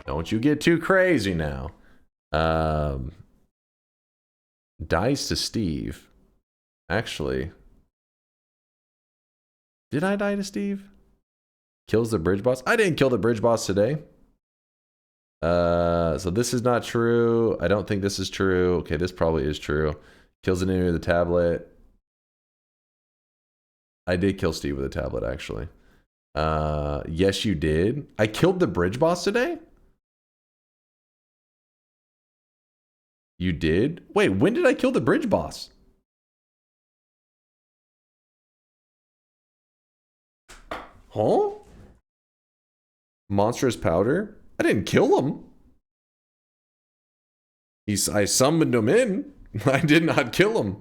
Speaker 4: Don't you get too crazy now. Dies to Steve. Actually. Did I die to Steve? Kills the bridge boss? I didn't kill the bridge boss today. So this is not true. I don't think this is true. Okay, this probably is true. Kills an enemy with a tablet. I did kill Steve with a tablet, actually. Yes, you did. I killed the bridge boss today? You did? Wait, when did I kill the bridge boss? Huh? Monstrous powder? I didn't kill him. I summoned him in. I did not kill him.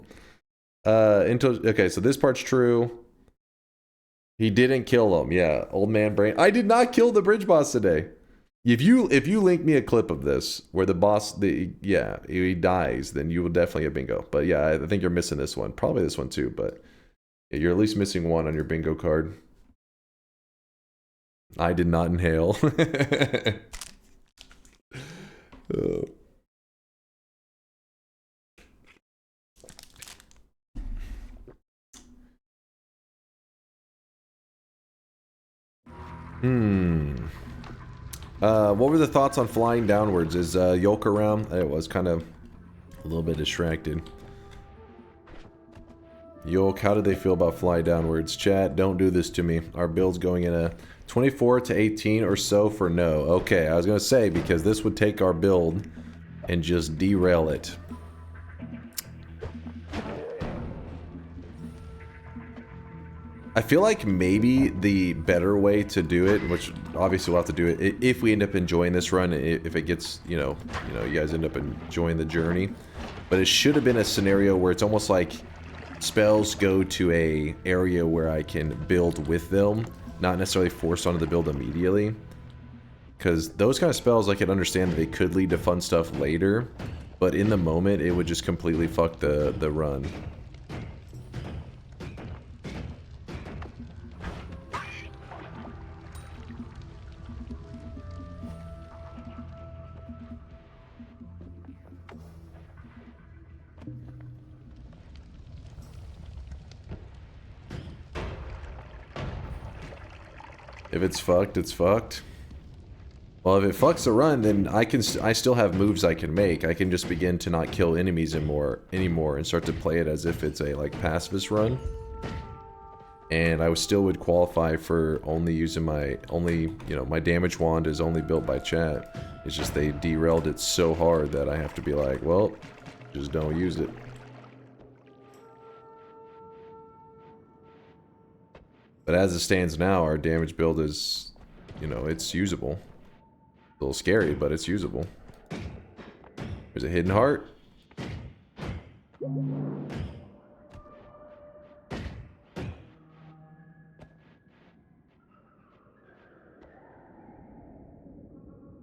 Speaker 4: Okay, so this part's true. He didn't kill him. Yeah, old man brain. I did not kill the bridge boss today. If you link me a clip of this where the boss, he dies, then you will definitely get bingo. But yeah, I think you're missing this one. Probably this one too, but you're at least missing one on your bingo card. I did not inhale. What were the thoughts on flying downwards? Is Yolk around? It was kind of a little bit distracted. Yolk, how did they feel about fly downwards? Chat, don't do this to me. Our build's going in a 24 to 18 or so for no. Okay, I was going to say, because this would take our build and just derail it. I feel like maybe the better way to do it, which obviously we'll have to do it if we end up enjoying this run, if it gets, you guys end up enjoying the journey. But it should have been a scenario where it's almost like spells go to a area where I can build with them, not necessarily forced onto the build immediately. Because those kind of spells, I can understand that they could lead to fun stuff later, but in the moment, it would just completely fuck the run. If it's fucked, it's fucked. Well, if it fucks the run, then I still have moves I can make. I can just begin to not kill enemies anymore and start to play it as if it's a pacifist run. And I still would qualify for only using my my damage wand is only built by chat. It's just they derailed it so hard that I have to be like, well, just don't use it. But as it stands now, our damage build is, it's usable. A little scary, but it's usable. There's a hidden heart.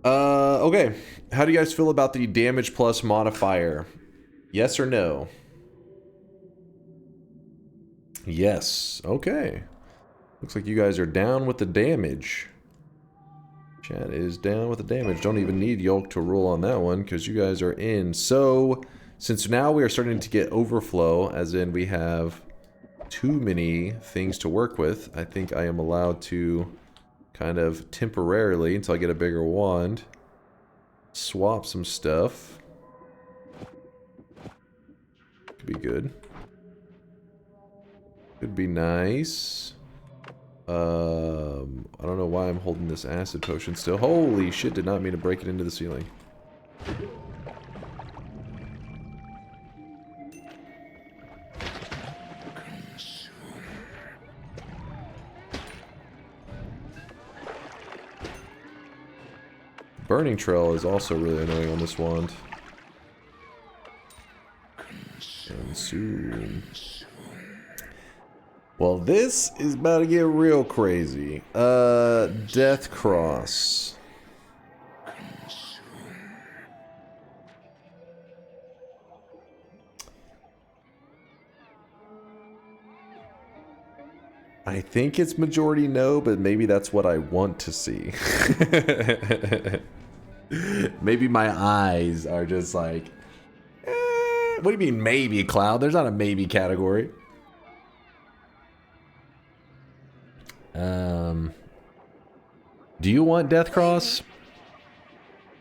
Speaker 4: Okay. How do you guys feel about the damage plus modifier? Yes or no? Yes. Okay. Looks like you guys are down with the damage. Chat is down with the damage. Don't even need Yolk to rule on that one because you guys are in. So, since now we are starting to get overflow, as in we have too many things to work with, I think I am allowed to kind of temporarily, until I get a bigger wand, swap some stuff. Could be good. Could be nice. I don't know why I'm holding this acid potion still. Holy shit, did not mean to break it into the ceiling. Burning Trail is also really annoying on this wand. Consume. Well, this is about to get real crazy. Death Cross. I think it's majority no, but maybe that's what I want to see. Maybe my eyes are just like, what do you mean maybe, Cloud? There's not a maybe category. Do you want Death Cross?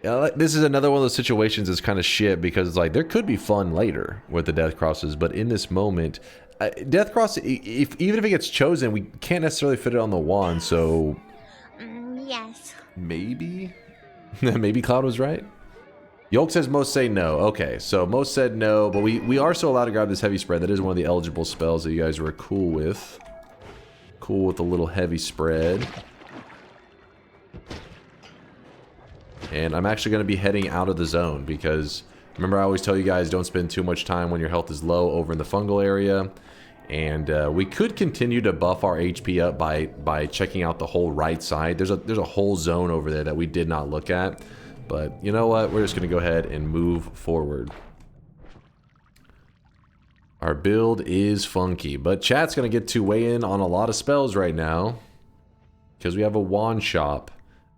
Speaker 4: Yeah, this is another one of those situations that's kind of shit because it's like there could be fun later with the Death Crosses, but in this moment, Death Cross, even if it gets chosen, we can't necessarily fit it on the wand. So,
Speaker 9: yes.
Speaker 4: Maybe, maybe Cloud was right. Yolk says most say no. Okay, so most said no, but we are still allowed to grab this heavy spread. That is one of the eligible spells that you guys were cool with. Cool with a little heavy spread. And I'm actually going to be heading out of the zone because Remember, I always tell you guys, don't spend too much time when your health is low over in the fungal area. And we could continue to buff our HP up by checking out the whole right side. There's a whole zone over there that we did not look at. But you know what? We're just going to go ahead and move forward. Our build is funky, but chat's going to get to weigh in on a lot of spells right now. Because we have a wand shop.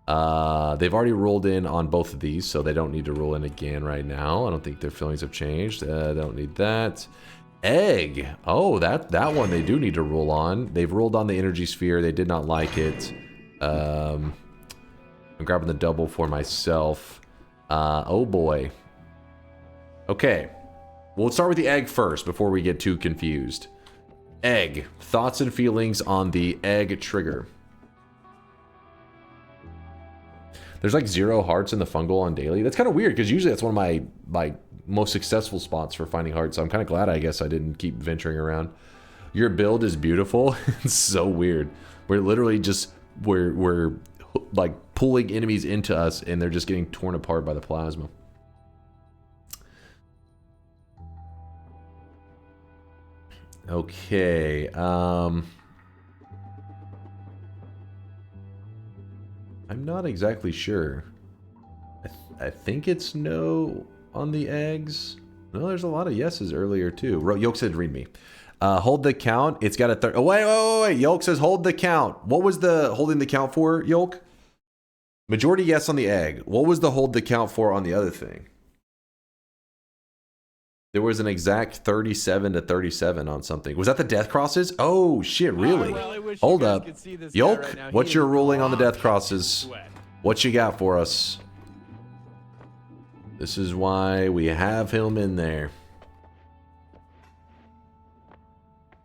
Speaker 4: They've already rolled in on both of these, so they don't need to roll in again right now. I don't think their feelings have changed. Don't need that. Egg. Oh, that one they do need to roll on. They've rolled on the energy sphere. They did not like it. I'm grabbing the double for myself. Oh boy. Okay. We'll start with the egg first before we get too confused. Egg. Thoughts and feelings on the egg trigger. There's like 0 hearts in the fungal on daily. That's kind of weird because usually that's one of my most successful spots for finding hearts. So I'm kind of glad, I guess, I didn't keep venturing around. Your build is beautiful. It's so weird. We're literally just we're like pulling enemies into us and they're just getting torn apart by the plasma. Okay. I'm not exactly sure. I think it's no on the eggs. No, there's a lot of yeses earlier too. Yolk said read me. Hold the count. It's got a oh wait. Yolk says hold the count. What was the holding the count for, Yolk? Majority yes on the egg. What was the hold the count for on the other thing? There was an exact 37 to 37 on something. Was that the death crosses? Oh shit, really? Hold up. Yolk, right, what's your ruling on the death crosses? What you got for us? This is why we have him in there.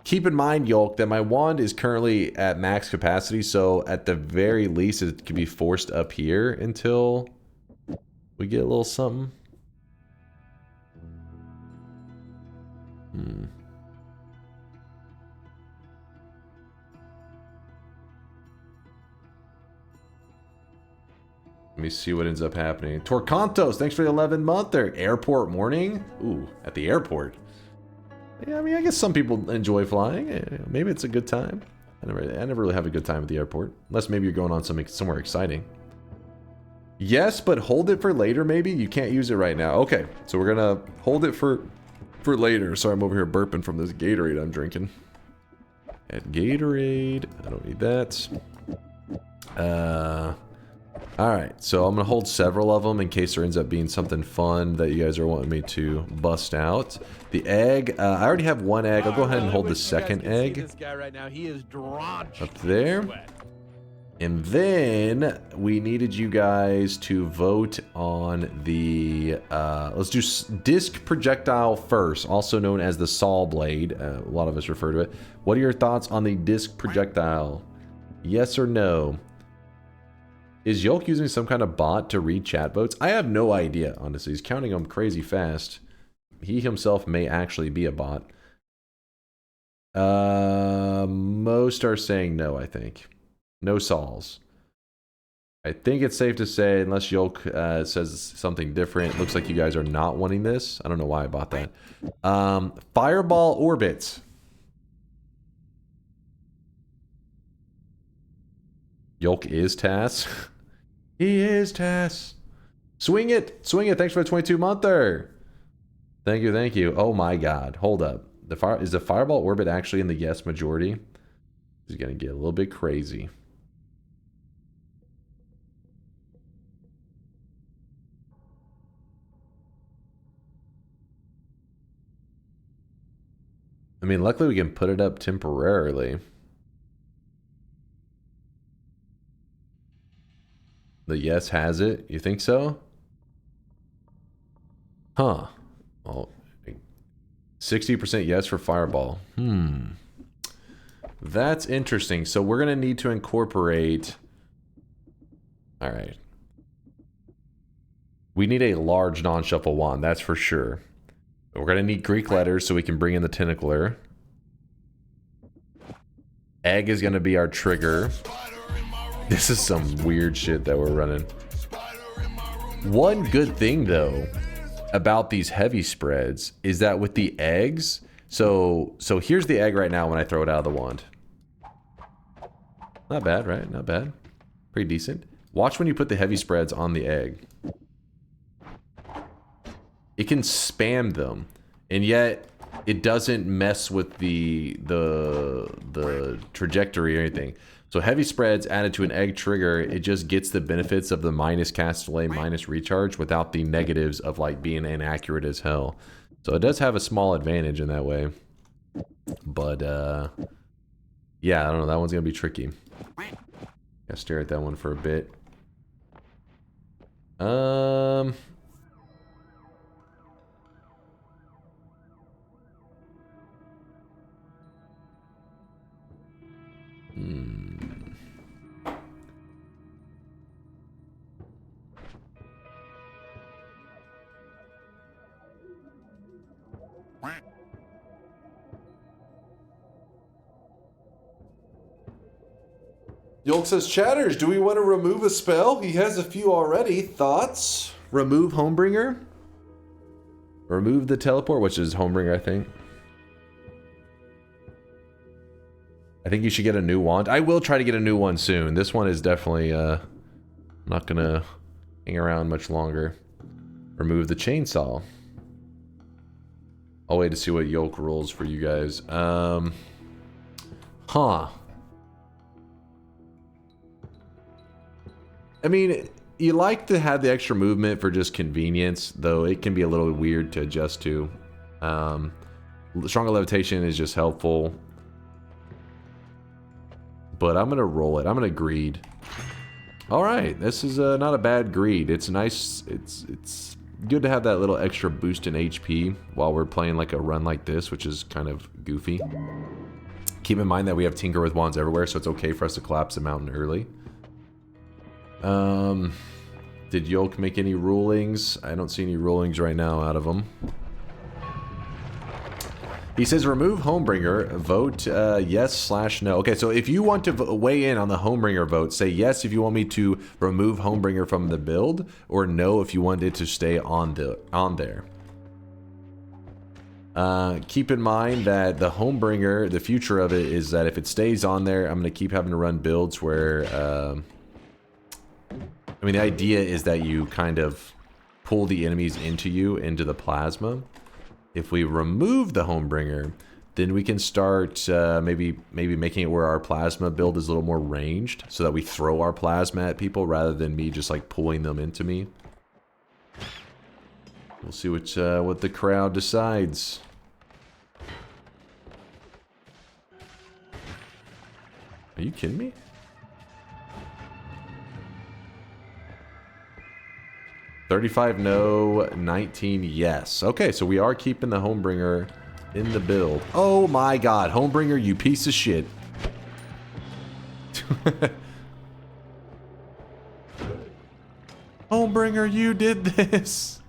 Speaker 4: Keep in mind, Yolk, that my wand is currently at max capacity, so at the very least it can be forced up here until we get a little something. Let me see what ends up happening. Torcantos, thanks for the 11-monther. Airport morning? Ooh, at the airport. Yeah, I mean, I guess some people enjoy flying. Maybe it's a good time. I never really have a good time at the airport. Unless maybe you're going on somewhere exciting. Yes, but hold it for later, maybe? You can't use it right now. Okay, so we're going to hold it for later. Sorry, I'm over here burping from this Gatorade I'm drinking. At Gatorade. I don't need that. Alright, so I'm going to hold several of them in case there ends up being something fun that you guys are wanting me to bust out. The egg, I already have one egg. I'll go ahead and hold the second egg.
Speaker 1: This guy right now, he is drenched
Speaker 4: up there. And then we needed you guys to vote on the, let's do disc projectile first, also known as the saw blade. A lot of us refer to it. What are your thoughts on the disc projectile? Yes or no? Is Yolk using some kind of bot to read chat votes? I have no idea, honestly. He's counting them crazy fast. He himself may actually be a bot. Most are saying no, I think. No Sauls. I think it's safe to say, unless Yolk says something different, it looks like you guys are not wanting this. I don't know why I bought that. Fireball orbits. Yolk is Tass. He is Tass. Swing it. Swing it. Thanks for the 22-monther. Thank you. Thank you. Oh my god. Hold up. Is the fireball orbit actually in the yes majority? This is going to get a little bit crazy. I mean, luckily we can put it up temporarily. The yes has it. You think so? Huh. Well, 60% yes for fireball. That's interesting. So we're going to need to incorporate... Alright. We need a large non-shuffle wand, that's for sure. We're going to need Greek letters so we can bring in the tentacler. Egg is going to be our trigger. This is some weird shit that we're running. One good thing, though, about these heavy spreads is that with the eggs, so here's the egg right now when I throw it out of the wand. Not bad, right? Not bad. Pretty decent. Watch when you put the heavy spreads on the egg. It can spam them, and yet it doesn't mess with the trajectory or anything. So heavy spreads added to an egg trigger, it just gets the benefits of the minus cast delay, minus recharge without the negatives of like being inaccurate as hell. So it does have a small advantage in that way. But yeah, I don't know, that one's gonna be tricky. Gotta stare at that one for a bit. Yolk says, Chatters, do we want to remove a spell? He has a few already. Thoughts? Remove Homebringer? Remove the teleport, which is Homebringer, I think. I think you should get a new wand. I will try to get a new one soon. This one is definitely not gonna hang around much longer. Remove the chainsaw. I'll wait to see what Yolk rolls for you guys. Huh. I mean, you like to have the extra movement for just convenience, though it can be a little weird to adjust to. Stronger levitation is just helpful. But I'm going to roll it. I'm going to greed. Alright, this is not a bad greed. It's nice. It's good to have that little extra boost in HP while we're playing like a run like this, which is kind of goofy. Keep in mind that we have Tinker with Wands everywhere, so it's okay for us to collapse the mountain early. Did Yolk make any rulings? I don't see any rulings right now out of him. He says remove Homebringer, vote yes/no. Okay, so if you want to weigh in on the Homebringer vote, say yes if you want me to remove Homebringer from the build, or no if you want it to stay on there. Keep in mind that the Homebringer, the future of it is that if it stays on there, I'm going to keep having to run builds where... I mean, the idea is that you kind of pull the enemies into you, into the plasma. If we remove the Homebringer, then we can start maybe making it where our plasma build is a little more ranged, so that we throw our plasma at people rather than me just like pulling them into me. We'll see what the crowd decides. Are you kidding me? 35 no, 19 yes. Okay, so we are keeping the Homebringer in the build. Oh my god, Homebringer, you piece of shit. Homebringer, you did this.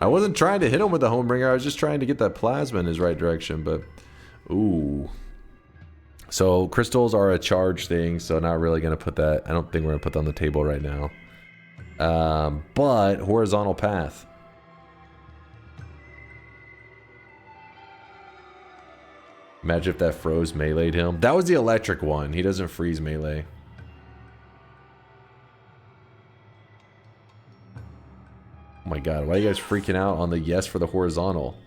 Speaker 4: I wasn't trying to hit him with the Homebringer, I was just trying to get that plasma in his right direction, but... Ooh. So, crystals are a charge thing, so not really going to put that... I don't think we're going to put that on the table right now. But horizontal path. Imagine if that froze melee'd him. That was the electric one. He doesn't freeze melee. Oh my god, why are you guys freaking out on the yes for the horizontal?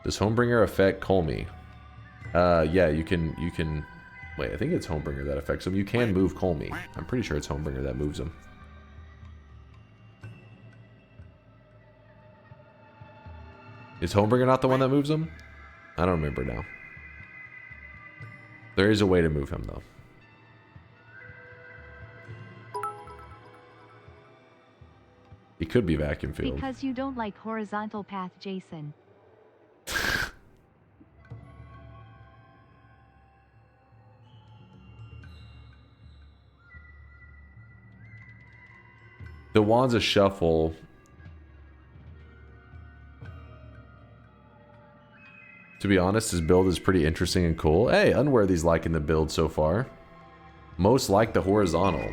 Speaker 4: Does Homebringer affect Colmy? Yeah, you can... Wait, I think it's Homebringer that affects him. You can move Colmy. I'm pretty sure it's Homebringer that moves him. Is Homebringer not the one that moves him? I don't remember now. There is a way to move him, though. He could be vacuum field.
Speaker 5: Because you don't like horizontal path, Jason.
Speaker 4: The Wand's a shuffle. To be honest, his build is pretty interesting and cool. Hey, Unworthy's liking the build so far. Most like the horizontal.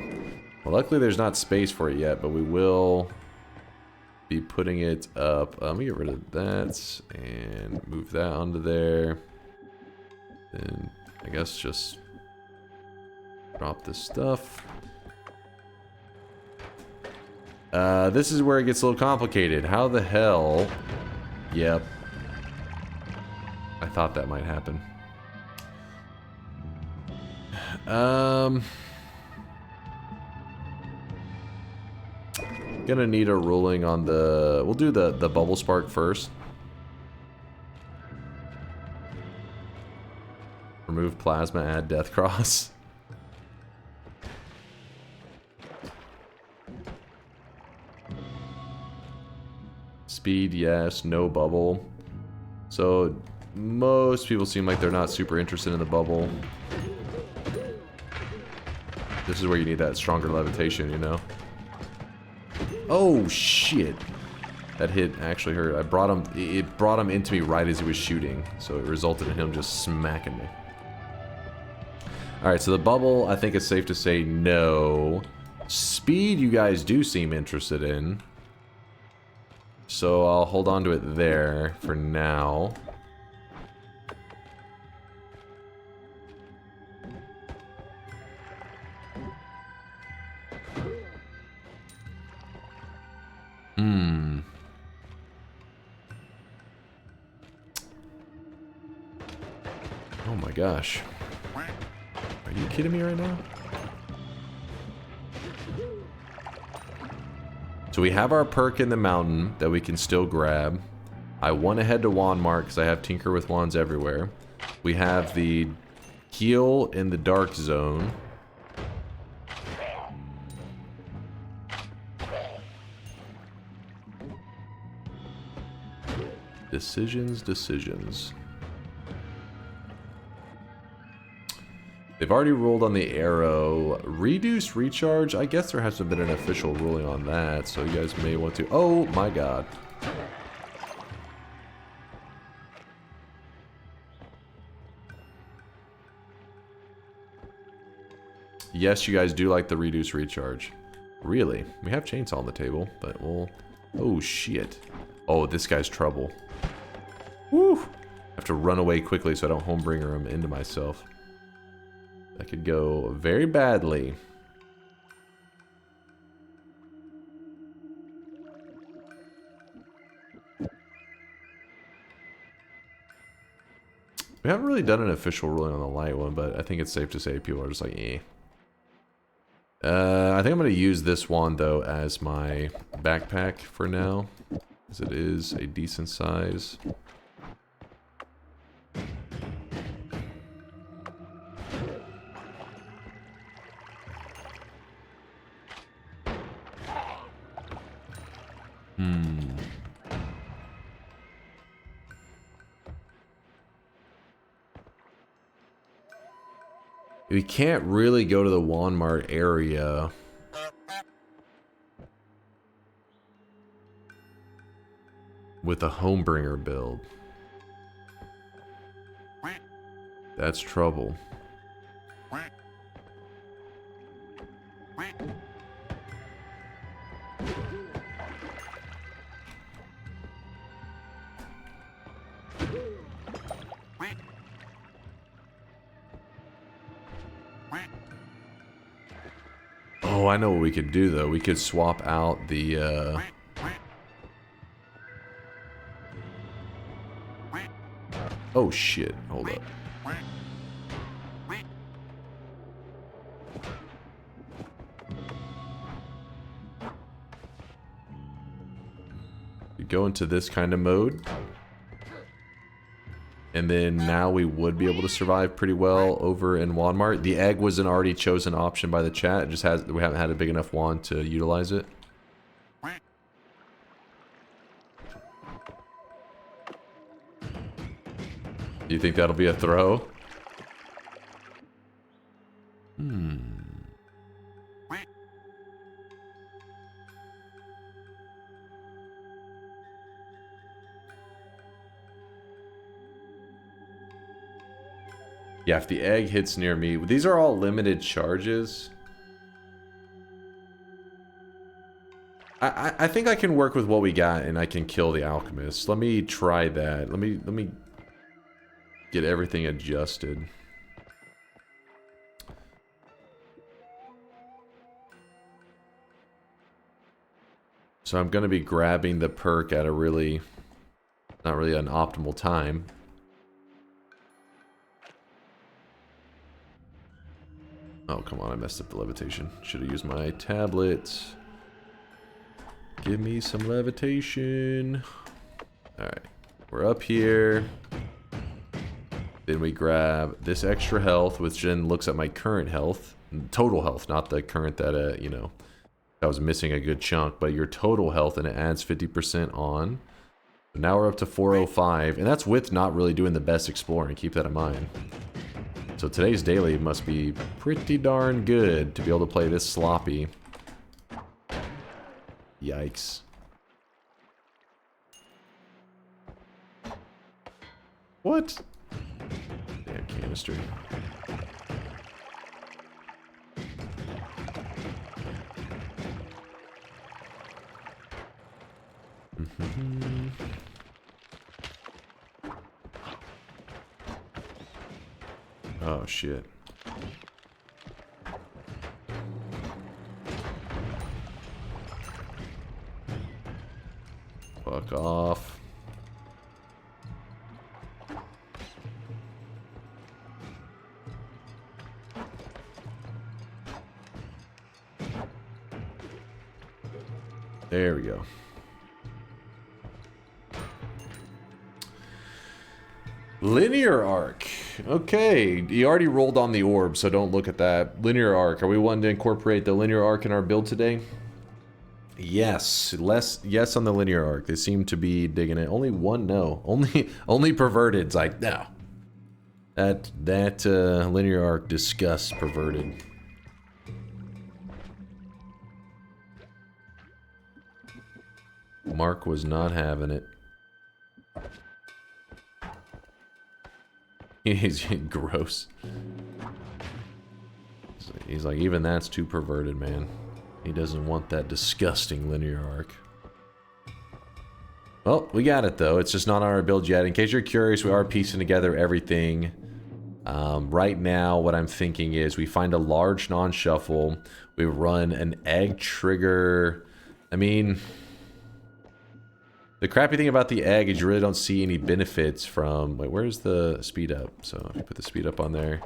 Speaker 4: Well, luckily there's not space for it yet, but we will be putting it up. Let me get rid of that and move that onto there. Then I guess just drop this stuff. This is where it gets a little complicated. How the hell? Yep. I thought that might happen. Gonna need a ruling on the... We'll do the bubble spark first. Remove plasma, add death cross. Speed, yes. No bubble. So, most people seem like they're not super interested in the bubble. This is where you need that stronger levitation, you know? Oh, shit. That hit actually hurt. I brought him... It brought him into me right as he was shooting. So it resulted in him just smacking me. Alright, so the bubble, I think it's safe to say no. Speed, you guys do seem interested in. So I'll hold on to it there for now. Oh my gosh. Are you kidding me right now? So we have our perk in the mountain that we can still grab. I want to head to Wand Mark because I have Tinker with Wands everywhere. We have the heal in the dark zone. Decisions. They've already ruled on the arrow. Reduce recharge. I guess there hasn't been an official ruling on that, so you guys may want to... Oh my god. Yes, you guys do like the reduce recharge. Really? We have chainsaw on the table, but we'll... Oh shit. Oh, this guy's trouble. Woo! I have to run away quickly so I don't homebringer him into myself. That could go very badly. We haven't really done an official ruling on the light one, but I think it's safe to say people are just like, eh. I think I'm going to use this wand, though, as my backpack for now, as it is a decent size. We can't really go to the Walmart area. With a homebringer build. That's trouble. Oh, I know what we could do, though. We could swap out the, Oh, shit. Hold up. We go into this kind of mode. And then now we would be able to survive pretty well over in Walmart. The egg was an already chosen option by the chat. It just has, we haven't had a big enough wand to utilize it. Do you think that'll be a throw? Yeah, if the egg hits near me... These are all limited charges. I think I can work with what we got, and I can kill the alchemist. Let me try that. Let me get everything adjusted. So I'm going to be grabbing the perk at a really, not really an optimal time. Oh, come on, I messed up the levitation. Should have used my tablet. Give me some levitation. Alright, we're up here. Then we grab this extra health, which then looks at my current health. Total health, not the current that, you know, I was missing a good chunk, but your total health, and it adds 50% on. Now we're up to 405, and that's with not really doing the best exploring. Keep that in mind. So today's daily must be pretty darn good to be able to play this sloppy. Yikes. What? Damn canister. Oh shit. Fuck off. There we go. Linear arc. Okay, you already rolled on the orb, so don't look at that. Linear arc. Are we wanting to incorporate the linear arc in our build today? Yes. Yes on the linear arc. They seem to be digging it. Only one no. Only perverted's like, no. That linear arc disgusts perverted. Mark was not having it. He's gross. He's like, even that's too perverted, man. He doesn't want that disgusting linear arc. Well, we got it though. It's just not on our build yet. In case you're curious, we are piecing together everything. Right now, what I'm thinking is we find a large non-shuffle. We run an egg trigger. I mean, the crappy thing about the egg is you really don't see any benefits from... Wait, where's the speed up? So if you put the speed up on there,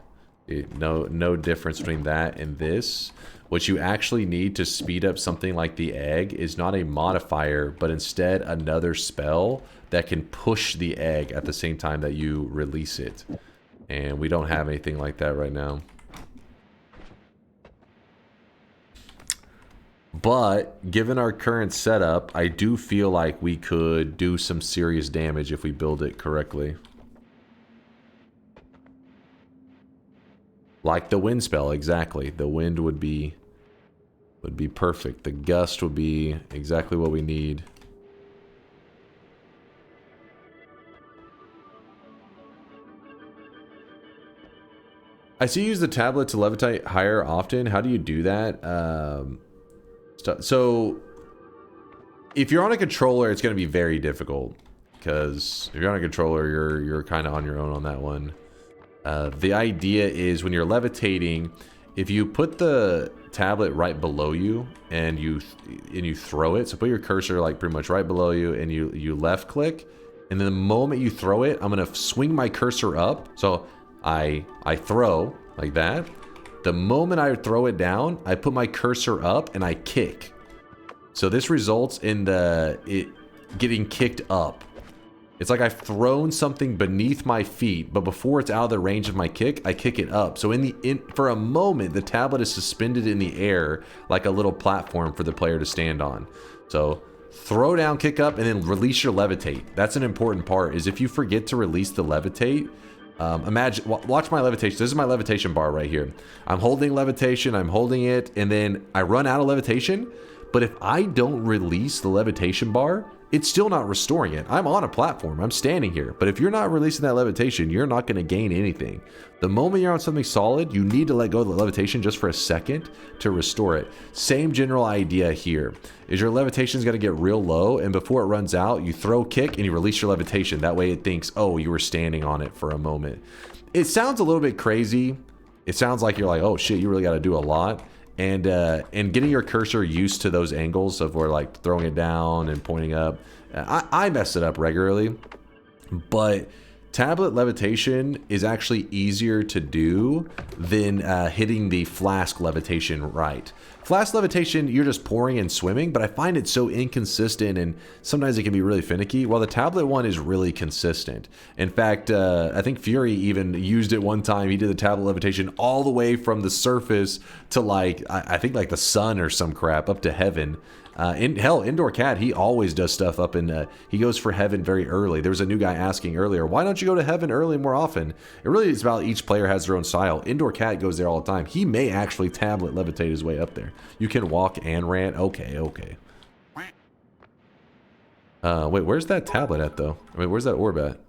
Speaker 4: no difference between that and this. What you actually need to speed up something like the egg is not a modifier, but instead another spell that can push the egg at the same time that you release it. And we don't have anything like that right now. But given our current setup, I do feel like we could do some serious damage if we build it correctly. Like the wind spell, exactly. The wind would be perfect. The gust would be exactly what we need. I see you use the tablet to levitate higher often. How do you do that? So if you're on a controller, it's going to be very difficult, because if you're on a controller, you're kind of on your own on that one. The idea is when you're levitating, if you put the tablet right below you and you throw it, so put your cursor like pretty much right below you, and you left click, and then the moment you throw it, I'm gonna swing my cursor up. So I throw like that. The moment I throw it down, I put my cursor up and I kick. So this results in it getting kicked up. It's like I've thrown something beneath my feet, but before it's out of the range of my kick, I kick it up. So for a moment, the tablet is suspended in the air like a little platform for the player to stand on. So throw down, kick up, and then release your levitate. That's an important part, is if you forget to release the levitate, imagine, watch my levitation. This is my levitation bar right here. I'm holding levitation, I'm holding it, and then I run out of levitation. But if I don't release the levitation bar, it's still not restoring it. I'm on a platform. I'm standing here. But if you're not releasing that levitation, you're not going to gain anything. The moment you're on something solid, you need to let go of the levitation just for a second to restore it. Same general idea here. Is your levitation is going to get real low, and before it runs out, you throw kick and you release your levitation. That way it thinks, oh, you were standing on it for a moment. It sounds a little bit crazy. It sounds like you're like, oh shit, you really got to do a lot. And getting your cursor used to those angles of where like throwing it down and pointing up. I mess it up regularly, but tablet levitation is actually easier to do than hitting the flask levitation right. Flask levitation, you're just pouring and swimming, but I find it so inconsistent and sometimes it can be really finicky, while the tablet one is really consistent. In fact, I think Fury even used it one time. He did the tablet levitation all the way from the surface to like, I think like the sun or some crap, up to heaven. Indoor Cat, he always does stuff up in, he goes for heaven very early. There was a new guy asking earlier, why don't you go to heaven early more often? It really is about each player has their own style. Indoor Cat goes there all the time. He may actually tablet levitate his way up there. You can walk and rant. Okay. Wait, where's that tablet at though? I mean, where's that orb at?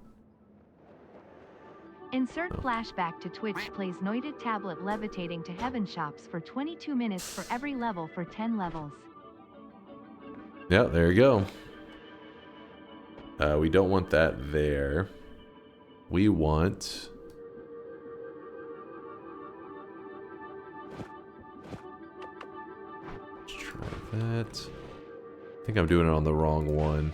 Speaker 5: Insert flashback to Twitch plays Noita tablet levitating to heaven shops for 22 minutes for every level for 10 levels.
Speaker 4: Yeah, there you go. We don't want that there. We want... Let's try that. I think I'm doing it on the wrong one.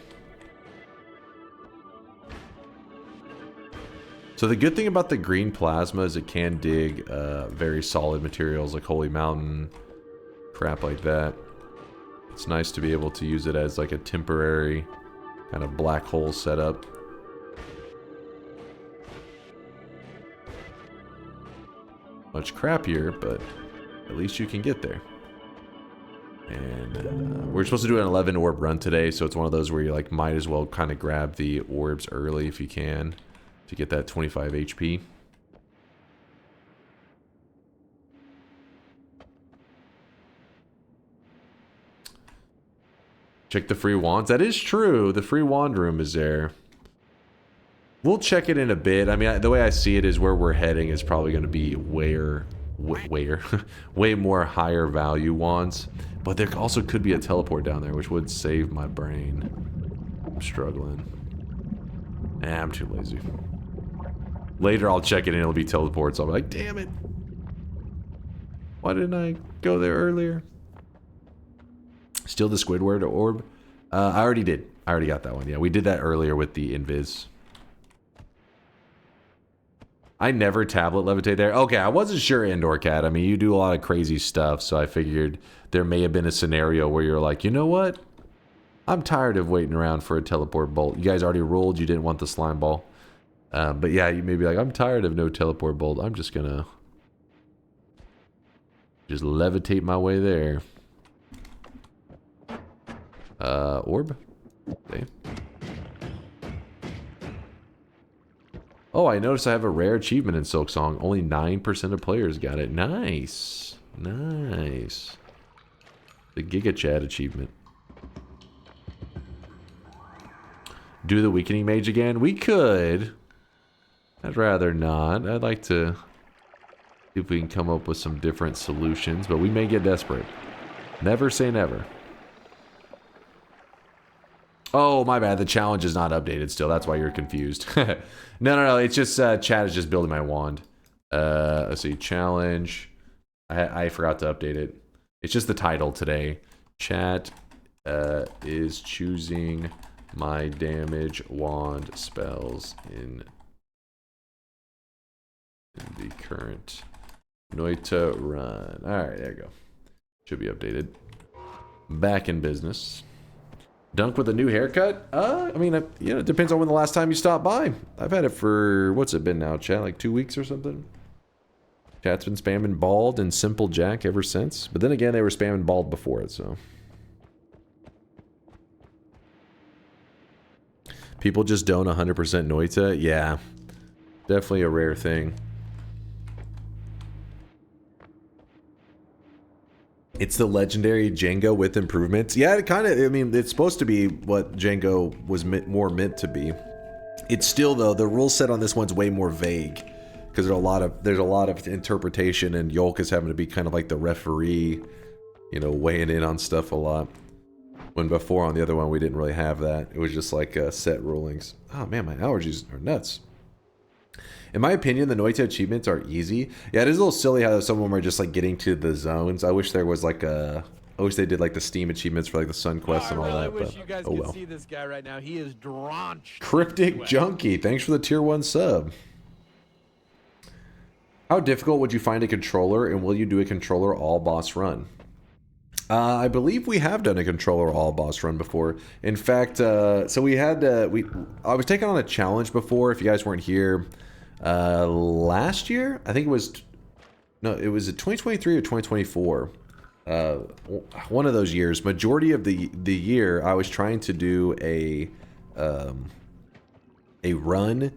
Speaker 4: So the good thing about the green plasma is it can dig very solid materials like Holy Mountain, crap like that. It's nice to be able to use it as like a temporary kind of black hole setup. Much crappier, but at least you can get there. And we're supposed to do an 11 orb run today, so it's one of those where you like might as well kind of grab the orbs early if you can to get that 25 HP. Check the free wands. That is true. The free wand room is there. We'll check it in a bit. I mean, the way I see it is where we're heading is probably going to be way more higher value wands. But there also could be a teleport down there, which would save my brain. I'm struggling. Nah, I'm too lazy. Later I'll check it and it'll be teleports. I'll be like, damn it. Why didn't I go there earlier? Still the Squidward orb? I already did. I already got that one. Yeah, we did that earlier with the Invis. I never tablet levitate there. Okay, I wasn't sure, Indoor Cat. I mean, you do a lot of crazy stuff, so I figured there may have been a scenario where you're like, you know what? I'm tired of waiting around for a teleport bolt. You guys already rolled. You didn't want the slime ball. But yeah, you may be like, I'm tired of no teleport bolt. I'm just gonna just levitate my way there. Orb? Okay. Oh, I noticed I have a rare achievement in Silksong. Only 9% of players got it. Nice. Nice. The Giga Chat achievement. Do the Weakening Mage again? We could. I'd rather not. I'd like to see if we can come up with some different solutions, but we may get desperate. Never say never. Oh, my bad. The challenge is not updated still. That's why you're confused. No. It's just chat is just building my wand. Let's see. Challenge. I forgot to update it. It's just the title today. Chat is choosing my damage wand spells in the current Noita run. Alright, there you go. Should be updated. Back in business. Dunk with a new haircut? I mean, you know, it depends on when the last time you stopped by. I've had it for, what's it been now, chat? Like 2 weeks or something? Chat's been spamming bald and simple Jack ever since. But then again, they were spamming bald before it, so. People just don't 100% Noita? Yeah. Definitely a rare thing. It's the legendary Django with improvements. Yeah, it kind of, I mean, it's supposed to be what Django was more meant to be. It's still, though, the rule set on this one's way more vague because there's a lot of interpretation, and Yolk is having to be kind of like the referee, you know, weighing in on stuff a lot. When before on the other one we didn't really have that. It was just like set rulings. Oh man, my allergies are nuts. In my opinion, the Noita achievements are easy. Yeah, it is a little silly how some of them are just like getting to the zones. I wish there was like a... I wish they did like the Steam achievements for like the Sun Quest and all that.
Speaker 1: I wish
Speaker 4: but,
Speaker 1: you guys
Speaker 4: oh
Speaker 1: could
Speaker 4: well.
Speaker 1: see this guy right now. He is drenched.
Speaker 4: Cryptic Junkie, thanks for the tier 1 sub. How difficult would you find a controller, and will you do a controller all boss run? I believe we have done a controller all boss run before. In fact, so we had I was taking on a challenge before. If you guys weren't here, last year, I think it was 2023 or 2024. One of those years. Majority of the year, I was trying to do a run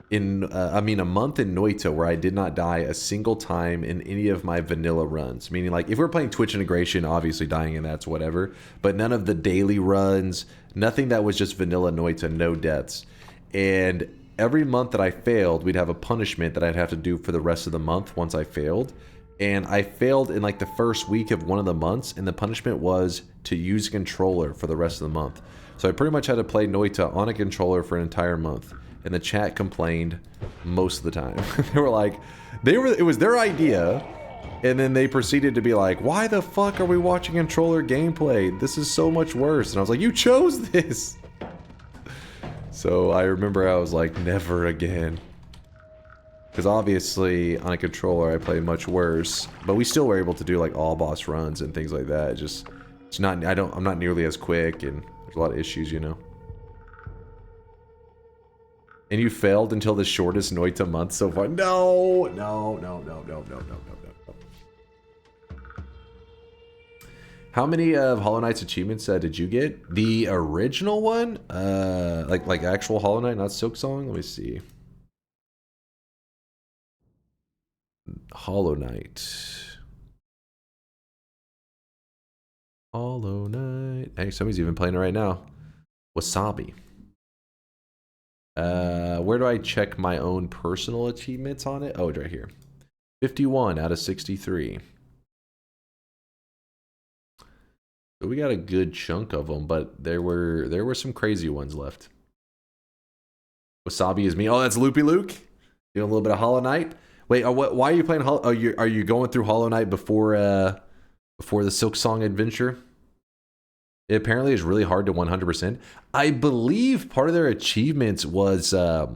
Speaker 4: in a month in Noita where I did not die a single time in any of my vanilla runs. Meaning, like, if we're playing Twitch integration, obviously dying in that's whatever. But none of the daily runs, nothing that was just vanilla Noita, no deaths. And every month that I failed, we'd have a punishment that I'd have to do for the rest of the month once I failed. And I failed in like the first week of one of the months, and the punishment was to use a controller for the rest of the month. So I pretty much had to play Noita on a controller for an entire month. And the chat complained most of the time. They were like, it was their idea, and then they proceeded to be like, why the fuck are we watching controller gameplay? This is so much worse. And I was like, you chose this. So I remember I was like, never again. Because obviously on a controller I play much worse, but we still were able to do like all boss runs and things like that. I'm not nearly as quick, and there's a lot of issues, you know. And you failed until the shortest Noita month so far. No. How many of Hollow Knight's achievements did you get? The original one? Like actual Hollow Knight, not Silksong? Let me see. Hollow Knight. Hollow Knight. Hey, somebody's even playing it right now. Wasabi. Where do I check my own personal achievements on it? Oh, it's right here. 51 out of 63. So we got a good chunk of them, but there were some crazy ones left. Wasabi is me. Oh, that's Loopy Luke. Doing a little bit of Hollow Knight. Wait, why are you playing Hollow? Oh, are you going through Hollow Knight before the Silksong adventure? It apparently is really hard to 100%. I believe part of their achievements was let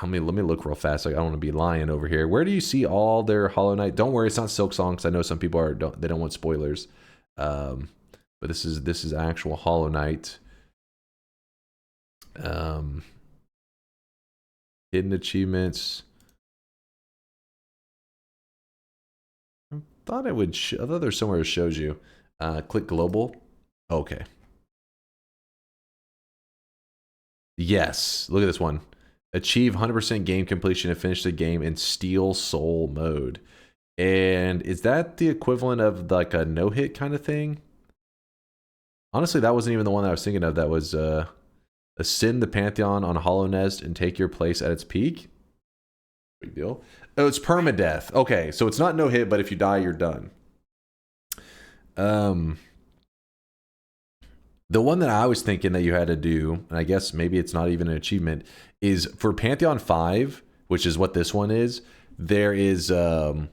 Speaker 4: me look real fast. Like, I don't want to be lying over here. Where do you see all their Hollow Knight? Don't worry, it's not Silksong, because I know some people they don't want spoilers. But this is actual Hollow Knight. Hidden achievements. I thought there's somewhere it shows you. Click global. Okay. Yes. Look at this one. Achieve 100% game completion and finish the game in Steel Soul mode. And is that the equivalent of like a no-hit kind of thing? Honestly, that wasn't even the one that I was thinking of. That was ascend the Pantheon on Hollow Nest and take your place at its peak. Big deal. Oh, it's permadeath. Okay, so it's not no-hit, but if you die, you're done. The one that I was thinking that you had to do, and I guess maybe it's not even an achievement, is for Pantheon 5, which is what this one is, there is, I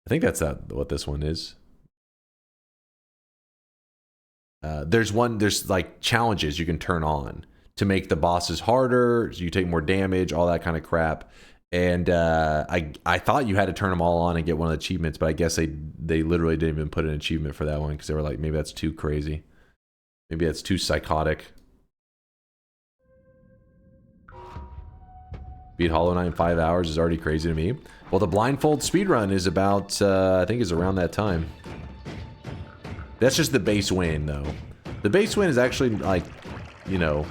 Speaker 4: think that's what this one is. There's like challenges you can turn on to make the bosses harder, so you take more damage, all that kind of crap. And I thought you had to turn them all on and get one of the achievements, but I guess they literally didn't even put an achievement for that one because they were like, maybe that's too crazy. Maybe that's too psychotic. Beat Hollow Knight in 5 hours is already crazy to me. Well, the blindfold speedrun is about, I think is around that time. That's just the base win, though. The base win is actually, like, you know,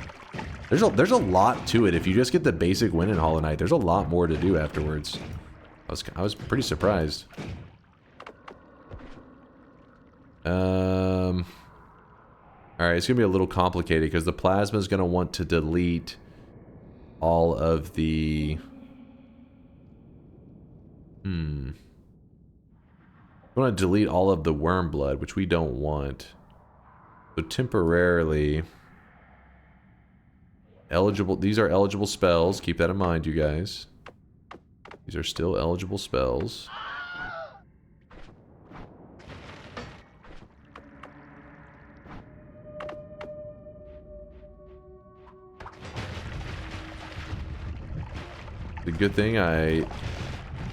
Speaker 4: there's a lot to it. If you just get the basic win in Hollow Knight, there's a lot more to do afterwards. I was pretty surprised. Alright, it's going to be a little complicated because the plasma is going to want to delete all of the... I want to delete all of the worm blood, which we don't want. So temporarily... eligible. These are eligible spells. Keep that in mind, you guys. These are still eligible spells. The good thing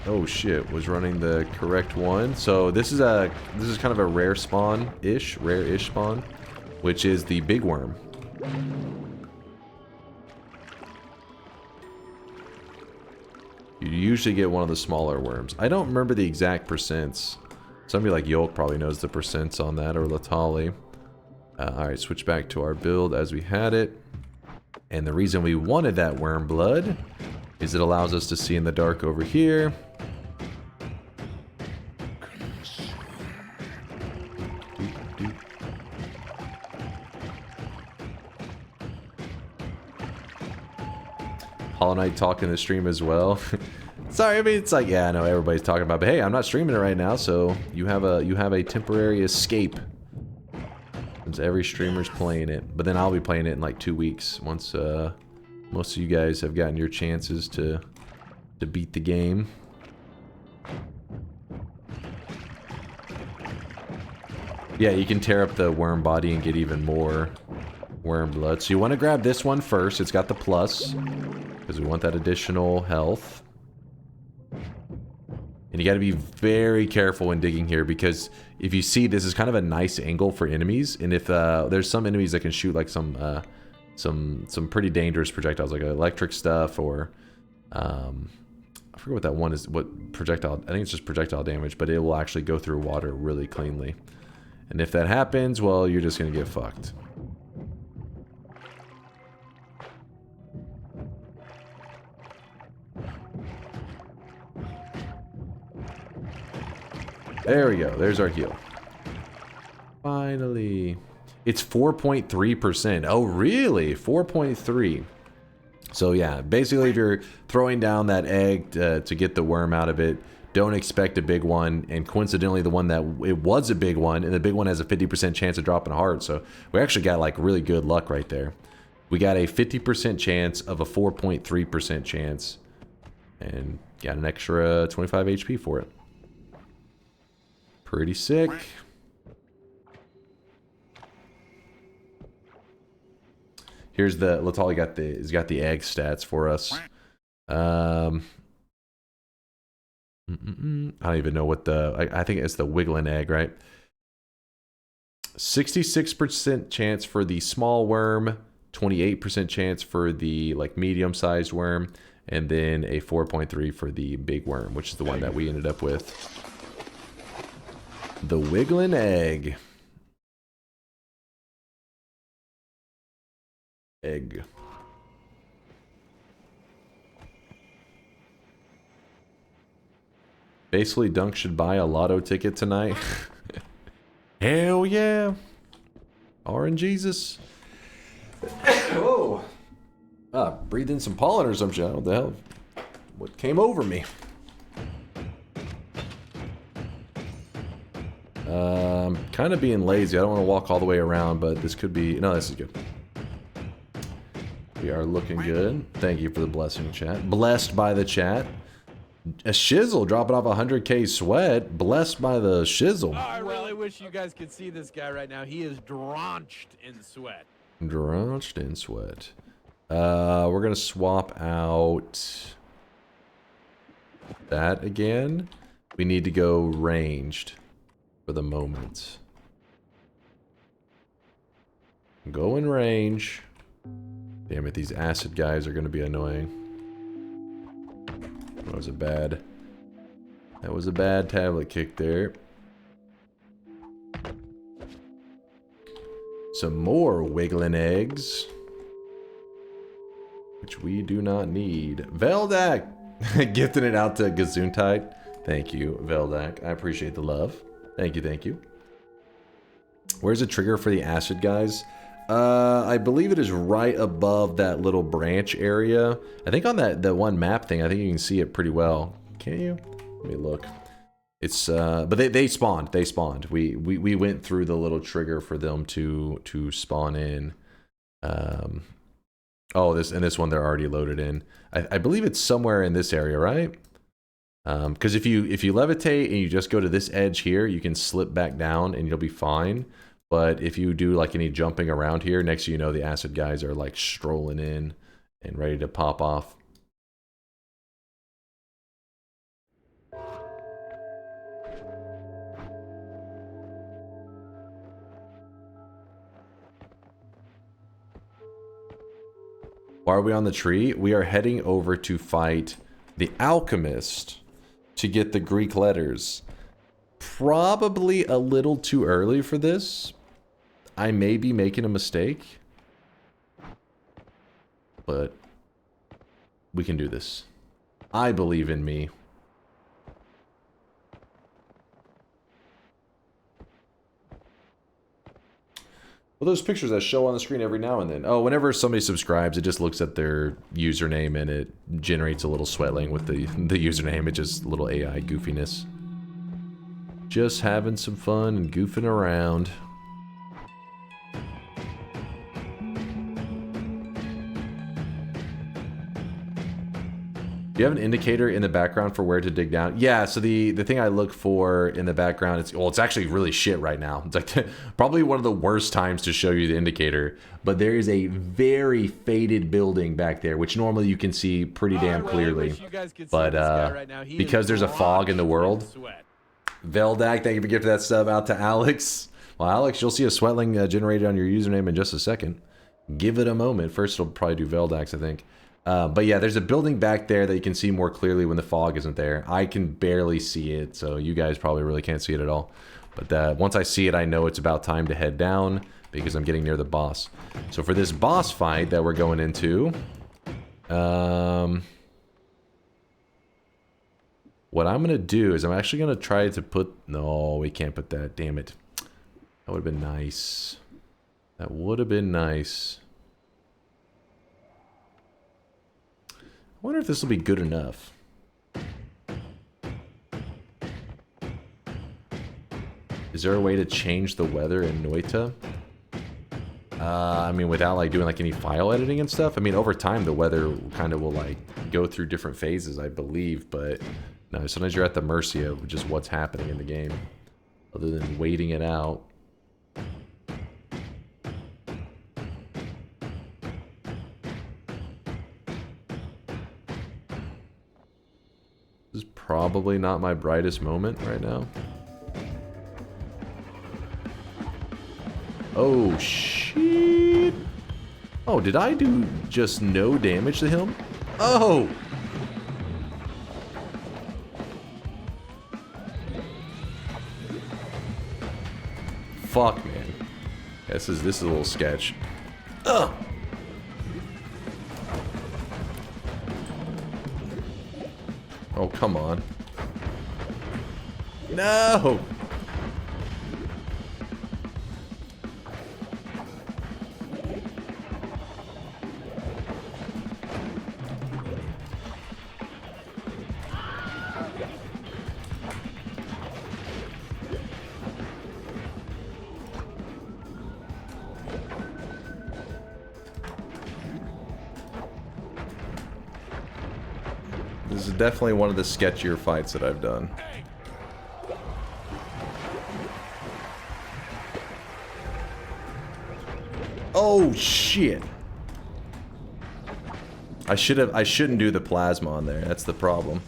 Speaker 4: oh shit, was running the correct one. So this is kind of a rare spawn-ish, rare-ish spawn, which is the big worm. You usually get one of the smaller worms. I don't remember the exact percents. Somebody like Yolk probably knows the percents on that, or Latali. Alright, switch back to our build as we had it. And the reason we wanted that worm blood is it allows us to see in the dark over here. Hollow Knight talking the stream as well. Sorry, I mean it's like, yeah, I know everybody's talking about, but hey, I'm not streaming it right now, so you have a temporary escape. Since every streamer's playing it, but then I'll be playing it in like 2 weeks once most of you guys have gotten your chances to beat the game. Yeah, you can tear up the worm body and get even more worm blood. So you want to grab this one first. It's got the plus because we want that additional health. And you got to be very careful when digging here because if you see, this is kind of a nice angle for enemies. And if there's some enemies that can shoot like some pretty dangerous projectiles, like electric stuff, or I forget what that one is. What projectile? I think it's just projectile damage, but it will actually go through water really cleanly. And if that happens, well, you're just gonna get fucked. There we go. There's our heal. Finally. It's 4.3%. Oh, really? 4.3. So, yeah. Basically, if you're throwing down that egg to get the worm out of it, don't expect a big one. And coincidentally, the one that it was a big one, and the big one has a 50% chance of dropping a heart. So, we actually got, like, really good luck right there. We got a 50% chance of a 4.3% chance. And got an extra 25 HP for it. Pretty sick. Here's the Latali he's got the egg stats for us. I don't even know what I think it's the wiggling egg, right? 66% chance for the small worm, 28% chance for the like medium-sized worm, and then a 4.3 for the big worm, which is the one that we ended up with. The wiggling egg. Egg. Basically, Dunk should buy a lotto ticket tonight. Hell yeah. RNGesus. Whoa. Breathe in some pollen or some shit. What the hell? What came over me? Kind of being lazy. I don't want to walk all the way around, but this could be... No, this is good. We are looking good. Thank you for the blessing, chat. Blessed by the chat. A shizzle dropping off 100k sweat. Blessed by the shizzle.
Speaker 1: Oh, I really wish you guys could see this guy right now. He is drenched in sweat.
Speaker 4: Drenched in sweat. We're going to swap out that again. We need to go ranged for the moment. Go in range. Damn it, these acid guys are going to be annoying. That was a bad tablet kick there. Some more wiggling eggs, which we do not need. Veldak gifting it out to Gesundheit. Thank you, Veldak. I appreciate the love. Thank you, thank you. Where's the trigger for the acid guys? I believe it is right above that little branch area. I think on that one map thing, I think you can see it pretty well. Can you? Let me look. It's but they spawned. They spawned. We went through the little trigger for them to spawn in. Oh, this one they're already loaded in. I believe it's somewhere in this area, right? Because if you levitate and you just go to this edge here, you can slip back down and you'll be fine. But if you do like any jumping around here, next thing you know, the acid guys are like strolling in and ready to pop off. Why are we on the tree? We are heading over to fight the alchemist to get the Greek letters. Probably a little too early for this. I may be making a mistake, but we can do this. I believe in me. Well, those pictures that show on the screen every now and then. Oh, whenever somebody subscribes, it just looks at their username and it generates a little sweatling with the username. It's just a little AI goofiness. Just having some fun and goofing around. Do you have an indicator in the background for where to dig down? Yeah, so the thing I look for in the background, it's actually really shit right now. It's like probably one of the worst times to show you the indicator. But there is a very faded building back there, which normally you can see pretty damn clearly. But because there's a fog in the world. Veldak, thank you for gifting that sub out to Alex. Well, Alex, you'll see a sweatling generated on your username in just a second. Give it a moment. First, it'll probably do Veldax, I think. But yeah, there's a building back there that you can see more clearly when the fog isn't there. I can barely see it, so you guys probably really can't see it at all. But once I see it, I know it's about time to head down because I'm getting near the boss. So for this boss fight that we're going into, what I'm going to do is I'm actually going to try to put... No, we can't put that. Damn it. That would have been nice. That would have been nice. I wonder if this will be good enough. Is there a way to change the weather in Noita? I mean, without like doing like any file editing and stuff. I mean, over time the weather kind of will like go through different phases, I believe. But no, sometimes you're at the mercy of just what's happening in the game, other than waiting it out. This is probably not my brightest moment right now. Oh, shit. Oh, did I do just no damage to him? Oh! Fuck, man. This is a little sketch. Ugh! Oh, come on. No! This is definitely one of the sketchier fights that I've done. Oh shit. I shouldn't do the plasma on there. That's the problem.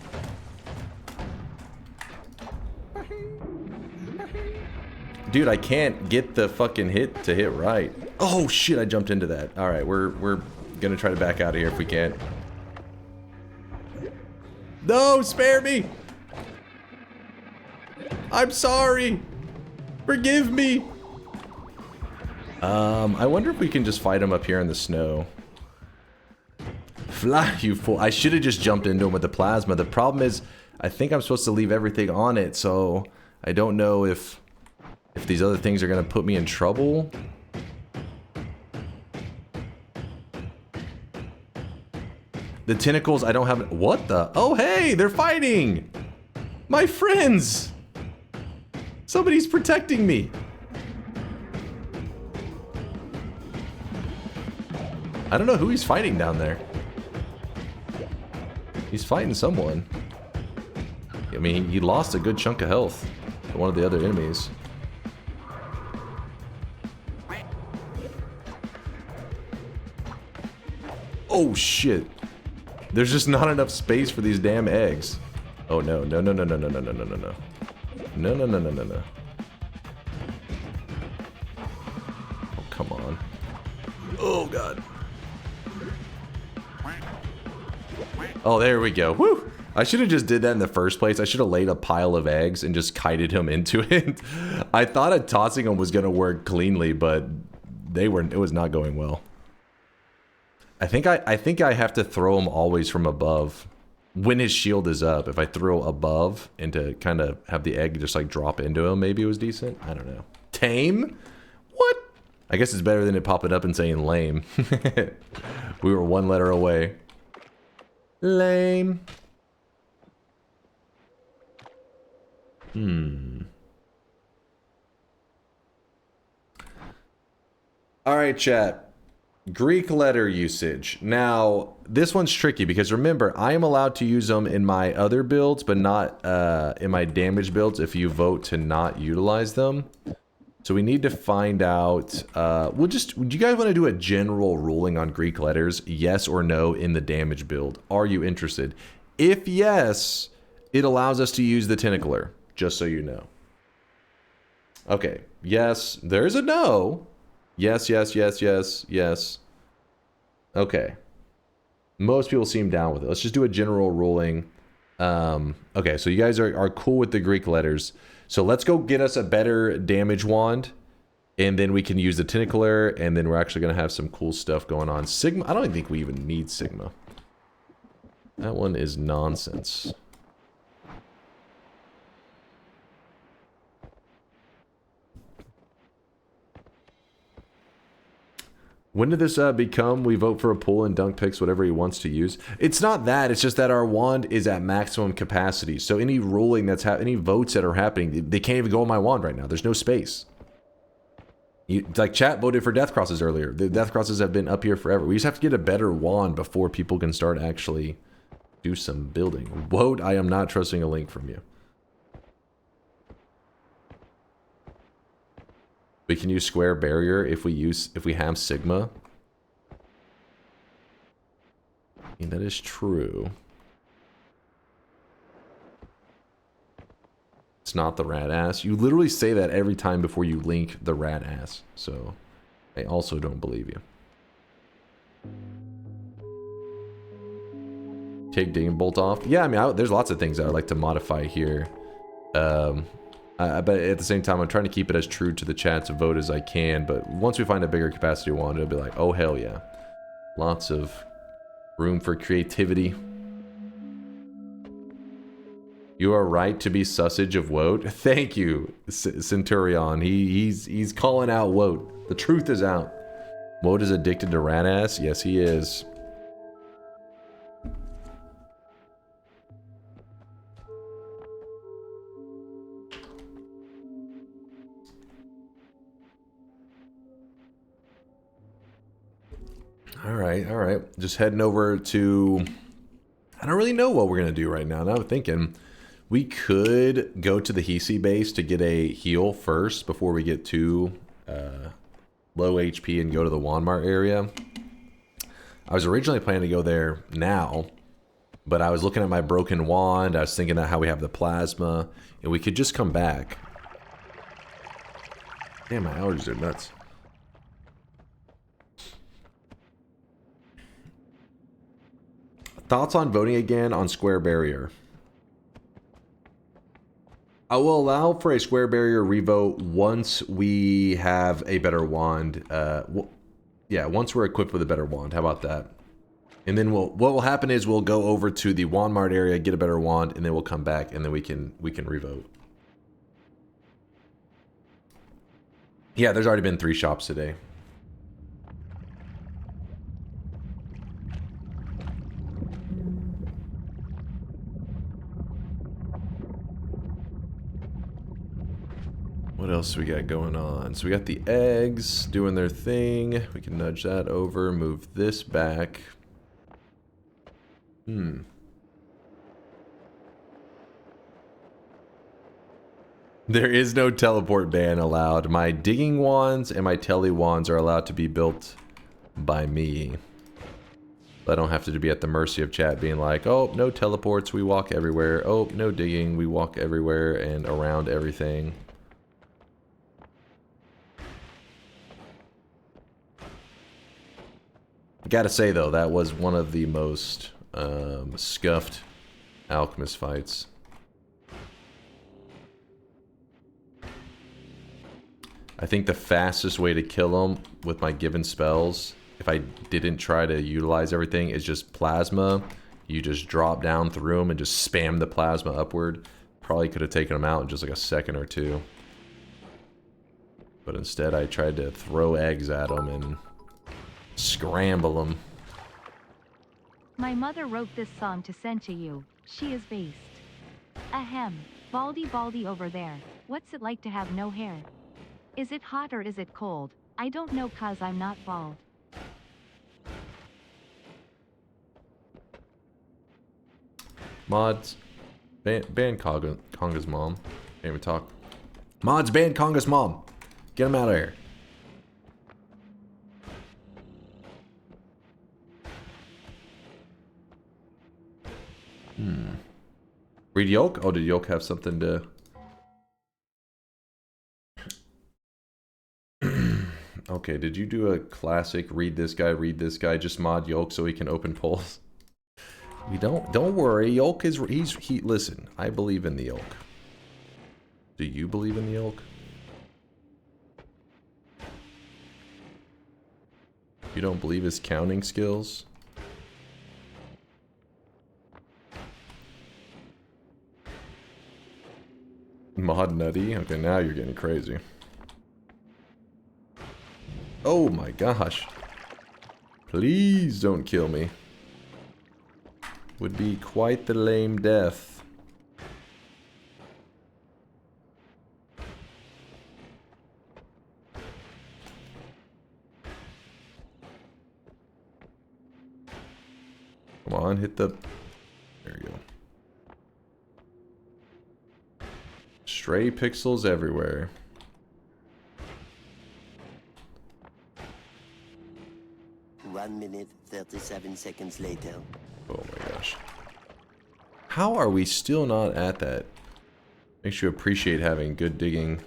Speaker 4: Dude, I can't get the fucking hit to hit right. Oh shit, I jumped into that. All right, we're gonna try to back out of here if we can. No, spare me! I'm sorry! Forgive me! I wonder if we can just fight him up here in the snow. Fly, you fool. I should have just jumped into him with the plasma. The problem is, I think I'm supposed to leave everything on it, so I don't know if if these other things are gonna put me in trouble. The tentacles, I don't have... What the? Oh, hey, they're fighting! My friends! Somebody's protecting me. I don't know who he's fighting down there. He's fighting someone. I mean, he lost a good chunk of health to one of the other enemies. Oh, shit. There's just not enough space for these damn eggs. Oh, no. No, no, no, no, no, no, no, no, no, no. No, no, no, no, no, no. Oh, come on. Oh, God. Oh, there we go. Woo! I should have just did that in the first place. I should have laid a pile of eggs and just kited him into it. I thought tossing them was going to work cleanly, but it was not going well. I think I have to throw him always from above when his shield is up. If I throw above and to kind of have the egg just like drop into him, maybe it was decent. I don't know. Tame? What? I guess it's better than it popping up and saying lame. We were one letter away. Lame. All right, chat. Greek letter usage. Now, this one's tricky because remember, I am allowed to use them in my other builds, but not in my damage builds if you vote to not utilize them. So we need to find out, do you guys want to do a general ruling on Greek letters? Yes or no in the damage build? Are you interested? If yes, it allows us to use the tentacler, just so you know. Okay, yes, there's a no. Yes, yes, yes, yes, yes. Okay. Most people seem down with it. Let's just do a general ruling. Okay, so you guys are cool with the Greek letters. So let's go get us a better damage wand. And then we can use the tentacler. And then we're actually going to have some cool stuff going on. Sigma, I don't even think we even need Sigma. That one is nonsense. When did this become we vote for a pool and Dunk picks whatever he wants to use? It's not that. It's just that our wand is at maximum capacity. So any ruling that's any votes that are happening, they can't even go on my wand right now. There's no space. Like chat voted for death crosses earlier. The death crosses have been up here forever. We just have to get a better wand before people can start actually do some building. Vote, I am not trusting a link from you. We can use square barrier if we have Sigma. I mean, that is true. It's not the rat ass. You literally say that every time before you link the rat ass. So I also don't believe you. Take Ding Bolt off. Yeah, I mean, there's lots of things I would like to modify here. But at the same time, I'm trying to keep it as true to the chat's vote as I can. But once we find a bigger capacity wand, it'll be like, oh, hell yeah. Lots of room for creativity. You are right to be sausage of Woat. Thank you, Centurion. He's calling out Woat. The truth is out. Woat is addicted to rat ass. Yes, he is. All right. Just heading over to... I don't really know what we're going to do right now. Now I'm thinking we could go to the Hisi base to get a heal first before we get to low HP and go to the Wanmar area. I was originally planning to go there now, but I was looking at my broken wand. I was thinking about how we have the plasma, and we could just come back. Damn, my allergies are nuts. Thoughts on voting again on square barrier? I will allow for a square barrier revote once we have a better wand. Yeah, once we're equipped with a better wand. How about that? And then what will happen is we'll go over to the Wanmart area, get a better wand, and then we'll come back and then we can revote. Yeah, there's already been 3 shops today. What else we got going on? So we got the eggs doing their thing. We can nudge that over, move this back. There is no teleport ban allowed. My digging wands and my tele wands are allowed to be built by me. I don't have to be at the mercy of chat being like, oh, no teleports, we walk everywhere. Oh, no digging, we walk everywhere and around everything. Gotta say though, that was one of the most scuffed alchemist fights. I think the fastest way to kill him with my given spells, if I didn't try to utilize everything, is just plasma. You just drop down through him and just spam the plasma upward. Probably could have taken him out in just like a second or two. But instead I tried to throw eggs at him and scramble them.
Speaker 5: My mother wrote this song to send to you. She is based. Ahem. Baldy Baldy over there. What's it like to have no hair? Is it hot or is it cold? I don't know cause I'm not bald.
Speaker 4: Mods, ban Conga's mom. Can't even talk. Mods, ban Conga's mom. Get him out of here. Read Yolk? Oh, did Yolk have something to... Okay, did you do a classic read this guy, just mod Yolk so he can open polls? We don't worry, Yolk is, listen, I believe in the Yolk. Do you believe in the Yolk? You don't believe his counting skills? Mod Nutty? Okay, now you're getting crazy. Oh my gosh. Please don't kill me. Would be quite the lame death. Come on, hit the... There you go. Stray pixels everywhere.
Speaker 14: One minute, 37 seconds later.
Speaker 4: Oh my gosh. How are we still not at that? Makes you appreciate having good digging.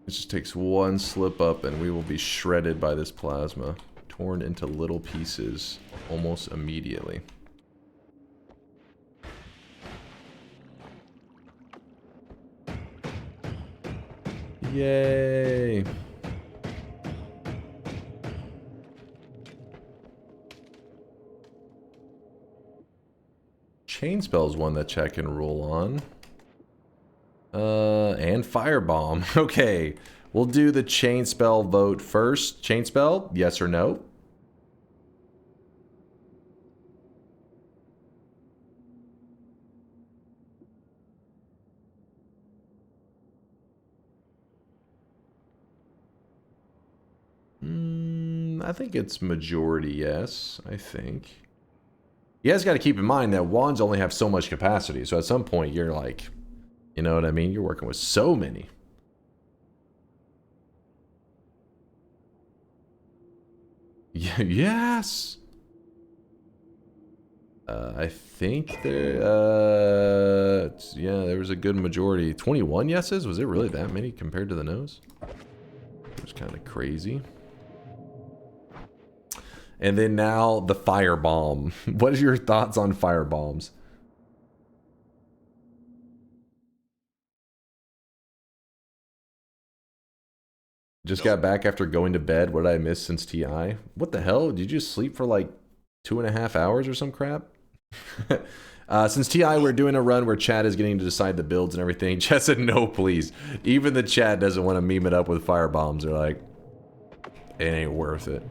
Speaker 4: It just takes one slip up and we will be shredded by this plasma. Torn into little pieces almost immediately. Yay! Chain spell's one that chat can roll on. And firebomb. Okay, we'll do the chain spell vote first. Chain spell, yes or no? I think it's majority yes, I think. You guys got to keep in mind that wands only have so much capacity, so at some point you're like, you know what I mean? You're working with so many. Yeah, yes! I think there, yeah, there was a good majority. 21 yeses? Was it really that many compared to the no's? It was kind of crazy. And then now the firebomb. What are your thoughts on firebombs? Just got back after going to bed. What did I miss since TI? What the hell? Did you just sleep for like 2.5 hours or some crap? Since TI, we're doing a run where chat is getting to decide the builds and everything. Chat said, no, please. Even the chat doesn't want to meme it up with firebombs. They're like, it ain't worth it.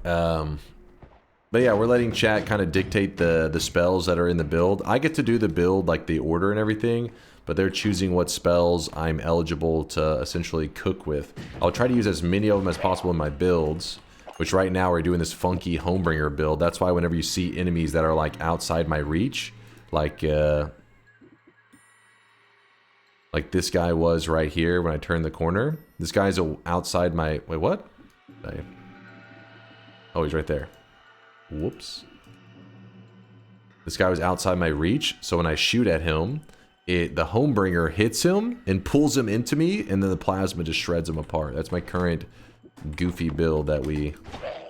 Speaker 4: But yeah, we're letting chat kind of dictate the spells that are in the build. I get to do the build, like the order and everything, but they're choosing what spells I'm eligible to essentially cook with. I'll try to use as many of them as possible in my builds, which right now we're doing this funky Homebringer build. That's why whenever you see enemies that are like outside my reach, like this guy was right here when I turned the corner. This guy's outside my, wait, what? Oh, he's right there. Whoops. This guy was outside my reach, so when I shoot at him, the Homebringer hits him and pulls him into me, and then the plasma just shreds him apart. That's my current goofy build that we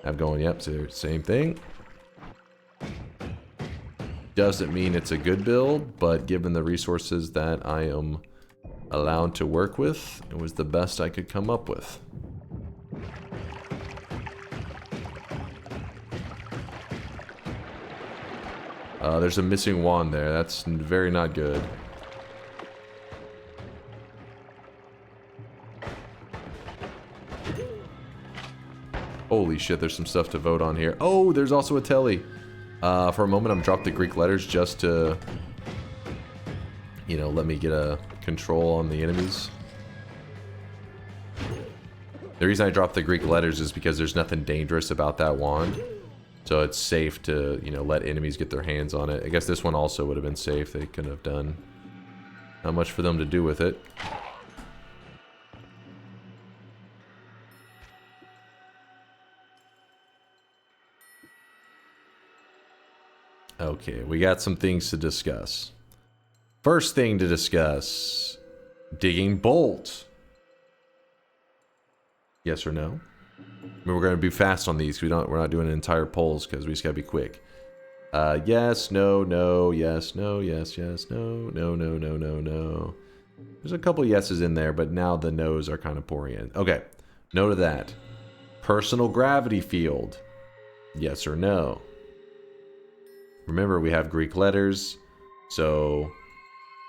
Speaker 4: have going. Yep, so same thing. Doesn't mean it's a good build, but given the resources that I am allowed to work with, it was the best I could come up with. There's a missing wand there. That's very not good. Holy shit, there's some stuff to vote on here. Oh, there's also a telly. For a moment, I'm dropped the Greek letters just to, you know, let me get a control on the enemies. The reason I dropped the Greek letters is because there's nothing dangerous about that wand. So it's safe to, you know, let enemies get their hands on it. I guess this one also would have been safe. They couldn't have done not much for them to do with it. Okay, we got some things to discuss. First thing to discuss, digging bolt. Yes or no? I mean, we're going to be fast on these. We're not doing entire polls because we just got to be quick. Yes, no, no, yes, no, yes, yes, no, no, no, no, no, no. There's a couple yeses in there, but now the no's are kind of pouring in. Okay, no to that. Personal gravity field. Yes or no? Remember, we have Greek letters, so...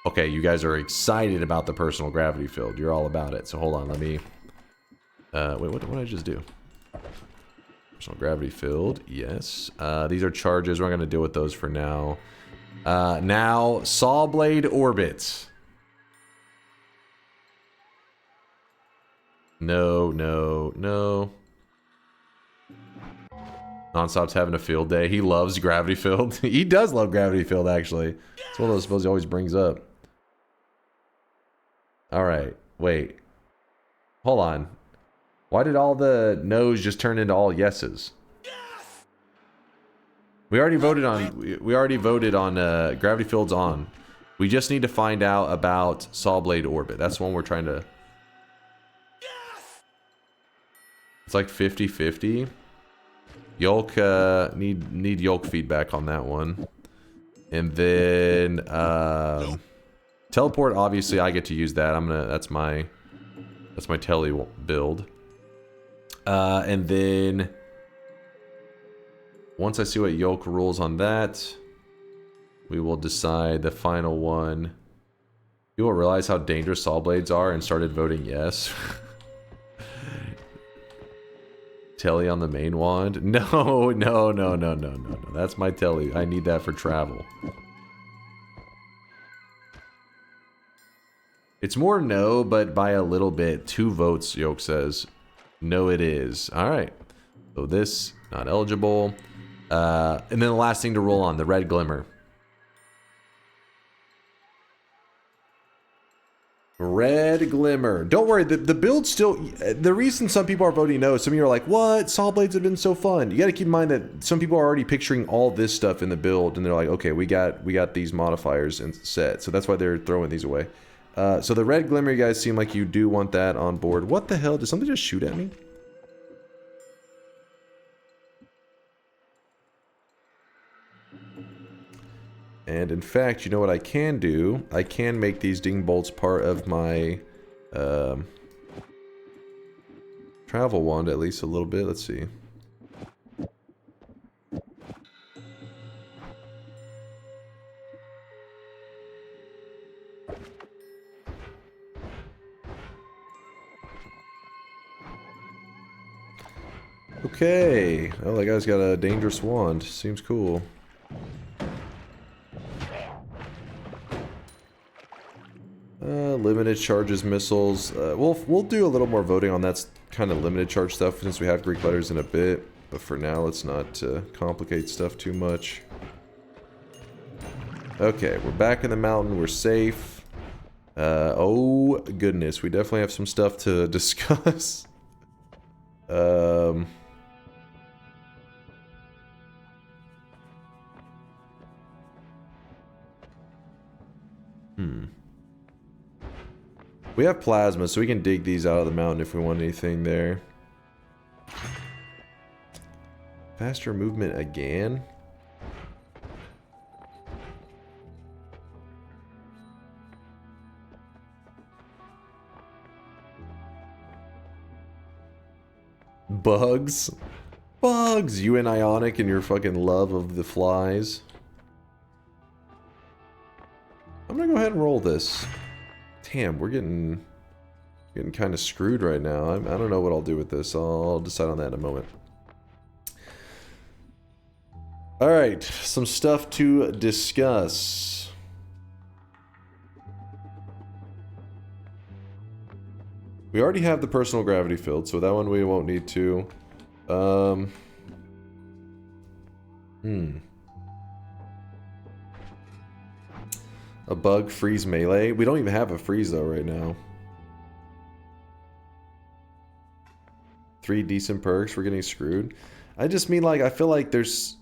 Speaker 4: Okay, you guys are excited about the personal gravity field. You're all about it. So hold on, let me... wait, what did I just do? Personal gravity field, yes. These are charges. We're not going to deal with those for now. Now, saw blade orbits. No, no, no. Nonstop's having a field day. He loves gravity field. He does love gravity field, actually. It's one of those spells he always brings up. Alright, wait. Hold on. Why did all the no's just turn into all yeses? We already voted on gravity field's on. We just need to find out about saw blade orbit. That's the one we're trying to... It's like 50-50. Yolk, need Yolk feedback on that one. And then teleport, obviously I get to use that. That's my telly build. And then once I see what Yolk rules on that, we will decide the final one. You will realize how dangerous saw blades are and started voting yes. Telly on the main wand? No, no, no, no, no, no, no. That's my telly. I need that for travel. It's more no, but by a little bit. 2 votes, Yoke says. No, it is. Alright. So this, not eligible. And then the last thing to roll on, the red glimmer. Red glimmer. Don't worry, the build still... The reason some people are voting no, some of you are like, what? Saw blades have been so fun. You gotta keep in mind that some people are already picturing all this stuff in the build, and they're like, okay, we got these modifiers set. So that's why they're throwing these away. So the red glimmer, you guys seem like you do want that on board. What the hell? Did something just shoot at me? And in fact, you know what I can do? I can make these ding bolts part of my travel wand at least a little bit. Let's see. Okay. Oh, that guy's got a dangerous wand. Seems cool. Limited charges, missiles. We'll do a little more voting on that kind of limited charge stuff since we have Greek letters in a bit. But for now, let's not complicate stuff too much. Okay, we're back in the mountain. We're safe. Oh goodness, we definitely have some stuff to discuss. We have plasma, so we can dig these out of the mountain if we want anything there. Faster movement again? Bugs? Bugs! You and Ionic and your fucking love of the flies. I'm gonna go ahead and roll this. Damn, we're getting kind of screwed right now. I don't know what I'll do with this. I'll decide on that in a moment. Alright, some stuff to discuss. We already have the personal gravity field, so that one we won't need to. A bug freeze melee. We don't even have a freeze though right now. 3 decent perks. We're getting screwed. I just mean like I feel like there's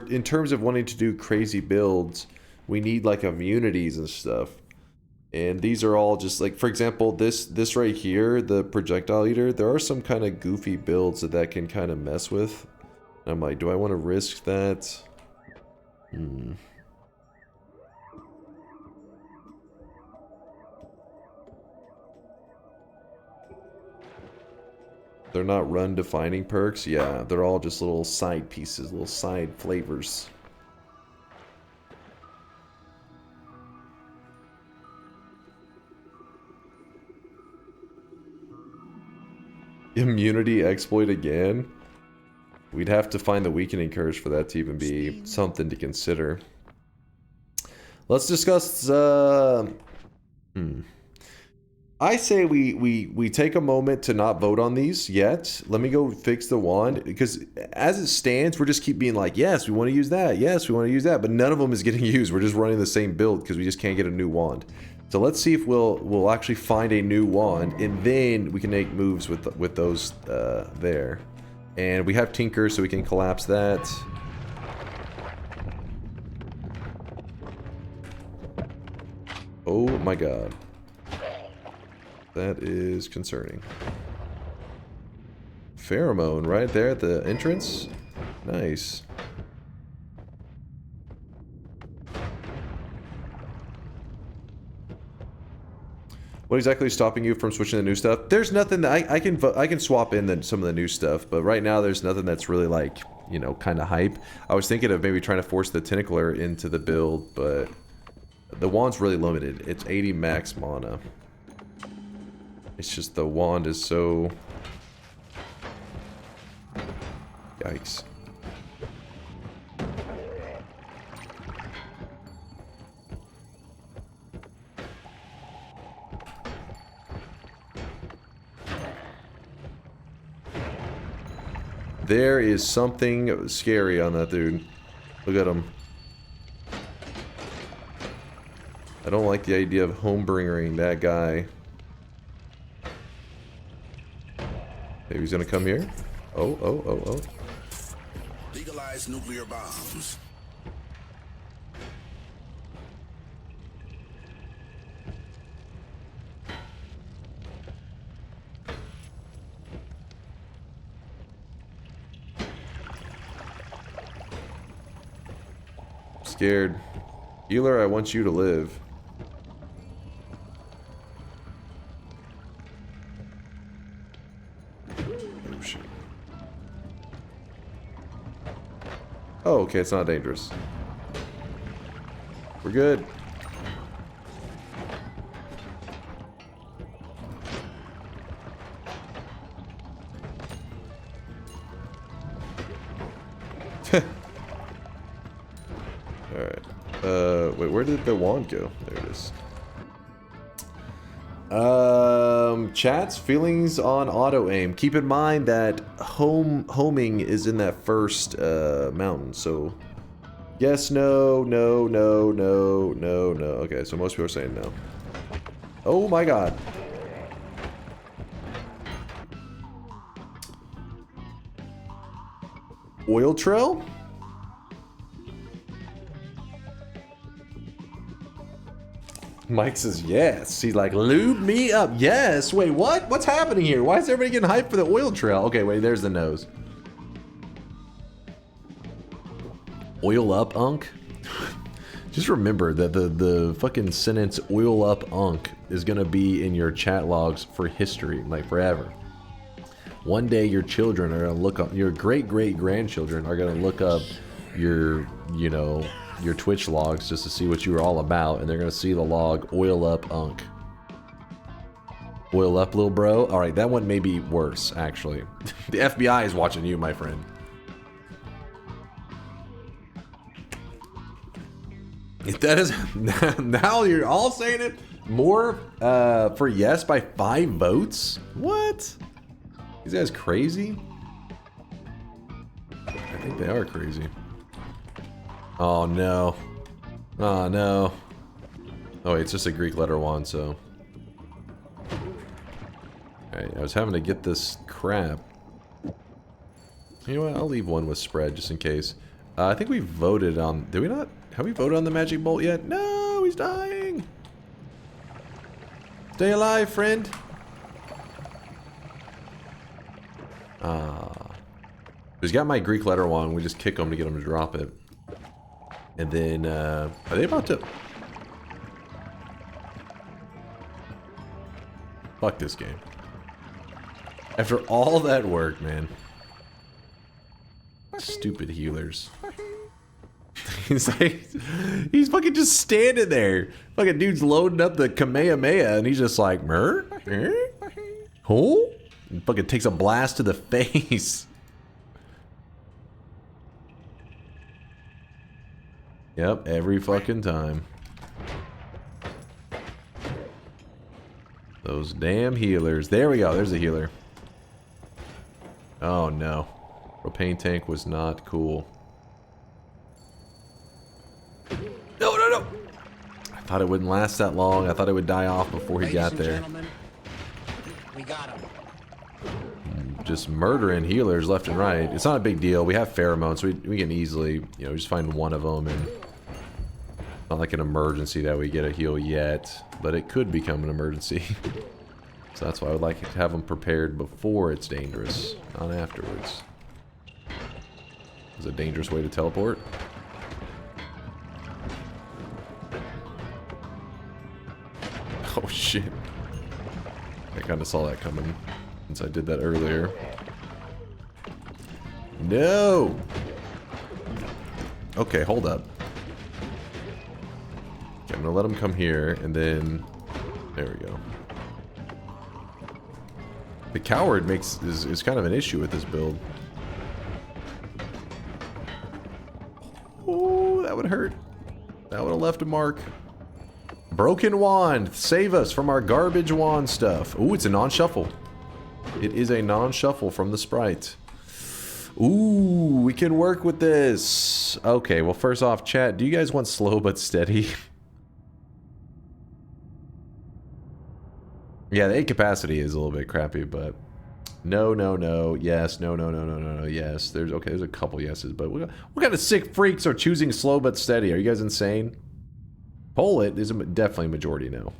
Speaker 4: in terms of wanting to do crazy builds, we need like immunities and stuff. And these are all just like, for example, this right here, the projectile eater, there are some kind of goofy builds that can kind of mess with. And I'm like, do I want to risk that? They're not run-defining perks? Yeah, they're all just little side pieces, little side flavors. Immunity exploit again? We'd have to find the weakening curse for that to even be something to consider. Let's discuss, I say we take a moment to not vote on these yet. Let me go fix the wand, because as it stands, we're just keep being like, yes, we want to use that. Yes, we want to use that. But none of them is getting used. We're just running the same build because we just can't get a new wand. So let's see if we'll actually find a new wand, and then we can make moves with those there. And we have Tinker, so we can collapse that. Oh my god. That is concerning. Pheromone right there at the entrance. Nice. What exactly is stopping you from switching to the new stuff? There's nothing that I can swap in some of the new stuff, but right now there's nothing that's really like, you know, kind of hype. I was thinking of maybe trying to force the Tentacler into the build, but the wand's really limited. It's 80 max mana. It's just the wand is so... Yikes. There is something scary on that dude. Look at him. I don't like the idea of homebringing that guy. Maybe he's gonna come here. Oh.
Speaker 2: Legalize nuclear bombs.
Speaker 4: Scared. Healer, I want you to live. shit. Oh, okay, it's not dangerous. We're good. Alright. Wait, where did the wand go? There it is. Chat's feelings on auto aim. Keep in mind that homing is in that first mountain, so yes, no, no, no, no, no, no. Okay, so most people are saying no. Oh my god. Oil trail? Mike says yes. He's like, lube me up. Yes. Wait, what? What's happening here? Why is everybody getting hyped for the oil trail? Okay, wait, there's the nose. Oil up, Unk? Just remember that the fucking sentence oil up, Unk is gonna be in your chat logs for history, like forever. One day your children are gonna look up, your great-great-grandchildren are gonna look up your, you know, your Twitch logs just to see what you were all about, and they're gonna see the log oil up Unk. Oil up, little bro. All right, that one may be worse actually. The FBI is watching you, my friend. If that is now you're all saying it more for yes by 5 votes. What? These guys crazy? I think they are crazy. Oh no. Oh no. Oh wait, it's just a Greek letter wand, so. Alright, I was having to get this crap. You know what, I'll leave one with spread just in case. I think we voted on, did we not? Have we voted on the magic bolt yet? No, he's dying. Stay alive, friend. He's got my Greek letter wand, we just kick him to get him to drop it. And then, are they about to... Fuck this game. After all that work, man. Stupid healers. He's like... He's fucking just standing there. Fucking dude's loading up the Kamehameha, and he's just like... Mer? Oh? And fucking takes a blast to the face. Yep, every fucking time. Those damn healers. There we go, there's a healer. Oh no. Propane tank was not cool. No, no, no! I thought it wouldn't last that long. I thought it would die off before he got there.
Speaker 15: We got him.
Speaker 4: Just murdering healers left and right. It's not a big deal. We have pheromones, so we can easily, you know, just find one of them, and not like an emergency that we get a heal yet, but it could become an emergency. So that's why I would like to have them prepared before it's dangerous, not afterwards. Is a dangerous way to teleport? Oh shit. I kind of saw that coming since I did that earlier. No! Okay, hold up. Okay, I'm gonna let him come here, and then... There we go. The coward is kind of an issue with this build. Oh, that would hurt. That would have left a mark. Broken wand, save us from our garbage wand stuff. Ooh, it's a non-shuffle. It is a non-shuffle from the sprite. Ooh, we can work with this. Okay, well, first off, chat, do you guys want slow but steady? Yeah, the 8 capacity is a little bit crappy, but no, no, no, yes, no, no, no, no, no, no, yes. There's a couple yeses, but what kind of sick freaks are choosing slow but steady? Are you guys insane? Poll it is definitely a majority no.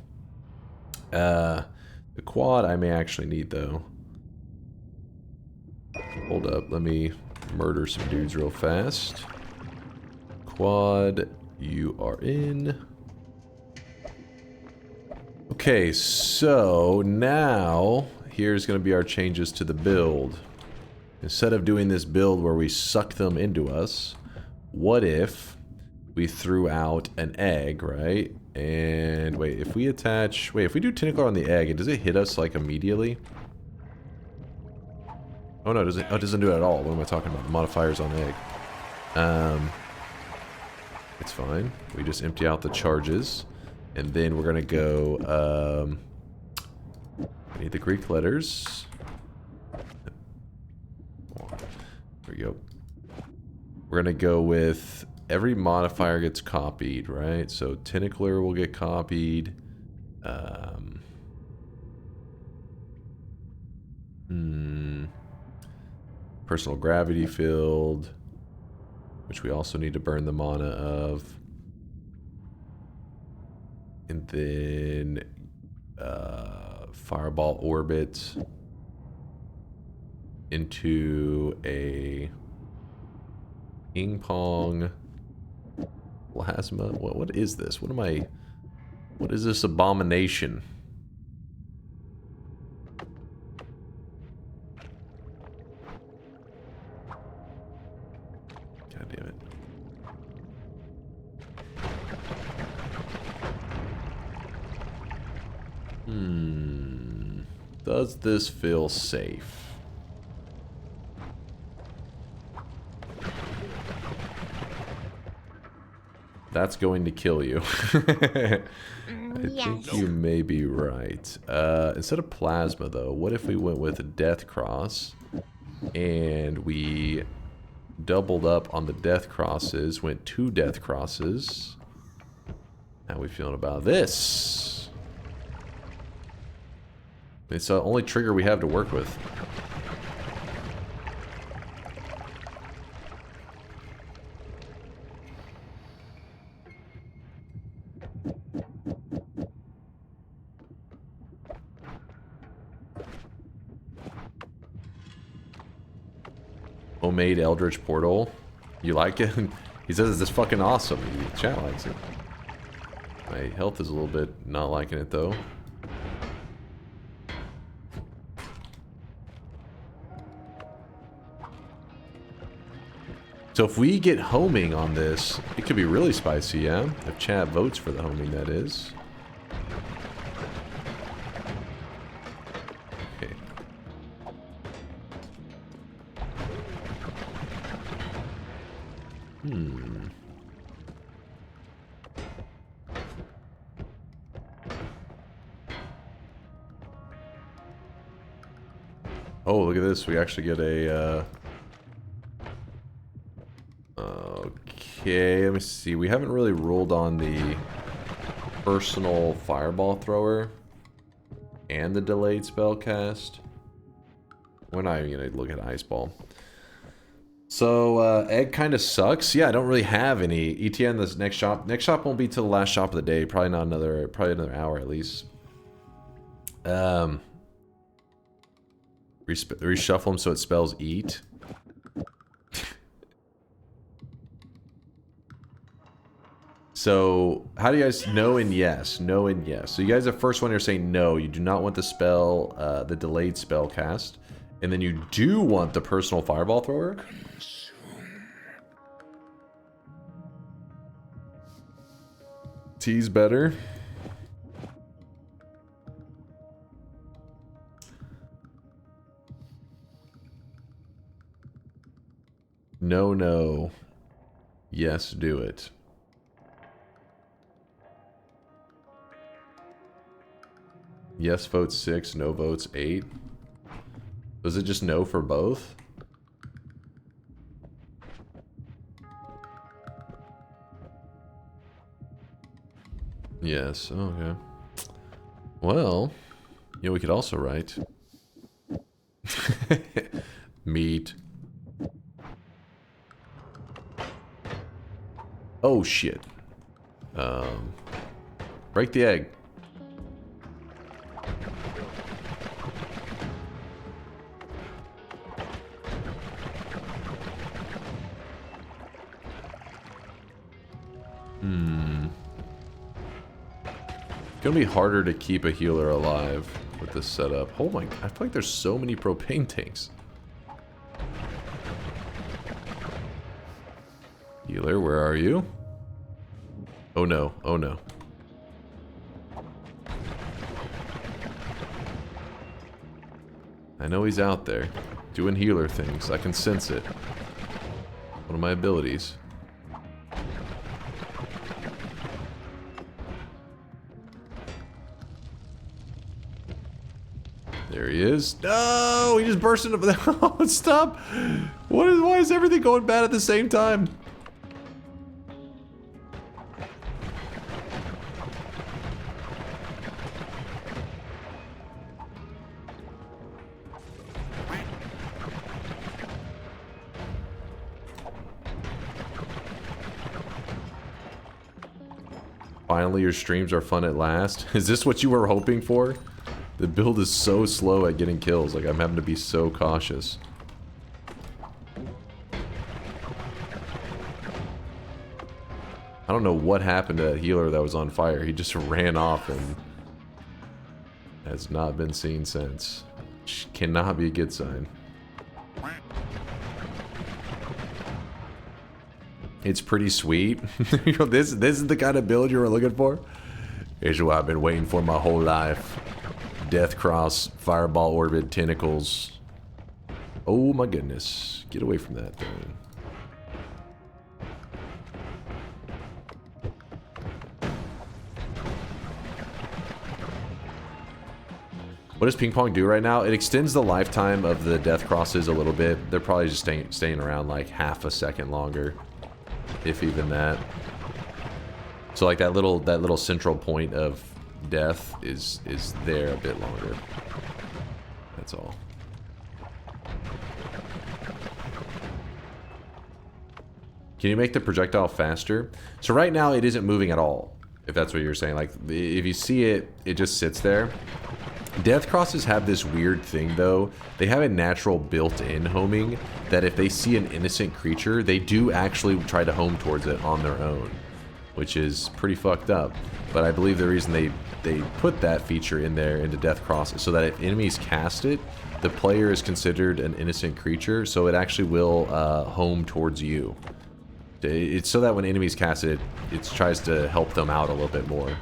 Speaker 4: The quad I may actually need though. Hold up, let me murder some dudes real fast. Quad, you are in. Okay, so now here's going to be our changes to the build. instead of doing this build where we suck them into us, what if we threw out an egg, right? And wait, if we attach... Wait, if we do Tentacler on the egg, does it hit us, like, immediately? Oh, no, it doesn't do it at all. What am I talking about? The modifiers on the egg. It's fine. We just empty out the charges. And then we're going to go... I need the Greek letters. There we go. We're going to go with... Every modifier gets copied, right? So Tentacler will get copied. Personal gravity field, which we also need to burn the mana of. And then fireball orbit into a ping pong plasma. What is this? What is this abomination? God damn it. Does this feel safe? That's going to kill you. I think you may be right. Instead of plasma, though, what if we went with a death cross and we doubled up on the death crosses, went 2 death crosses? How we feeling about this? It's the only trigger we have to work with. Homemade Eldritch Portal. You like it? He says it's fucking awesome. Chat likes it. My health is a little bit not liking it though. So if we get homing on this, it could be really spicy, yeah? If chat votes for the homing, that is. Okay. Oh, look at this. We actually get a... Okay, let me see. We haven't really rolled on the personal fireball thrower and the delayed spell cast. We're not even going to look at Ice Ball. So, egg kind of sucks. Yeah, I don't really have any. ETN, this next shop. Next shop won't be till the last shop of the day. Probably another hour at least. Reshuffle them so it spells eat. So, how do you guys... No and yes. No and yes. So you guys, the first one, you're saying no. You do not want the spell, the delayed spell cast. And then you do want the personal fireball thrower. T's better. No, no. Yes, do it. Yes votes 6, no votes 8. Was it just no for both? Yes, okay. Well, you know, we could also write meat. Oh shit. Break the egg. It's gonna be harder to keep a healer alive with this setup. Oh my, I feel like there's so many propane tanks. Healer, where are you? Oh no, oh no. I know he's out there, doing healer things. I can sense it. One of my abilities. There he is. No, he just burst into. Oh, stop! Why is everything going bad at the same time? Finally, your streams are fun at last. Is this what you were hoping for? The build is so slow at getting kills. Like, I'm having to be so cautious. I don't know what happened to that healer that was on fire. He just ran off and has not been seen since. Which cannot be a good sign. It's pretty sweet. This is the kind of build you were looking for? Here's what I've been waiting for my whole life. Death Cross, Fireball Orbit, Tentacles. Oh my goodness. Get away from that thing. What does Ping Pong do right now? It extends the lifetime of the Death Crosses a little bit. They're probably just staying around like half a second longer. If even that. So like that little central point of death is there a bit longer. That's all. Can you make the projectile faster? So right now it isn't moving at all. If that's what you're saying. Like if you see it, it just sits there. Death Crosses have this weird thing though. They have a natural built-in homing that if they see an innocent creature, they do actually try to home towards it on their own, which is pretty fucked up. But I believe the reason they put that feature in there into Death Cross is so that if enemies cast it, the player is considered an innocent creature, so it actually will home towards you. It's so that when enemies cast it, it tries to help them out a little bit more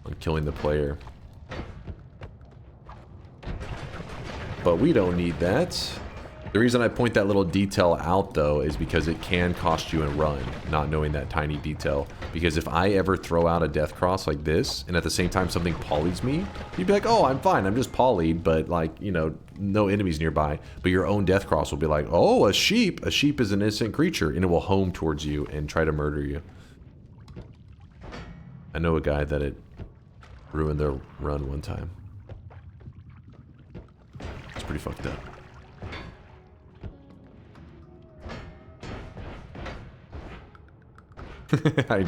Speaker 4: on killing the player. But we don't need that. The reason I point that little detail out, though, is because it can cost you a run, not knowing that tiny detail. Because if I ever throw out a Death Cross like this, and at the same time something polys me, you'd be like, oh, I'm fine, I'm just polyed, but, like, you know, no enemies nearby. But your own Death Cross will be like, oh, a sheep. A sheep is an innocent creature, and it will home towards you and try to murder you. I know a guy that it ruined their run one time. It's pretty fucked up.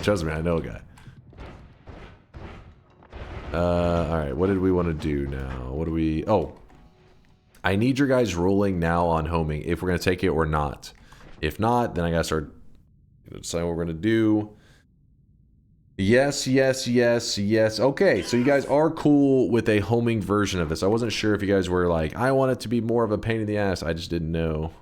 Speaker 4: Trust me, I know a guy. Alright, what did we want to do now? What do we... Oh. I need your guys' ruling now on homing, if we're going to take it or not. If not, then I gotta start... decide what we're going to do. Yes, yes, yes, yes. Okay, so you guys are cool with a homing version of this. I wasn't sure if you guys were like, I want it to be more of a pain in the ass. I just didn't know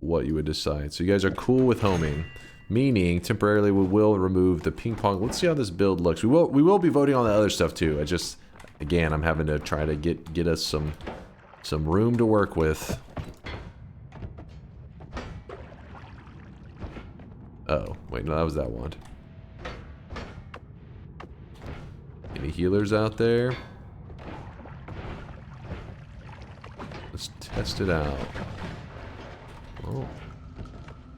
Speaker 4: what you would decide. So you guys are cool with homing, meaning temporarily we will remove the ping pong. Let's see how this build looks. We will be voting on the other stuff too. I just, again, I'm having to try to get us some room to work with. Oh, wait, no, that was that wand. Any healers out there? Let's test it out. Oh.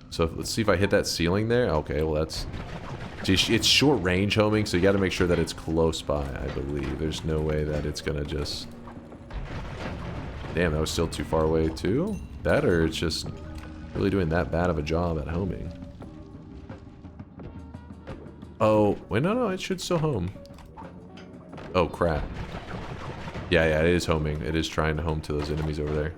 Speaker 4: So let's see if I hit that ceiling there. Okay, well that's... It's short range homing, so you gotta make sure that it's close by, I believe. There's no way that it's gonna just... Damn, that was still too far away too? That or it's just really doing that bad of a job at homing. Oh, wait, no, it should still home. Oh, crap. Yeah, it is homing. It is trying to home to those enemies over there.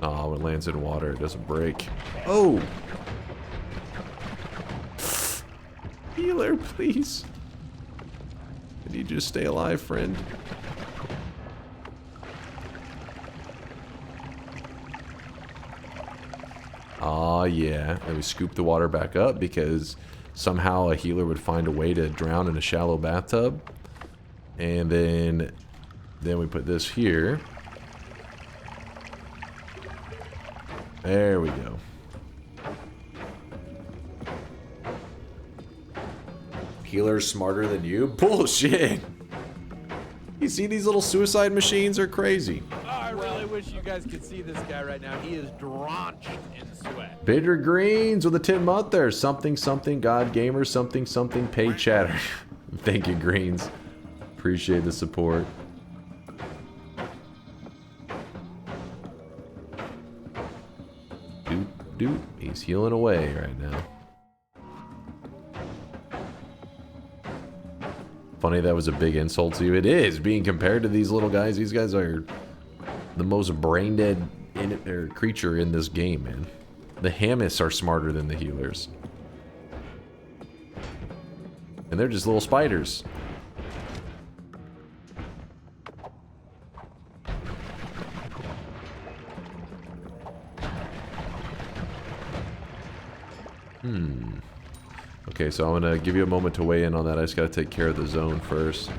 Speaker 4: Oh, when it lands in water, it doesn't break. Oh! Healer, please. I Need you to stay alive, friend. Aw, yeah. And we scoop the water back up because somehow a healer would find a way to drown in a shallow bathtub. And then we put this here. There we go. Healer's smarter than you? Bullshit! You see these little suicide machines are crazy.
Speaker 1: Oh, I really wish you guys could see this guy right now. He is drenched in sweat.
Speaker 4: Bitter Greens with a 10-month there. Something, something, God Gamer, something, something, paid chatter. Thank you, Greens. Appreciate the support. Doop, doop. He's healing away right now. Funny that was a big insult to you. It is, being compared to these little guys. These guys are the most brain-dead creature in this game, man. The Hammists are smarter than the healers. And they're just little spiders. Okay, so I'm gonna give you a moment to weigh in on that. I just gotta take care of the zone first.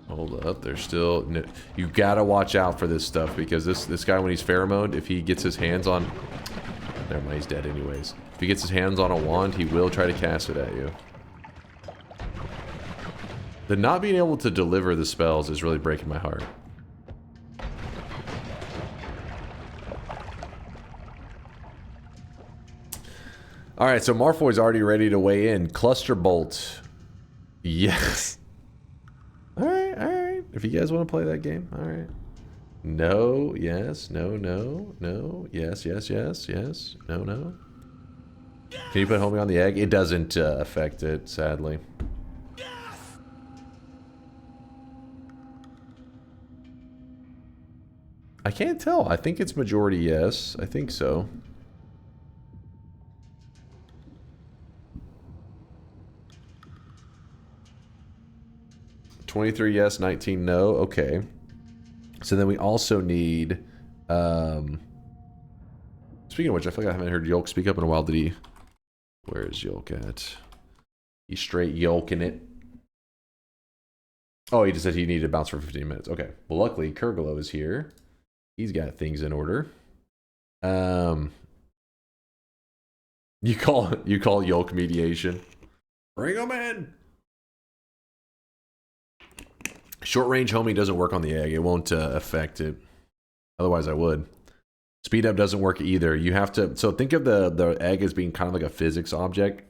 Speaker 4: Hold up, there's still... No, you gotta watch out for this stuff, because this guy, when he's pheromoned, if he gets his hands on... Never mind, he's dead anyways. If he gets his hands on a wand, he will try to cast it at you. The not being able to deliver the spells is really breaking my heart. Alright, so Marfoy's already ready to weigh in. Cluster Bolt. Yes. Alright, alright. If you guys want to play that game, alright. No, yes, no, no, no, yes, yes, yes, yes, no, no. Can you put homie on the egg? It doesn't affect it, sadly. I can't tell. I think it's majority yes. I think so. $23 yes, 19 no. Okay. So then we also need... Speaking of which, I feel like I haven't heard Yolk speak up in a while. Did he... Where is Yolk at? He's straight yolking it. Oh, he just said he needed to bounce for 15 minutes. Okay. Well, luckily, Kurgalo is here. He's got things in order. You call Yolk mediation. Bring him in! Short range homing doesn't work on the egg. It won't affect it. Otherwise, I would. Speed up doesn't work either. You have to... So think of the egg as being kind of like a physics object.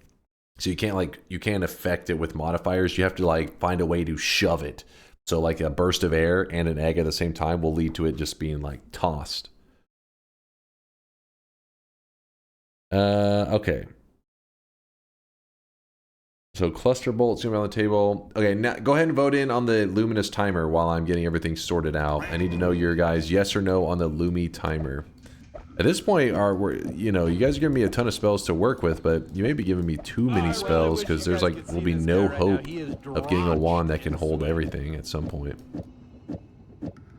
Speaker 4: So you can't affect it with modifiers. You have to like find a way to shove it. So like a burst of air and an egg at the same time will lead to it just being like tossed. Okay. So cluster bolts going on the table. Okay, now go ahead and vote in on the Luminous timer while I'm getting everything sorted out. I need to know your guys' yes or no on the Lumi timer. At this point, you guys are giving me a ton of spells to work with, but you may be giving me too many spells because there's will be no hope of getting a wand that can hold everything at some point.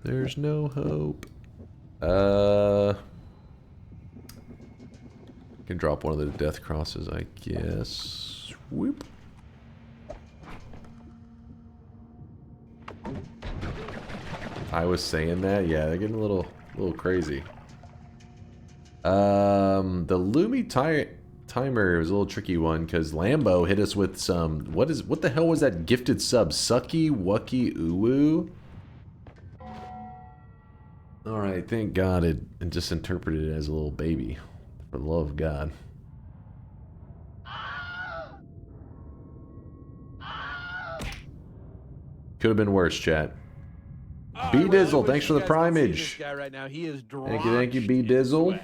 Speaker 4: There's no hope. Can drop one of the death crosses, I guess. Whoop. I was saying that, yeah, they're getting a little crazy. The Lumi timer was a little tricky one because Lambo hit us with some. What the hell was that gifted sub? Sucky Wucky Uwu. All right, thank God it just interpreted it as a little baby. For the love of God. Could have been worse, chat. B Dizzle, thanks for the primage.
Speaker 1: Right now. He is
Speaker 4: thank you, B Dizzle.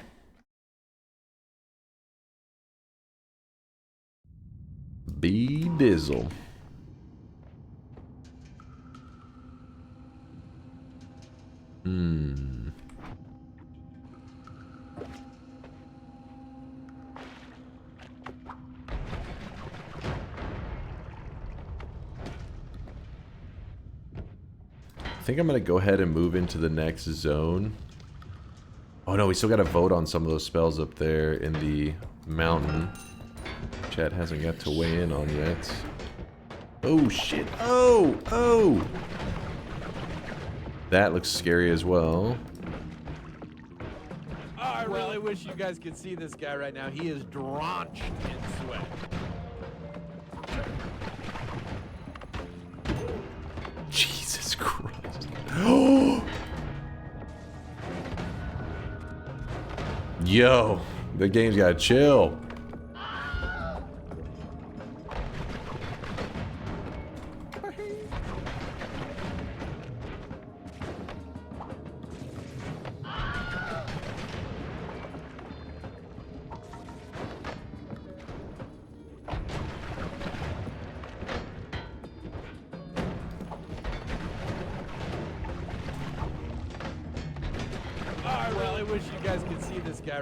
Speaker 4: B Dizzle. think I'm going to go ahead and move into the next zone. Oh no, we still got to vote on some of those spells up there in the mountain. Chat hasn't got to weigh in on yet. Oh shit. Oh! That looks scary as well.
Speaker 1: Oh, I really wish you guys could see this guy right now. He is drenched in sweat.
Speaker 4: Jesus Christ. Yo, the game's gotta chill.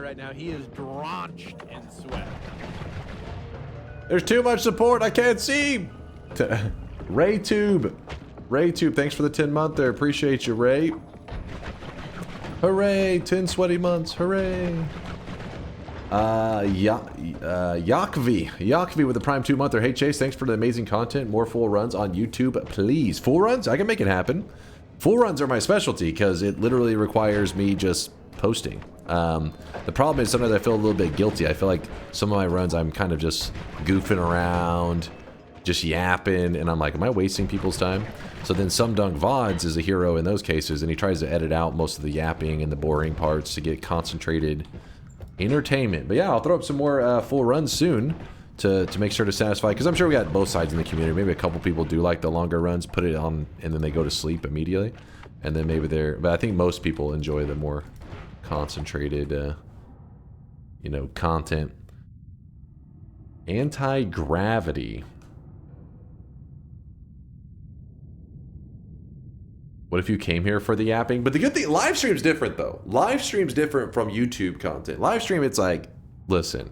Speaker 1: Right now, he is drenched in sweat.
Speaker 4: There's too much support. I can't see. RayTube, thanks for the 10 month there. Appreciate you, Ray. Hooray! 10 sweaty months. Hooray! Yakvi with the Prime 2 month there. Hey Chase, thanks for the amazing content. More full runs on YouTube, please. Full runs? I can make it happen. Full runs are my specialty because it literally requires me just posting. The problem is sometimes I feel a little bit guilty. I feel like some of my runs I'm kind of just goofing around, just yapping, and I'm like, am I wasting people's time? So then SomeDunkVods is a hero in those cases, and he tries to edit out most of the yapping and the boring parts to get concentrated entertainment. But yeah, I'll throw up some more full runs soon to make sure to satisfy, because I'm sure we got both sides in the community. Maybe a couple people do like the longer runs, put it on, and then they go to sleep immediately. And then maybe but I think most people enjoy the more concentrated, you know, content. Anti-gravity. What if you came here for the yapping? But the good thing, live stream's different though. Live stream's different from YouTube content. Live stream, it's like, listen,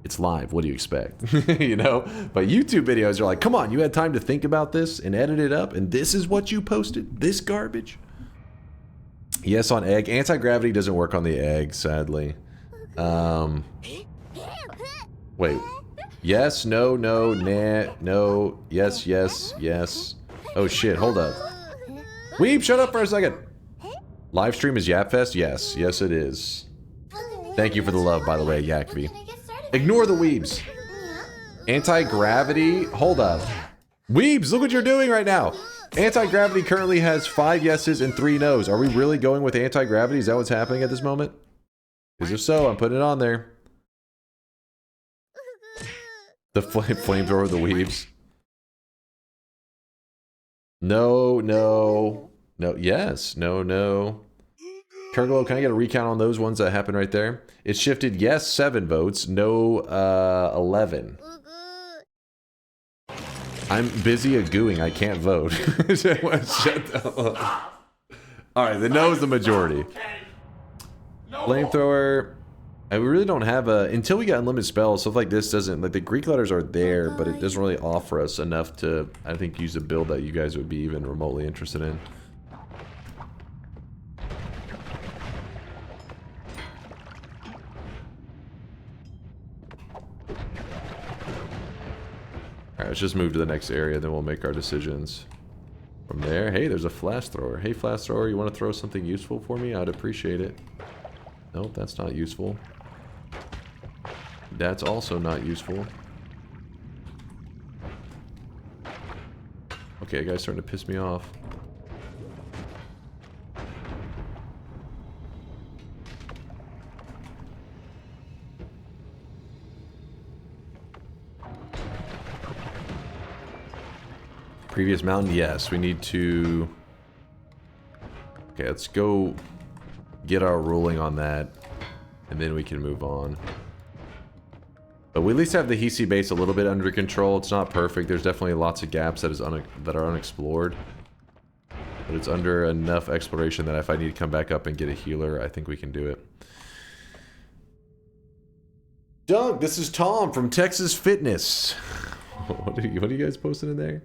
Speaker 4: it's live. What do you expect? You know? But YouTube videos are like, come on, you had time to think about this and edit it up, and this is what you posted? This garbage? Yes, on egg. Anti-gravity doesn't work on the egg, sadly. Wait. Yes, no, no, nah, no, yes, yes, yes. Oh shit, hold up. Weeb, shut up for a second. Live stream is Yapfest? Yes, yes it is. Thank you for the love, by the way, Yakvi. Ignore the weebs. Anti-gravity? Hold up. Weebs, look what you're doing right now. Anti-gravity currently has 5 yeses and 3 nos. Are we really going with anti-gravity? Is that what's happening at this moment? Because if so, I'm putting it on there. The flamethrower of the weebs. No, no, no, yes, no, no. Kurglo, can I get a recount on those ones that happened right there? It shifted yes 7 votes, no 11. I'm busy a-gooing, I can't vote. Shut up. Alright, the no is the majority. Flamethrower. I really don't have a... Until we get unlimited spells, stuff like this doesn't... Like, the Greek letters are there, but it doesn't really offer us enough to, I think, use a build that you guys would be even remotely interested in. Alright, let's just move to the next area, then we'll make our decisions from there. Hey, there's a flash thrower. Hey, flash thrower, you want to throw something useful for me? I'd appreciate it. Nope, that's not useful. That's also not useful. Okay, guy's starting to piss me off. Previous mountain, yes. We need to... Okay, let's go get our ruling on that, and then we can move on. But we at least have the Hisi base a little bit under control. It's not perfect. There's definitely lots of gaps that are unexplored. But it's under enough exploration that if I need to come back up and get a healer, I think we can do it. Dunk, this is Tom from Texas Fitness. What are you guys posting in there?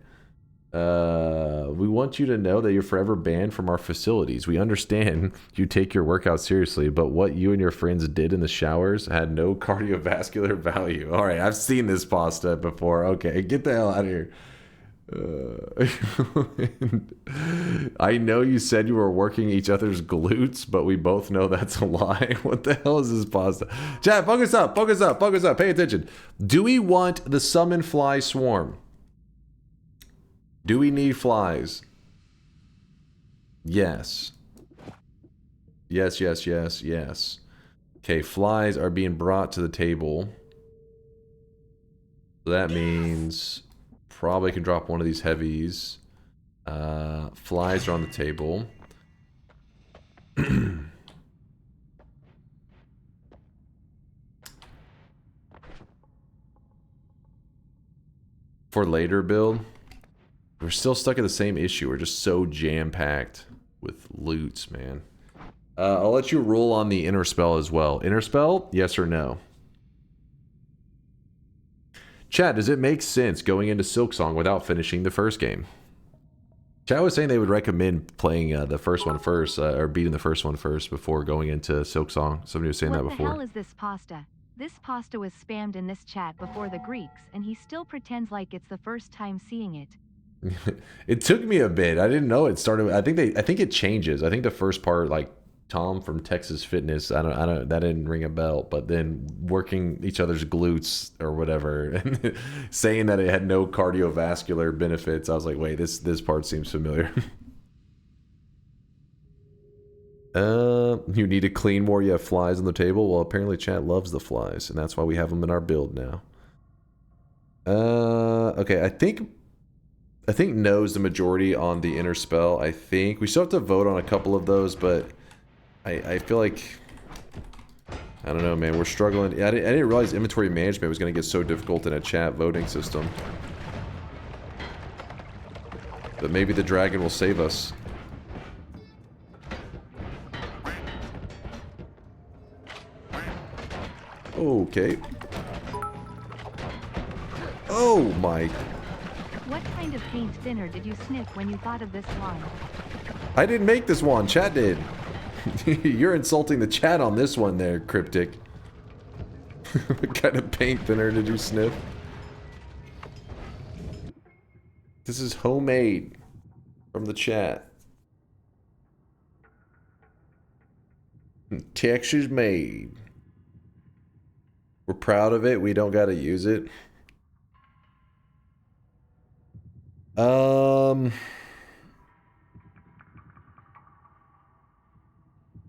Speaker 4: We want you to know that you're forever banned from our facilities. We understand you take your workout seriously, but what you and your friends did in the showers had no cardiovascular value. All right, I've seen this pasta before. Okay, get the hell out of here. I know you said you were working each other's glutes, but we both know that's a lie. What the hell is this pasta? Chat, focus up, focus up, focus up. Pay attention. Do we want the summon fly swarm? Do we need flies? Yes. Yes, yes, yes, yes. Okay, flies are being brought to the table. So that means probably can drop one of these heavies. Flies are on the table. For later build, we're still stuck in the same issue. We're just so jam-packed with loots, man. I'll let you roll on the inner spell as well. Inner spell, yes or no? Chat, does it make sense going into Silksong without finishing the first game? Chat was saying they would recommend playing the first one first, or beating the first one first before going into Silksong. Somebody was saying that before.
Speaker 5: What the hell is this pasta? This pasta was spammed in this chat before the Greeks, and he still pretends like it's the first time seeing it.
Speaker 4: It took me a bit. I didn't know it started. I think it changes. I think the first part, like Tom from Texas Fitness, I don't that didn't ring a bell. But then working each other's glutes or whatever, and saying that it had no cardiovascular benefits, I was like, wait, this part seems familiar. You need to clean more. You have flies on the table. Well, apparently chat loves the flies, and that's why we have them in our build now. Okay, I think no's the majority on the inner spell. I think we still have to vote on a couple of those, but I feel like, I don't know, man, we're struggling. I didn't realize inventory management was going to get so difficult in a chat voting system. But maybe the dragon will save us. Okay. Oh my.
Speaker 5: What kind of paint thinner did you sniff when you thought of this one?
Speaker 4: I didn't make this one, chat did. You're insulting the chat on this one there, Cryptic. What kind of paint thinner did you sniff? This is homemade from the chat. Texas made. We're proud of it. We don't got to use it.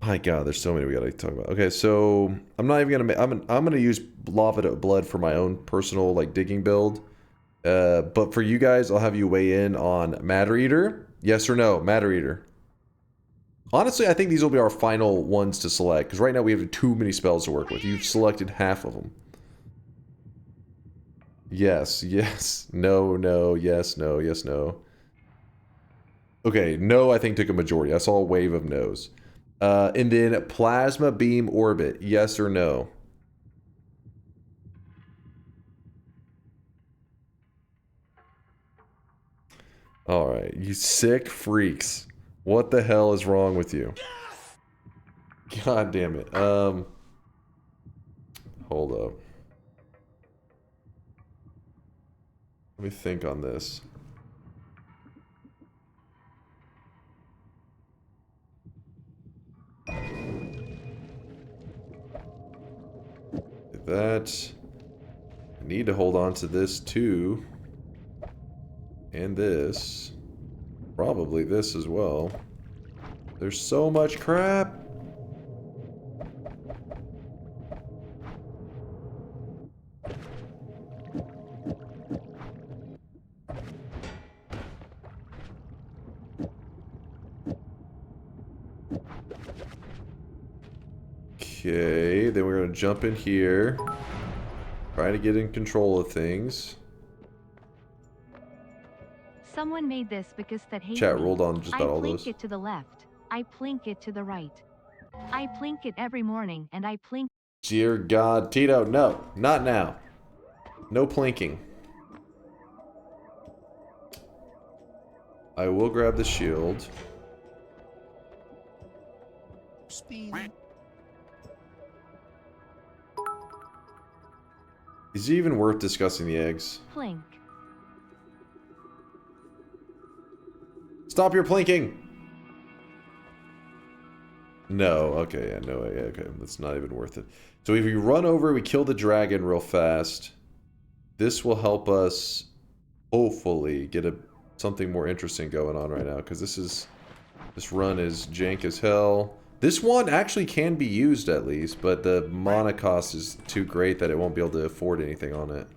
Speaker 4: My God, there's so many we gotta talk about. Okay, so I'm not even gonna. I'm gonna use lava blood for my own personal like digging build. But for you guys, I'll have you weigh in on Matter Eater. Yes or no, Matter Eater. Honestly, I think these will be our final ones to select because right now we have too many spells to work with. You've selected half of them. Yes, yes, no, no, yes, no, yes, no. Okay, no, I think took a majority. I saw a wave of no's. And then Plasma Beam Orbit, yes or no? Alright, you sick freaks. What the hell is wrong with you? God damn it. Hold up. Let me think on this. That. I need to hold on to this too. And this. Probably this as well. There's so much crap. Okay, then we're gonna jump in here. Try to get in control of things.
Speaker 5: Someone made this because that hates
Speaker 4: Chat
Speaker 5: me.
Speaker 4: rolled on just about all
Speaker 5: I plink
Speaker 4: those.
Speaker 5: it to the left. I plink it to the right. I plink it every morning, and I plink.
Speaker 4: Dear God, Tito, no, not now. No plinking. I will grab the shield.
Speaker 15: Speed.
Speaker 4: Is it even worth discussing the eggs?
Speaker 5: Plink.
Speaker 4: Stop your plinking! No, okay, yeah, no, yeah, okay, that's not even worth it. So if we run over, we kill the dragon real fast. This will help us, hopefully, get something more interesting going on right now, because this run is jank as hell. This one actually can be used at least, but the mana cost is too great that it won't be able to afford anything on it.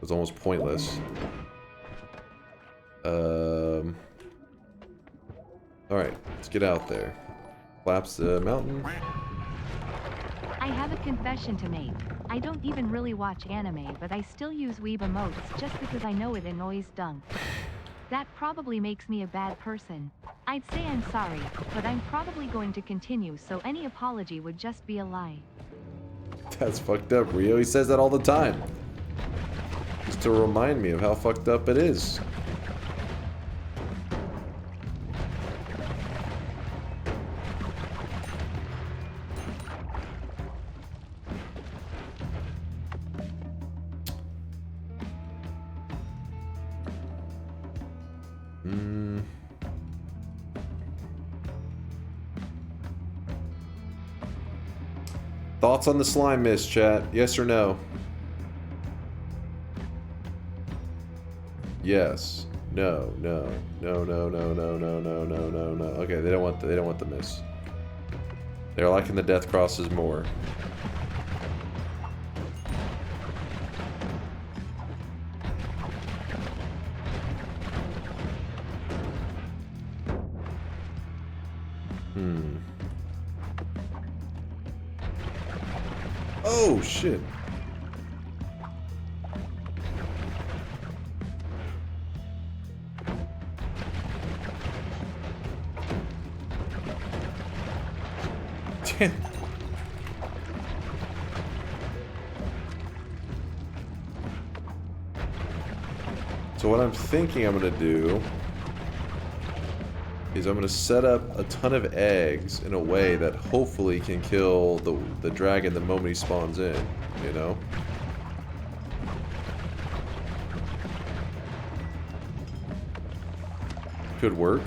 Speaker 4: It's almost pointless. Alright, let's get out there. Collapse the mountain.
Speaker 5: I have a confession to make. I don't even really watch anime, but I still use weeb emotes just because I know it annoys Dunk. That probably makes me a bad person. I'd say I'm sorry, but I'm probably going to continue, so any apology would just be a lie.
Speaker 4: That's fucked up, Rio. He says that all the time. Just to remind me of how fucked up it is. Thoughts on the slime mist, chat? Yes or no? Yes. No. No. No. No. No. No. No. No. No. No. No. Okay, they don't want the mist. They're liking the death crosses more. Oh, shit. Damn. So what I'm thinking I'm gonna do is I'm gonna set up a ton of eggs in a way that hopefully can kill the dragon the moment he spawns in, you know? Could work.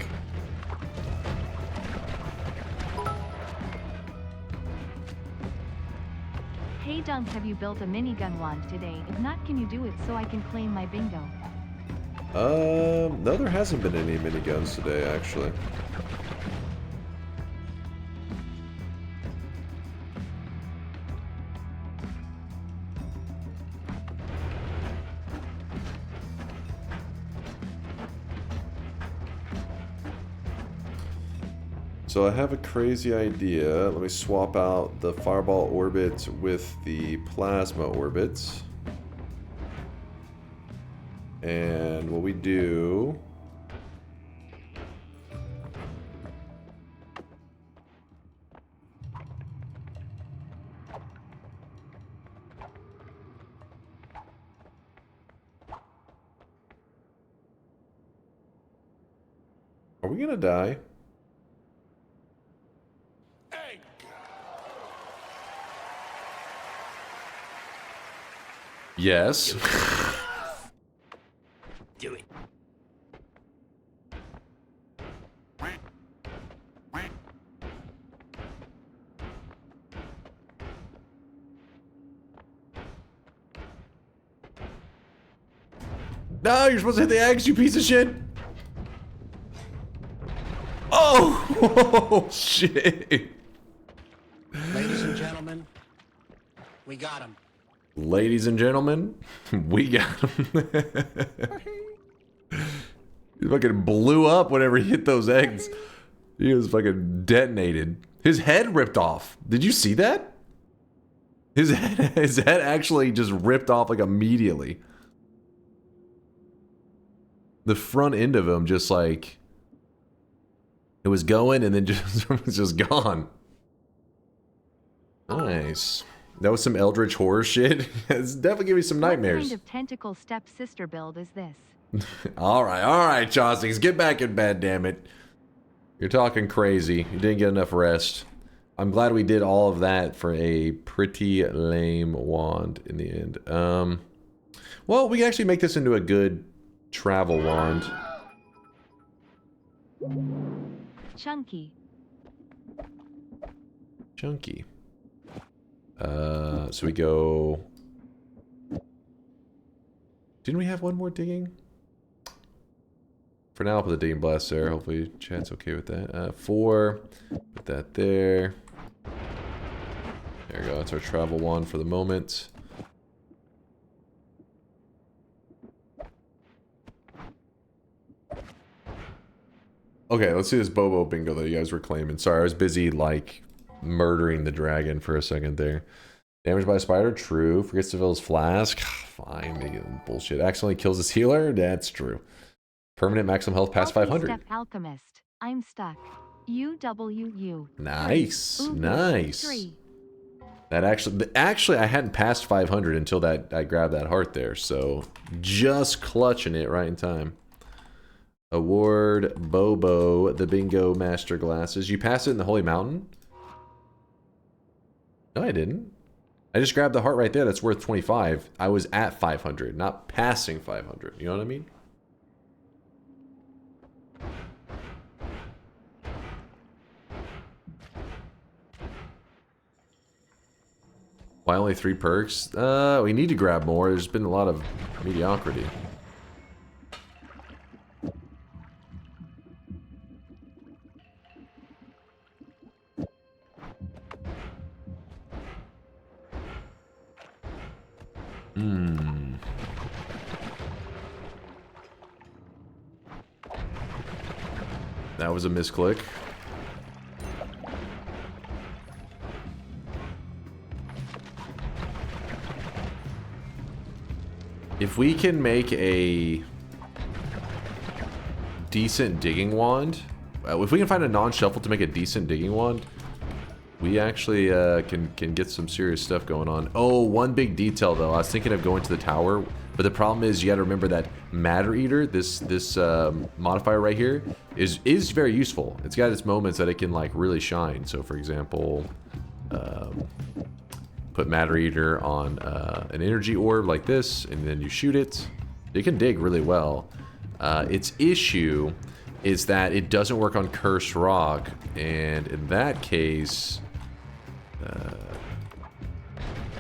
Speaker 5: Hey Dunk, have you built a minigun wand today? If not, can you do it so I can claim my bingo?
Speaker 4: No, there hasn't been any miniguns today, actually. So I have a crazy idea. Let me swap out the fireball orbits with the plasma orbits. And what we do... Are we gonna die? Yes.
Speaker 15: Do it.
Speaker 4: No, you're supposed to hit the eggs, you piece of shit. Oh, shit.
Speaker 15: Ladies and gentlemen, we got him.
Speaker 4: Ladies and gentlemen, we got him. He fucking blew up whenever he hit those eggs. He was fucking detonated. His head ripped off. Did you see that? His head actually just ripped off like immediately. The front end of him just like... It was going and then just was just gone. Nice. That was some eldritch horror shit. It's definitely giving me some nightmares.
Speaker 5: What kind of tentacle step-sister build is this?
Speaker 4: All right, Chauncey's, get back in bed, damn it. You're talking crazy. You didn't get enough rest. I'm glad we did all of that for a pretty lame wand in the end. Well, we can actually make this into a good travel wand.
Speaker 5: Chunky.
Speaker 4: Chunky. So we go... Didn't we have one more digging? For now, I'll put the digging blast there. Hopefully chat's okay with that. 4. Put that there. There we go. That's our travel wand for the moment. Okay, let's see this Bobo bingo that you guys were claiming. Sorry, I was busy, like, murdering the dragon for a second there. Damaged by a spider? True. Forgets to fill his flask? Fine. Bullshit. Accidentally kills his healer? That's true. Permanent maximum health past 500.
Speaker 5: Step Alchemist. I'm stuck. UWU.
Speaker 4: Nice.
Speaker 5: Ooh,
Speaker 4: Nice.
Speaker 5: 3.
Speaker 4: That actually, I hadn't passed 500 until that I grabbed that heart there. So, just clutching it right in time. Award Bobo the Bingo Master Glasses. You passed it in the Holy Mountain? No, I didn't. I just grabbed the heart right there. That's worth 25. I was at 500, not passing 500. You know what I mean? Why only 3 perks? We need to grab more. There's been a lot of mediocrity. That was a misclick. If we can make a decent digging wand, if we can find a non-shuffle to make a decent digging wand, we actually can get some serious stuff going on. Oh, one big detail though. I was thinking of going to the tower, but the problem is you got to remember that Matter Eater, this modifier right here, is very useful. It's got its moments that it can like really shine. So for example, put Matter Eater on an energy orb like this, and then you shoot it. It can dig really well. Its issue is that it doesn't work on Cursed Rock, and in that case,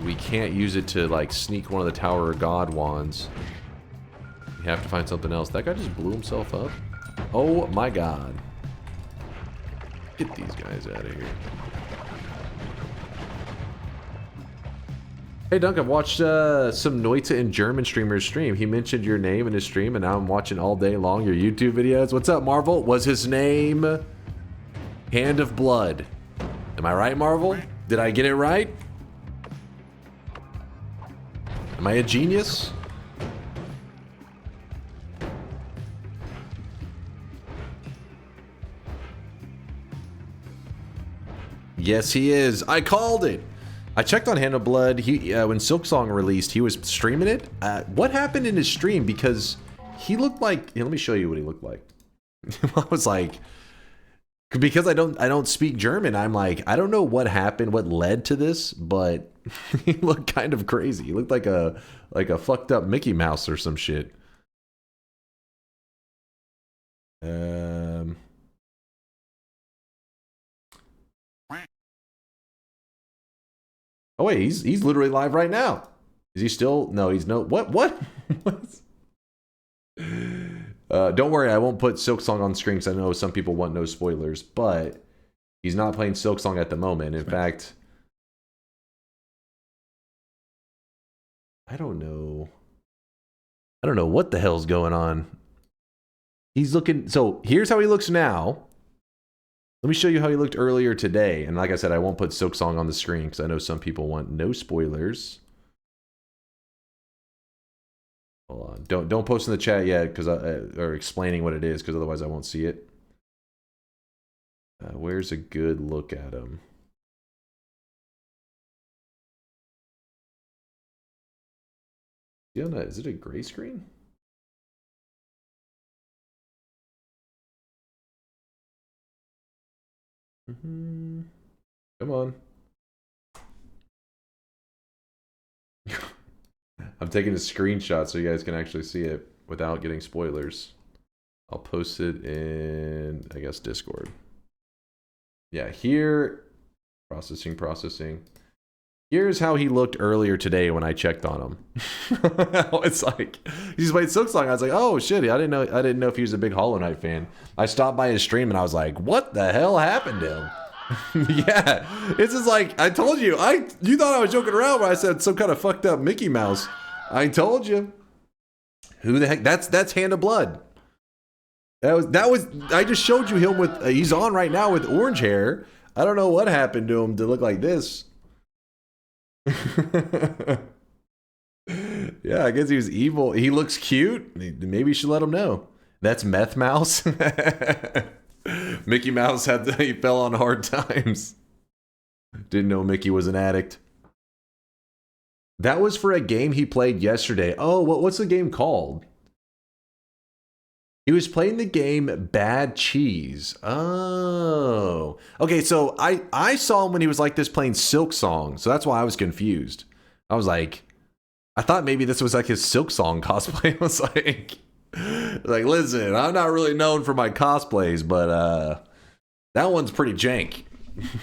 Speaker 4: we can't use it to like sneak one of the Tower of God wands. We have to find something else. That guy just blew himself up. Oh my god. Get these guys out of here. Hey Dunk, I've watched some Noita and German streamers stream. He mentioned your name in his stream, and now I'm watching all day long your YouTube videos. What's up, Marvel? Was his name Hand of Blood? Am I right, Marvel? Did I get it right? Am I a genius? Yes, he is. I called it. I checked on Hand of Blood. He when Silksong released, he was streaming it. What happened in his stream? Because he looked like. Here, let me show you what he looked like. I was like, because I don't speak German. I'm like, I don't know what happened, what led to this, but he looked kind of crazy. He looked like a fucked up Mickey Mouse or some shit. Oh wait, he's literally live right now. Is he still? No, he's no. What? Don't worry, I won't put Silksong on screen because I know some people want no spoilers, but he's not playing Silksong at the moment. In fact, I don't know what the hell's going on. He's looking. So here's how he looks now. Let me show you how he looked earlier today. And like I said, I won't put Silksong on the screen because I know some people want no spoilers. Hold on. Don't post in the chat yet because or explaining what it is, because otherwise I won't see it. Where's a good look at him? Is it a gray screen? Come on. I'm taking a screenshot so you guys can actually see it without getting spoilers. I'll post it in, I guess, Discord. Yeah, here, processing. Here's how he looked earlier today when I checked on him. It's like he's played Silksong. I was like, oh shit, I didn't know if he was a big Hollow Knight fan. I stopped by his stream and I was like, what the hell happened to him? Yeah, it's just like I told you. You thought I was joking around when I said some kind of fucked up Mickey Mouse. I told you. Who the heck? That's Hand of Blood. That was. I just showed you him with. He's on right now with orange hair. I don't know what happened to him to look like this. Yeah, I guess he was evil. He looks cute. Maybe you should let him know. That's Meth Mouse. Mickey Mouse he fell on hard times. Didn't know Mickey was an addict. That was for a game he played yesterday. Oh, what's the game called? He was playing the game Bad Cheese. Oh. Okay, so I saw him when he was like this playing Silksong, so that's why I was confused. I was like, I thought maybe this was like his Silksong cosplay. I was like, listen, I'm not really known for my cosplays, but that one's pretty jank.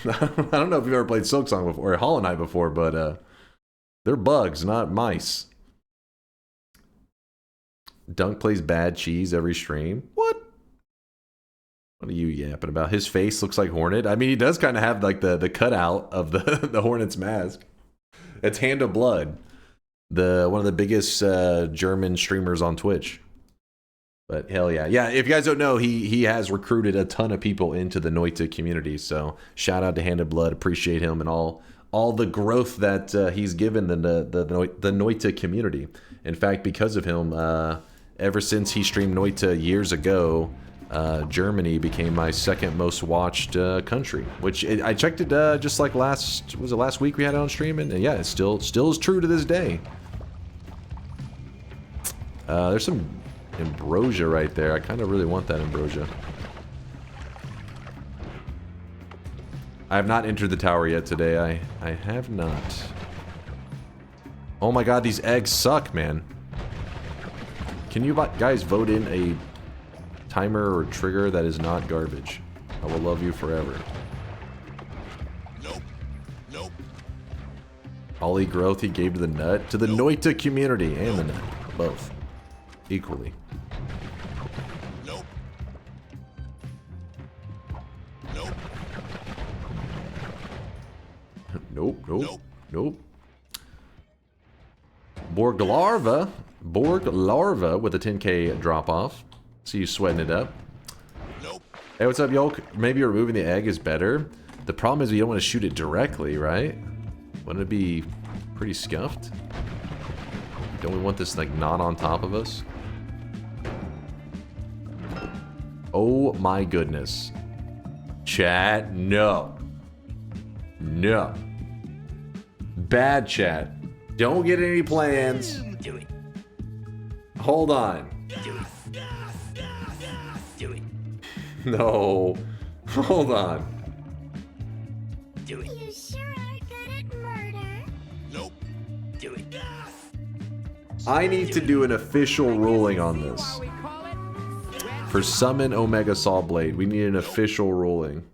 Speaker 4: I don't know if you've ever played Silksong before or Hollow Knight before, but they're bugs, not mice. Dunk plays Bad Cheese every stream. What are you yapping about? His face looks like Hornet. I mean, he does kind of have like the cutout of the Hornet's mask. It's Hand of Blood, one of the biggest German streamers on Twitch. But hell yeah. Yeah, if you guys don't know, he has recruited a ton of people into the Noita community. So shout out to Hand of Blood. Appreciate him and all the growth that he's given the Noita community. In fact, because of him, ever since he streamed Noita years ago, Germany became my second most watched country. Which I checked it just like last week we had it on stream, and yeah, it still is true to this day. There's some ambrosia right there. I kind of really want that ambrosia. I have not entered the tower yet today. I have not. Oh my god, these eggs suck, man. Can you guys vote in a timer or trigger that is not garbage? I will love you forever.
Speaker 2: Nope.
Speaker 4: Ollie growth he gave to the nut. To the Noita community and the nut. Both. Equally. Nope. Borg Larva with a 10k drop off. See you sweating it up. Hey, what's up, Yolk? Maybe removing the egg is better. The problem is we don't want to shoot it directly, right? Wouldn't it be pretty scuffed? Don't we want this like not on top of us? Oh my goodness. Chat, no. Bad chat. Don't get any plans.
Speaker 15: Do it.
Speaker 4: Hold on.
Speaker 15: Do it.
Speaker 4: No. Hold on.
Speaker 15: Do it.
Speaker 9: You sure are good at murder.
Speaker 15: Nope. Do it.
Speaker 4: I need to do an official ruling on this. For Summon Omega Saw Blade, we need an official ruling.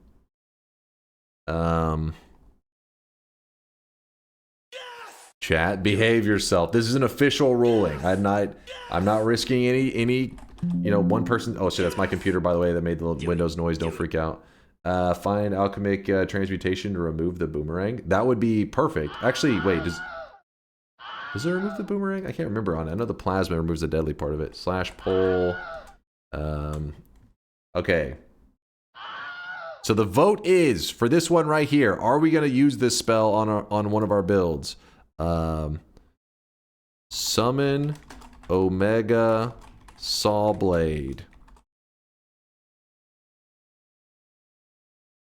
Speaker 4: Chat, behave yourself. This is an official ruling. I'm not risking any one person. Oh shit, that's my computer, by the way, that made the little Windows noise. Don't freak out. Find alchemic transmutation to remove the boomerang. That would be perfect. Actually, wait, does it remove the boomerang? I can't remember on it. I know the plasma removes the deadly part of it. /pull. Okay. So the vote is for this one right here. Are we going to use this spell on one of our builds? Summon Omega Saw Blade.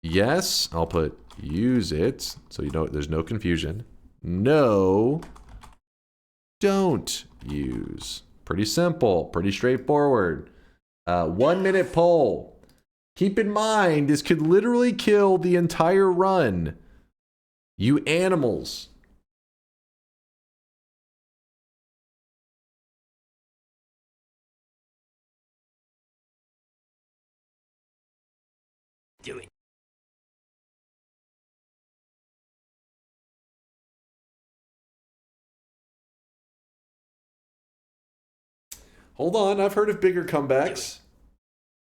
Speaker 4: Yes, I'll put use it so you know there's no confusion. No, don't use. Pretty simple, pretty straightforward. 1 minute poll. Keep in mind, this could literally kill the entire run. You animals.
Speaker 15: Do it.
Speaker 4: Hold on, I've heard of bigger comebacks.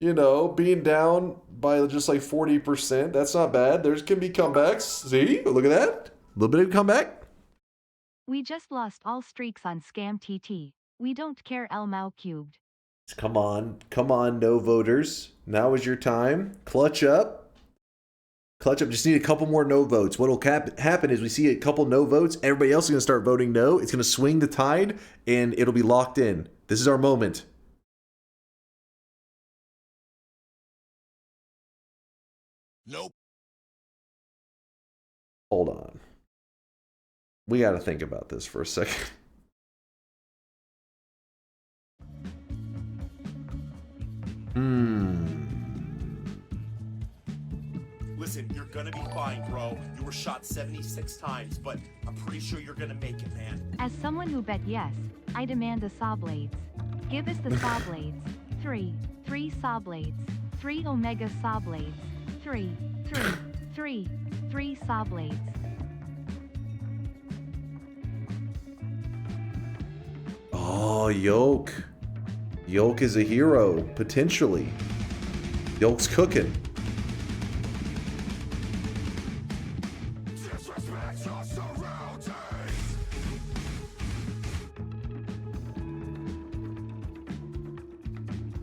Speaker 4: You know, being down by just like 40%, that's not bad. There's can be comebacks. See? Look at that. A little bit of comeback.
Speaker 5: We just lost all streaks on Scam TT. We don't care Elmau cubed.
Speaker 4: Come on, no voters. Now is your time. Clutch up. Clutch up. Just need a couple more no votes. What'll happen is we see a couple no votes. Everybody else is going to start voting no. It's going to swing the tide, and it'll be locked in. This is our moment.
Speaker 2: Nope.
Speaker 4: Hold on. We got to think about this for a second.
Speaker 8: Listen, you're gonna be fine, bro. You were shot 76 times, but I'm pretty sure you're gonna make it, man.
Speaker 5: As someone who bet yes, I demand the saw blades. Give us the saw blades. 3 saw blades. 3 omega saw blades. 3 saw blades.
Speaker 4: Oh, Yoke. Yoke is a hero, potentially. Yoke's cooking.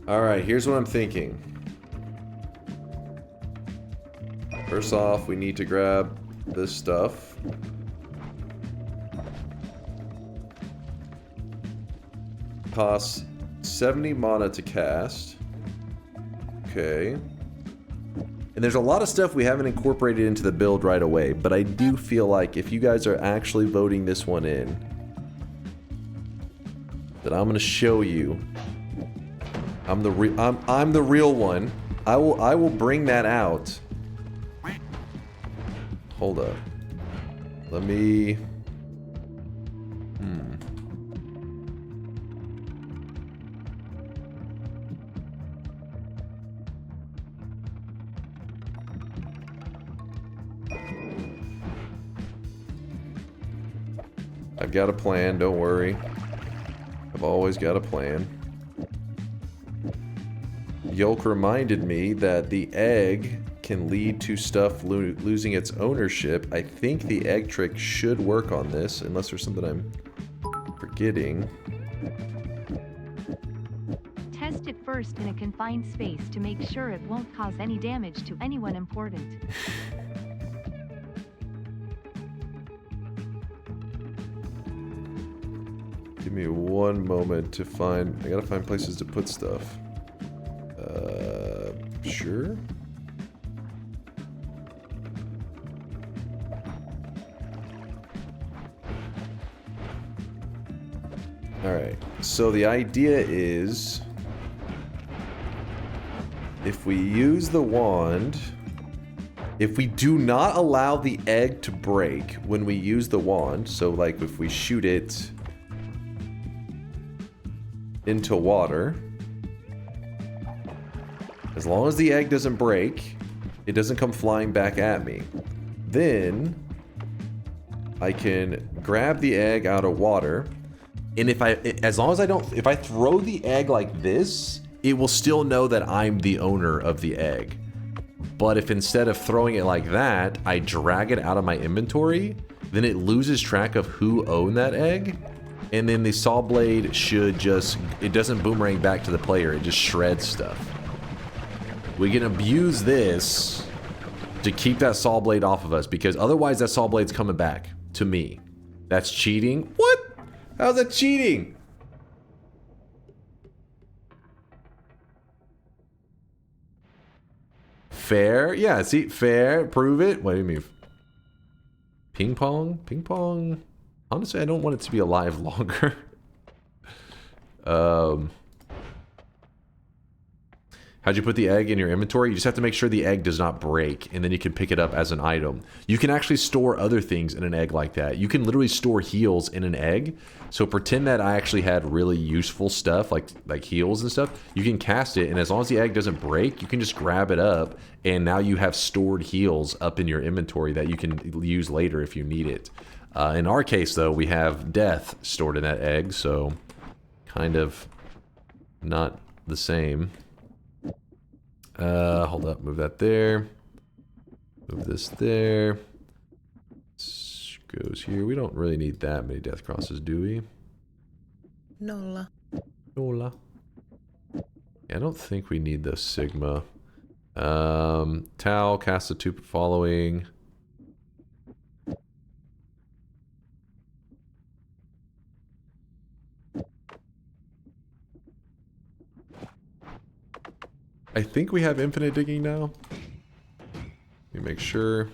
Speaker 4: Alright, here's what I'm thinking. First off, we need to grab this stuff. Costs 70 mana to cast. Okay. And there's a lot of stuff we haven't incorporated into the build right away, but I do feel like if you guys are actually voting this one in, that I'm gonna show you. I'm the real one. I will bring that out. Hold up. Let me. I've got a plan, don't worry. I've always got a plan. Yoke reminded me that the egg can lead to stuff losing its ownership. I think the egg trick should work on this, unless there's something I'm forgetting.
Speaker 5: Test it first in a confined space to make sure it won't cause any damage to anyone important.
Speaker 4: Give me one moment to find... I gotta find places to put stuff. Sure. Alright, so the idea is... if we use the wand... if we do not allow the egg to break when we use the wand, so like if we shoot it into water... as long as the egg doesn't break, it doesn't come flying back at me. Then I can grab the egg out of water, and if I throw the egg like this, it will still know that I'm the owner of the egg. But if instead of throwing it like that, I drag it out of my inventory, then it loses track of who owned that egg, and then the saw blade should just, it doesn't boomerang back to the player, it just shreds stuff. We can abuse this to keep that saw blade off of us, because otherwise that saw blade's coming back to me. That's cheating? What? How's that cheating? Fair? Yeah, see, fair. Prove it. What do you mean? Ping pong? Ping pong? Honestly, I don't want it to be alive longer. How'd you put the egg in your inventory? You just have to make sure the egg does not break, and then you can pick it up as an item. You can actually store other things in an egg like that. You can literally store heals in an egg. So pretend that I actually had really useful stuff, like heals and stuff. You can cast it, and as long as the egg doesn't break, you can just grab it up, and now you have stored heals up in your inventory that you can use later if you need it. In our case, though, we have death stored in that egg, so kind of not the same. Hold up, move that there. Move this there. This goes here. We don't really need that many death crosses, do we?
Speaker 16: Nola.
Speaker 4: Nola. Yeah, I don't think we need the Sigma. Tau, cast the 2 following. I think we have infinite digging now. Let me make sure.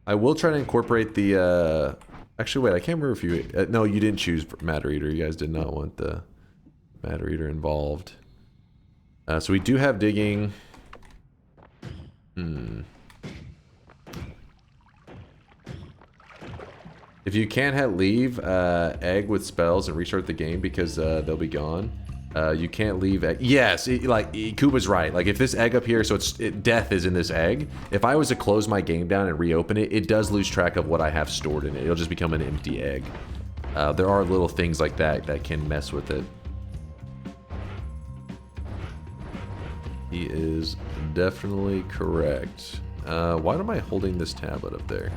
Speaker 4: I will try to incorporate the, actually wait, I can't remember if you, no, you didn't choose Matter Eater. You guys did not want the Matter Eater involved. So we do have digging. If you can't leave egg with spells and restart the game because they'll be gone, you can't leave egg. Yes, Kuba's right. Like if this egg up here, so death is in this egg. If I was to close my game down and reopen it, it does lose track of what I have stored in it. It'll just become an empty egg. There are little things like that that can mess with it. He is definitely correct. Why am I holding this tablet up there?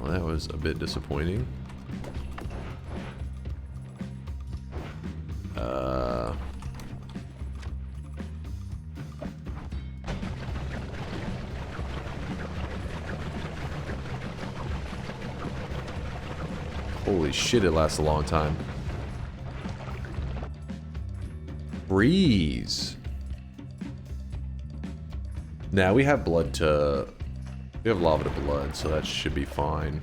Speaker 4: Well, that was a bit disappointing. Holy shit, it lasts a long time. Breeze. Now we have blood to... We have lava to blood, so that should be fine.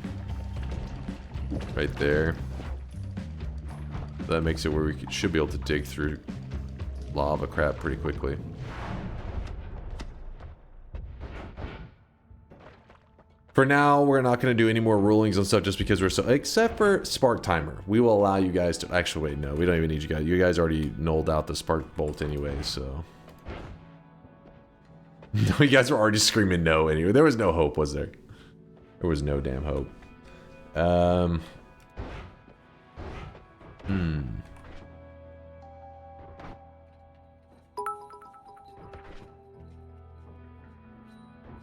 Speaker 4: Right there. That makes it where we should be able to dig through lava crap pretty quickly. For now, we're not going to do any more rulings on stuff just because we're so... Except for Spark Timer. We will allow you guys to... Actually, wait, no. We don't even need you guys. You guys already nulled out the Spark Bolt anyway, so... No, you guys were already screaming no anyway. There was no hope, was there? There was no damn hope.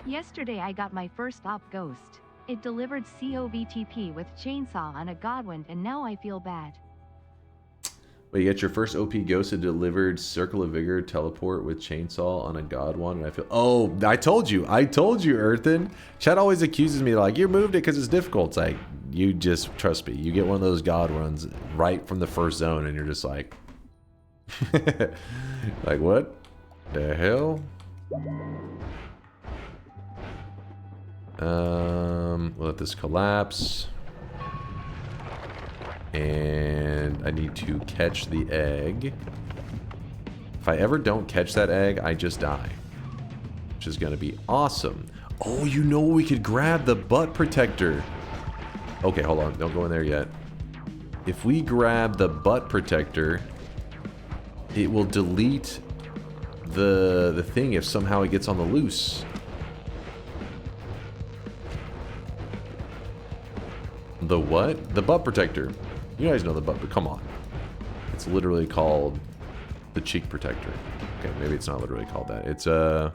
Speaker 5: Yesterday I got my first op ghost. It delivered COVTP with chainsaw on a Godwind and now I feel bad.
Speaker 4: Wait, you got your first OP ghost that delivered Circle of Vigor teleport with chainsaw on a god one, and I feel... Oh, I told you, Earthen. Chad always accuses me like, you moved it because it's difficult. It's like, you just, trust me, you get one of those god runs right from the first zone, and you're just like... like, what the hell? We'll let this collapse. And I need to catch the egg. If I ever don't catch that egg, I just die. Which is going to be awesome. Oh, you know we could grab the butt protector. Okay, hold on. Don't go in there yet. If we grab the butt protector, it will delete the thing if somehow it gets on the loose. The what? The butt protector. You guys know the butt, but come on. It's literally called the cheek protector. Okay, maybe it's not literally called that. It's, I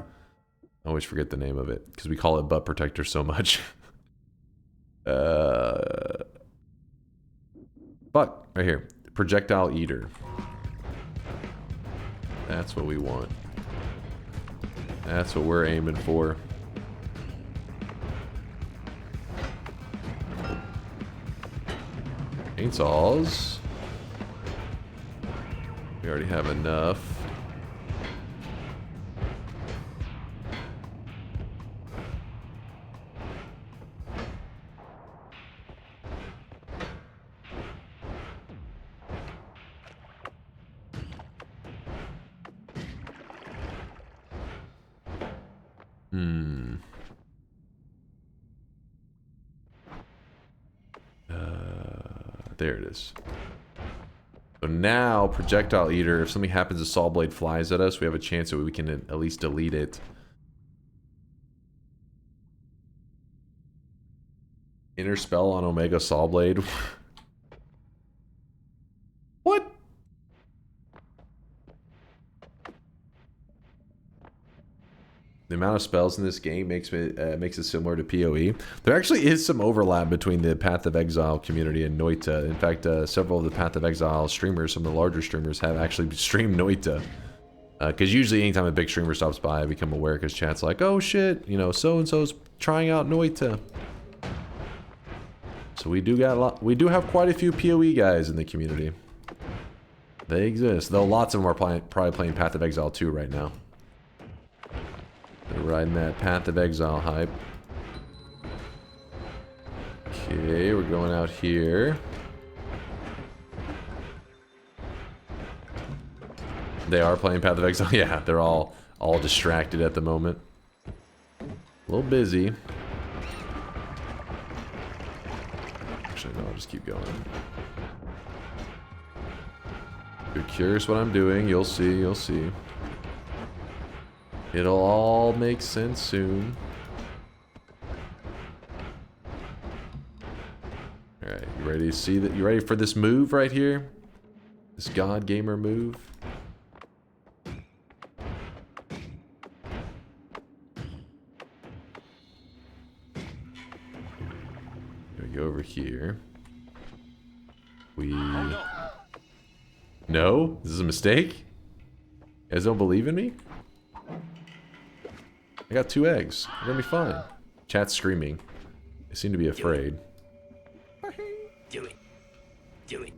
Speaker 4: always forget the name of it, because we call it butt protector so much. Fuck, right here. Projectile eater. That's what we want. That's what we're aiming for. Chainsaws. We already have enough. There it is. So now, projectile eater, if something happens, a saw blade flies at us, we have a chance that we can at least delete it. Inner spell on Omega saw blade. What? The amount of spells in this game makes it similar to PoE. There actually is some overlap between the Path of Exile community and Noita. In fact, several of the Path of Exile streamers, some of the larger streamers, have actually streamed Noita. Because usually anytime a big streamer stops by, I become aware because chat's like, oh shit, you know, so-and-so's trying out Noita. So we do have quite a few PoE guys in the community. They exist, though lots of them are probably playing Path of Exile 2 right now. They're riding that Path of Exile hype. Okay, we're going out here. They are playing Path of Exile. Yeah, they're all distracted at the moment. A little busy. Actually, no, I'll just keep going. If you're curious what I'm doing, you'll see, you'll see. It'll all make sense soon. Alright, you ready to see that? You ready for this move right here? This God Gamer move? We go over here. No? This is a mistake? You guys don't believe in me? I got 2 eggs. We're gonna be fine. Chat's screaming. They seem to be afraid.
Speaker 15: Do it. Do it.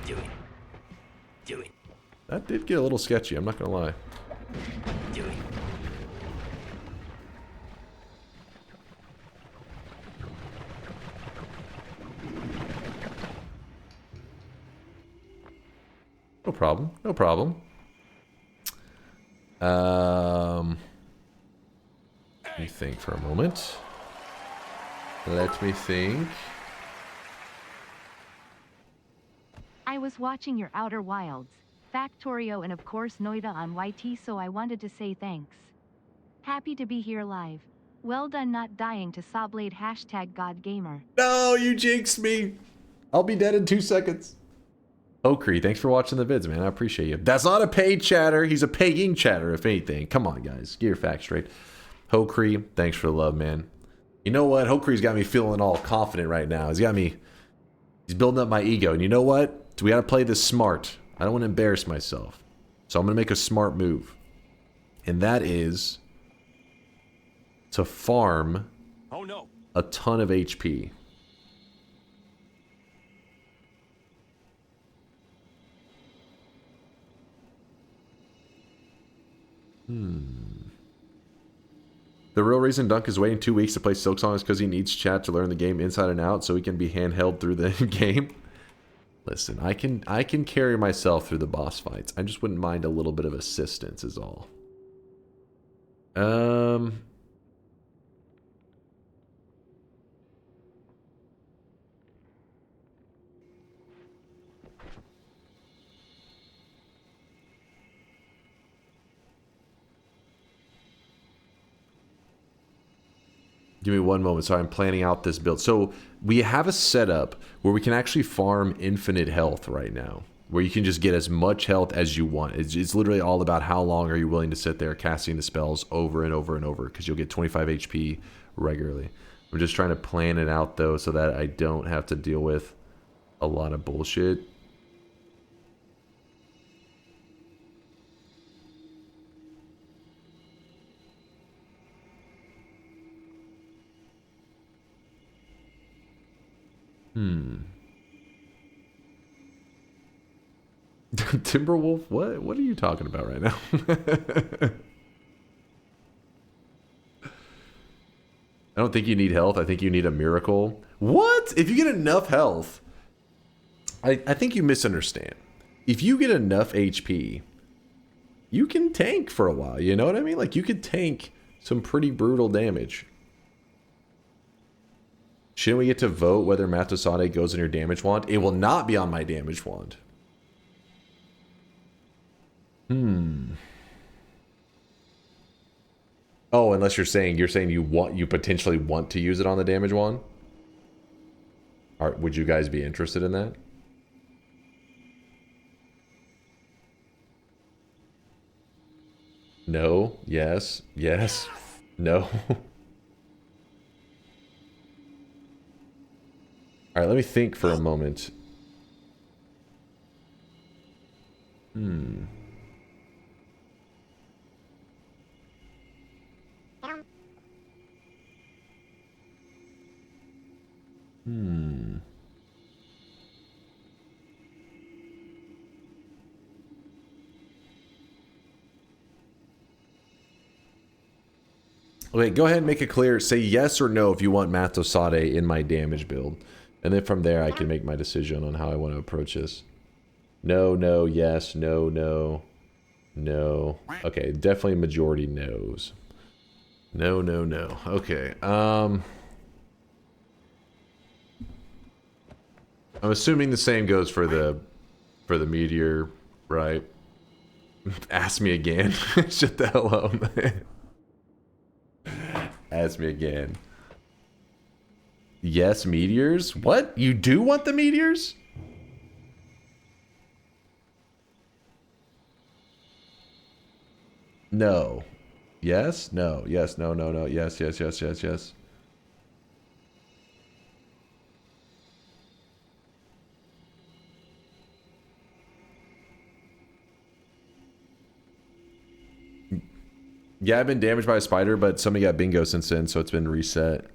Speaker 15: Do it. Do it.
Speaker 4: That did get a little sketchy, I'm not gonna lie.
Speaker 15: Do it.
Speaker 4: No problem. No problem. Let me think for a moment. Let me think.
Speaker 5: I was watching your Outer Wilds, Factorio and of course Noita on YT, so I wanted to say thanks. Happy to be here live. Well done not dying to Sawblade #GodGamer.
Speaker 4: No, you jinxed me. I'll be dead in 2 seconds. Okri, thanks for watching the vids, man. I appreciate you. That's not a paid chatter. He's a paying chatter, if anything. Come on, guys. Get your facts straight. Hokri, thanks for the love, man. You know what? Hokri's got me feeling all confident right now. He's building up my ego. And you know what? We got to play this smart. I don't want to embarrass myself. So I'm going to make a smart move. And that is to farm a ton of HP. The real reason Dunk is waiting 2 weeks to play Silksong is because he needs chat to learn the game inside and out so he can be handheld through the game. Listen, I can carry myself through the boss fights. I just wouldn't mind a little bit of assistance is all. Give me one moment. Sorry, I'm planning out this build. So we have a setup where we can actually farm infinite health right now, where you can just get as much health as you want. It's literally all about how long are you willing to sit there casting the spells over and over and over, because you'll get 25 HP regularly. I'm just trying to plan it out, though, so that I don't have to deal with a lot of bullshit. Timberwolf? What are you talking about right now? I don't think you need health. I think you need a miracle. What? If you get enough health, I think you misunderstand. If you get enough HP, you can tank for a while. You know what I mean? Like, you could tank some pretty brutal damage. Shouldn't we get to vote whether Matosade goes on your damage wand? It will not be on my damage wand. Oh, unless you're saying you potentially want to use it on the damage wand? Alright, would you guys be interested in that? No, yes, yes, no. Alright, let me think for a moment. Okay, go ahead and make it clear. Say yes or no if you want Matosade in my damage build. And then from there, I can make my decision on how I want to approach this. No, no, yes, no, no, no. Okay, definitely majority no's. No, no, no. Okay, I'm assuming the same goes for the meteor, right? Ask me again. Shut the hell up, man. Ask me again. Yes, meteors? What? You do want the meteors? No. Yes? No. Yes, no, no, no. Yes, yes, yes, yes, yes. Yeah, I've been damaged by a spider, but somebody got bingo since then, so it's been reset.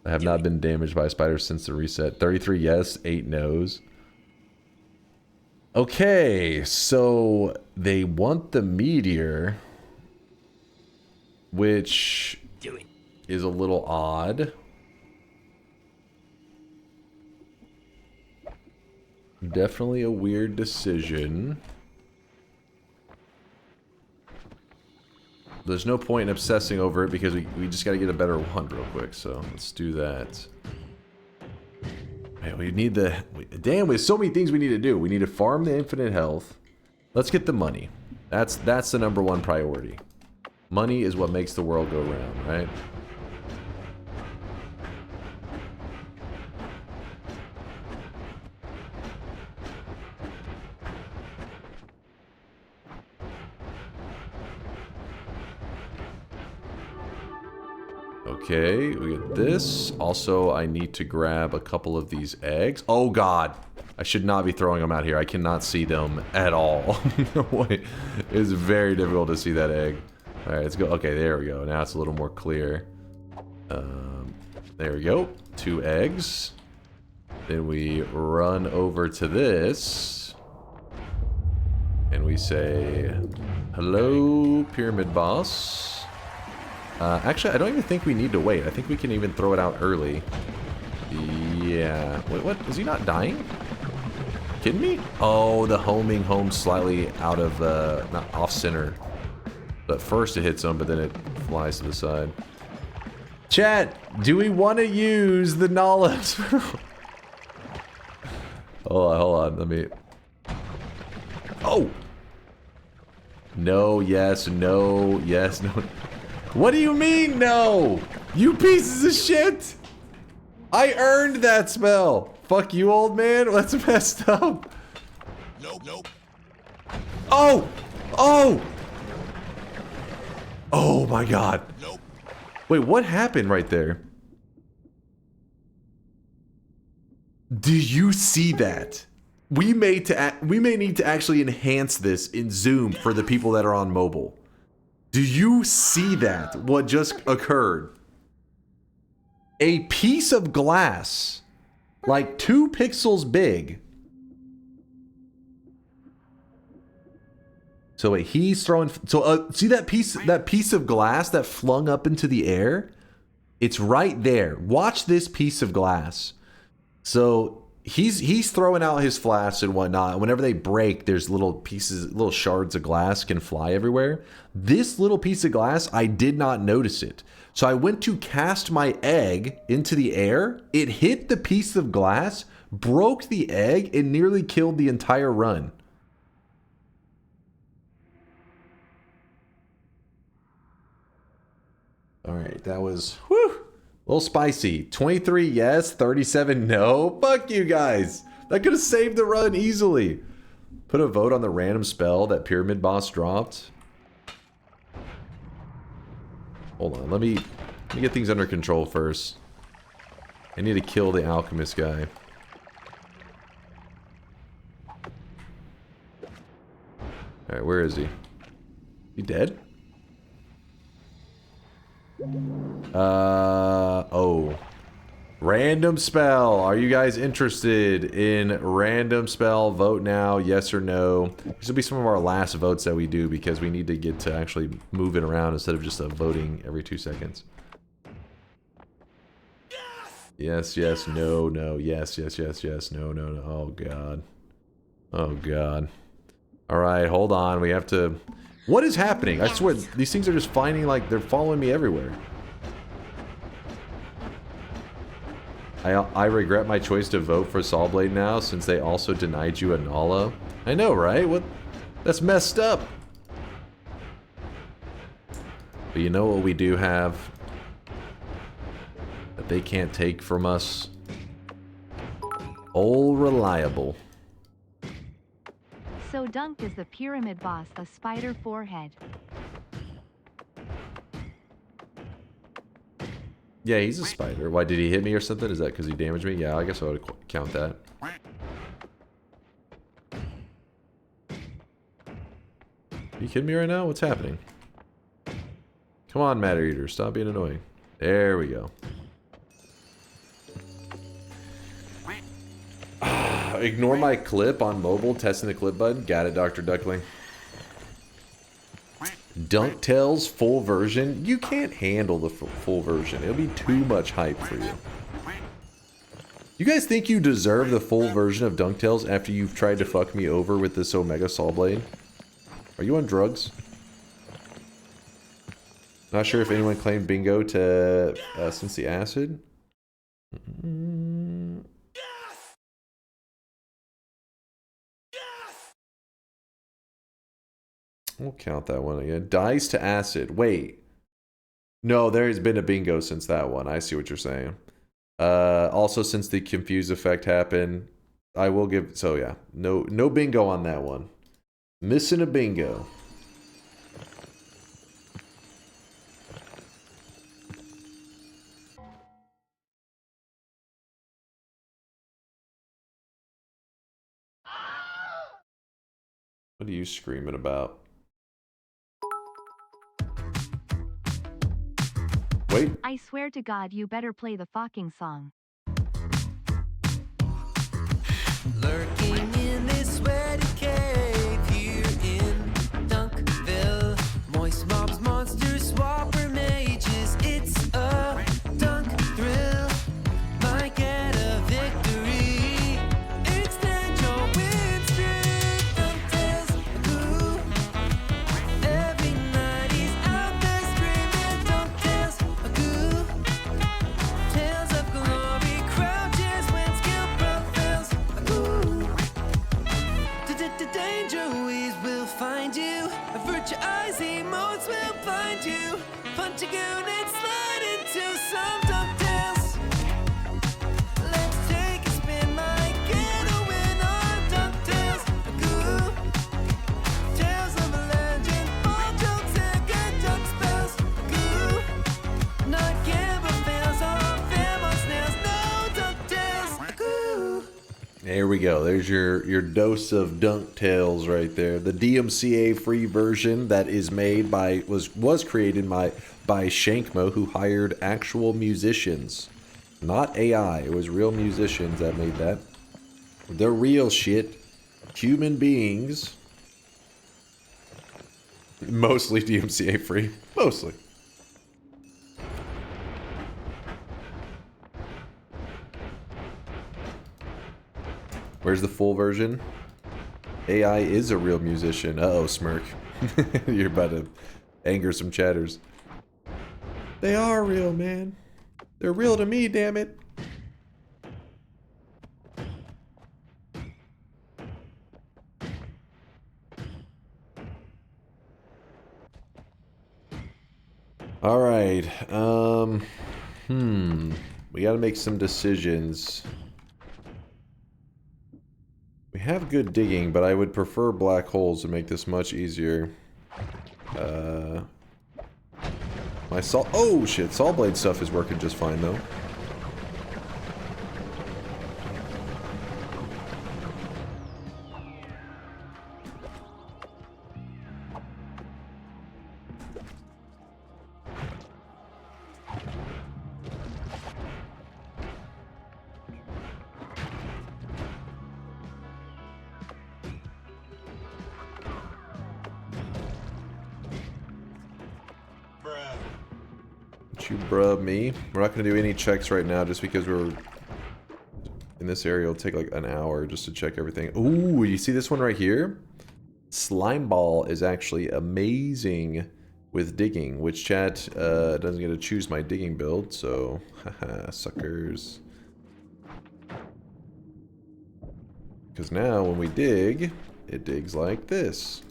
Speaker 4: I have not been damaged by a spider since the reset. 33 yes, 8 no's. Okay, so they want the meteor, which is a little odd. Definitely a weird decision. There's no point in obsessing over it because we just got to get a better one real quick. So let's do that. Man, we need the... Damn, there's so many things we need to do. We need to farm the infinite health. Let's get the money. That's the #1 priority. Money is what makes the world go round, right? Okay, we get this. Also, I need to grab a couple of these eggs. Oh god, I should not be throwing them out here. I cannot see them at all. Wait, it's very difficult to see that egg. All right, let's go. Okay, there we go. Now it's a little more clear. There we go. 2 eggs. Then we run over to this. And we say, hello, pyramid boss. Actually, I don't even think we need to wait. I think we can even throw it out early. Yeah. Wait, what? Is he not dying? Kidding me? Oh, the homing home slightly out of, not off center. But first it hits him, but then it flies to the side. Chat, do we want to use the knowledge? Hold on, let me... Oh! No, yes, no, yes, no... What do you mean, no? You pieces of shit! I earned that spell! Fuck you, old man, that's messed up.
Speaker 2: Nope, nope.
Speaker 4: Oh! Oh! Oh my god.
Speaker 2: Nope.
Speaker 4: Wait, what happened right there? Do you see that? We may need to actually enhance this in Zoom for the people that are on mobile. Do you see that? What just occurred? A piece of glass, like 2 pixels big, So wait, he's throwing. So see that piece of glass that flung up into the air? It's right there. Watch this piece of glass. So he's throwing out his flasks and whatnot. Whenever they break, there's little pieces, little shards of glass can fly everywhere. This little piece of glass, I did not notice it. So I went to cast my egg into the air. It hit the piece of glass, broke the egg, and nearly killed the entire run. All right, that was a little spicy. 23 yes, 37 no. Fuck you guys. That could have saved the run easily. Put a vote on the random spell that pyramid boss dropped. Hold on, let me get things under control first. I need to kill the alchemist guy. All right, where is he? He dead? Oh. Random spell. Are you guys interested in random spell? Vote now, yes or no. These will be some of our last votes that we do because we need to get to actually move it around instead of just voting every 2 seconds. Yes, yes, no, no, yes, yes, yes, yes, no, no, no. Oh, God. Oh, God. All right, hold on. We have to... What is happening? I swear, these things are just finding, like, they're following me everywhere. I regret my choice to vote for Sawblade now, since they also denied you a Nala. I know, right? What? That's messed up. But you know what we do have that they can't take from us? Old Reliable.
Speaker 5: So Dunk is the pyramid boss, the spider forehead.
Speaker 4: Yeah, he's a spider. Why, did he hit me or something? Is that because he damaged me? Yeah, I guess I would count that. Are you kidding me right now? What's happening? Come on, Matter Eater. Stop being annoying. There we go. Ignore my clip on mobile, testing the clip button. Got it, Dr. Duckling. DunkTales full version. You can't handle the full version. It'll be too much hype for you. You guys think you deserve the full version of DunkTales after you've tried to fuck me over with this Omega Sawblade? Are you on drugs? Not sure if anyone claimed bingo to since the acid. We'll count that one again. Dice to acid. Wait. No, there has been a bingo since that one. I see what you're saying. Also, since the confuse effect happened, I will give... So, yeah. No bingo on that one. Missing a bingo. What are you screaming about? Wait.
Speaker 5: I swear to God, you better play the fucking song.
Speaker 17: Lurking in this sweaty cave here in Dunkville. Moist mobs, monsters, swapper mages. It's a dunk thrill. Might get a victory. Extend your win streak. DunkTales, ooh. Every night he's out there screaming. DunkTales, ooh. Tales of glory crouches when skill prevails. Danger ways will find you. Avert your eyes, emotes will find you. Punch a goon and slide into some DunkTales. Let's take a spin, might get a win on DunkTales. Ooh. Tales of a legend, all jokes and good dunk spells. Ooh. Not gamble fails, all fam on snails, no DunkTales. Ooh.
Speaker 4: There we go. There's your dose of DunkTales right there. The DMCA free version that is made by was created by Shankmo, who hired actual musicians, not AI. It was real musicians that made that. The real shit, human beings. Mostly DMCA free. Mostly. Where's the full version? AI is a real musician. Uh-oh, Smirk. You're about to anger some chatters. They are real, man. They're real to me, damn it. All right. We got to make some decisions. We have good digging, but I would prefer black holes to make this much easier. My saw. Oh shit! Saw blade stuff is working just fine though. You bruh me. We're not going to do any checks right now just because we're in this area. It'll take like an hour just to check everything. Ooh, you see this one right here? Slime ball is actually amazing with digging, which chat doesn't get to choose my digging build, so haha, suckers. Because now when we dig, it digs like this.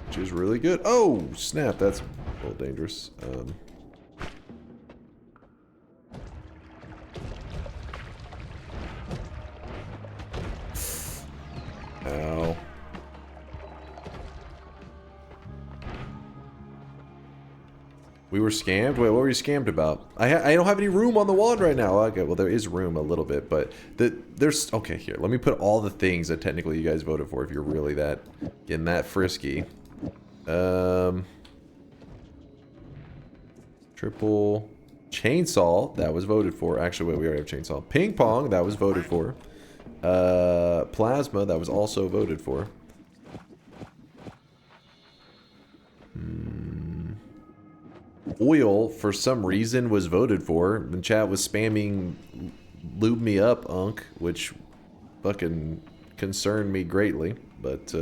Speaker 4: Which is really good. Oh, snap. That's a little dangerous. Ow. We were scammed? Wait, what were you scammed about? I don't have any room on the wand right now. Okay, well, there is room a little bit, but there's... Okay, here. Let me put all the things that technically you guys voted for if you're really getting that frisky. Triple chainsaw, that was voted for. Actually, wait, we already have chainsaw. Ping pong, that was voted for. Plasma, that was also voted for. Oil, for some reason, was voted for. And chat was spamming lube me up, Unk, which fucking concerned me greatly. But,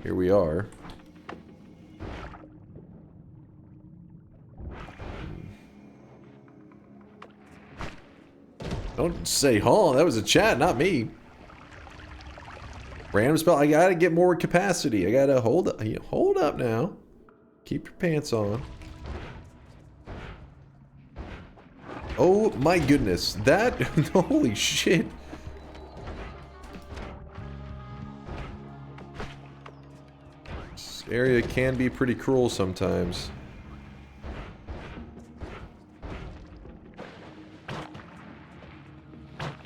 Speaker 4: here we are. Don't say, huh? That was a chat, not me. Random spell. I gotta get more capacity. I gotta hold up now. Keep your pants on. Oh my goodness. That... Holy shit. This area can be pretty cruel sometimes.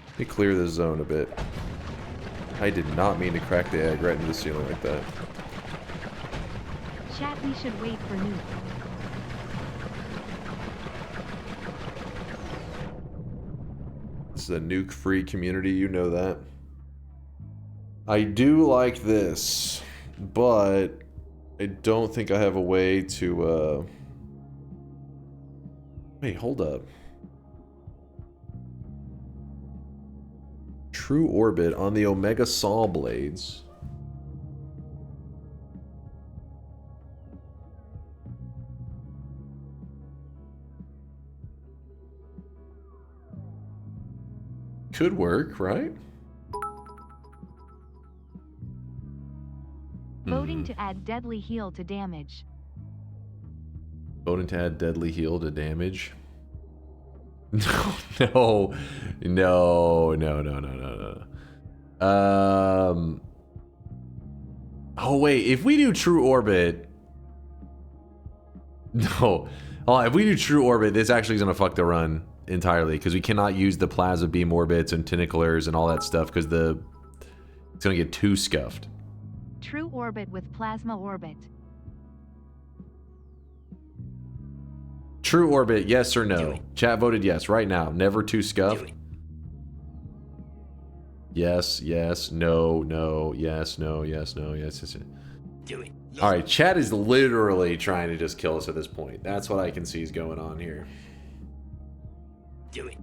Speaker 4: Let me clear this zone a bit. I did not mean to crack the egg right into the ceiling like that.
Speaker 5: Chat, we should wait for news.
Speaker 4: This is a nuke-free community, you know that. I do like this, but I don't think I have a way to, Wait, hold up. True orbit on the Omega Saw blades. Could work, right?
Speaker 5: Voting to add deadly heal to damage.
Speaker 4: Voting to add deadly heal to damage. No. Oh wait, if we do true orbit. No. Oh, if we do true orbit, this actually is gonna fuck the run entirely because we cannot use the plasma beam orbits and tentaclers and all that stuff because it's gonna get too scuffed.
Speaker 5: True orbit with plasma orbit.
Speaker 4: True orbit, yes or no? Chat voted yes right now. Never too scuffed. Yes, yes, no, no, yes, no, yes, no, yes, yes.
Speaker 15: Do it.
Speaker 4: All right, chat is literally trying to just kill us at this point. That's what I can see is going on here.
Speaker 15: Do it.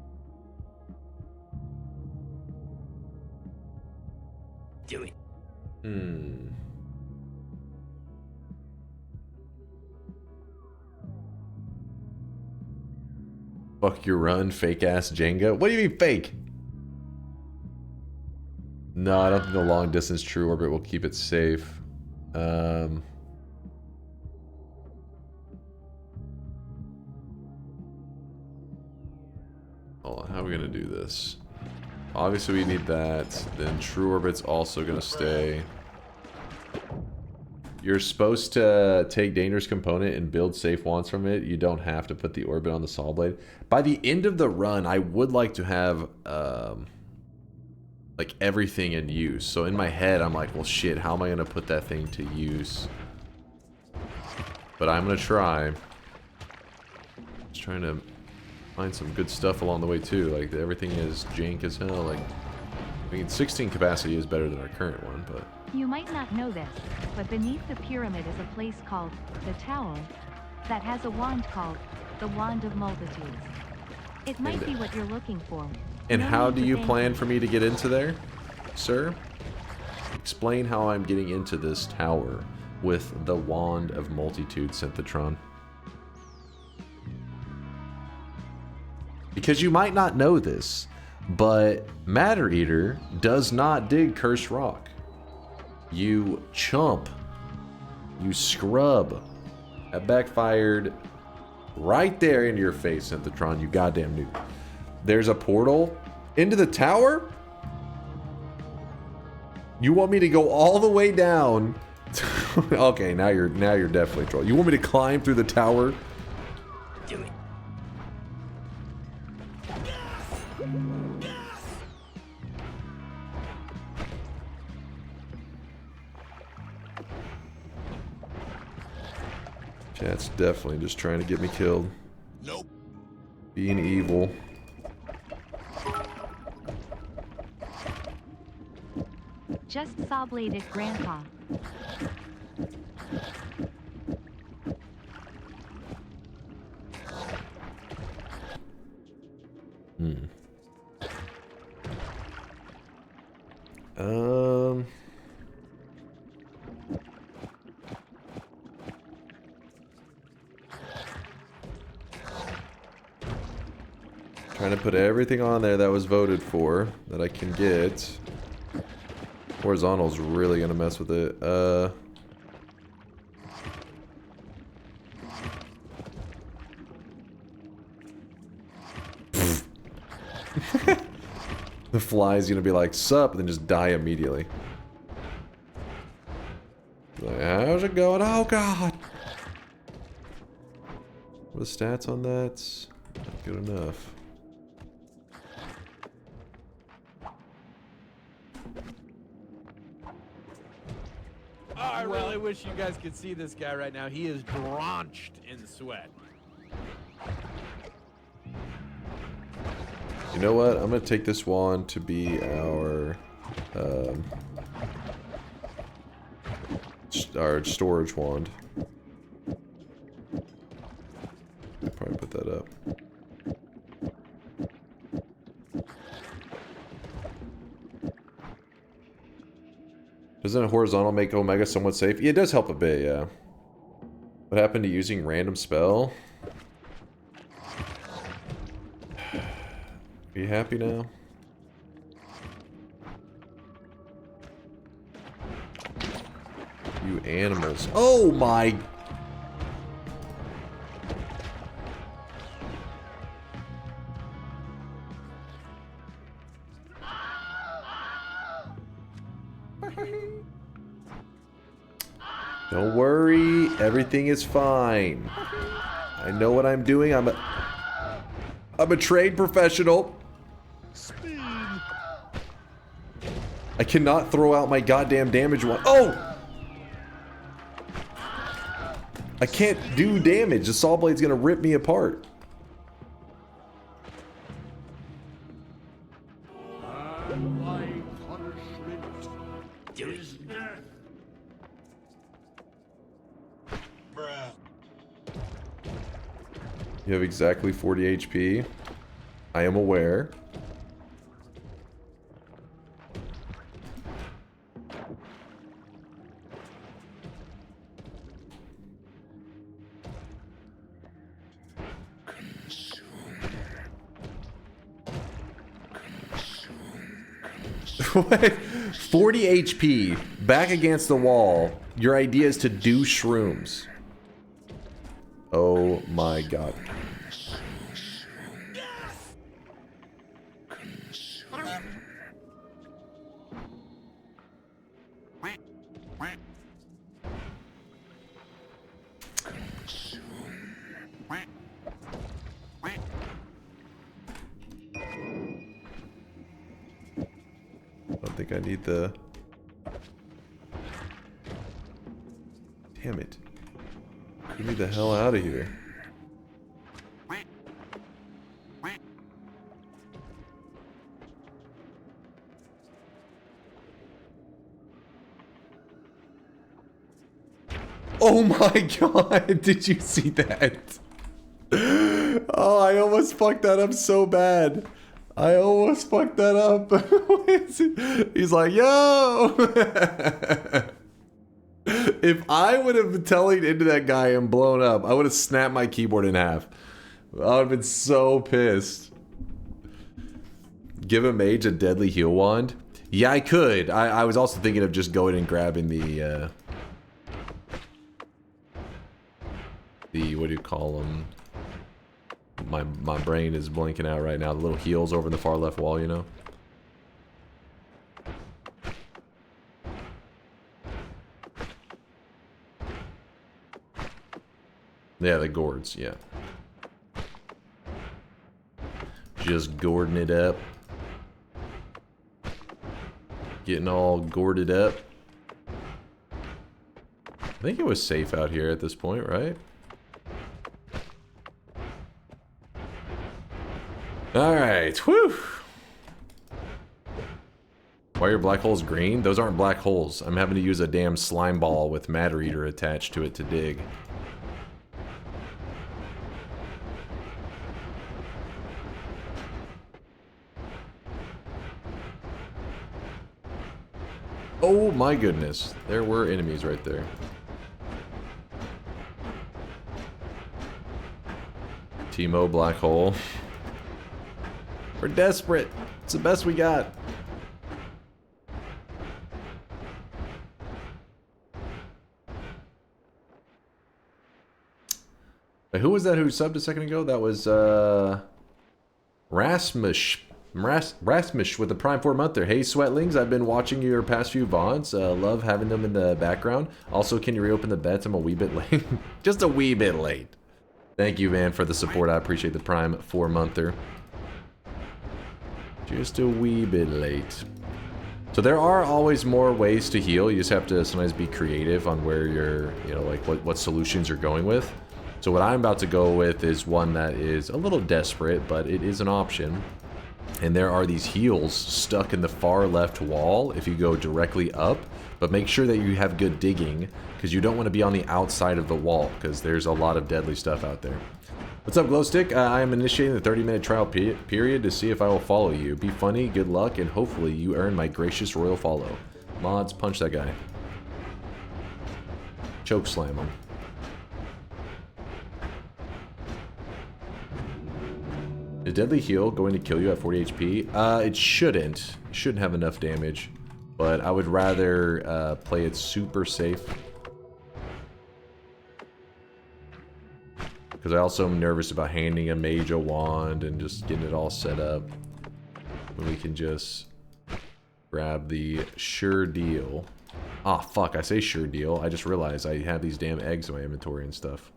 Speaker 15: Do it.
Speaker 4: Fuck your run, fake ass Jenga. What do you mean fake? No, I don't think the long distance true orbit will keep it safe. Hold on, how are we gonna do this? Obviously we need that. Then true orbit's also gonna stay. You're supposed to take dangerous component and build safe wands from it. You don't have to put the orbit on the saw blade. By the end of the run, I would like to have like everything in use. So in my head, I'm like, well, shit, how am I gonna put that thing to use? But I'm gonna try. Just trying to find some good stuff along the way too. Like everything is jank as hell. Like, I mean, 16 capacity is better than our current one, but.
Speaker 5: You might not know this, but beneath the pyramid is a place called the Tower that has a wand called the Wand of Multitudes. It might be what you're looking for.
Speaker 4: And
Speaker 5: No
Speaker 4: how
Speaker 5: need
Speaker 4: do
Speaker 5: to
Speaker 4: you
Speaker 5: thank
Speaker 4: plan
Speaker 5: me.
Speaker 4: for me to get into there, sir? Explain how I'm getting into this tower with the Wand of Multitudes, Synthotron. Because you might not know this, but Matter Eater does not dig Cursed Rock. You chump. You scrub. That backfired right there into your face, Synthotron, you goddamn noob. There's a portal into the tower? You want me to go all the way down? Okay, now you're definitely trolling. You want me to climb through the tower?
Speaker 15: Do it.
Speaker 4: Chat's definitely just trying to get me killed.
Speaker 2: Nope.
Speaker 4: Being evil.
Speaker 5: Just saw-blade it, Grandpa.
Speaker 4: Trying to put everything on there that was voted for that I can get. Horizontal's really gonna mess with it. The fly's gonna be like, sup, and then just die immediately. Like, how's it going? Oh god! What are the stats on that? Not good enough.
Speaker 1: Oh, I really wish you guys could see this guy right now. He is drenched in sweat.
Speaker 4: You know what? I'm gonna take this wand to be our storage wand. I'll probably put that up. Doesn't a horizontal make Omega somewhat safe? Yeah, it does help a bit, yeah. What happened to using random spell? Are you happy now? You animals. Oh my... Don't worry, everything is fine. I know what I'm doing. I'm a trained professional. Speed. I cannot throw out my goddamn damage one. Oh! I can't do damage. The saw blade's gonna rip me apart. You have exactly 40 HP. I am aware. What? 40 HP, back against the wall. Your idea is to do shrooms. Oh my god. I don't think I need the... Damn it. Get me the hell out of here. Oh my god, did you see that? Oh, I almost fucked that up so bad. I almost fucked that up. He's like, yo! If I would have been telling into that guy and blown up, I would have snapped my keyboard in half. I would have been so pissed. Give a mage a deadly heal wand? Yeah, I could. I was also thinking of just going and grabbing the what do you call them? My brain is blinking out right now. The little heals over in the far left wall, you know? Yeah, the gourds, yeah. Just gourding it up. Getting all gourded up. I think it was safe out here at this point, right? Alright, whew! Why are your black holes green? Those aren't black holes. I'm having to use a damn slime ball with Matter Eater attached to it to dig. Oh my goodness, there were enemies right there. Teemo black hole. We're desperate. It's the best we got. Wait, who was that who subbed a second ago? That was Rasmus with the Prime 4 month there. Hey Sweatlings, I've been watching your past few VODs. Love having them in the background. Also, can you reopen the bets? I'm a wee bit late. Just a wee bit late. Thank you, man, for the support. I appreciate the Prime 4 monther. Just a wee bit late. So there are always more ways to heal. You just have to sometimes be creative on where you're, you know, like what solutions you're going with. So what I'm about to go with is one that is a little desperate, but it is an option. And there are these heals stuck in the far left wall if you go directly up, but make sure that you have good digging because you don't want to be on the outside of the wall because there's a lot of deadly stuff out there. What's up, Glowstick? I am initiating the 30-minute trial period to see if I will follow you. Be funny, good luck, and hopefully you earn my gracious royal follow. Mods, punch that guy. Choke slam him. Is Deadly Heal going to kill you at 40 HP? It shouldn't. It shouldn't have enough damage. But I would rather play it super safe. Because I also am nervous about handing a mage a wand and just getting it all set up. When we can just grab the sure deal. Ah, fuck, I say sure deal. I just realized I have these damn eggs in my inventory and stuff.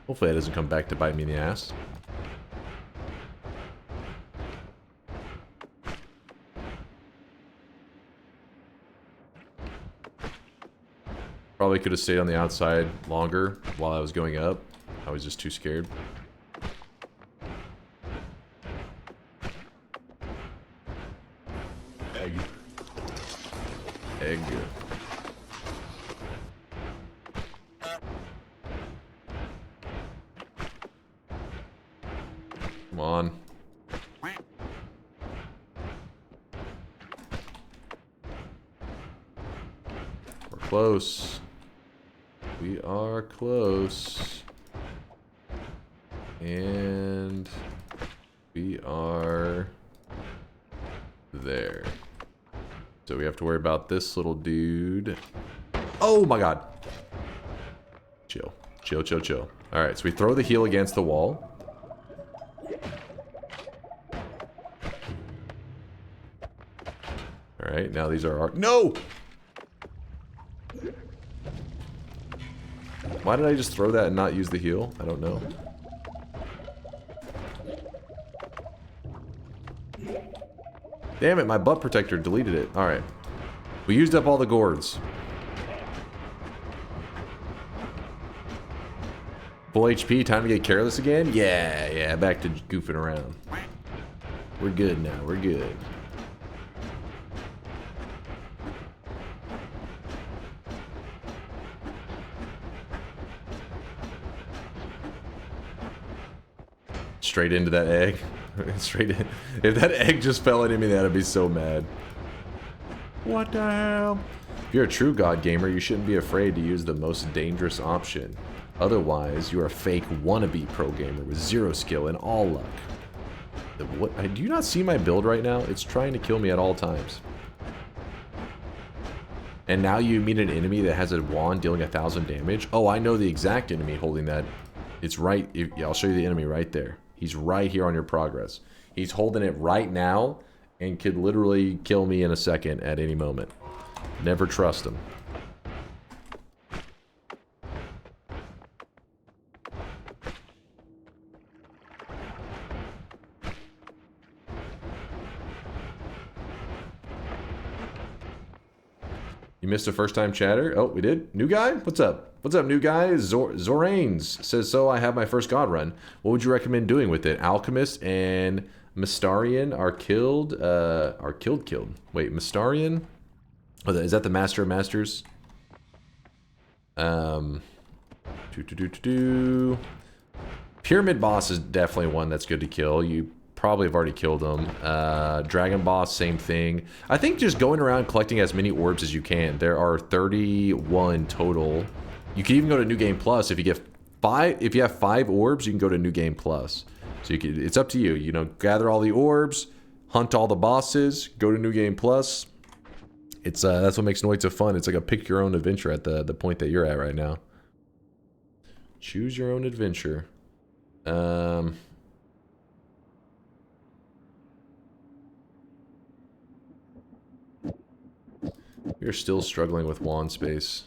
Speaker 4: Hopefully that doesn't come back to bite me in the ass. Probably could have stayed on the outside longer while I was going up. I was just too scared. Egg. Egg. close. We are close. And we are there. So we have to worry about this little dude. Oh my god. Chill. Chill, chill, chill. Alright, so we throw the heel against the wall. Alright, now these are our... No! Why did I just throw that and not use the heel? I don't know. Damn it, my butt protector deleted it. Alright. We used up all the gourds. Full HP, time to get careless again? Yeah, back to goofing around. We're good now, we're good. Straight into that egg. Straight in. If that egg just fell into me, that'd be so mad. What the hell? If you're a true god gamer, you shouldn't be afraid to use the most dangerous option. Otherwise, you're a fake wannabe pro gamer with zero skill and all luck. What? Do you not see my build right now? It's trying to kill me at all times. And now you meet an enemy that has a wand dealing 1,000 damage. Oh, I know the exact enemy holding that. It's right. I'll show you the enemy right there. He's right here on your progress. He's holding it right now and could literally kill me in a second at any moment. Never trust him. You missed a first-time chatter? Oh, we did? New guy? What's up? What's up, new guy? Zoranes says, so I have my first god run. What would you recommend doing with it? Alchemist and Mystarian are killed. Killed. Wait, Mystarian? Oh, is that the Master of Masters? Pyramid boss is definitely one that's good to kill. You probably have already killed them. Dragon boss, same thing. I think just going around collecting as many orbs as you can. There are 31 total. You can even go to New Game Plus if you get 5. If you have 5 orbs, you can go to New Game Plus. So you can, it's up to you. You know, gather all the orbs, hunt all the bosses, go to New Game Plus. It's that's what makes Noita fun. It's like a pick your own adventure at the point that you're at right now. Choose your own adventure. We're still struggling with wand space.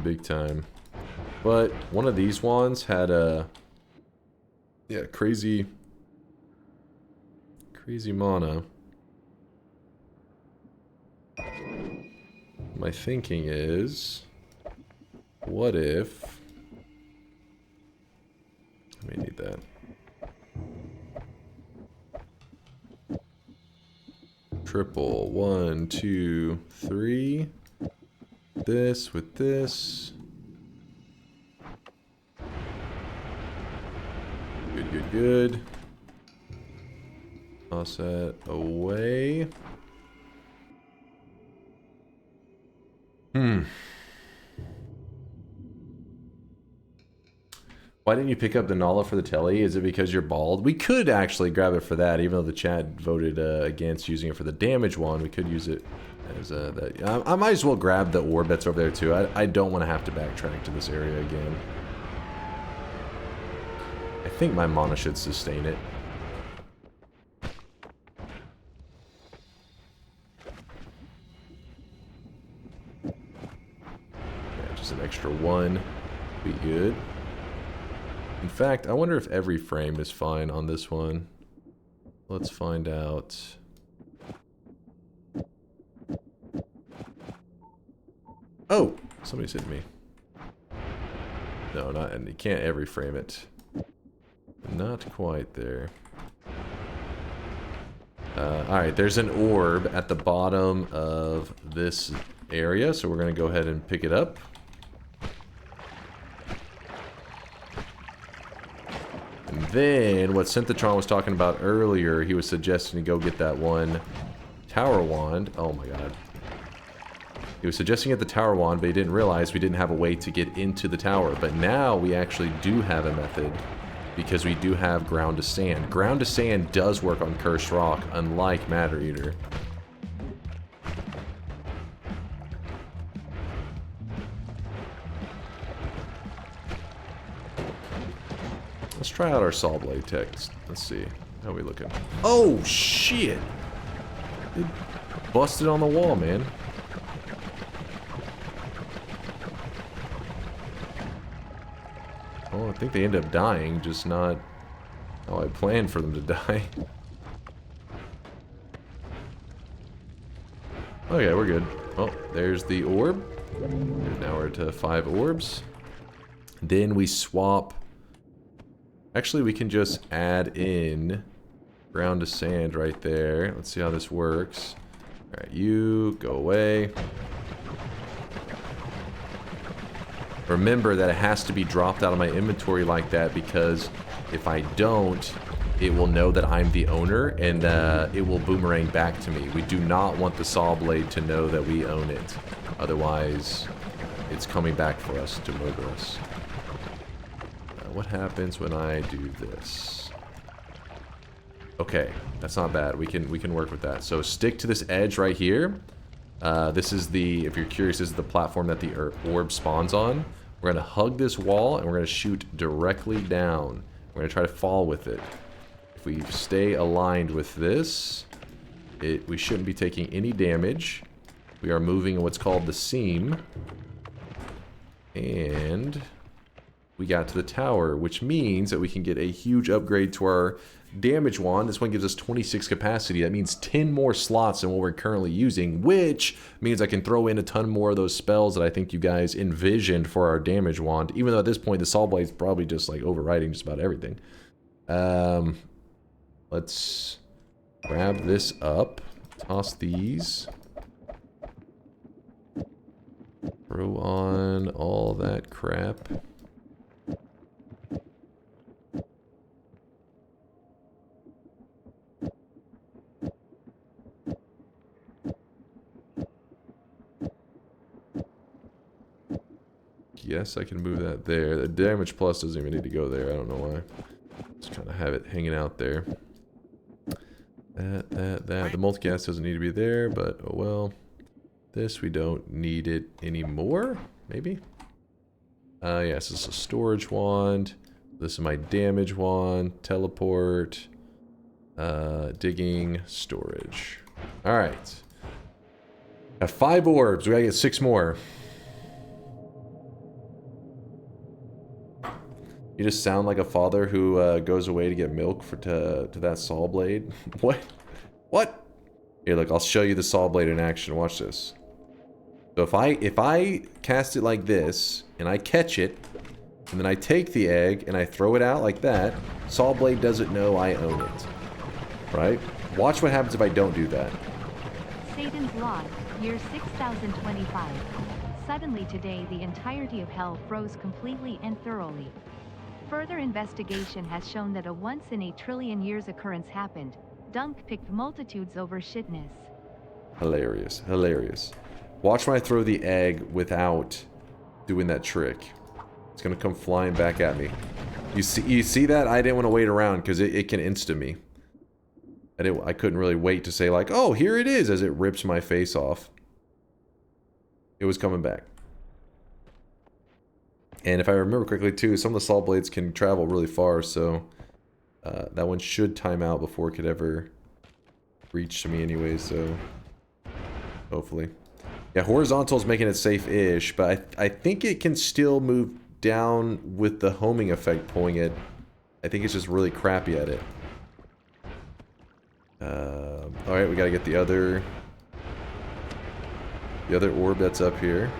Speaker 4: Big time. But one of these wands had a... yeah, crazy mana. My thinking is... what if... I may need that. Triple. 1, 2, 3. This with this. Good. Toss that away. Why didn't you pick up the Nala for the telly? Is it because you're bald? We could actually grab it for that, even though the chat voted against using it for the damage one. We could use it as that. I might as well grab the orb that's over there too. I don't want to have to backtrack to this area again. I think my mana should sustain it. Yeah, just an extra 1. Be good. In fact, I wonder if every frame is fine on this one. Let's find out. Oh! Somebody's hitting me. No, not, and you can't every frame it. Not quite there. Alright, there's an orb at the bottom of this area, so we're going to go ahead and pick it up. And then, what Synthotron was talking about earlier, he was suggesting to go get that one tower wand. Oh my god. He was suggesting at the tower wand, but he didn't realize we didn't have a way to get into the tower. But now we actually do have a method, because we do have ground to sand. Ground to sand does work on cursed rock, unlike Matter Eater. Let's try out our saw blade text. Let's see. How we looking? Oh, shit! It busted on the wall, man. Oh, I think they end up dying, just not how I planned for them to die. Okay, we're good. Oh, there's the orb. Now we're to 5 orbs. Then we swap. Actually, we can just add in ground to sand right there. Let's see how this works. Alright, you go away. Remember that it has to be dropped out of my inventory like that, because if I don't, it will know that I'm the owner, and it will boomerang back to me. We do not want the saw blade to know that we own it. Otherwise, it's coming back for us to murder us. What happens when I do this? Okay, that's not bad. We can work with that. So stick to this edge right here. This is the, if you're curious, this is the platform that the orb spawns on. We're gonna hug this wall and we're gonna shoot directly down. We're gonna try to fall with it. If we stay aligned with this, we shouldn't be taking any damage. We are moving in what's called the seam. And we got to the tower, which means that we can get a huge upgrade to our damage wand. This one gives us 26 capacity. That means 10 more slots than what we're currently using, which means I can throw in a ton more of those spells that I think you guys envisioned for our damage wand, even though at this point the saw blade's probably just like overriding just about everything. Let's grab this up, toss these, throw on all that crap. Yes, I can move that there. The damage plus doesn't even need to go there. I don't know why. Just kind of have it hanging out there. That. The multicast doesn't need to be there, but oh well. This, we don't need it anymore, maybe? Yes, this is a storage wand. This is my damage wand. Teleport. Digging. Storage. Alright. Got 5 orbs. We gotta get 6 more. You just sound like a father who goes away to get milk to that saw blade. What? What? Here, look, I'll show you the saw blade in action. Watch this. So if I cast it like this, and I catch it, and then I take the egg, and I throw it out like that, saw blade doesn't know I own it. Right? Watch what happens if I don't do that.
Speaker 5: Satan's Log, year 6025. Suddenly today the entirety of hell froze completely and thoroughly. Further investigation has shown that a once-in-a-trillion years occurrence happened. Dunk picked multitudes over shitness.
Speaker 4: Hilarious. Hilarious. Watch when I throw the egg without doing that trick. It's gonna come flying back at me. You see that? I didn't want to wait around because it can insta me. I couldn't really wait to say like, oh, here it is, as it rips my face off. It was coming back. And if I remember correctly too, some of the saw blades can travel really far, so that one should time out before it could ever reach to me anyway, so hopefully. Yeah, horizontal is making it safe-ish, but I think it can still move down with the homing effect pulling it. I think it's just really crappy at it. Alright, we gotta get the other orb that's up here.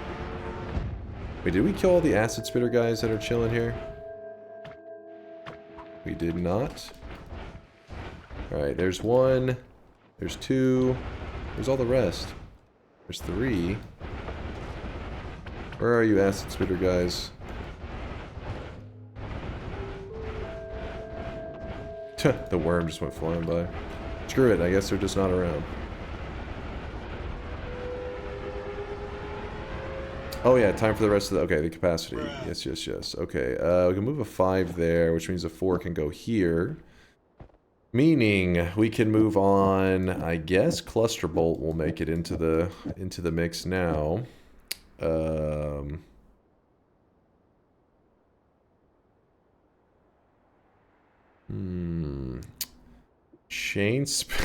Speaker 4: Wait, did we kill all the acid spitter guys that are chilling here? We did not. Alright, there's 1. There's 2. There's all the rest. There's 3. Where are you, acid spitter guys? The worm just went flying by. Screw it, I guess they're just not around. Oh yeah, time for the rest of the, okay, the capacity. Yes, yes, yes. Okay, we can move a 5 there, which means a 4 can go here. Meaning we can move on, I guess Cluster Bolt will make it into the mix now. Chain spell.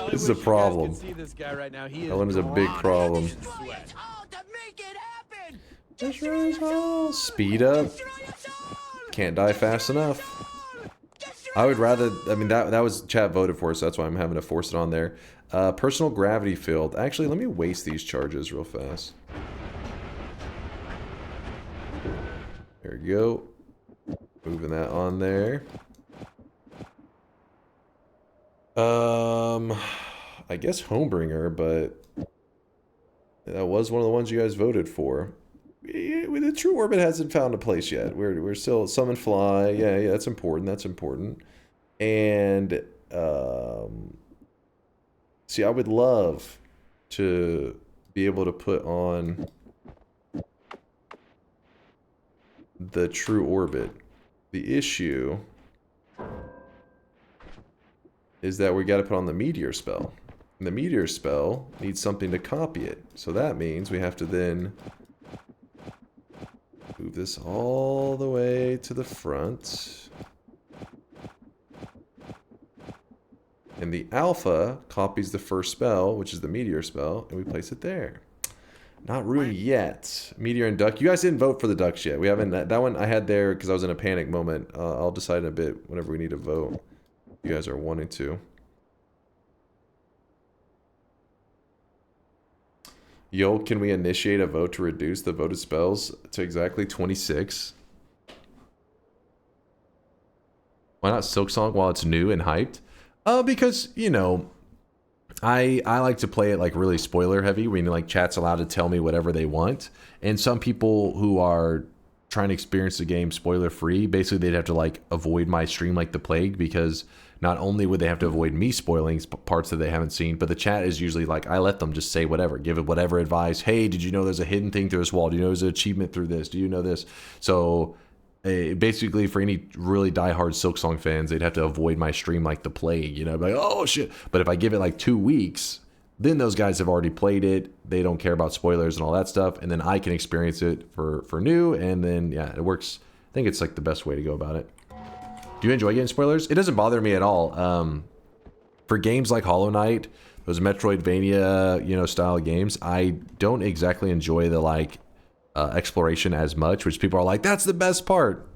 Speaker 4: This is a problem.
Speaker 1: See this guy right now. He is
Speaker 4: That one is a big problem. Speed up. Can't die fast enough. I would rather, I mean, that was chat voted for, so that's why I'm having to force it on there. Personal gravity field. Actually, let me waste these charges real fast. There we go. Moving that on there. I guess Homebringer, but that was one of the ones you guys voted for. The true orbit hasn't found a place yet. We're still summon fly. Yeah, that's important. That's important. And see, I would love to be able to put on the true orbit. The issue is that we got to put on the meteor spell. And the meteor spell needs something to copy it. So that means we have to then move this all the way to the front. And the alpha copies the first spell, which is the meteor spell, and we place it there. Not room yet. Meteor and duck. You guys didn't vote for the ducks yet. We haven't. That one I had there because I was in a panic moment. I'll decide in a bit whenever we need to vote. You guys are wanting to. Yo, can we initiate a vote to reduce the voted spells to exactly 26? Why not Silksong while it's new and hyped? Because, you know, I like to play it like really spoiler heavy, when like chat's allowed to tell me whatever they want. And some people who are trying to experience the game spoiler free, basically they'd have to like avoid my stream like the plague, because not only would they have to avoid me spoiling parts that they haven't seen, but the chat is usually like, I let them just say whatever, give it whatever advice. Hey, did you know there's a hidden thing through this wall? Do you know there's an achievement through this? Do you know this? So basically for any really diehard Silksong fans, they'd have to avoid my stream like the plague, you know, like, oh shit. But if I give it like 2 weeks, then those guys have already played it. They don't care about spoilers and all that stuff. And then I can experience it for new. And then, yeah, it works. I think it's like the best way to go about it. Do you enjoy getting spoilers? It doesn't bother me at all. For games like Hollow Knight, those Metroidvania, you know, style games, I don't exactly enjoy the like exploration as much, which people are like, that's the best part.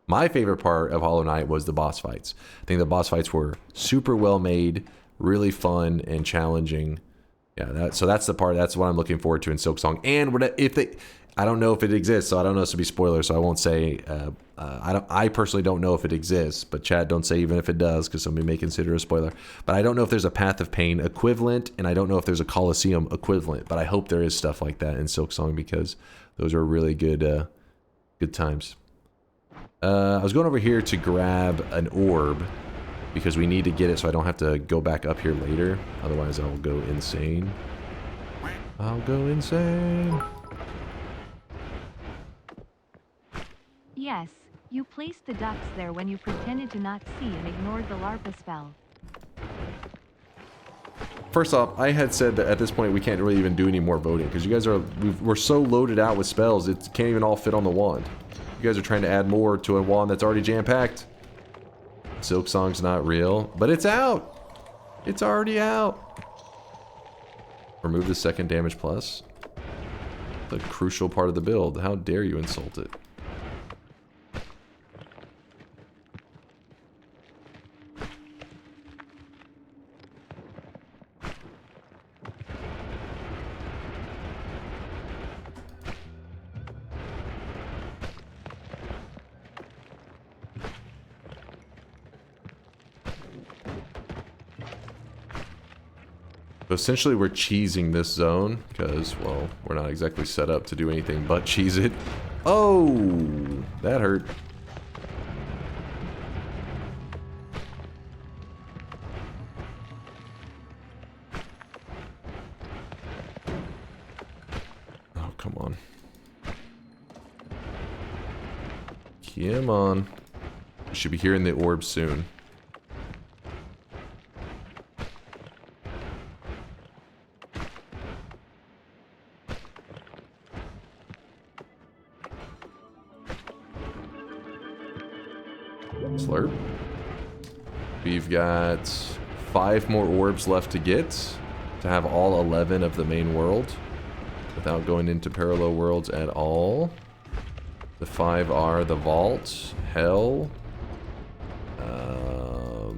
Speaker 4: My favorite part of Hollow Knight was the boss fights. I think the boss fights were super well made, really fun and challenging. Yeah, so that's the part. That's what I'm looking forward to in Silksong. And if they, I don't know if it exists, so I don't know if to be spoilers, so I won't say. I personally don't know if it exists, but chat, don't say even if it does, because somebody may consider a spoiler. But I don't know if there's a Path of Pain equivalent, and I don't know if there's a Colosseum equivalent. But I hope there is stuff like that in Silksong, because those are really good, good times. I was going over here to grab an orb, because we need to get it so I don't have to go back up here later. Otherwise, I'll go insane. I'll go insane.
Speaker 5: Yes, you placed the ducks there when you pretended to not see and ignored the LARPA spell.
Speaker 4: First off, I had said that at this point we can't really even do any more voting, because you guys are, we're so loaded out with spells, it can't even all fit on the wand. You guys are trying to add more to a wand that's already jam-packed. Silksong's not real, but it's out. It's already out. Remove the second damage plus. The crucial part of the build. How dare you insult it? Essentially, we're cheesing this zone because, well, we're not exactly set up to do anything but cheese it. Oh, that hurt. come on. Come on. We should be hearing the orbs soon. Slurp. We've got 5 more orbs left to get to have all 11 of the main world without going into parallel worlds at all. The 5 are the vault, hell, to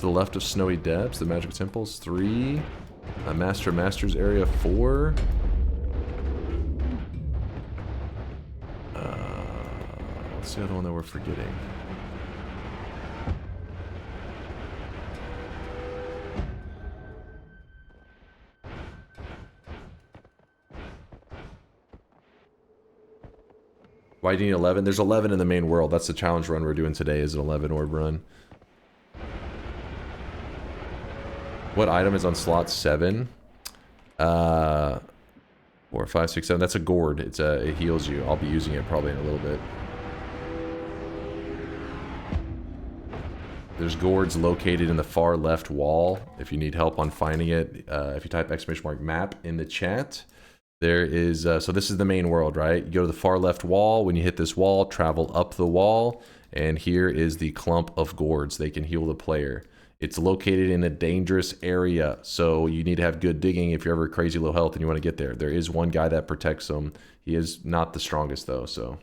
Speaker 4: the left of snowy depths, the magical temples 3, master of masters area 4. What's the other one that we're forgetting? Why do you need 11? There's 11 in the main world. That's the challenge run we're doing today, is an 11 orb run. What item is on slot 7? 4, 5, 6, 7. That's a gourd. It heals you. I'll be using it probably in a little bit. There's gourds located in the far left wall. If you need help on finding it, if you type !map in the chat, there is, so this is the main world, right? You go to the far left wall. When you hit this wall, travel up the wall, and here is the clump of gourds. They can heal the player. It's located in a dangerous area, so you need to have good digging if you're ever crazy low health and you want to get there. There is one guy that protects them. He is not the strongest, though, so...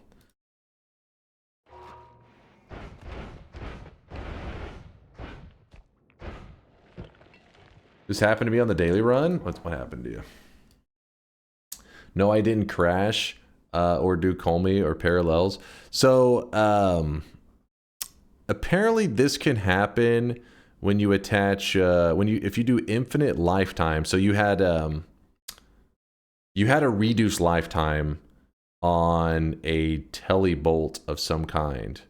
Speaker 4: This happened to me on the daily run? What happened to you? No, I didn't crash or do call me or parallels. So apparently this can happen when you attach if you do infinite lifetime. So you had a reduced lifetime on a telebolt of some kind.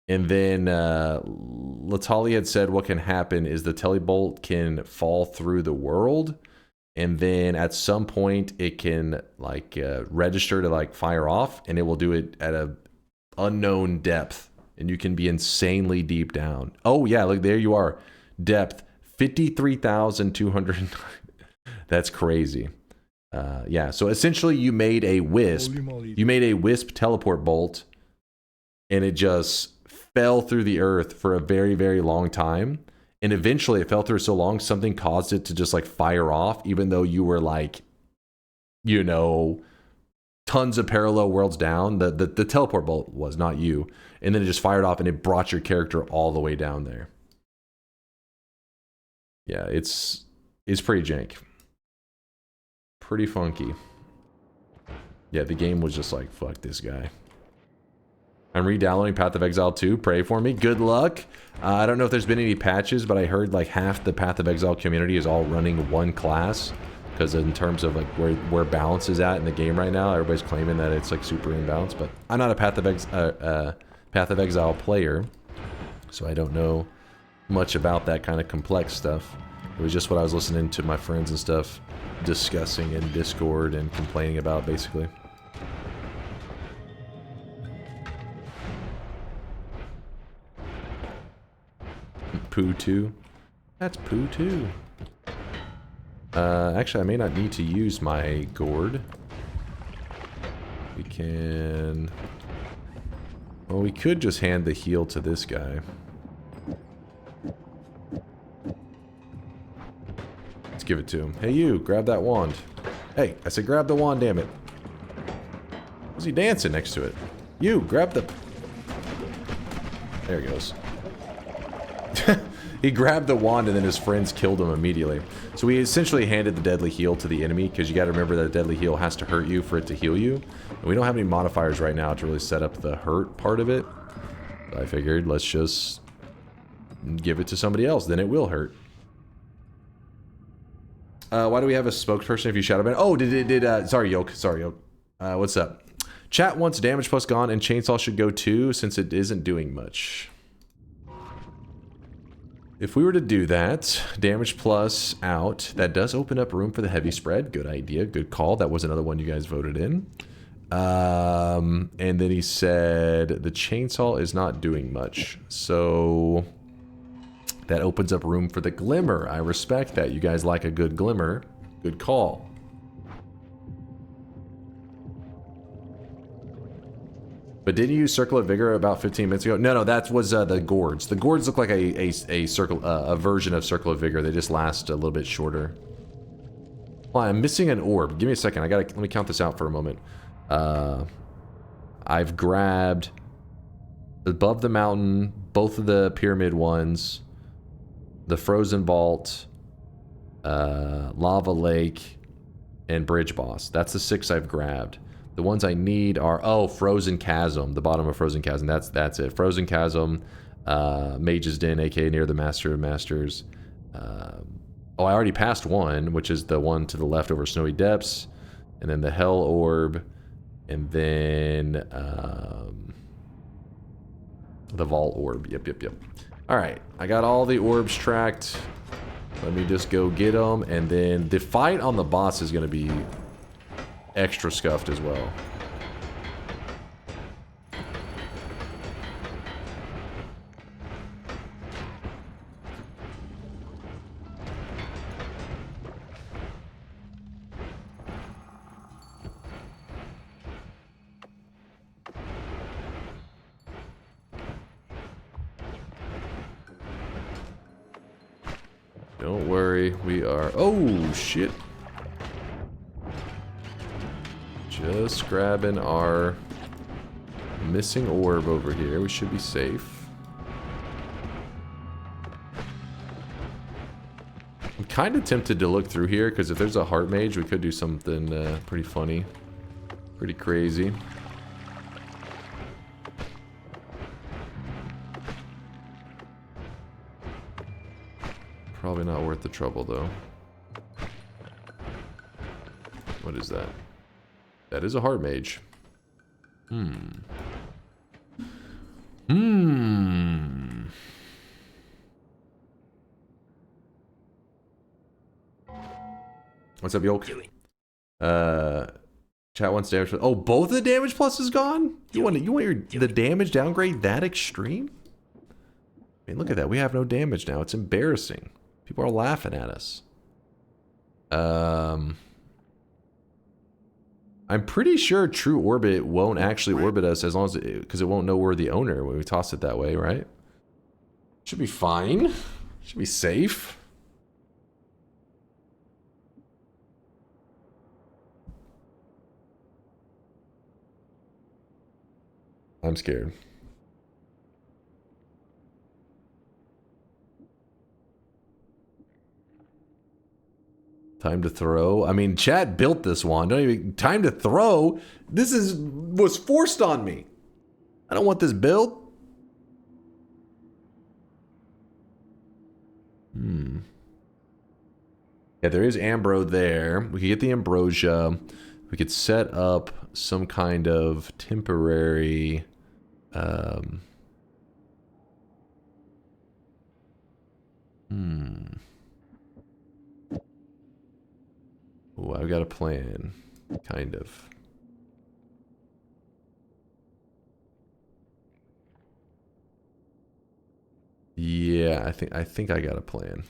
Speaker 4: And then Latali had said what can happen is the telebolt can fall through the world, and then at some point it can like register to like fire off, and it will do it at a unknown depth, and you can be insanely deep down. Oh yeah, look, there you are. Depth 53,200. That's crazy. Yeah, so essentially you made a wisp. You made a wisp teleport bolt, and it just fell through the earth for a very, very long time. And eventually it fell through so long, something caused it to just like fire off, even though you were like, you know, tons of parallel worlds down. The teleport bolt was, not you. And then it just fired off and it brought your character all the way down there. Yeah, it's pretty jank. Pretty funky. Yeah, the game was just like, fuck this guy. I'm re-downloading Path of Exile 2. Pray for me. Good luck. I don't know if there's been any patches, but I heard like half the Path of Exile community is all running one class. Because in terms of like where balance is at in the game right now, everybody's claiming that it's like super imbalanced. But I'm not a Path of Exile player, so I don't know much about that kind of complex stuff. It was just what I was listening to my friends and stuff discussing in Discord and complaining about, basically. Poo 2. That's Poo 2. Actually, I may not need to use my gourd. We can... Well, we could just hand the heal to this guy. Let's give it to him. Hey, you, grab that wand. Hey, I said grab the wand, damn it. Who's he dancing next to it? You, grab the... There he goes. He grabbed the wand and then his friends killed him immediately. So we essentially handed the deadly heal to the enemy, because you got to remember that a deadly heal has to hurt you for it to heal you. And we don't have any modifiers right now to really set up the hurt part of it. So I figured let's just give it to somebody else, then it will hurt. Why do we have a spokesperson if you shadow ban? Oh, sorry, Yoke. Sorry, Yoke. What's up? Chat wants damage plus gone, and chainsaw should go too, since it isn't doing much. If we were to do that, damage plus out, that does open up room for the heavy spread. Good idea, good call. That was another one you guys voted in. And then he said the chainsaw is not doing much. So that opens up room for the glimmer. I respect that. You guys like a good glimmer. Good call. But didn't you use Circle of Vigor about 15 minutes ago? No, that was the gourds. The gourds look like a circle, a version of Circle of Vigor. They just last a little bit shorter. Well, I'm missing an orb. Give me a second. Let me count this out for a moment. I've grabbed above the mountain, both of the pyramid ones, the frozen vault, lava lake, and bridge boss. That's the 6 I've grabbed. The ones I need are, oh, Frozen Chasm, the bottom of Frozen Chasm. That's it. Frozen Chasm, Mage's Den, aka near the Master of Masters. Oh, I already passed one, which is the one to the left over Snowy Depths, and then the Hell Orb, and then the Vault Orb. Yep. All right, I got all the orbs tracked. Let me just go get them, and then the fight on the boss is going to be extra scuffed as well. Don't worry, we are... Oh, shit. Just grabbing our missing orb over here. We should be safe. I'm kind of tempted to look through here, because if there's a heart mage, we could do something pretty funny. Pretty crazy. Probably not worth the trouble, though. What is that? That is a heart mage. What's up, Yolk? Chat wants damage plus. Oh, both of the damage plus is gone? You want the damage downgrade that extreme? I mean, look at that. We have no damage now. It's embarrassing. People are laughing at us. I'm pretty sure True Orbit won't actually orbit us as long as because it won't know we're the owner when we toss it that way, right? Should be fine. Should be safe. I'm scared. Time to throw. I mean, chat built this one. Don't even time to throw. This was forced on me. I don't want this build. Yeah, there is Ambro there. We could get the Ambrosia. We could set up some kind of temporary Oh, I've got a plan, kind of. Yeah, I think I got a plan.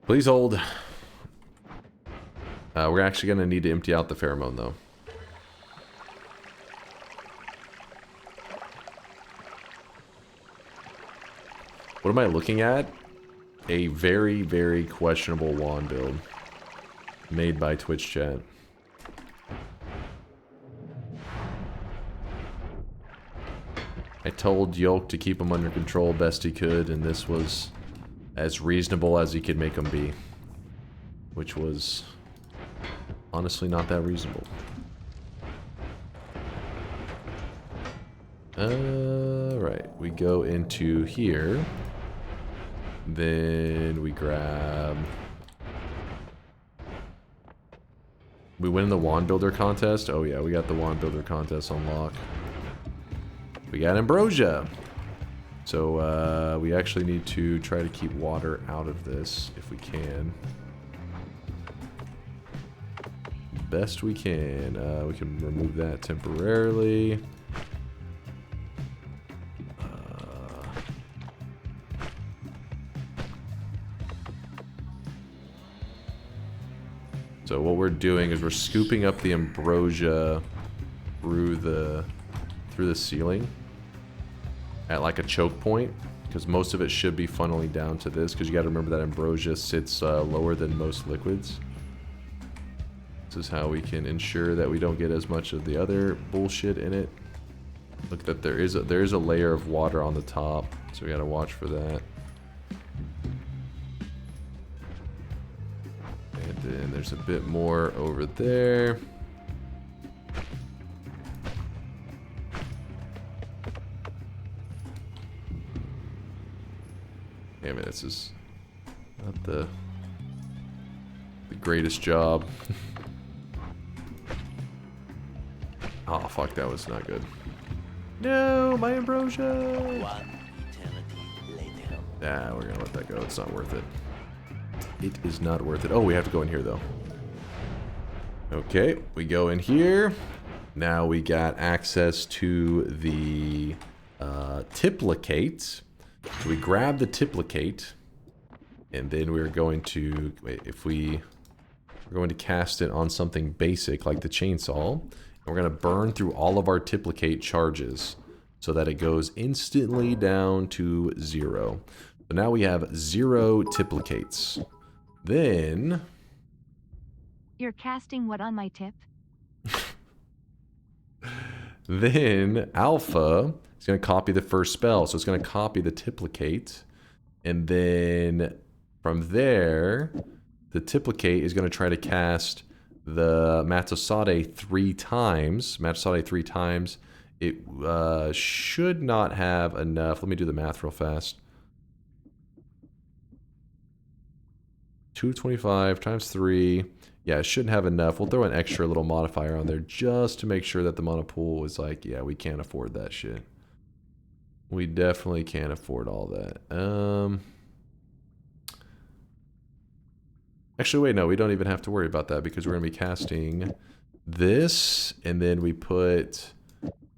Speaker 4: Please hold. We're actually gonna need to empty out the pheromone though. What am I looking at? A very, very questionable wand build made by Twitch chat. I told Yolk to keep him under control best he could, and this was as reasonable as he could make him be. Which was honestly not that reasonable. Right, we go into here. Then we grab... We win the Wand Builder contest? Oh yeah, we got the Wand Builder contest on lock. We got Ambrosia. So we actually need to try to keep water out of this if we can. Best we can. We can remove that temporarily. So what we're doing is we're scooping up the ambrosia through the ceiling at like a choke point, because most of it should be funneling down to this, because you got to remember that ambrosia sits lower than most liquids. This is how we can ensure that we don't get as much of the other bullshit in it. Look, that there is a layer of water on the top, so we got to watch for that. And then there's a bit more over there. Damn it, this is not the greatest job. Oh fuck, that was not good. No, my ambrosia!
Speaker 14: 1 eternity later.
Speaker 4: Nah, we're gonna let that go. It's not worth it. It is not worth it. Oh, we have to go in here though. Okay, we go in here. Now we got access to the tiplicate. So we grab the tiplicate, and then we're going to wait. We're going to cast it on something basic like the chainsaw. And we're going to burn through all of our tiplicate charges so that it goes instantly down to 0. So now we have 0 tiplicates. Then
Speaker 5: You're casting what on my tip?
Speaker 4: Then Alpha is going to copy the first spell. So it's going to copy the tiplicate. And then from there, the tiplicate is going to try to cast the Matsosade 3 times. Matsosade 3 times. It should not have enough. Let me do the math real fast. 225 times 3. Yeah, it shouldn't have enough. We'll throw an extra little modifier on there just to make sure that the mana pool is like, yeah, we can't afford that shit. We definitely can't afford all that. Actually, wait, no, we don't even have to worry about that because we're going to be casting this, and then we put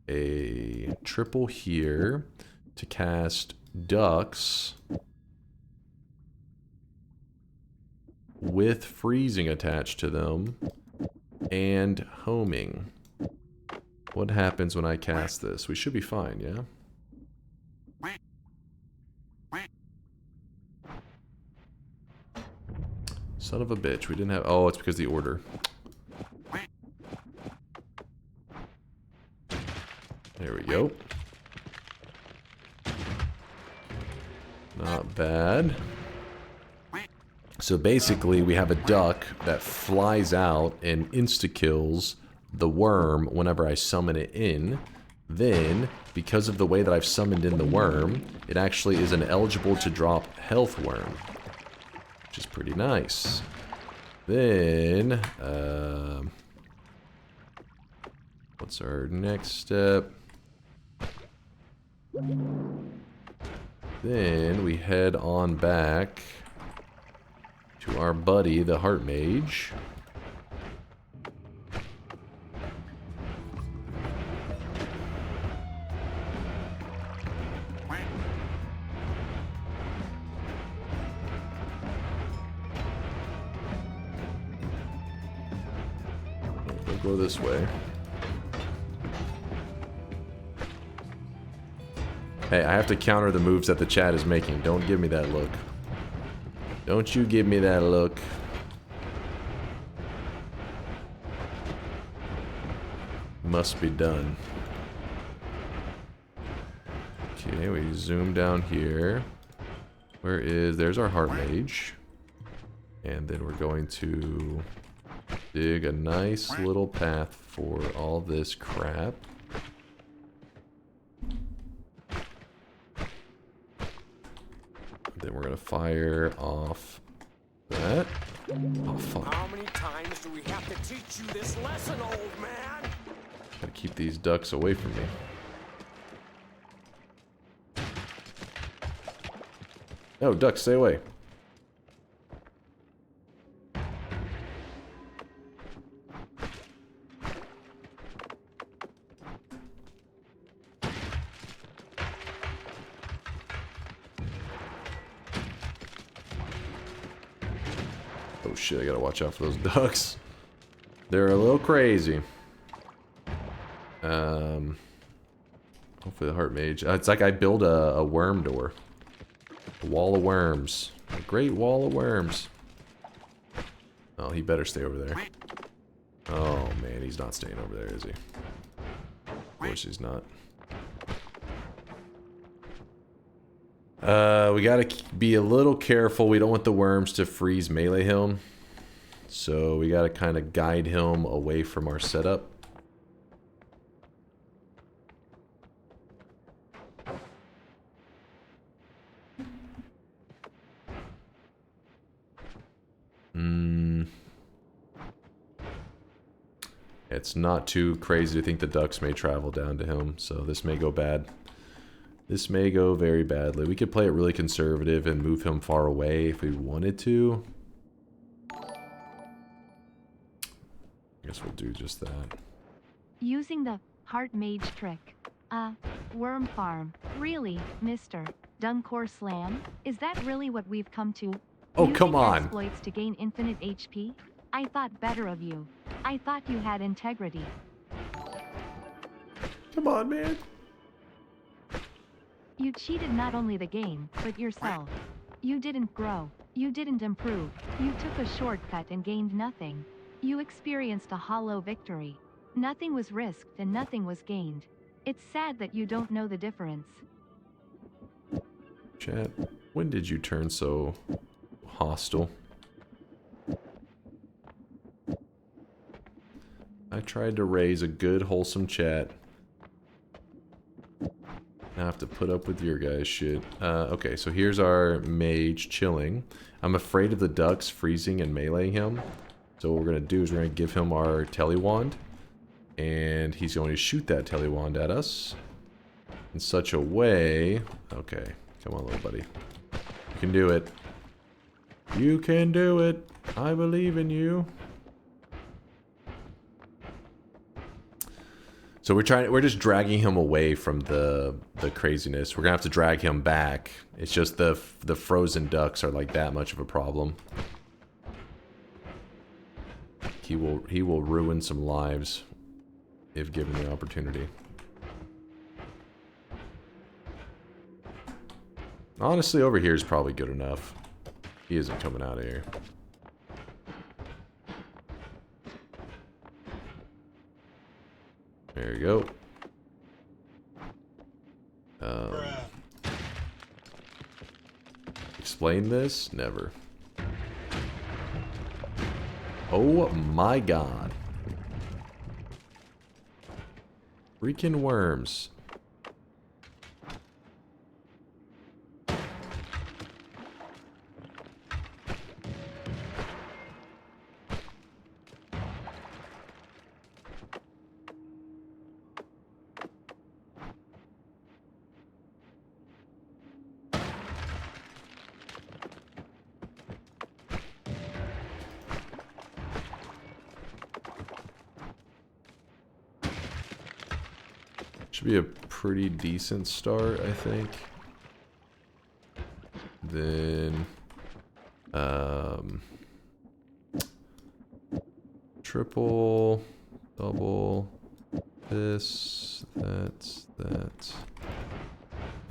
Speaker 4: a triple here to cast ducks with freezing attached to them and homing. What happens when I cast this? We should be fine, yeah? Son of a bitch, we didn't have... Oh, it's because of the order. There we go. Not bad. So basically, we have a duck that flies out and insta-kills the worm whenever I summon it in. Then, because of the way that I've summoned in the worm, it actually is an eligible to drop health worm, which is pretty nice. Then, what's our next step? Then we head on back to our buddy, the Heart Mage. We'll go this way. Hey, I have to counter the moves that the chat is making. Don't give me that look. Don't you give me that look. Must be done. Okay, we zoom down here. Where is... There's our Heart Mage. And then we're going to dig a nice little path for all this crap. Then we're gonna fire off that. Oh fuck.
Speaker 8: How many times do we have to teach you this lesson, old man?
Speaker 4: Gotta keep these ducks away from me. Oh, duck, stay away. Oh shit, I gotta watch out for those ducks. They're a little crazy. Hopefully the heart mage. It's like I build a worm door. A wall of worms. A great wall of worms. Oh, he better stay over there. Oh man, he's not staying over there, is he? Of course he's not. We gotta be a little careful. We don't want the worms to freeze melee him. So we gotta kind of guide him away from our setup. It's not too crazy to think the ducks may travel down to him, so this may go bad. This may go very badly. We could play it really conservative and move him far away if we wanted to. I guess we'll do just that.
Speaker 5: Using the heart mage trick. Worm farm. Really, Mr. DunkOrSlam? Is that really what we've come to?
Speaker 4: Oh, come on.
Speaker 5: Exploits to gain infinite HP? I thought better of you. I thought you had integrity.
Speaker 4: Come on, man.
Speaker 5: You cheated not only the game, but yourself. You didn't grow. You didn't improve. You took a shortcut and gained nothing. You experienced a hollow victory. Nothing was risked and nothing was gained. It's sad that you don't know the difference.
Speaker 4: Chat, when did you turn so hostile? I tried to raise a good, wholesome chat. Now I have to put up with your guys' shit. Okay, so here's our mage chilling. I'm afraid of the ducks freezing and meleeing him. So what we're going to do is we're going to give him our telewand. And he's going to shoot that telewand at us. In such a way... Okay, come on, little buddy. You can do it. You can do it. I believe in you. So we're just dragging him away from the craziness. We're gonna have to drag him back. It's just the frozen ducks are like that much of a problem. He will ruin some lives if given the opportunity. Honestly, over here is probably good enough. He isn't coming out of here. There you go. Explain this? Never. Oh my god. Freaking worms. Should be a pretty decent start, I think. Then, triple, double, this, that.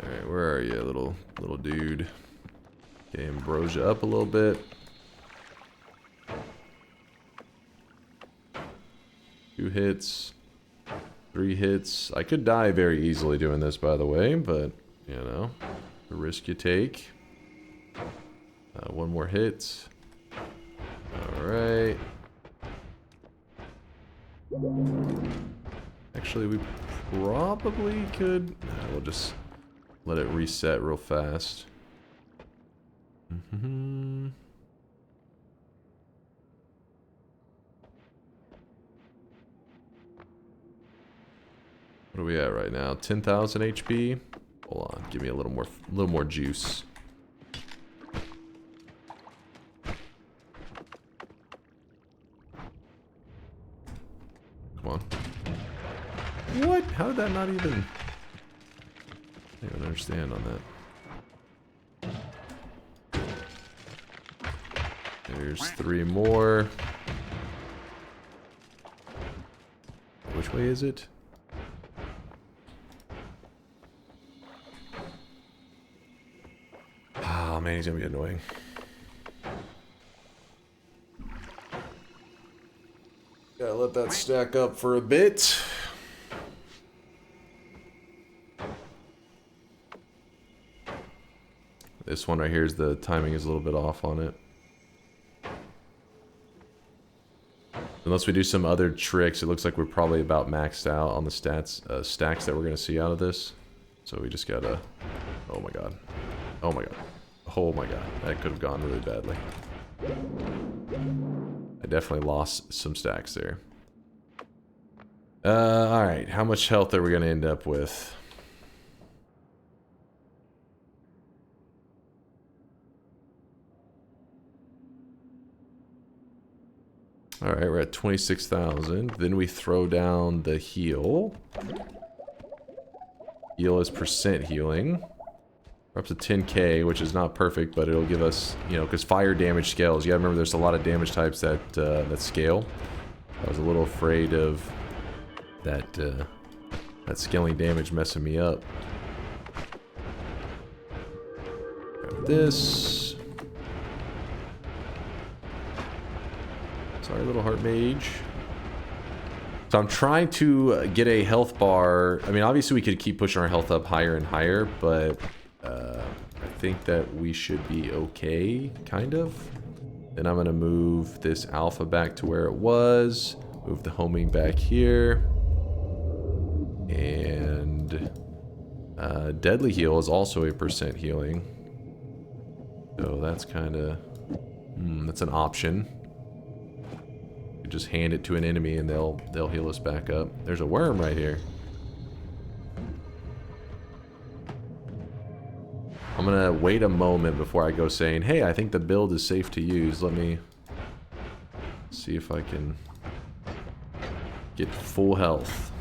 Speaker 4: All right, where are you, little dude? Okay, ambrosia up a little bit. 2 hits. 3 hits. I could die very easily doing this, by the way, but, you know, the risk you take. 1 more hit. Alright. Actually, we probably could... we'll just let it reset real fast. What are we at right now? 10,000 HP. Hold on, give me a little more juice. on. What? How did that not even... I don't understand on that. There's 3 more. Which way is it? Oh man, he's gonna be annoying. Gotta let that stack up for a bit. This one right here is the timing is a little bit off on it. Unless we do some other tricks, it looks like we're probably about maxed out on the stacks that we're gonna see out of this. So we just gotta. Oh my god. Oh my god. Oh my god. That could have gone really badly. I definitely lost some stacks there. Alright. How much health are we gonna end up with? Alright, we're at 26,000. Then we throw down the heal. Heal is percent healing. We're up to 10k, which is not perfect, but it'll give us, you know, because fire damage scales. You gotta remember there's a lot of damage types that that scale. I was a little afraid of that, that scaling damage messing me up. Got this. Sorry, little heart mage. So I'm trying to get a health bar. I mean, obviously we could keep pushing our health up higher and higher, but I think that we should be okay, kind of. Then I'm going to move this alpha back to where it was. Move the homing back here. And deadly heal is also a percent healing. So that's kind of... that's an option. Just hand it to an enemy and they'll heal us back up. There's a worm right here. I'm gonna wait a moment before I go saying, hey, I think the build is safe to use. Let me see if I can get full health.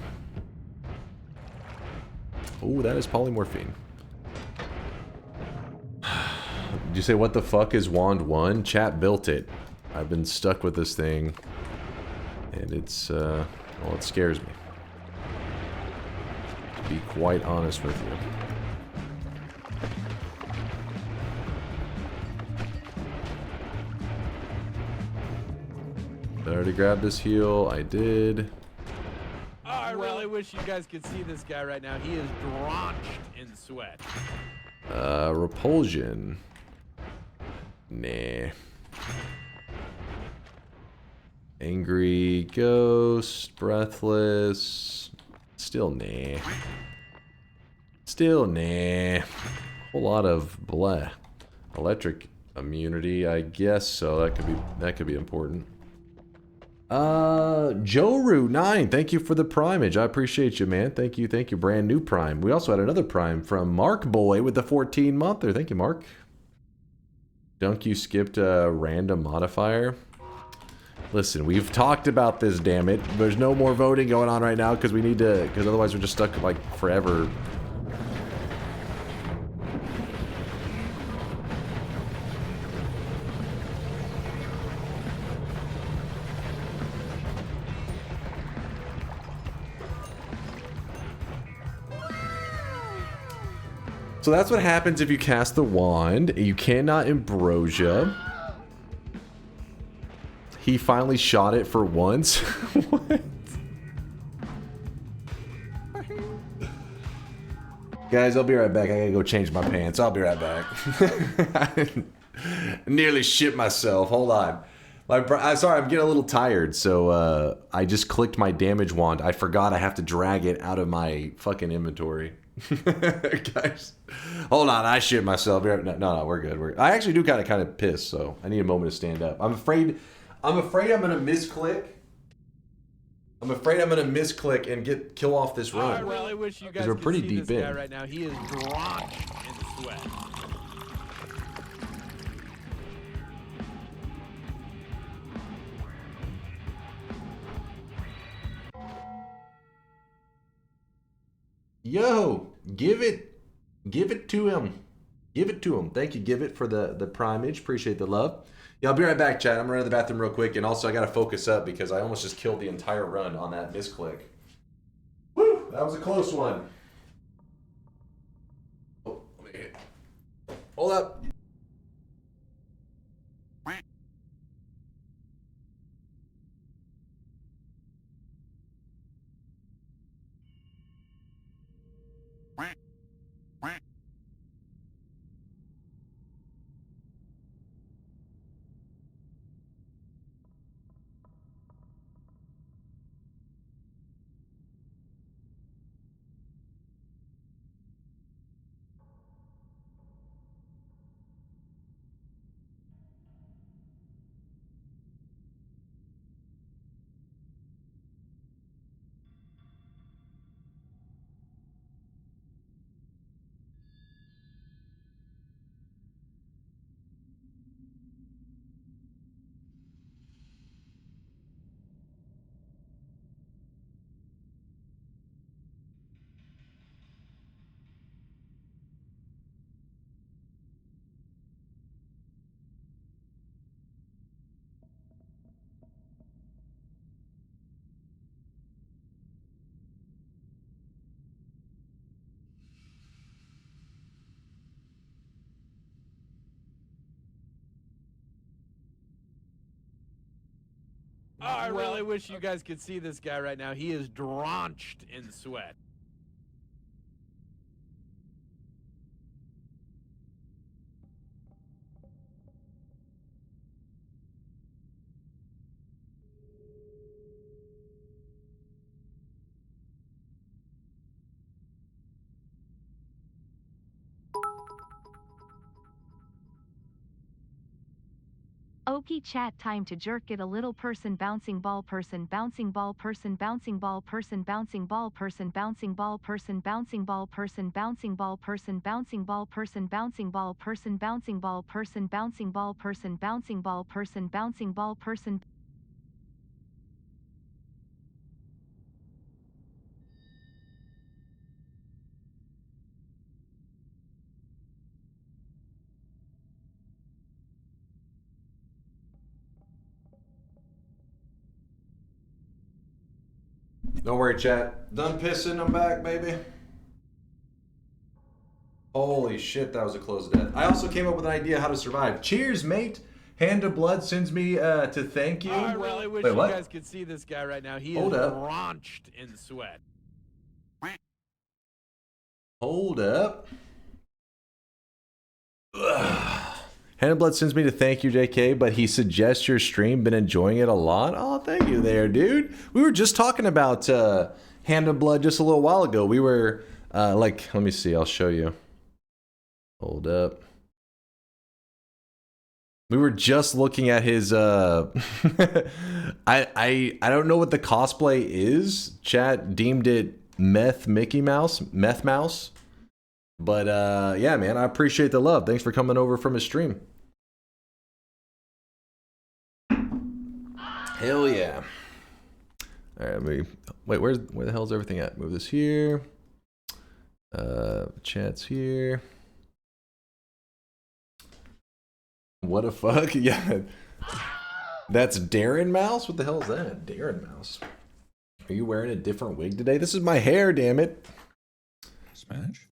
Speaker 4: Oh, that is polymorphine. Did you say what the fuck is Wand 1? Chat built it. I've been stuck with this thing. And it's, well, it scares me. To be quite honest with you. Did I already grab this heal? I did.
Speaker 1: Oh, I really wish you guys could see this guy right now. He is drenched in sweat.
Speaker 4: Repulsion. Nah. Angry Ghost, Breathless, still nah. Still nah. Whole lot of bleh. Electric immunity, I guess so. That could be important. Joru9, thank you for the primage. I appreciate you, man. Thank you, brand new prime. We also had another prime from Mark Boy with the 14-monther. Thank you, Mark. Dunk, you skipped a random modifier. Listen, we've talked about this, damn it. There's no more voting going on right now because we need to, because otherwise we're just stuck like forever. So that's what happens if you cast the wand. You cannot ambrosia. He finally shot it for once. What? Guys, I'll be right back. I gotta go change my pants. I'll be right back. I nearly shit myself. Hold on. Sorry, I'm getting a little tired. So I just clicked my damage wand. I forgot I have to drag it out of my fucking inventory. Guys, hold on. I shit myself. No, we're good. I actually do kind of piss. So I need a moment to stand up. I'm afraid I'm gonna misclick. I'm afraid I'm gonna misclick and kill off this run.
Speaker 1: I really wish you guys
Speaker 4: we're
Speaker 1: could
Speaker 4: pretty
Speaker 1: see
Speaker 4: deep
Speaker 1: this
Speaker 4: in.
Speaker 1: guy right now. He is drenched in sweat.
Speaker 4: Yo, give it to him. Give it to him. Thank you, Give It, for the primage. Appreciate the love. Yeah, I'll be right back, chat. I'm running to the bathroom real quick, and also I gotta focus up because I almost just killed the entire run on that misclick. Woo! That was a close one. Oh, let me hit. Hold up.
Speaker 1: Oh, I really wish you guys could see this guy right now. He is drenched in sweat.
Speaker 5: Okay, chat, time to jerk it. A little person, bouncing ball person, bouncing ball person, bouncing ball person, bouncing ball person, bouncing ball person, bouncing ball person, bouncing ball person, bouncing ball person, bouncing ball person, bouncing ball person, bouncing ball person, bouncing ball person, bouncing ball person.
Speaker 4: Don't worry, chat. Done pissing. I'm back, baby. Holy shit, that was a close death. I also came up with an idea how to survive. Cheers, mate. Hand of Blood sends me to thank you.
Speaker 1: Oh, I really wish
Speaker 4: Wait,
Speaker 1: you
Speaker 4: what?
Speaker 1: guys could see this guy right now. He
Speaker 4: Hold
Speaker 1: is
Speaker 4: up.
Speaker 1: drenched in sweat.
Speaker 4: Hold up. Ugh. Hand of Blood sends me to thank you, JK, but he suggests your stream. Been enjoying it a lot. Oh, thank you there, dude. We were just talking about Hand of Blood just a little while ago. We were let me see. I'll show you. Hold up. We were just looking at his I don't know what the cosplay is. Chat deemed it Meth Mouse. But yeah, man, I appreciate the love. Thanks for coming over from his stream. Hell yeah. All right, wait, where the hell's everything at? Move this here. Chat's here. What a fuck? Yeah. That's Darren Mouse? What the hell is that? Darren Mouse. Are you wearing a different wig today? This is my hair, damn it.
Speaker 2: Smash.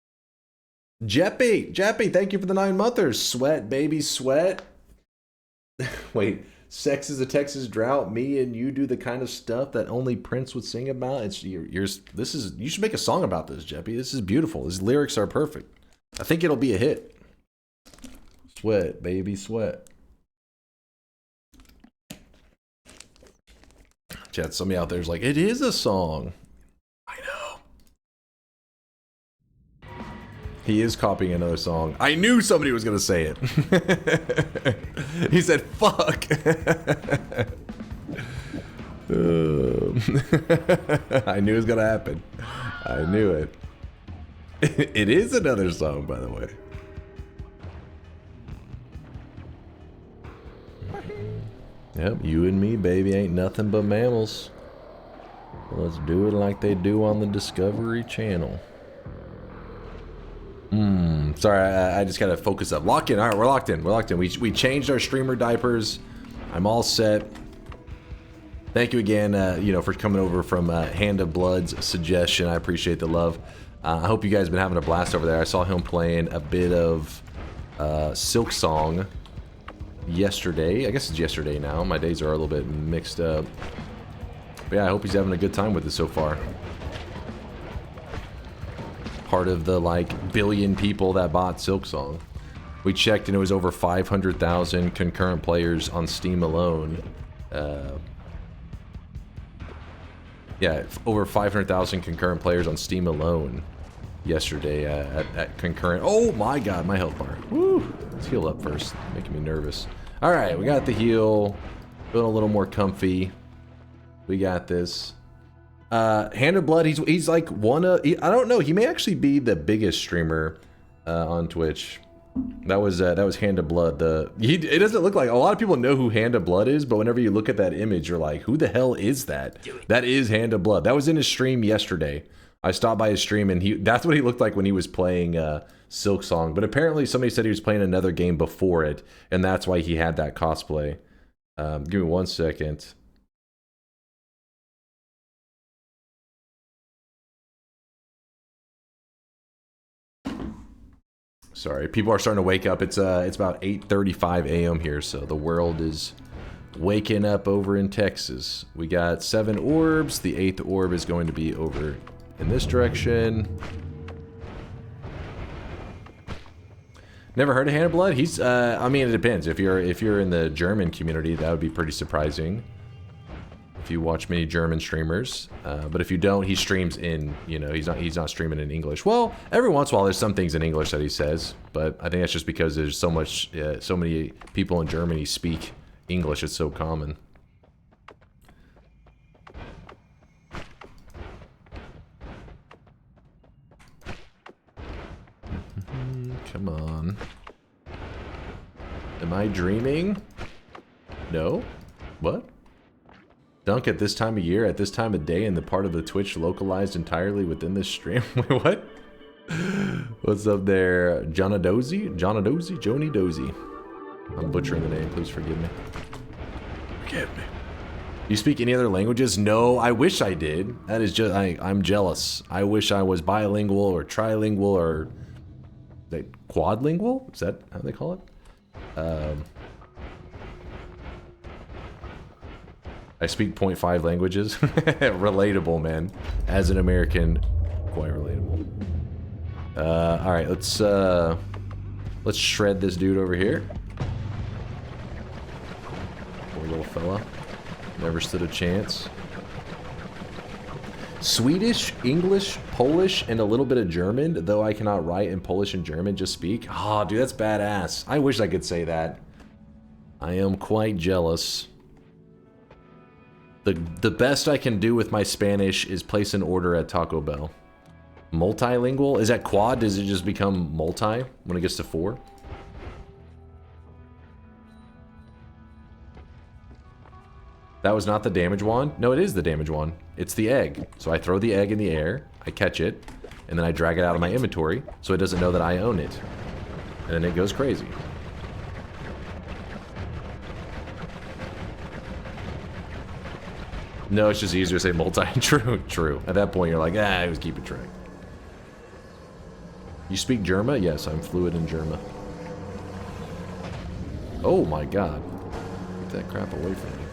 Speaker 4: Jeppy, thank you for the 9-monthers. Sweat, baby, sweat. Wait, sex is a Texas drought. Me and you do the kind of stuff that only Prince would sing about. It's you should make a song about this, Jeppy. This is beautiful. His lyrics are perfect. I think it'll be a hit. Sweat, baby, sweat. Chat, somebody out there's like, it is a song. I know. He is copying another song. I knew somebody was gonna say it. He said, fuck. I knew it was gonna happen. I knew it. It is another song, by the way. Yep, you and me, baby, ain't nothing but mammals. Let's do it like they do on the Discovery Channel. Sorry, I just gotta focus up. Lock in. All right, we're locked in. We're locked in. We changed our streamer diapers. I'm all set. Thank you again, you know, for coming over from Hand of Blood's suggestion. I appreciate the love. I hope you guys have been having a blast over there. I saw him playing a bit of Silk Song yesterday. I guess it's yesterday now. My days are a little bit mixed up. But yeah, I hope he's having a good time with it so far. Part of the, like, billion people that bought Silk Song. We checked and it was over 500,000 concurrent players on Steam alone. Yeah, over 500,000 concurrent players on Steam alone yesterday at concurrent. Oh my god, my health bar. Woo! Let's heal up first. Making me nervous. Alright, we got the heal. Feeling a little more comfy. We got this. Hand of Blood, he's like one of... I don't know, he may actually be the biggest streamer on Twitch. That was Hand of Blood. It doesn't look like... A lot of people know who Hand of Blood is, but whenever you look at that image, you're like, who the hell is that? That is Hand of Blood. That was in his stream yesterday. I stopped by his stream, and that's what he looked like when he was playing Silk Song. But apparently somebody said he was playing another game before it, and that's why he had that cosplay. Give me 1 second. Sorry, people are starting to wake up. It's about 8:35 a.m. here, so the world is waking up over in Texas. We got 7 orbs. The 8th orb is going to be over in this direction. Never heard of Hand of Blood? He's I mean, it depends. If you're in the German community, that would be pretty surprising. If you watch many German streamers, but if you don't, he streams in, you know, he's not streaming in English. Well, every once in a while there's some things in English that he says, but I think that's just because there's so many people in Germany speak English. It's so common. Come on. Am I dreaming? No? What? Dunk at this time of year, at this time of day, and the part of the Twitch localized entirely within this stream. Wait, what? What's up there? Jonadozy? Joni Dozy. I'm butchering the name, please forgive me. Forgive me. You speak any other languages? No, I wish I did. That is just, I'm jealous. I wish I was bilingual or trilingual or quadlingual? Is that how they call it? I speak 0.5 languages. Relatable, man. As an American, quite relatable. All right, let's shred this dude over here. Poor little fella. Never stood a chance. Swedish, English, Polish, and a little bit of German, though I cannot write in Polish and German, just speak. Oh, dude, that's badass. I wish I could say that. I am quite jealous. The best I can do with my Spanish is place an order at Taco Bell. Multilingual? Is that quad? Does it just become multi when it gets to 4? That was not the damage wand? No, it is the damage wand. It's the egg. So I throw the egg in the air, I catch it, and then I drag it out of my inventory so it doesn't know that I own it. And then it goes crazy. No, it's just easier to say multi. True. At that point, you're like, I was keeping track. You speak German? Yes, I'm fluent in German. Oh my god. Get that crap away from me.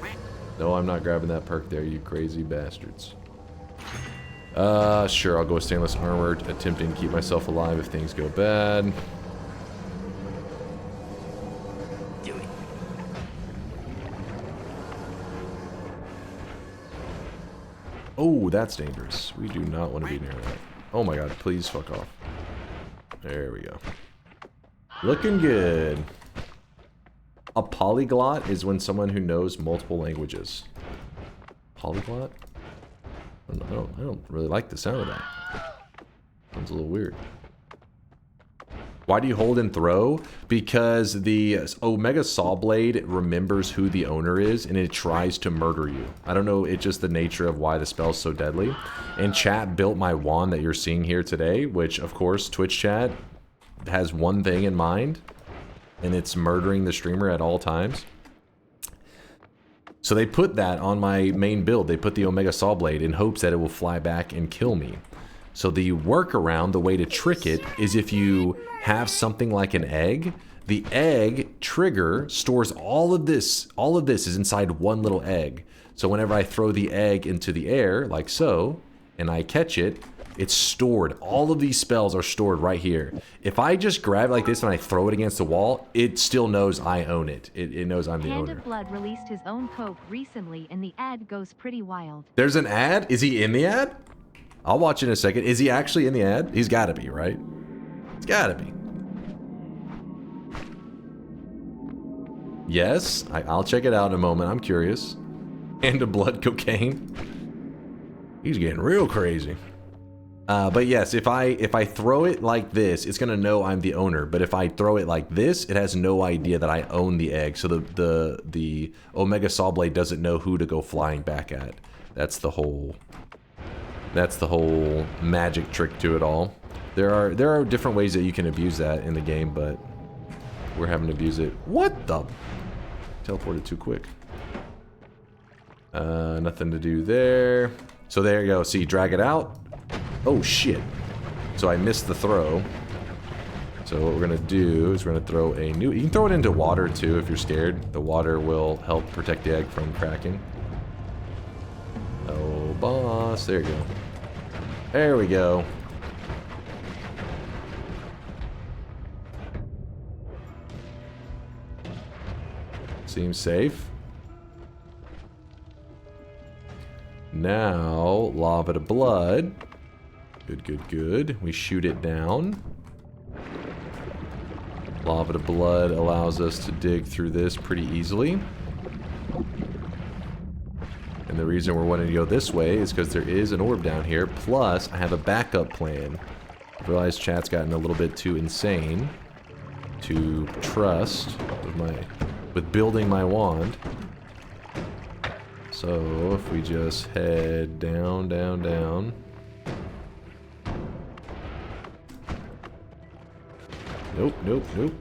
Speaker 4: No, I'm not grabbing that perk there, you crazy bastards. Sure, I'll go with stainless armor, attempting to keep myself alive if things go bad. Oh, that's dangerous. We do not want to be near that. Oh my god, please fuck off. There we go. Looking good. A polyglot is when someone who knows multiple languages. Polyglot? I don't really like the sound of that. Sounds a little weird. Why do you hold and throw? Because the Omega Saw Blade remembers who the owner is and it tries to murder you. I don't know, it's just the nature of why the spell's so deadly. And chat built my wand that you're seeing here today, which of course, Twitch chat, has one thing in mind, and it's murdering the streamer at all times. So they put that on my main build. They put the Omega Saw Blade in hopes that it will fly back and kill me. So the workaround, the way to trick it, is if you have something like an egg. The egg trigger stores all of this. All of this is inside one little egg. So whenever I throw the egg into the air, like so, and I catch it, it's stored. All of these spells are stored right here. If I just grab it like this and I throw it against the wall, it still knows I own it. It knows I'm the
Speaker 5: Hand
Speaker 4: owner.
Speaker 5: of Blood released his own coke recently and the ad goes pretty wild.
Speaker 4: There's an ad? Is he in the ad? I'll watch in a second. Is he actually in the ad? He's gotta be, right? He's gotta be. Yes, I'll check it out in a moment. I'm curious. Hand of Blood cocaine. He's getting real crazy. But yes, if I throw it like this, it's gonna know I'm the owner. But if I throw it like this, it has no idea that I own the egg. So the Omega Saw Blade doesn't know who to go flying back at. That's the whole magic trick to it all. There are different ways that you can abuse that in the game, but we're having to abuse it. What the? Teleported too quick. Nothing to do there. So there you go. See, drag it out. Oh shit. So I missed the throw. So what we're gonna do is we're gonna throw a new... You can throw it into water too if you're scared. The water will help protect the egg from cracking. Oh, boss. There you go. There we go. Seems safe. Now, lava to blood. Good, good, good. We shoot it down. Lava to blood allows us to dig through this pretty easily. And the reason we're wanting to go this way is because there is an orb down here. Plus, I have a backup plan. I realize chat's gotten a little bit too insane to trust with building my wand. So if we just head down, down, down. Nope, nope, nope.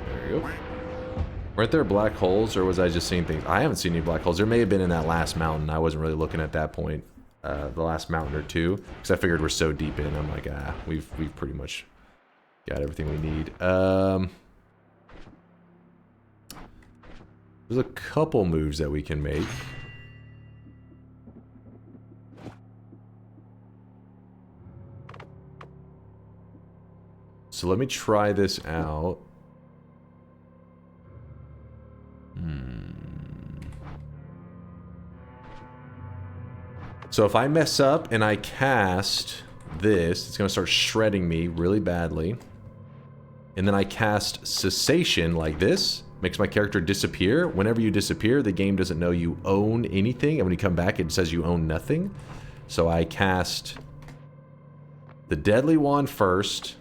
Speaker 4: There you go. Weren't there black holes, or was I just seeing things? I haven't seen any black holes. There may have been in that last mountain. I wasn't really looking at that point. The last mountain or two, because I figured we're so deep in. I'm like, we've pretty much got everything we need. There's a couple moves that we can make. So let me try this out. So if I mess up and I cast this, it's going to start shredding me really badly. And then I cast Cessation like this. Makes my character disappear. Whenever you disappear, the game doesn't know you own anything. And when you come back, it says you own nothing. So I cast the Deadly Wand first.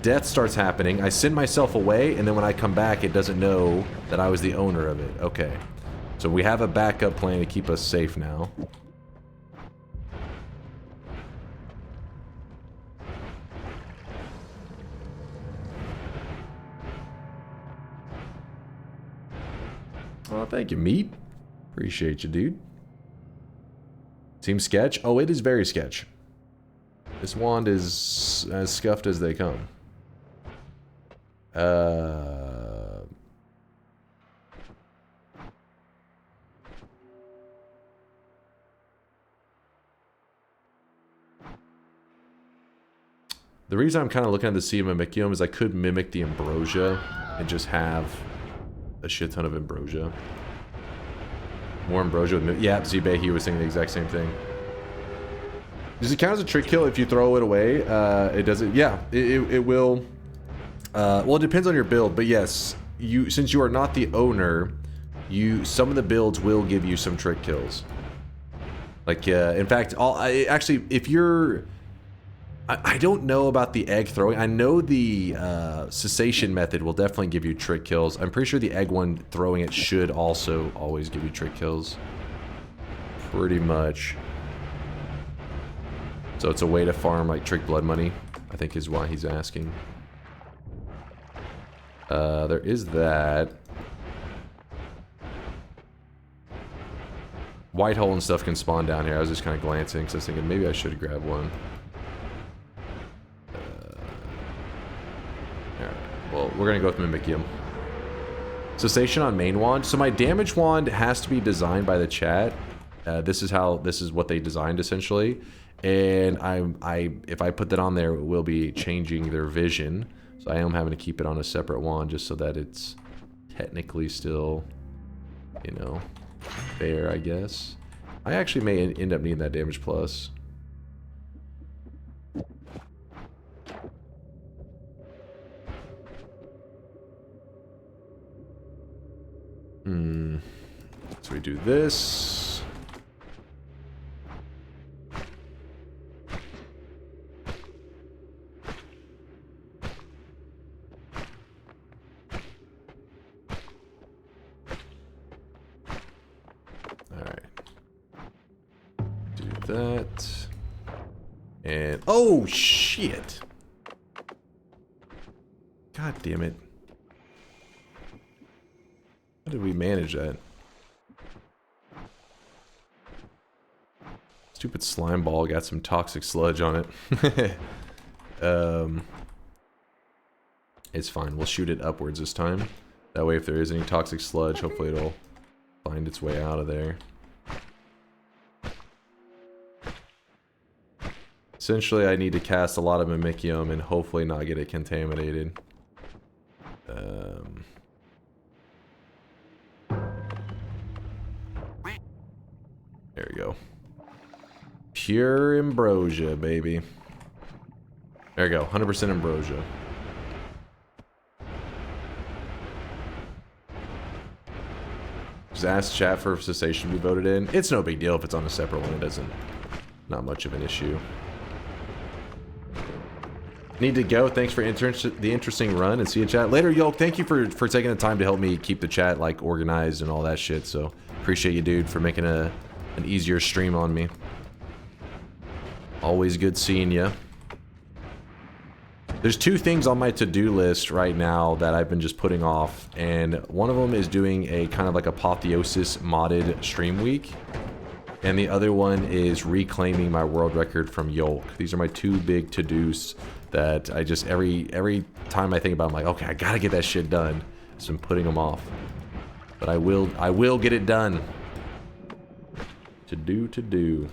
Speaker 4: Death starts happening. I send myself away, and then when I come back, it doesn't know that I was the owner of it. Okay. So we have a backup plan to keep us safe now. Oh, thank you, Meat. Appreciate you, dude. Seems sketch? Oh, it is very sketch. This wand is as scuffed as they come. The reason I'm kind of looking at the Sea of Mimicium is I could mimic the Ambrosia and just have a shit ton of Ambrosia. More Ambrosia with... Yeah, Z-Bay, he was saying the exact same thing. Does it count as a trick kill if you throw it away? It doesn't... Yeah, it will... well, it depends on your build, but yes, since you are not the owner, some of the builds will give you some trick kills. Like, in fact, actually, if you're... I don't know about the egg throwing. I know the cessation method will definitely give you trick kills. I'm pretty sure the egg one throwing it should also always give you trick kills. Pretty much. So it's a way to farm like trick blood money, I think is why he's asking. There is that. White hole and stuff can spawn down here. I was just kind of glancing because I was thinking maybe I should grab one. Alright, well, we're going to go with Mimicium. Cessation on main wand. So my damage wand has to be designed by the chat. This is what they designed essentially. And if I put that on there, it will be changing their vision. So I am having to keep it on a separate wand just so that it's technically still, you know, fair, I guess. I actually may end up needing that damage plus. So we do this. That. And oh shit. God damn it. How did we manage that? Stupid slime ball got some toxic sludge on it. It's fine. We'll shoot it upwards this time. That way if there is any toxic sludge, hopefully it'll find its way out of there. Essentially, I need to cast a lot of Mimicium and hopefully not get it contaminated. There we go. Pure ambrosia, baby. There we go, 100% ambrosia. Just ask chat for cessation to be voted in. It's no big deal if it's on a separate one. It doesn't, not much of an issue. Need to go. Thanks for the interesting run, and see you chat later. Yolk, thank you for taking the time to help me keep the chat like organized and all that shit. So appreciate you, dude, for making an easier stream on me. Always good seeing you. There's two things on my to-do list right now that I've been just putting off, and one of them is doing a kind of like Apotheosis modded stream week, and the other one is reclaiming my world record from Yolk. These are my two big to-dos that I just every time I think about, I'm like, okay, I gotta get that shit done. So I'm putting them off, but I will get it done. To do.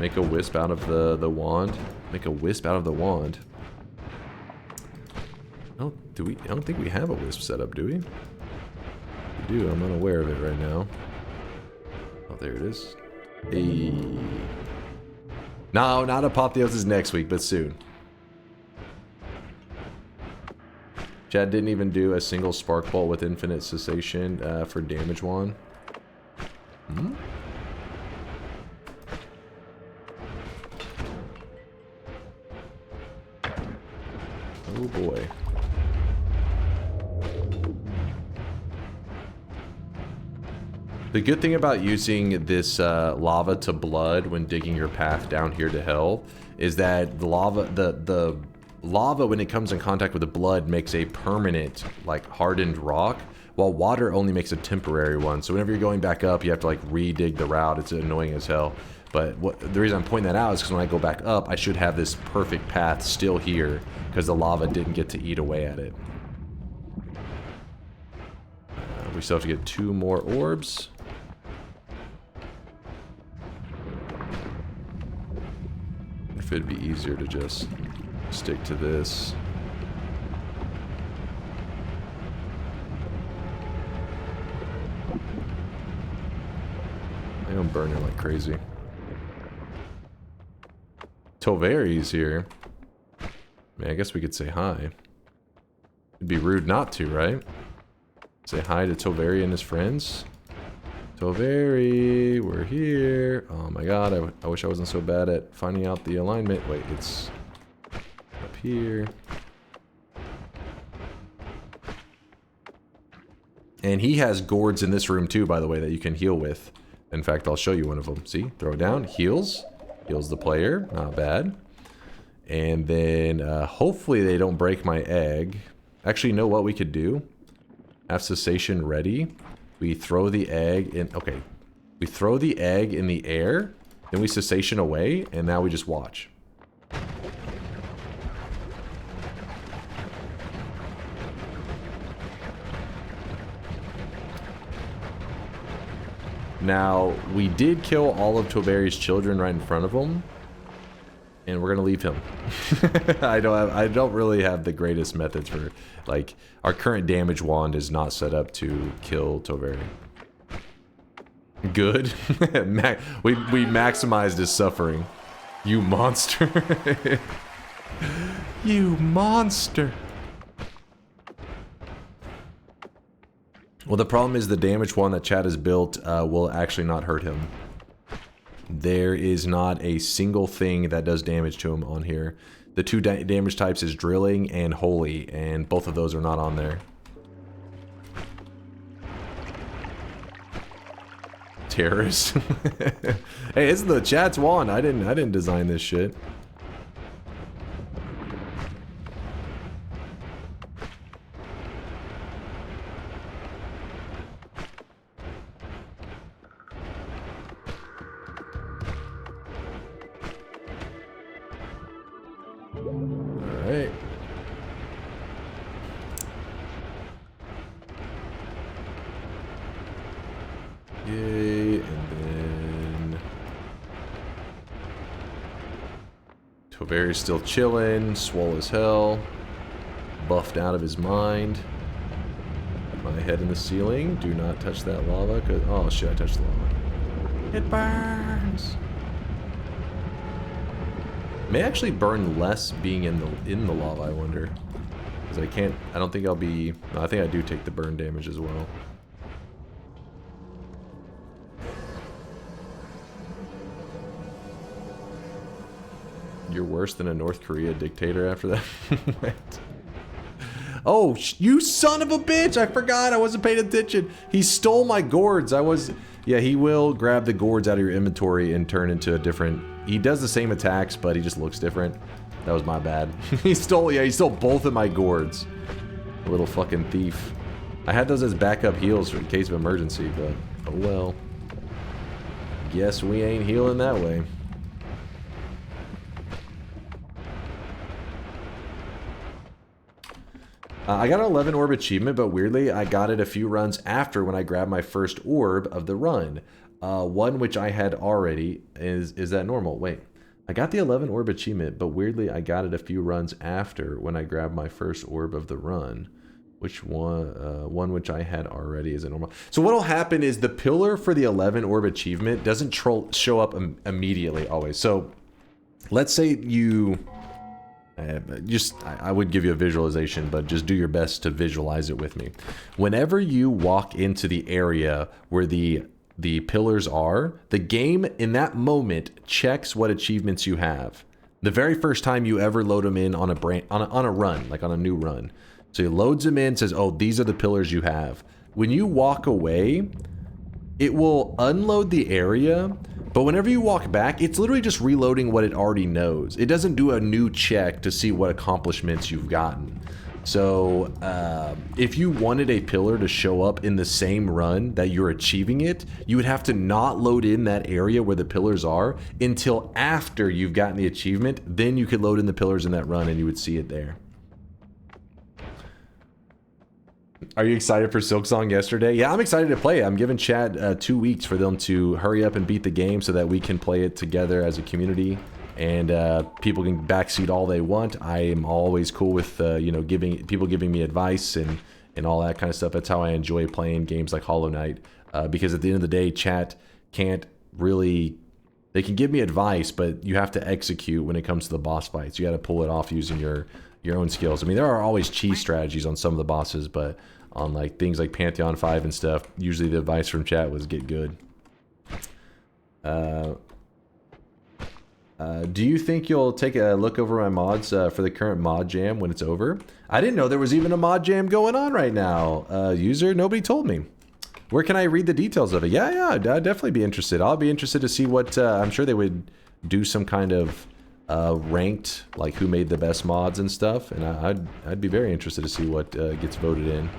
Speaker 4: Make a wisp out of the wand. Make a wisp out of the wand. I don't think we have a wisp set up, do we? We do. I'm unaware of it right now. Oh, there it is. Hey. No, not Apotheosis next week, but soon. Chad didn't even do a single spark bolt with infinite cessation for damage wand. Oh boy. The good thing about using this lava to blood when digging your path down here to hell is that the lava, when it comes in contact with the blood, makes a permanent, like, hardened rock, while water only makes a temporary one. So whenever you're going back up, you have to like re-dig the route. It's annoying as hell. But the reason I'm pointing that out is because when I go back up, I should have this perfect path still here because the lava didn't get to eat away at it. We still have to get 2 more orbs. If it'd be easier to just stick to this. I'm burning like crazy. Toveri's here. I mean, I guess we could say hi. It'd be rude not to, right? Say hi to Toveri and his friends. Toveri, we're here. Oh my god, I wish I wasn't so bad at finding out the alignment. Wait, it's up here. And he has gourds in this room too, by the way, that you can heal with. In fact, I'll show you one of them. See? Throw it down. Heals. Heals the player. Not bad. And then hopefully they don't break my egg. Actually, you know what we could do? Have cessation ready. We throw the egg in... Okay. We throw the egg in the air. Then we cessation away. And now we just watch. Now, we did kill all of Toveri's children right in front of him. And we're gonna leave him. I don't really have the greatest methods for, like, our current damage wand is not set up to kill Toveri. Good. we maximized his suffering. You monster. You monster. Well, the problem is the damage wand that Chad has built will actually not hurt him. There is not a single thing that does damage to him on here. The two damage types is drilling and holy, and both of those are not on there. Terrorist. Hey, it's the chat's wand. I didn't design this shit. Alright. Yay, and then Toveri's still chilling, swole as hell, buffed out of his mind. Put my head in the ceiling. Do not touch that lava, cause oh shit, I touched the lava. It burns. May actually burn less being in the lava, I wonder. Because I don't think I'll be... No, I think I do take the burn damage as well. You're worse than a North Korea dictator after that? Oh, you son of a bitch! I forgot, I wasn't paying attention. He stole my gourds. Yeah, he will grab the gourds out of your inventory and turn into a different... He does the same attacks, but he just looks different. That was my bad. He stole both of my gourds. A little fucking thief. I had those as backup heals in case of emergency, but oh well. Guess we ain't healing that way. I got an 11 orb achievement, but weirdly, I got it a few runs after when I grabbed my first orb of the run. One which I had already. Is that normal? Wait. I got the 11 orb achievement, but weirdly, I got it a few runs after when I grabbed my first orb of the run. Which one? One which I had already. Is it normal? So what'll happen is the pillar for the 11 orb achievement doesn't show up immediately always. So let's say you... I would give you a visualization, but just do your best to visualize it with me. Whenever you walk into the area where the pillars are, the game in that moment checks what achievements you have. The very first time you ever load them in on a run, like on a new run. So it loads them in, says, oh, these are the pillars you have. When you walk away, it will unload the area, but whenever you walk back, it's literally just reloading what it already knows. It doesn't do a new check to see what accomplishments you've gotten. So if you wanted a pillar to show up in the same run that you're achieving it, you would have to not load in that area where the pillars are until after you've gotten the achievement. Then you could load in the pillars in that run and you would see it there. Are you excited for Silksong yesterday? Yeah, I'm excited to play it. I'm giving Chad 2 weeks for them to hurry up and beat the game so that we can play it together as a community. And people can backseat all they want. I am always cool with you know, giving me advice and all that kind of stuff. That's how I enjoy playing games like Hollow Knight. Because at the end of the day, chat can't really... They can give me advice, but you have to execute when it comes to the boss fights. You got to pull it off using your own skills. I mean, there are always cheese strategies on some of the bosses, but on like things like Pantheon 5 and stuff. Usually the advice from chat was get good. Do you think you'll take a look over my mods for the current mod jam when it's over? I didn't know there was even a mod jam going on right now. User, nobody told me. Where can I read the details of it? Yeah, I'd definitely be interested. I'll be interested to see what, I'm sure they would do some kind of ranked, like who made the best mods and stuff. And I'd be very interested to see what gets voted in.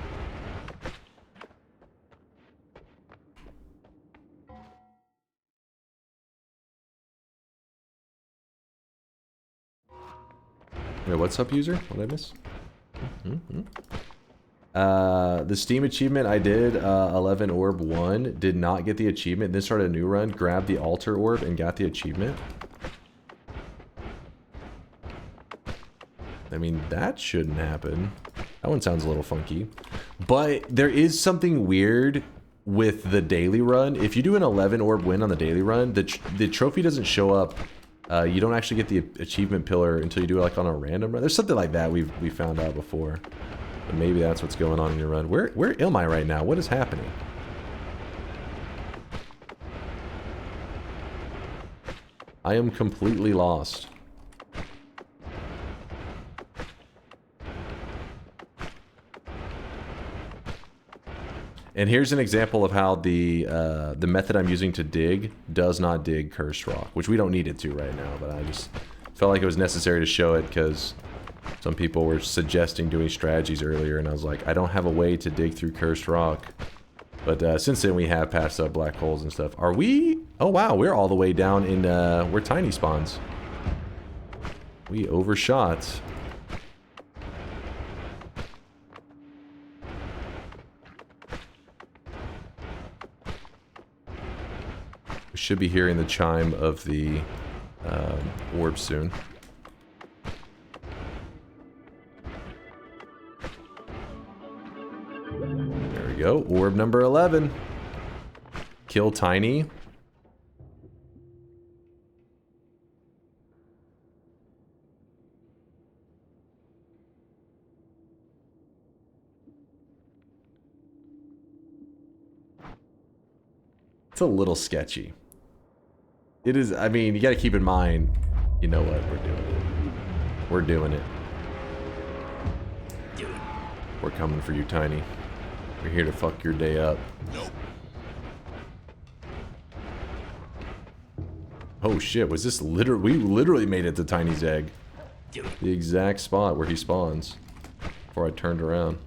Speaker 4: Wait, what's up, user? What did I miss? The Steam achievement I did, 11 orb 1, did not get the achievement. Then started a new run, grabbed the altar orb, and got the achievement. I mean, that shouldn't happen. That one sounds a little funky. But there is something weird with the daily run. If you do an 11 orb win on the daily run, the trophy doesn't show up. You don't actually get the achievement pillar until you do it like on a random run. There's something like that we found out before. But maybe that's what's going on in your run. Where am I right now? What is happening? I am completely lost. And here's an example of how the method I'm using to dig does not dig cursed rock, which we don't need it to right now, but I just felt like it was necessary to show it because some people were suggesting doing strategies earlier, and I was like, I don't have a way to dig through cursed rock. But since then, we have passed up black holes and stuff. Are we? Oh, wow, we're all the way down in where Tiny spawns. We overshot. We should be hearing the chime of the orb soon. There we go. Orb number 11. Kill Tiny. It's a little sketchy. It is, I mean, you gotta keep in mind, you know what, we're doing it. We're doing it. We're coming for you, Tiny. We're here to fuck your day up. Nope. Oh shit, was this literally, we literally made it to Tiny's egg. The exact spot where he spawns. Before I turned around.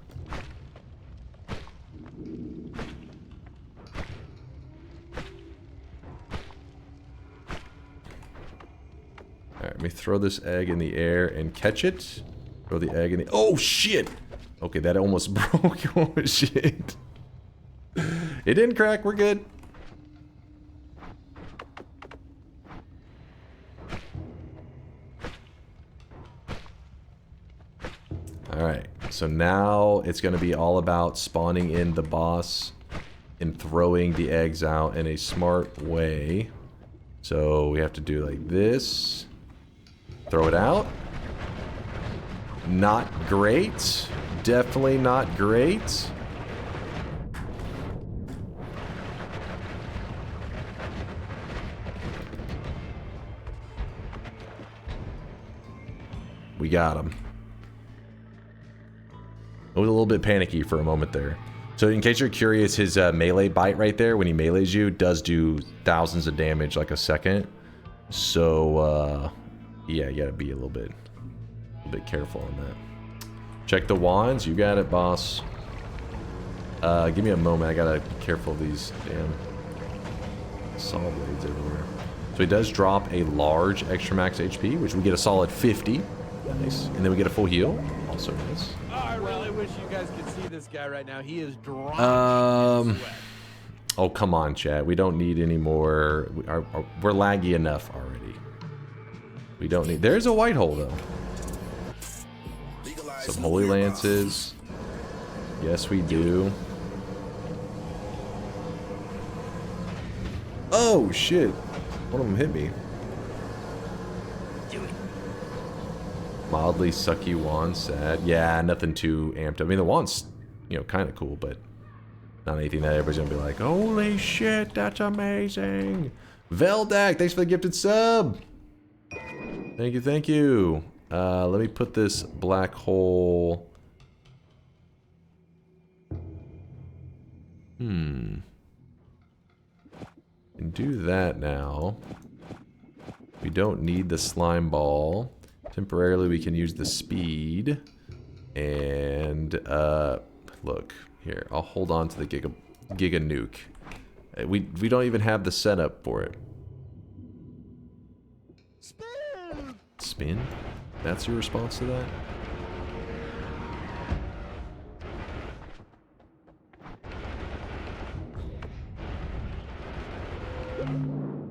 Speaker 4: Alright, let me throw this egg in the air and catch it. Throw the egg in the... Oh, shit! Okay, that almost broke. Oh, shit. It didn't crack. We're good. Alright, so now it's going to be all about spawning in the boss and throwing the eggs out in a smart way. So we have to do like this. Throw it out. Not great. Definitely not great. We got him. I was a little bit panicky for a moment there. So in case you're curious, his melee bite right there, when he melees you, does do thousands of damage like a second. So, yeah, you gotta be a little bit careful on that. Check the wands. You got it, boss. Give me a moment. I gotta be careful of these damn saw blades everywhere. So he does drop a large extra max HP, which we get a solid 50. Nice. And then we get a full heal. Also nice.
Speaker 1: Oh, I really wish you guys could see this guy right now. He is drawn.
Speaker 4: Oh, come on, chat. We don't need any more. We're laggy enough already. We don't need... There's a white hole, though. Some holy lances. Yes, we do. Oh, shit. One of them hit me. Mildly sucky wand, sad. Yeah, nothing too amped. I mean, the wand's you know, kind of cool, but not anything that everybody's gonna be like, holy shit, that's amazing. Veldak, thanks for the gifted sub. Thank you, thank you. Let me put this black hole. And do that now. We don't need the slime ball. Temporarily, we can use the speed. And, look, here, I'll hold on to the Giga Nuke. We don't even have the setup for it. Spin? That's your response to that?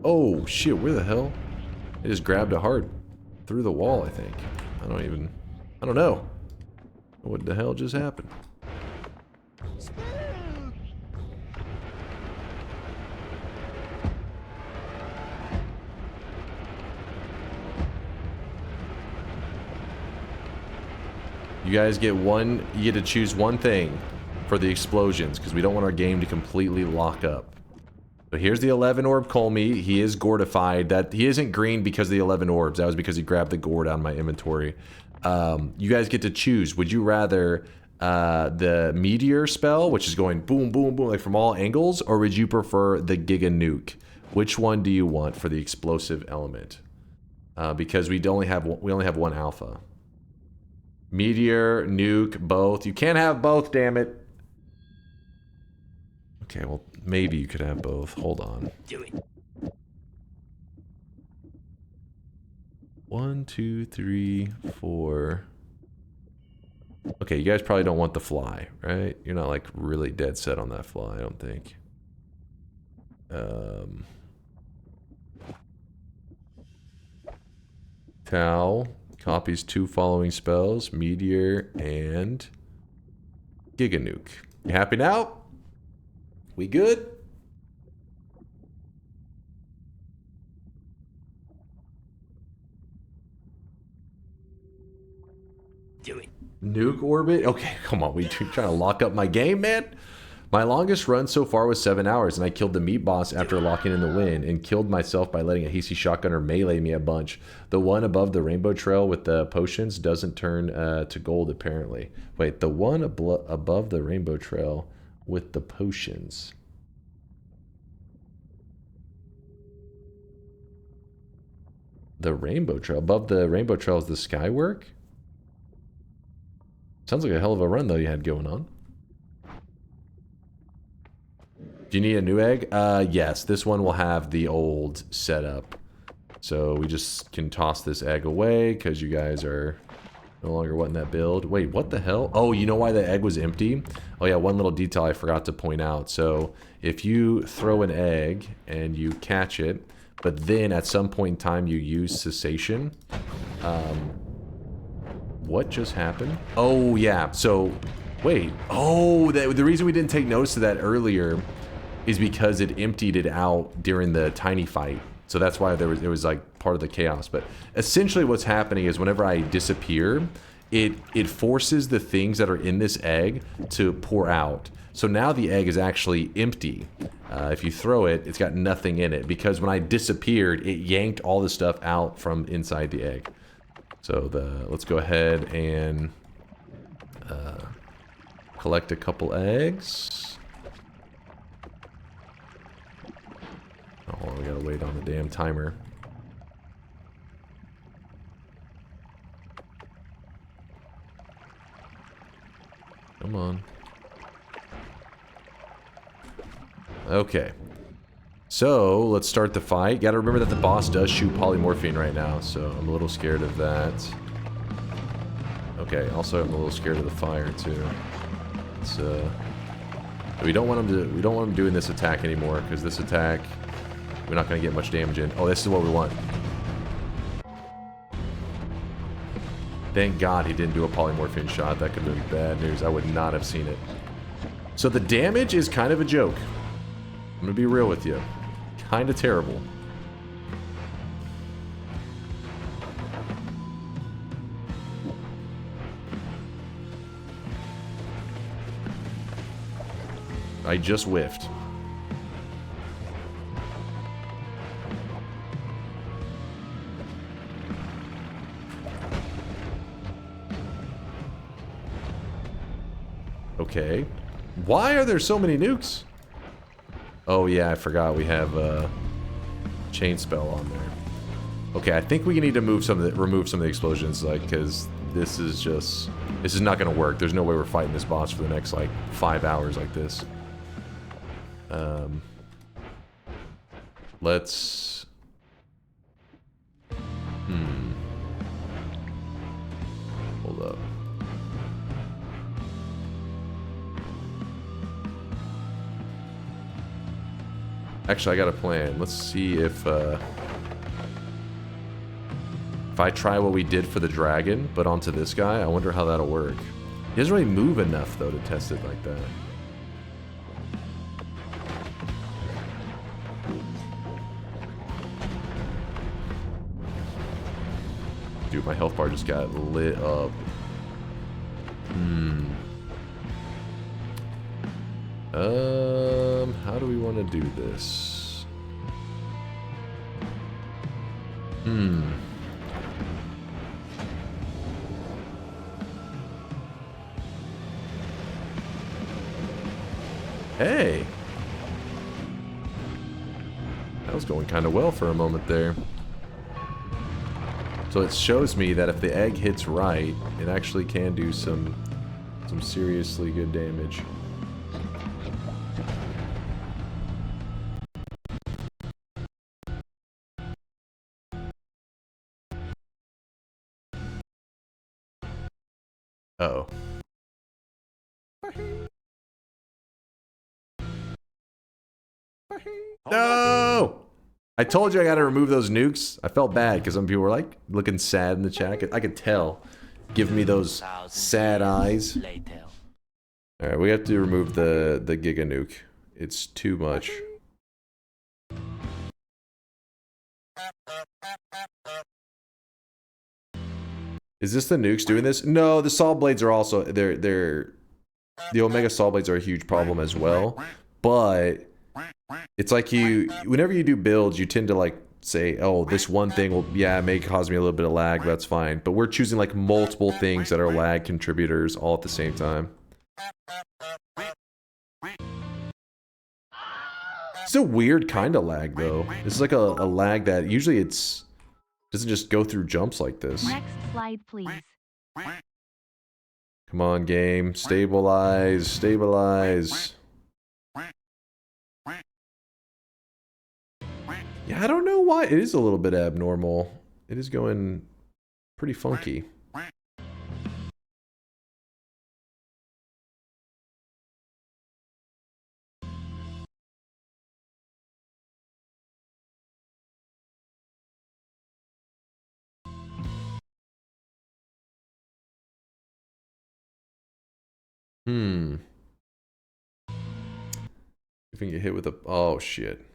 Speaker 4: Oh, shit, where the hell? I just grabbed a heart through the wall, I think. I don't know. What the hell just happened? You guys get you get to choose one thing for the explosions, because we don't want our game to completely lock up. But here's the 11 orb Colmy. He is gordified. That he isn't green because of the 11 orbs. That was because he grabbed the gourd out of my inventory. You guys get to choose. Would you rather the meteor spell, which is going boom, boom, boom, like from all angles, or would you prefer the Giga Nuke? Which one do you want for the explosive element? Because we only have one alpha. Meteor, nuke, both. You can't have both, damn it. Okay, well, maybe you could have both. Hold on.
Speaker 15: Do it.
Speaker 4: 1, 2, 3, 4. Okay, you guys probably don't want the fly, right? You're not like really dead set on that fly, I don't think. Tau copies 2 following spells, Meteor and Giga Nuke. You happy now? We good?
Speaker 15: Do it.
Speaker 4: Nuke orbit? Okay, come on. We trying to lock up my game, man? My longest run so far was 7 hours, and I killed the meat boss after locking in the win, and killed myself by letting a hasty shotgunner melee me a bunch. The one above the rainbow trail with the potions doesn't turn to gold, apparently. Wait, the one above the rainbow trail with the potions. The rainbow trail. Above the rainbow trail is the skywork? Sounds like a hell of a run, though, you had going on. Do you need a new egg? Yes, this one will have the old setup. So we just can toss this egg away because you guys are no longer wanting that build. Wait, what the hell? Oh, you know why the egg was empty? Oh yeah, one little detail I forgot to point out. So if you throw an egg and you catch it, but then at some point in time you use cessation, what just happened? Oh yeah, so wait. Oh, the reason we didn't take notice of that earlier is because it emptied it out during the tiny fight. So that's why it was like part of the chaos. But essentially what's happening is whenever I disappear, it forces the things that are in this egg to pour out. So now the egg is actually empty. If you throw it, it's got nothing in it, because when I disappeared, it yanked all the stuff out from inside the egg. So let's go ahead and collect a couple eggs. Oh, we gotta wait on the damn timer. Come on. Okay. So, let's start the fight. Gotta remember that the boss does shoot polymorphine right now, so I'm a little scared of that. Okay, also I'm a little scared of the fire too. It's we don't want him doing this attack anymore, because this attack we're not gonna get much damage in. Oh, this is what we want. Thank God he didn't do a polymorphine shot. That could have been bad news. I would not have seen it. So the damage is kind of a joke. I'm gonna be real with you. Kind of terrible. I just whiffed. Okay. Why are there so many nukes? Oh yeah, I forgot we have chain spell on there. Okay, I think we need to remove some of the explosions, like, because this is not gonna work. There's no way we're fighting this boss for the next like 5 hours like this. Let's. Hold up. Actually, I got a plan. Let's see if I try what we did for the dragon, but onto this guy, I wonder how that'll work. He doesn't really move enough, though, to test it like that. Dude, my health bar just got lit up. How do we want to do this? Hey! That was going kind of well for a moment there. So it shows me that if the egg hits right, it actually can do some seriously good damage. Uh-oh. No! I told you I gotta remove those nukes. I felt bad because some people were like looking sad in the chat. I could tell. Give me those sad eyes. Alright, we have to remove the Giga Nuke. It's too much. Is this the nukes doing this? No, the saw blades are also the Omega saw blades are a huge problem as well. But it's like whenever you do builds, you tend to like say, oh, this one thing will, yeah, may cause me a little bit of lag, but that's fine. But we're choosing like multiple things that are lag contributors all at the same time. It's a weird kind of lag though. It's like a lag that usually doesn't just go through jumps like this.
Speaker 5: Next slide, please.
Speaker 4: Come on, game. Stabilize. Stabilize. Yeah, I don't know why. It is a little bit abnormal. It is going pretty funky. If we can get hit with a... Oh, shit.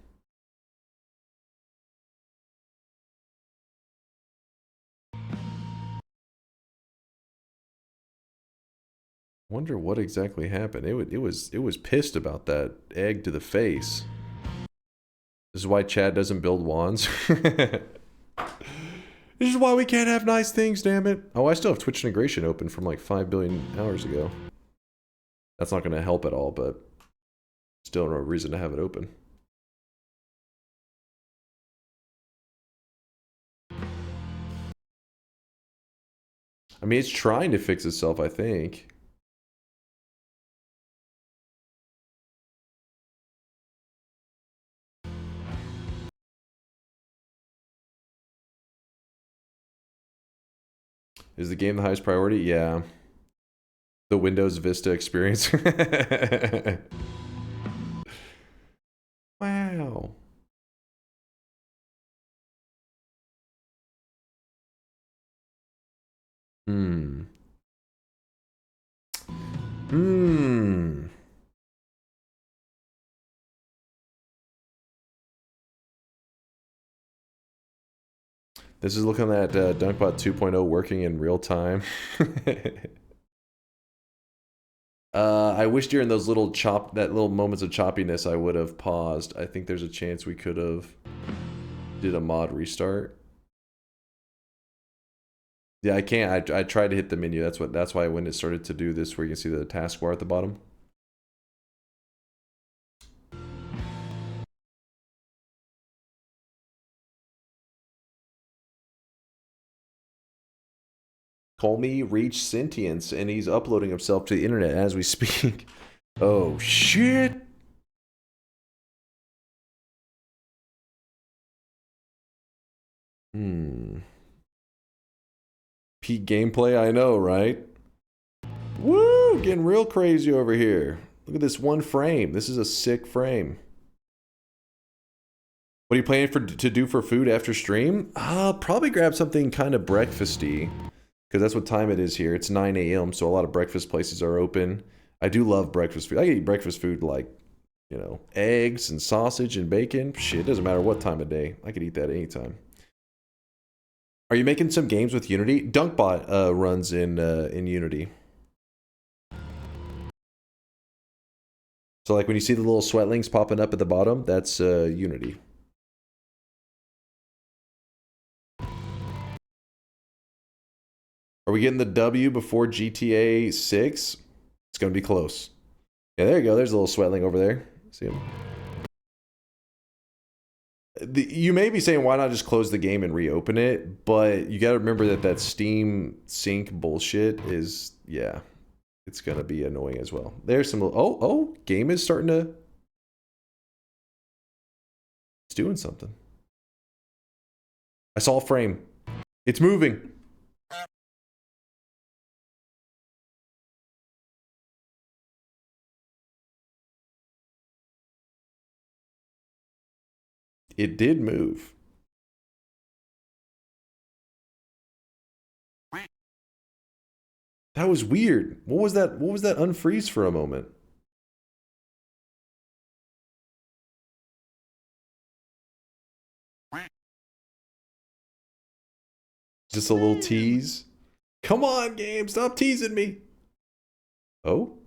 Speaker 4: Wonder what exactly happened. It was pissed about that egg to the face. This is why Chad doesn't build wands. This is why we can't have nice things, damn it. Oh, I still have Twitch integration open from like 5 billion hours ago. That's not going to help at all, but still no reason to have it open. I mean, it's trying to fix itself, I think. Is the game the highest priority? Yeah. The Windows Vista experience. Wow. This is looking at DunkBot 2.0 working in real time. I wish during those that little moments of choppiness I would have paused. I think there's a chance we could have did a mod restart. Yeah, I can't. I tried to hit the menu. That's why when it started to do this, where you can see the taskbar at the bottom. Colmy reached sentience, and he's uploading himself to the internet as we speak. Oh shit! Peak gameplay, I know, right? Woo! Getting real crazy over here. Look at this one frame. This is a sick frame. What are you planning to do for food after stream? I'll probably grab something kind of breakfasty. Because that's what time it is here. It's 9 a.m. so a lot of breakfast places are open. I do love breakfast food. I can eat breakfast food like, you know, eggs and sausage and bacon. Shit, it doesn't matter what time of day. I could eat that anytime. Are you making some games with Unity? DunkBot runs in Unity. So like when you see the little sweat links popping up at the bottom, that's Unity. Are we getting the W before GTA 6? It's going to be close. Yeah, there you go. There's a little sweatling over there. See him? You may be saying, why not just close the game and reopen it? But you got to remember that Steam sync bullshit is, yeah, it's going to be annoying as well. There's some, oh, game is starting to, it's doing something. I saw a frame. It's moving. It did move. That was weird. What was that? What was that unfreeze for a moment? Just a little tease. Come on, game, stop teasing me. Oh?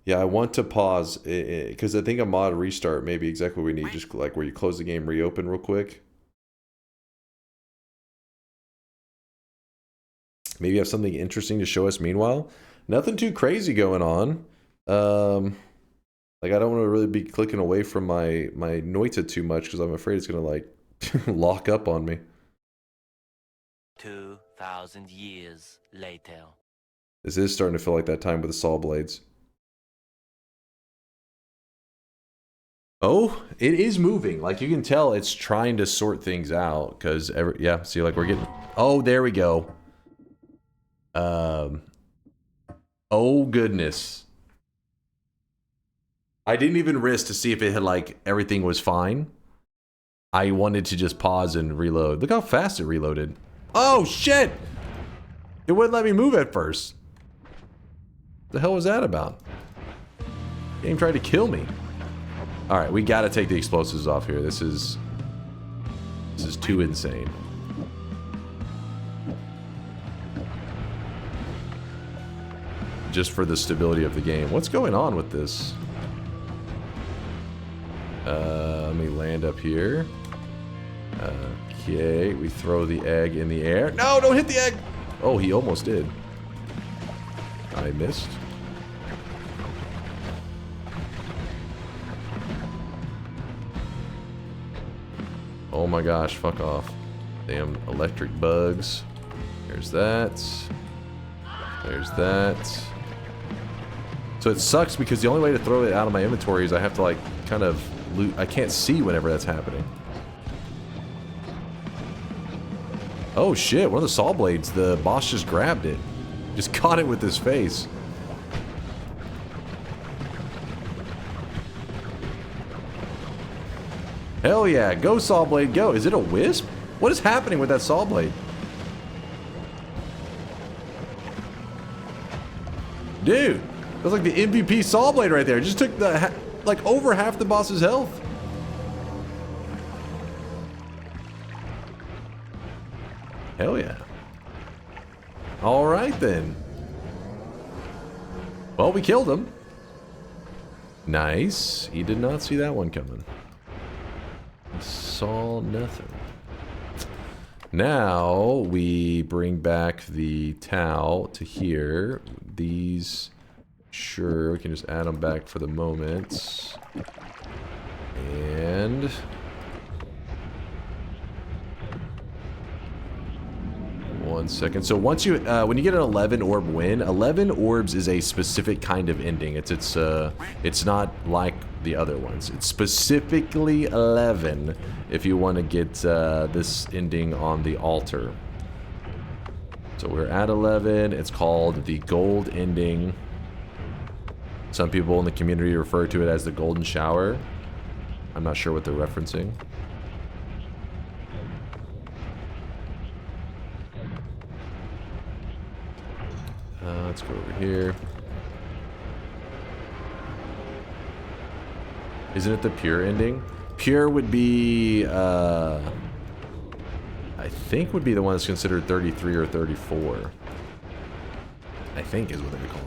Speaker 4: Yeah, I want to pause because I think a mod restart may be exactly what we need. Just like where you close the game, reopen real quick. Maybe you have something interesting to show us meanwhile. Nothing too crazy going on. Like I don't want to really be clicking away from my Noita too much because I'm afraid it's gonna like lock up on me.
Speaker 14: 2,000 years later.
Speaker 4: This is starting to feel like that time with the saw blades. Oh, it is moving. Like you can tell it's trying to sort things out because yeah, see like we're getting, oh, there we go. Oh goodness. I didn't even risk to see if it had like everything was fine. I wanted to just pause and reload. Look how fast it reloaded. Oh shit! It wouldn't let me move at first. What the hell was that about? Game tried to kill me. Alright, we gotta take the explosives off here. This is too insane. Just for the stability of the game. What's going on with this? Let me land up here. Okay, we throw the egg in the air. No, don't hit the egg! Oh, he almost did. I missed. Oh my gosh, fuck off. Damn electric bugs. There's that. There's that. So it sucks because the only way to throw it out of my inventory is I have to like kind of loot. I can't see whenever that's happening. Oh shit, one of the saw blades, the boss just grabbed it. Just caught it with his face. Hell yeah, go saw blade, go. Is it a wisp? What is happening with that saw blade? Dude, that's like the MVP saw blade right there. It just took the like over half the boss's health. Hell yeah. All right, then. Well, we killed him. Nice. He did not see that one coming. He saw nothing. Now, we bring back the towel to here. These, sure, we can just add them back for the moment. And... one second. So once you, when you get an 11 orb win, 11 orbs is a specific kind of ending. It's not like the other ones. It's specifically 11 if you want to get this ending on the altar. So we're at 11. It's called the gold ending. Some people in the community refer to it as the golden shower. I'm not sure what they're referencing. Let's go over here. Isn't it the pure ending? Pure would be, I think would be the one that's considered 33 or 34. I think is what they would call it.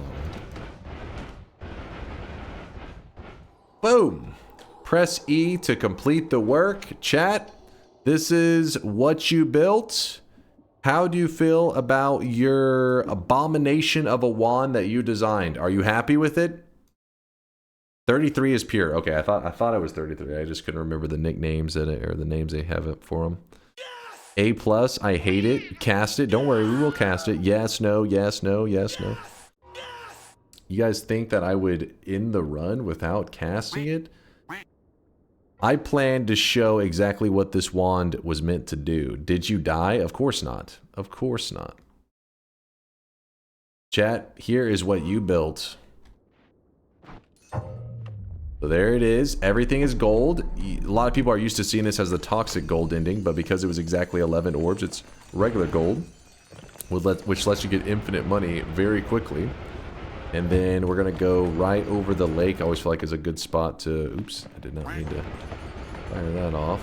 Speaker 4: Boom! Press E to complete the work. Chat, this is what you built. How do you feel about your abomination of a wand that you designed? Are you happy with it? 33 is pure. Okay, I thought it was 33. I just couldn't remember the nicknames in it, or the names they have it for them. A+, I hate it. Cast it. Don't worry, we will cast it. Yes, no, yes, no, yes, no. You guys think that I would end the run without casting it? I planned to show exactly what this wand was meant to do. Did you die? Of course not. Of course not. Chat, here is what you built. So there it is. Everything is gold. A lot of people are used to seeing this as the toxic gold ending, but because it was exactly 11 orbs, it's regular gold, which lets you get infinite money very quickly. And then we're going to go right over the lake. I always feel like it's a good spot to... Oops, I did not mean to fire that off.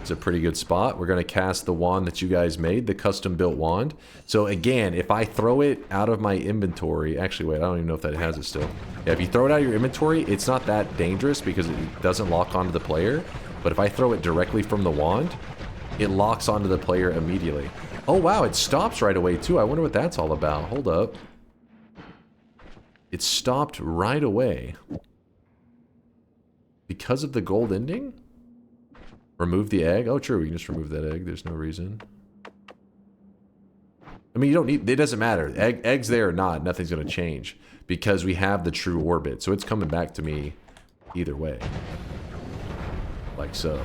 Speaker 4: It's a pretty good spot. We're going to cast the wand that you guys made, the custom-built wand. So again, if I throw it out of my inventory... Actually, wait, I don't even know if that has it still. Yeah, if you throw it out of your inventory, it's not that dangerous because it doesn't lock onto the player. But if I throw it directly from the wand, it locks onto the player immediately. Oh, wow, it stops right away, too. I wonder what that's all about. Hold up. It stopped right away. Because of the gold ending? Remove the egg? Oh, true. We can just remove that egg. There's no reason. I mean, you don't need... It doesn't matter. Egg's there or not. Nothing's going to change. Because we have the true orbit. So it's coming back to me either way. Like so.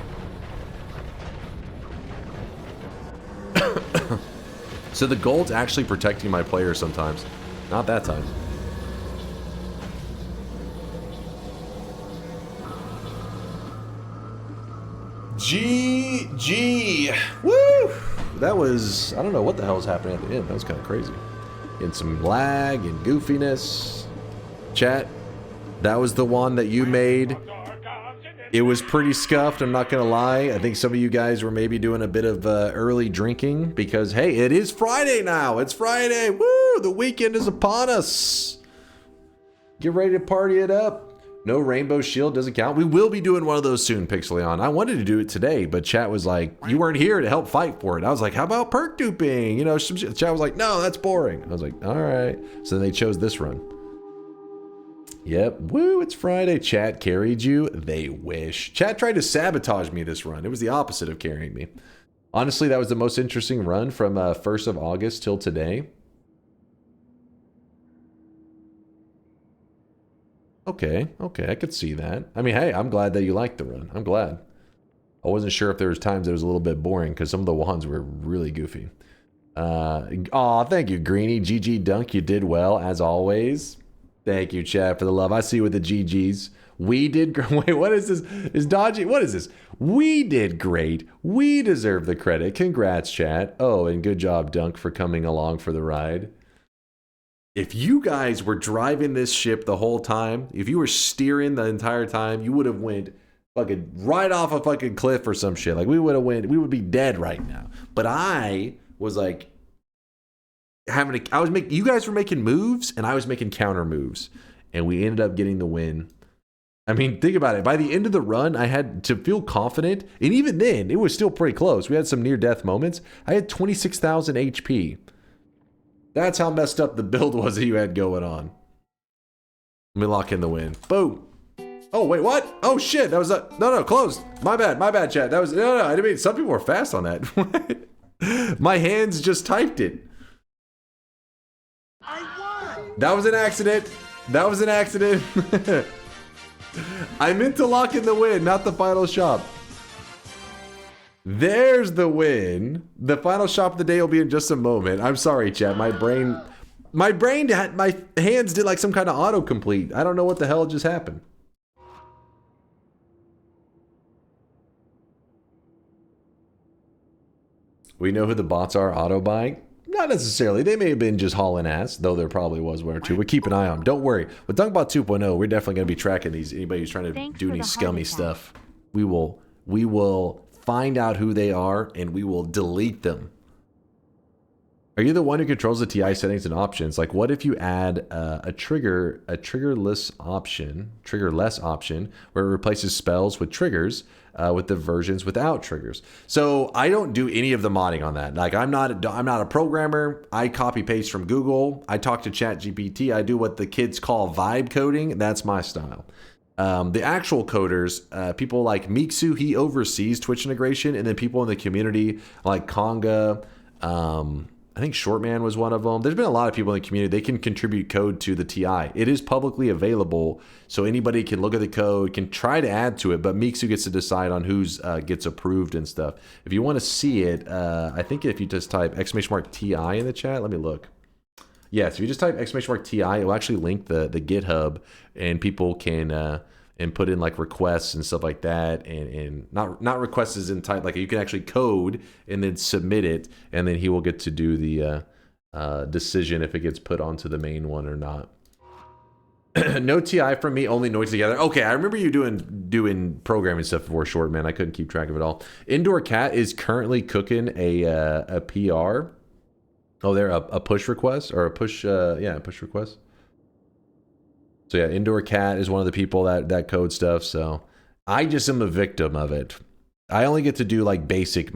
Speaker 4: So the gold's actually protecting my player sometimes. Not that time. GG. Woo! That was... I don't know what the hell was happening at the end. That was kind of crazy. And some lag and goofiness. Chat, that was the one that you made. It was pretty scuffed, I'm not going to lie. I think some of you guys were maybe doing a bit of early drinking because, hey, it is Friday now. It's Friday. Woo! The weekend is upon us. Get ready to party it up. No rainbow shield doesn't count. We will be doing one of those soon, Pixeleon. I wanted to do it today, but chat was like, you weren't here to help fight for it. I was like, how about perk duping? You know, chat was like, no, that's boring. I was like, all right. So then they chose this run. Yep. Woo, it's Friday. Chat carried you. They wish. Chat tried to sabotage me this run. It was the opposite of carrying me. Honestly, that was the most interesting run from 1st of August till today. Okay, I could see that. I mean, hey, I'm glad that you liked the run. I'm glad. I wasn't sure if there was times it was a little bit boring because some of the wands were really goofy. Aw, thank you, Greenie. GG Dunk, you did well, as always. Thank you, chat, for the love. I see you with the GGs. We did great. Wait, what is this? Is dodgy? What is this? We did great. We deserve the credit. Congrats, chat. Oh, and good job, Dunk, for coming along for the ride. If you guys were driving this ship the whole time, if you were steering the entire time, you would have went fucking right off a fucking cliff or some shit. Like, we would have went, we would be dead right now. But I was like you guys were making moves and I was making counter moves, and we ended up getting the win. I mean, think about it. By the end of the run, I had to feel confident, and even then, it was still pretty close. We had some near-death moments. I had 26,000 HP. That's how messed up the build was that you had going on. Let me lock in the win. Boom. Oh, wait, what? Oh, shit. That was a... No, closed. My bad, chat. That was... No, I didn't mean... Some people were fast on that. My hands just typed it. I won! That was an accident. I meant to lock in the win, not the final shop. There's the win. The final shop of the day will be in just a moment. I'm sorry, chat. My hands did like some kind of autocomplete. I don't know what the hell just happened. We know who the bots are auto buying. Not necessarily. They may have been just hauling ass, though there probably was one or two. But keep an eye on them. Don't worry. With DunkBot 2.0, we're definitely going to be tracking these. Anybody who's trying to do any scummy stuff, we will find out who they are and we will delete them. Are you the one who controls the TI settings and options? Like, what if you add a triggerless option where it replaces spells with triggers with the versions without triggers? So I don't do any of the modding on that. Like, I'm not a programmer. I copy paste from Google. I talk to ChatGPT. I do what the kids call vibe coding. That's my style. The actual coders, people like Miksu, he oversees Twitch integration, and then people in the community like Conga, I think Shortman was one of them. There's been a lot of people in the community. They can contribute code to the TI. It is publicly available, so anybody can look at the code, can try to add to it, but Miksu gets to decide on who's gets approved and stuff. If you want to see it, I think if you just type !TI in the chat, let me look. Yes, if you just type !TI, it will actually link the GitHub, and people can and put in like requests and stuff like that, and not requests as in type, like you can actually code and then submit it, and then he will get to do the decision if it gets put onto the main one or not. No TI from me, only Noita together. Okay, I remember you doing programming stuff before, Short Man. I couldn't keep track of it all. Indoor Cat is currently cooking a PR. Oh, they're a push request or a push a push request. So yeah, Indoor Cat is one of the people that code stuff. So I just am a victim of it. I only get to do like basic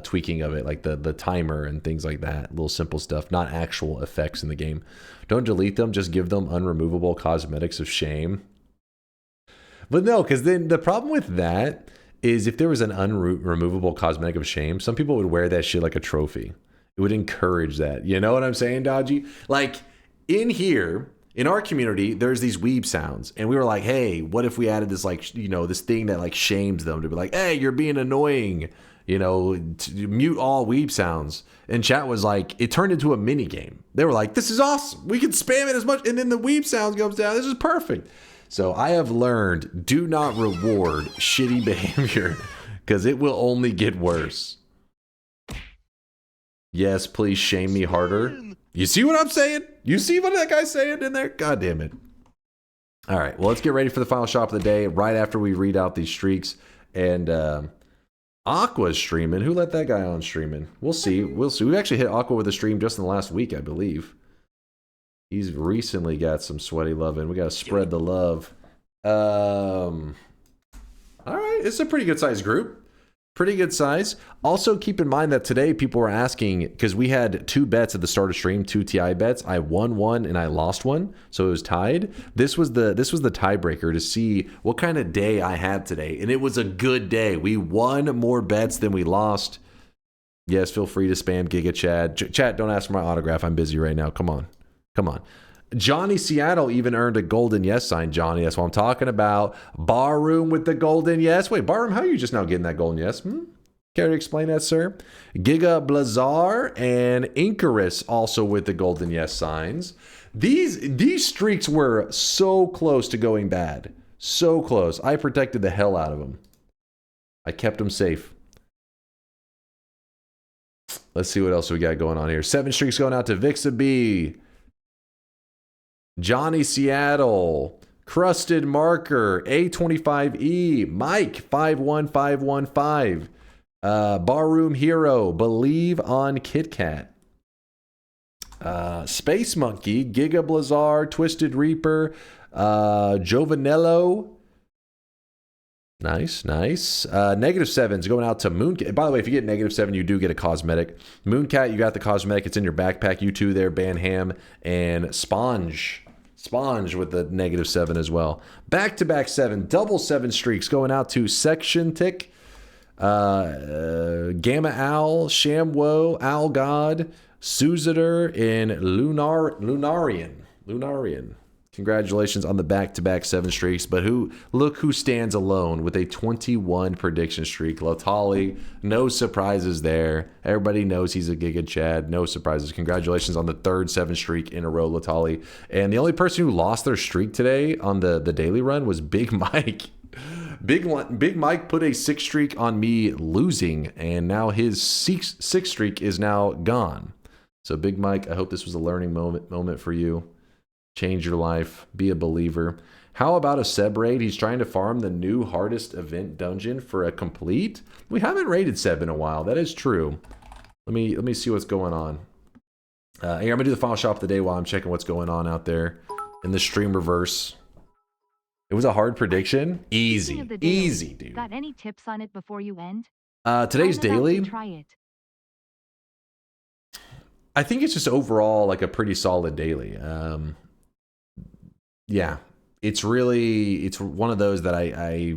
Speaker 4: tweaking of it, like the timer and things like that, little simple stuff, not actual effects in the game. Don't delete them, just give them unremovable cosmetics of shame. But no, because then the problem with that is if there was an unremovable cosmetic of shame, some people would wear that shit like a trophy. It would encourage that. You know what I'm saying, Dodgy? Like in here, in our community, there's these weeb sounds, and we were like, hey, what if we added this, like, you know, this thing that like shames them to be like, hey, you're being annoying, you know, mute all weeb sounds. And chat was like, it turned into a mini game. They were like, this is awesome. We can spam it as much, and then the weeb sounds goes down. This is perfect. So I have learned, do not reward shitty behavior because it will only get worse. Yes, please shame me harder. You see what I'm saying? You see what that guy's saying in there? God damn it. All right, well, let's get ready for the final shop of the day right after we read out these streaks. And Aqua's streaming. Who let that guy on streaming? We'll see. We'll see. We've actually hit Aqua with a stream just in the last week, I believe. He's recently got some sweaty love in. We got to spread the love. All right, it's a pretty good sized group. Pretty good size. Also, keep in mind that today people were asking, because we had 2 bets at the start of stream, 2 TI bets. I won one and I lost one, so it was tied. This was the tiebreaker to see what kind of day I had today, and it was a good day. We won more bets than we lost. Yes, feel free to spam Giga Chad. Chat, don't ask for my autograph. I'm busy right now. Come on. Come on. Johnny Seattle even earned a golden yes sign, Johnny. That's what I'm talking about. Barroom with the golden yes. Wait, Barroom, how are you just now getting that golden yes? Care to explain that, sir? Giga Blazar and Incarus also with the golden yes signs. These streaks were so close to going bad. So close. I protected the hell out of them. I kept them safe. Let's see what else we got going on here. 7 streaks going out to Vixa B. Johnny Seattle, Crusted Marker, A25E, Mike 51515, Barroom Hero, Believe on Kit Kat. Space Monkey, Giga Blizzard, Twisted Reaper, Jovanello. Nice. -7's going out to Mooncat. By the way, if you get -7, you do get a cosmetic. Mooncat, you got the cosmetic. It's in your backpack. You two there, Banham and Sponge with the -7 as well. Back-to-back 7, double 7 streaks going out to Section Tick, Gamma Owl, Shamwo, Owl God, Suziter, and Lunarian. Congratulations on the back-to-back 7 streaks, but look who stands alone with a 21 prediction streak. Latali, no surprises there. Everybody knows he's a Giga Chad. No surprises. Congratulations on the third 7 streak in a row, Latali. And the only person who lost their streak today on the daily run was Big Mike. Big Mike put a 6 streak on me losing, and now his 6 streak is now gone. So Big Mike, I hope this was a learning moment for you. Change your life. Be a believer. How about a Seb raid? He's trying to farm the new hardest event dungeon for a complete. We haven't raided Seb in a while. That is true. Let me see what's going on. Here, I'm gonna do the final shop of the day while I'm checking what's going on out there in the stream reverse. It was a hard prediction. Easy, dude.
Speaker 5: Got any tips on it before you end?
Speaker 4: Today's daily.
Speaker 5: Try it.
Speaker 4: I think it's just overall like a pretty solid daily. Yeah, it's one of those that I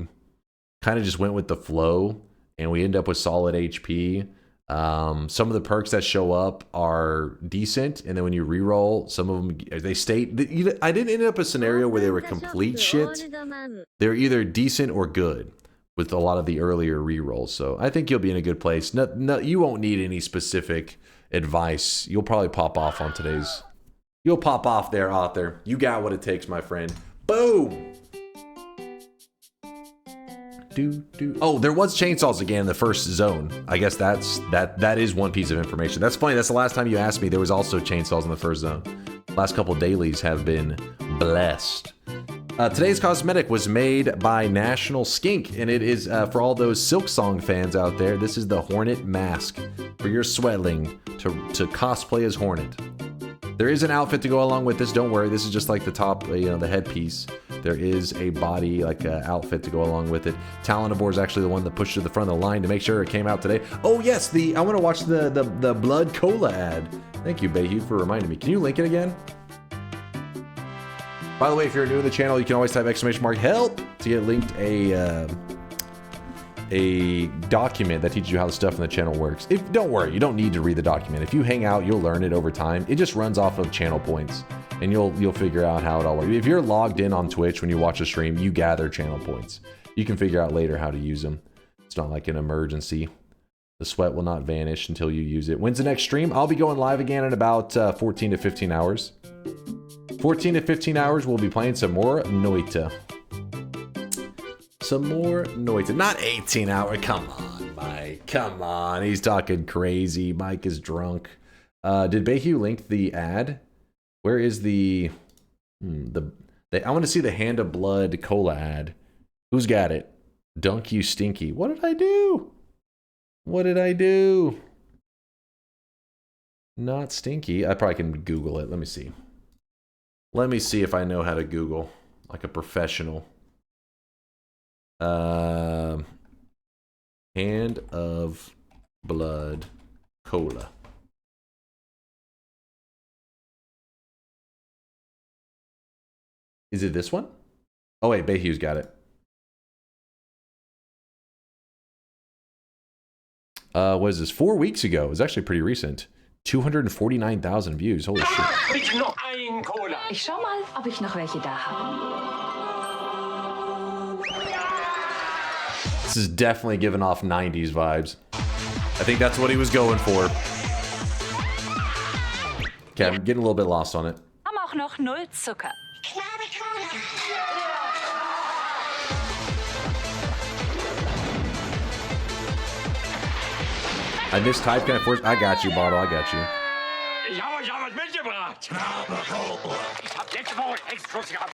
Speaker 4: kind of just went with the flow, and we end up with solid HP. Some of the perks that show up are decent, and then when you reroll, some of them they stay. I didn't end up a scenario where they were complete shit. They're either decent or good with a lot of the earlier rerolls. So I think you'll be in a good place. No, you won't need any specific advice. You'll probably pop off on today's. You'll pop off there, author. You got what it takes, my friend. Boom. Oh, there was chainsaws again in the first zone. I guess that is one piece of information. That's funny. That's the last time you asked me. There was also chainsaws in the first zone. Last couple dailies have been blessed. Today's cosmetic was made by National Skink, and it is for all those Silksong fans out there. This is the Hornet mask for your sweatling to cosplay as Hornet. There is an outfit to go along with this. Don't worry, this is just like the top, the headpiece. There is a body, like outfit to go along with it. Talonivore is actually the one that pushed to the front of the line to make sure it came out today. Oh yes, I want to watch the Blood Cola ad. Thank you, Bayhu, for reminding me. Can you link it again? By the way, if you're new to the channel, you can always type !help to get linked a document that teaches you how the stuff in the channel works. Don't worry, you don't need to read the document. If you hang out, you'll learn it over time. It just runs off of channel points, and you'll figure out how it all works. If you're logged in on Twitch when you watch a stream, you gather channel points. You can figure out later how to use them. It's not like an emergency. The sweat will not vanish until you use it. When's the next stream? I'll be going live again in about 14 to 15 hours. 14 to 15 hours, we'll be playing some more Noita. Some more Noita. Not 18 hours. Come on, Mike. Come on. He's talking crazy. Mike is drunk. Did Bayhu link the ad? Where is I want to see the Hand of Blood Cola ad. Who's got it? Dunk you stinky. What did I do? What did I do? Not stinky. I probably can Google it. Let me see. Let me see if I know how to Google like a professional. Hand of Blood Cola. Is it this one? Oh wait, Bayhu's got it. What is this? 4 weeks ago. It was actually pretty recent. 249,000 views. Holy shit.
Speaker 3: Ich schau mal, ob ich noch welche da habe.
Speaker 4: This is definitely giving off 90s vibes. I think that's what he was going for. Okay, I'm getting a little bit lost on it.
Speaker 3: Haben auch noch 0 Zucker.
Speaker 4: I mistyped. Can I force? I got you, Bottle. I got you.
Speaker 7: Ich habe euch auch was mitgebracht. Ich hab letzte Woche Extras gehabt.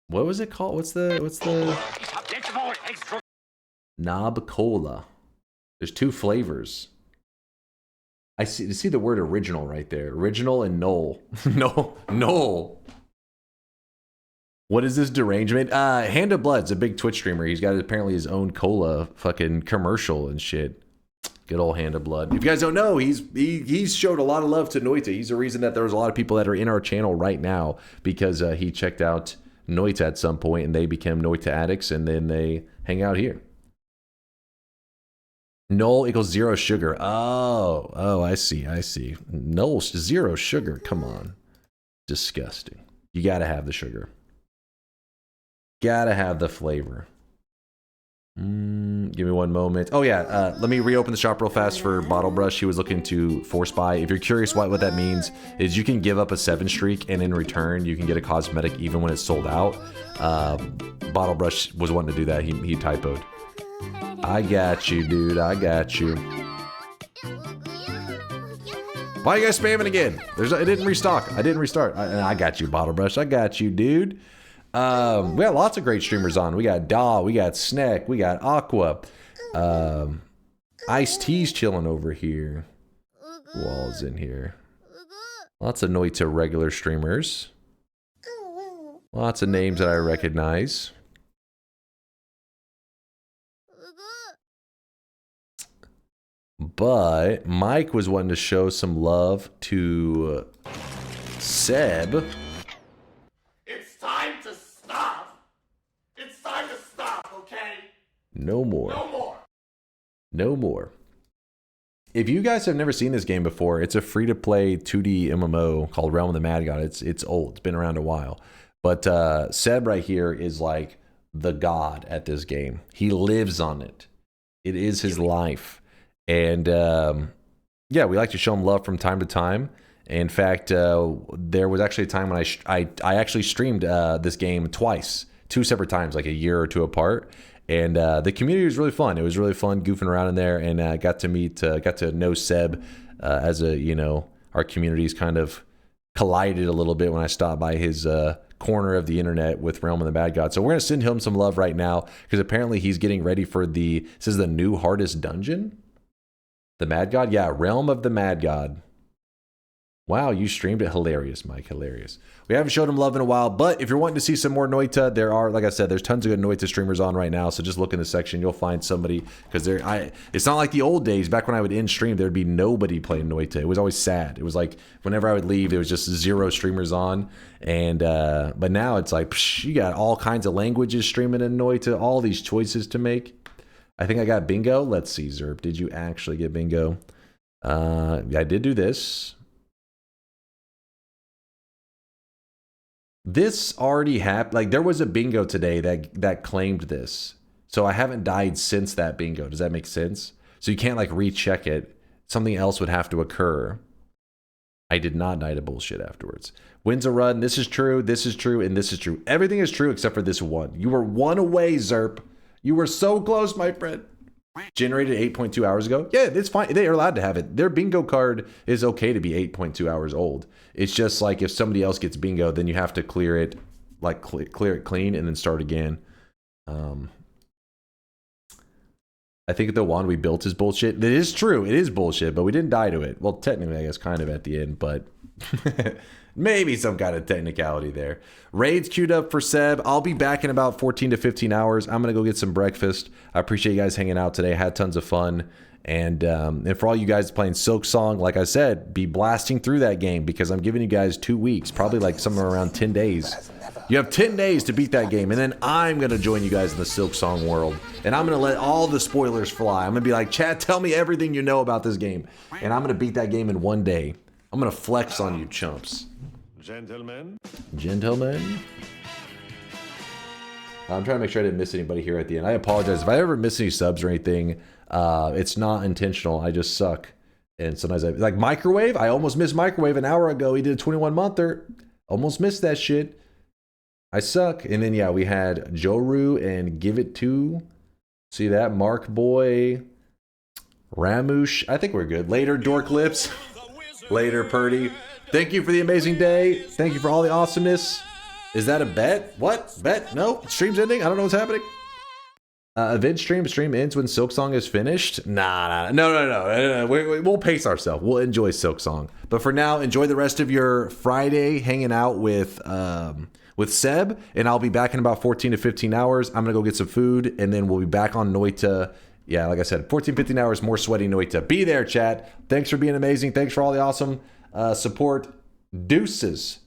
Speaker 4: What was it called? What's the?
Speaker 7: Ich hab letzte Woche Extras.
Speaker 4: Knob Cola. There's 2 flavors. I see the word original right there. Original and Knoll. No, Knoll. What is this derangement? Hand of Blood's a big Twitch streamer. He's got apparently his own cola fucking commercial and shit. Good old Hand of Blood. If you guys don't know, he's showed a lot of love to Noita. He's the reason that there's a lot of people that are in our channel right now because he checked out Noita at some point and they became Noita addicts and then they hang out here. Null equals 0 sugar. Oh, I see. Null 0 sugar. Come on. Disgusting. You gotta have the sugar. Gotta have the flavor. Give me one moment. Oh yeah, let me reopen the shop real fast for Bottle Brush. He was looking to force buy. If you're curious what that means, is you can give up a 7 streak and in return you can get a cosmetic even when it's sold out. Bottle Brush was wanting to do that. He typoed. I got you, dude. I got you. Why are you guys spamming again? It didn't restock. I didn't restart. I got you, Bottle Brush. I got you, dude. We got lots of great streamers on. We got Daw, we got Sneck, we got Aqua. Ice-T's chilling over here. Who all's in here? Lots of Noita regular streamers. Lots of names that I recognize. But Mike was wanting to show some love to Seb.
Speaker 8: It's time to stop. It's time to stop, okay?
Speaker 4: No more.
Speaker 8: No more.
Speaker 4: No more. If you guys have never seen this game before, it's a free-to-play 2D MMO called Realm of the Mad God. It's old. It's been around a while. But Seb right here is like the god at this game. He lives on it. It is his life. And yeah, we like to show him love from time to time. In fact, there was actually a time when I actually streamed this game twice, 2 separate times, like a year or 2 apart. And the community was really fun. It was really fun goofing around in there, and got to know Seb as our communities kind of collided a little bit when I stopped by his corner of the internet with Realm of the Mad God. So we're gonna send him some love right now because apparently he's getting ready for this is the new hardest dungeon. The Mad God? Yeah, Realm of the Mad God. Wow, you streamed it. Hilarious, Mike. Hilarious. We haven't showed him love in a while, but if you're wanting to see some more Noita, there are, like I said, there's tons of good Noita streamers on right now, so just look in the section. You'll find somebody, because it's not like the old days. Back when I would end stream, there'd be nobody playing Noita. It was always sad. It was like, whenever I would leave, there was just 0 streamers on, and but now it's like, psh, you got all kinds of languages streaming in Noita, all these choices to make. I think I got bingo. Let's see, Zerp. Did you actually get bingo? I did do this. This already happened. Like, there was a bingo today that claimed this. So I haven't died since that bingo. Does that make sense? So you can't, like, recheck it. Something else would have to occur. I did not die to bullshit afterwards. Wins a run. This is true, and this is true. Everything is true except for this one. You were 1 away, Zerp. You were so close, my friend. Generated 8.2 hours ago. Yeah, it's fine. They are allowed to have it. Their bingo card is okay to be 8.2 hours old. It's just like if somebody else gets bingo, then you have to clear it, like clear it clean and then start again. I think the one we built is bullshit. It is true. It is bullshit, but we didn't die to it. Well, technically, I guess kind of at the end, but maybe some kind of technicality there. Raids queued up for Seb. I'll be back in about 14 to 15 hours. I'm going to go get some breakfast. I appreciate you guys hanging out today. I had tons of fun. And for all you guys playing Silk Song, like I said, be blasting through that game because I'm giving you guys 2 weeks, probably like somewhere around 10 days. You have 10 days to beat that game, and then I'm going to join you guys in the Silk Song world. And I'm going to let all the spoilers fly. I'm going to be like, chat, tell me everything you know about this game. And I'm going to beat that game in 1 day. I'm going to flex on you chumps.
Speaker 18: Gentlemen.
Speaker 4: Gentlemen. I'm trying to make sure I didn't miss anybody here at the end. I apologize. If I ever miss any subs or anything, it's not intentional. I just suck. And sometimes like Microwave. I almost missed Microwave an hour ago. He did a 21-monther. Almost missed that shit. I suck. And then, yeah, we had Joru and Give It To. See that? Mark Boy. Ramush. I think we're good. Later, Dork Lips. Later, Purdy. Thank you for the amazing day. Thank you for all the awesomeness. Is that a bet? What? Bet? No? Stream's ending? I don't know what's happening. Event stream ends when Silksong is finished. No. We'll pace ourselves. We'll enjoy Silksong. But for now, enjoy the rest of your Friday hanging out with Seb, and I'll be back in about 14 to 15 hours. I'm gonna go get some food, and then we'll be back on Noita. Yeah, like I said, 14, 15 hours more sweaty Noita. Be there, chat. Thanks for being amazing. Thanks for all the awesome support. Deuces.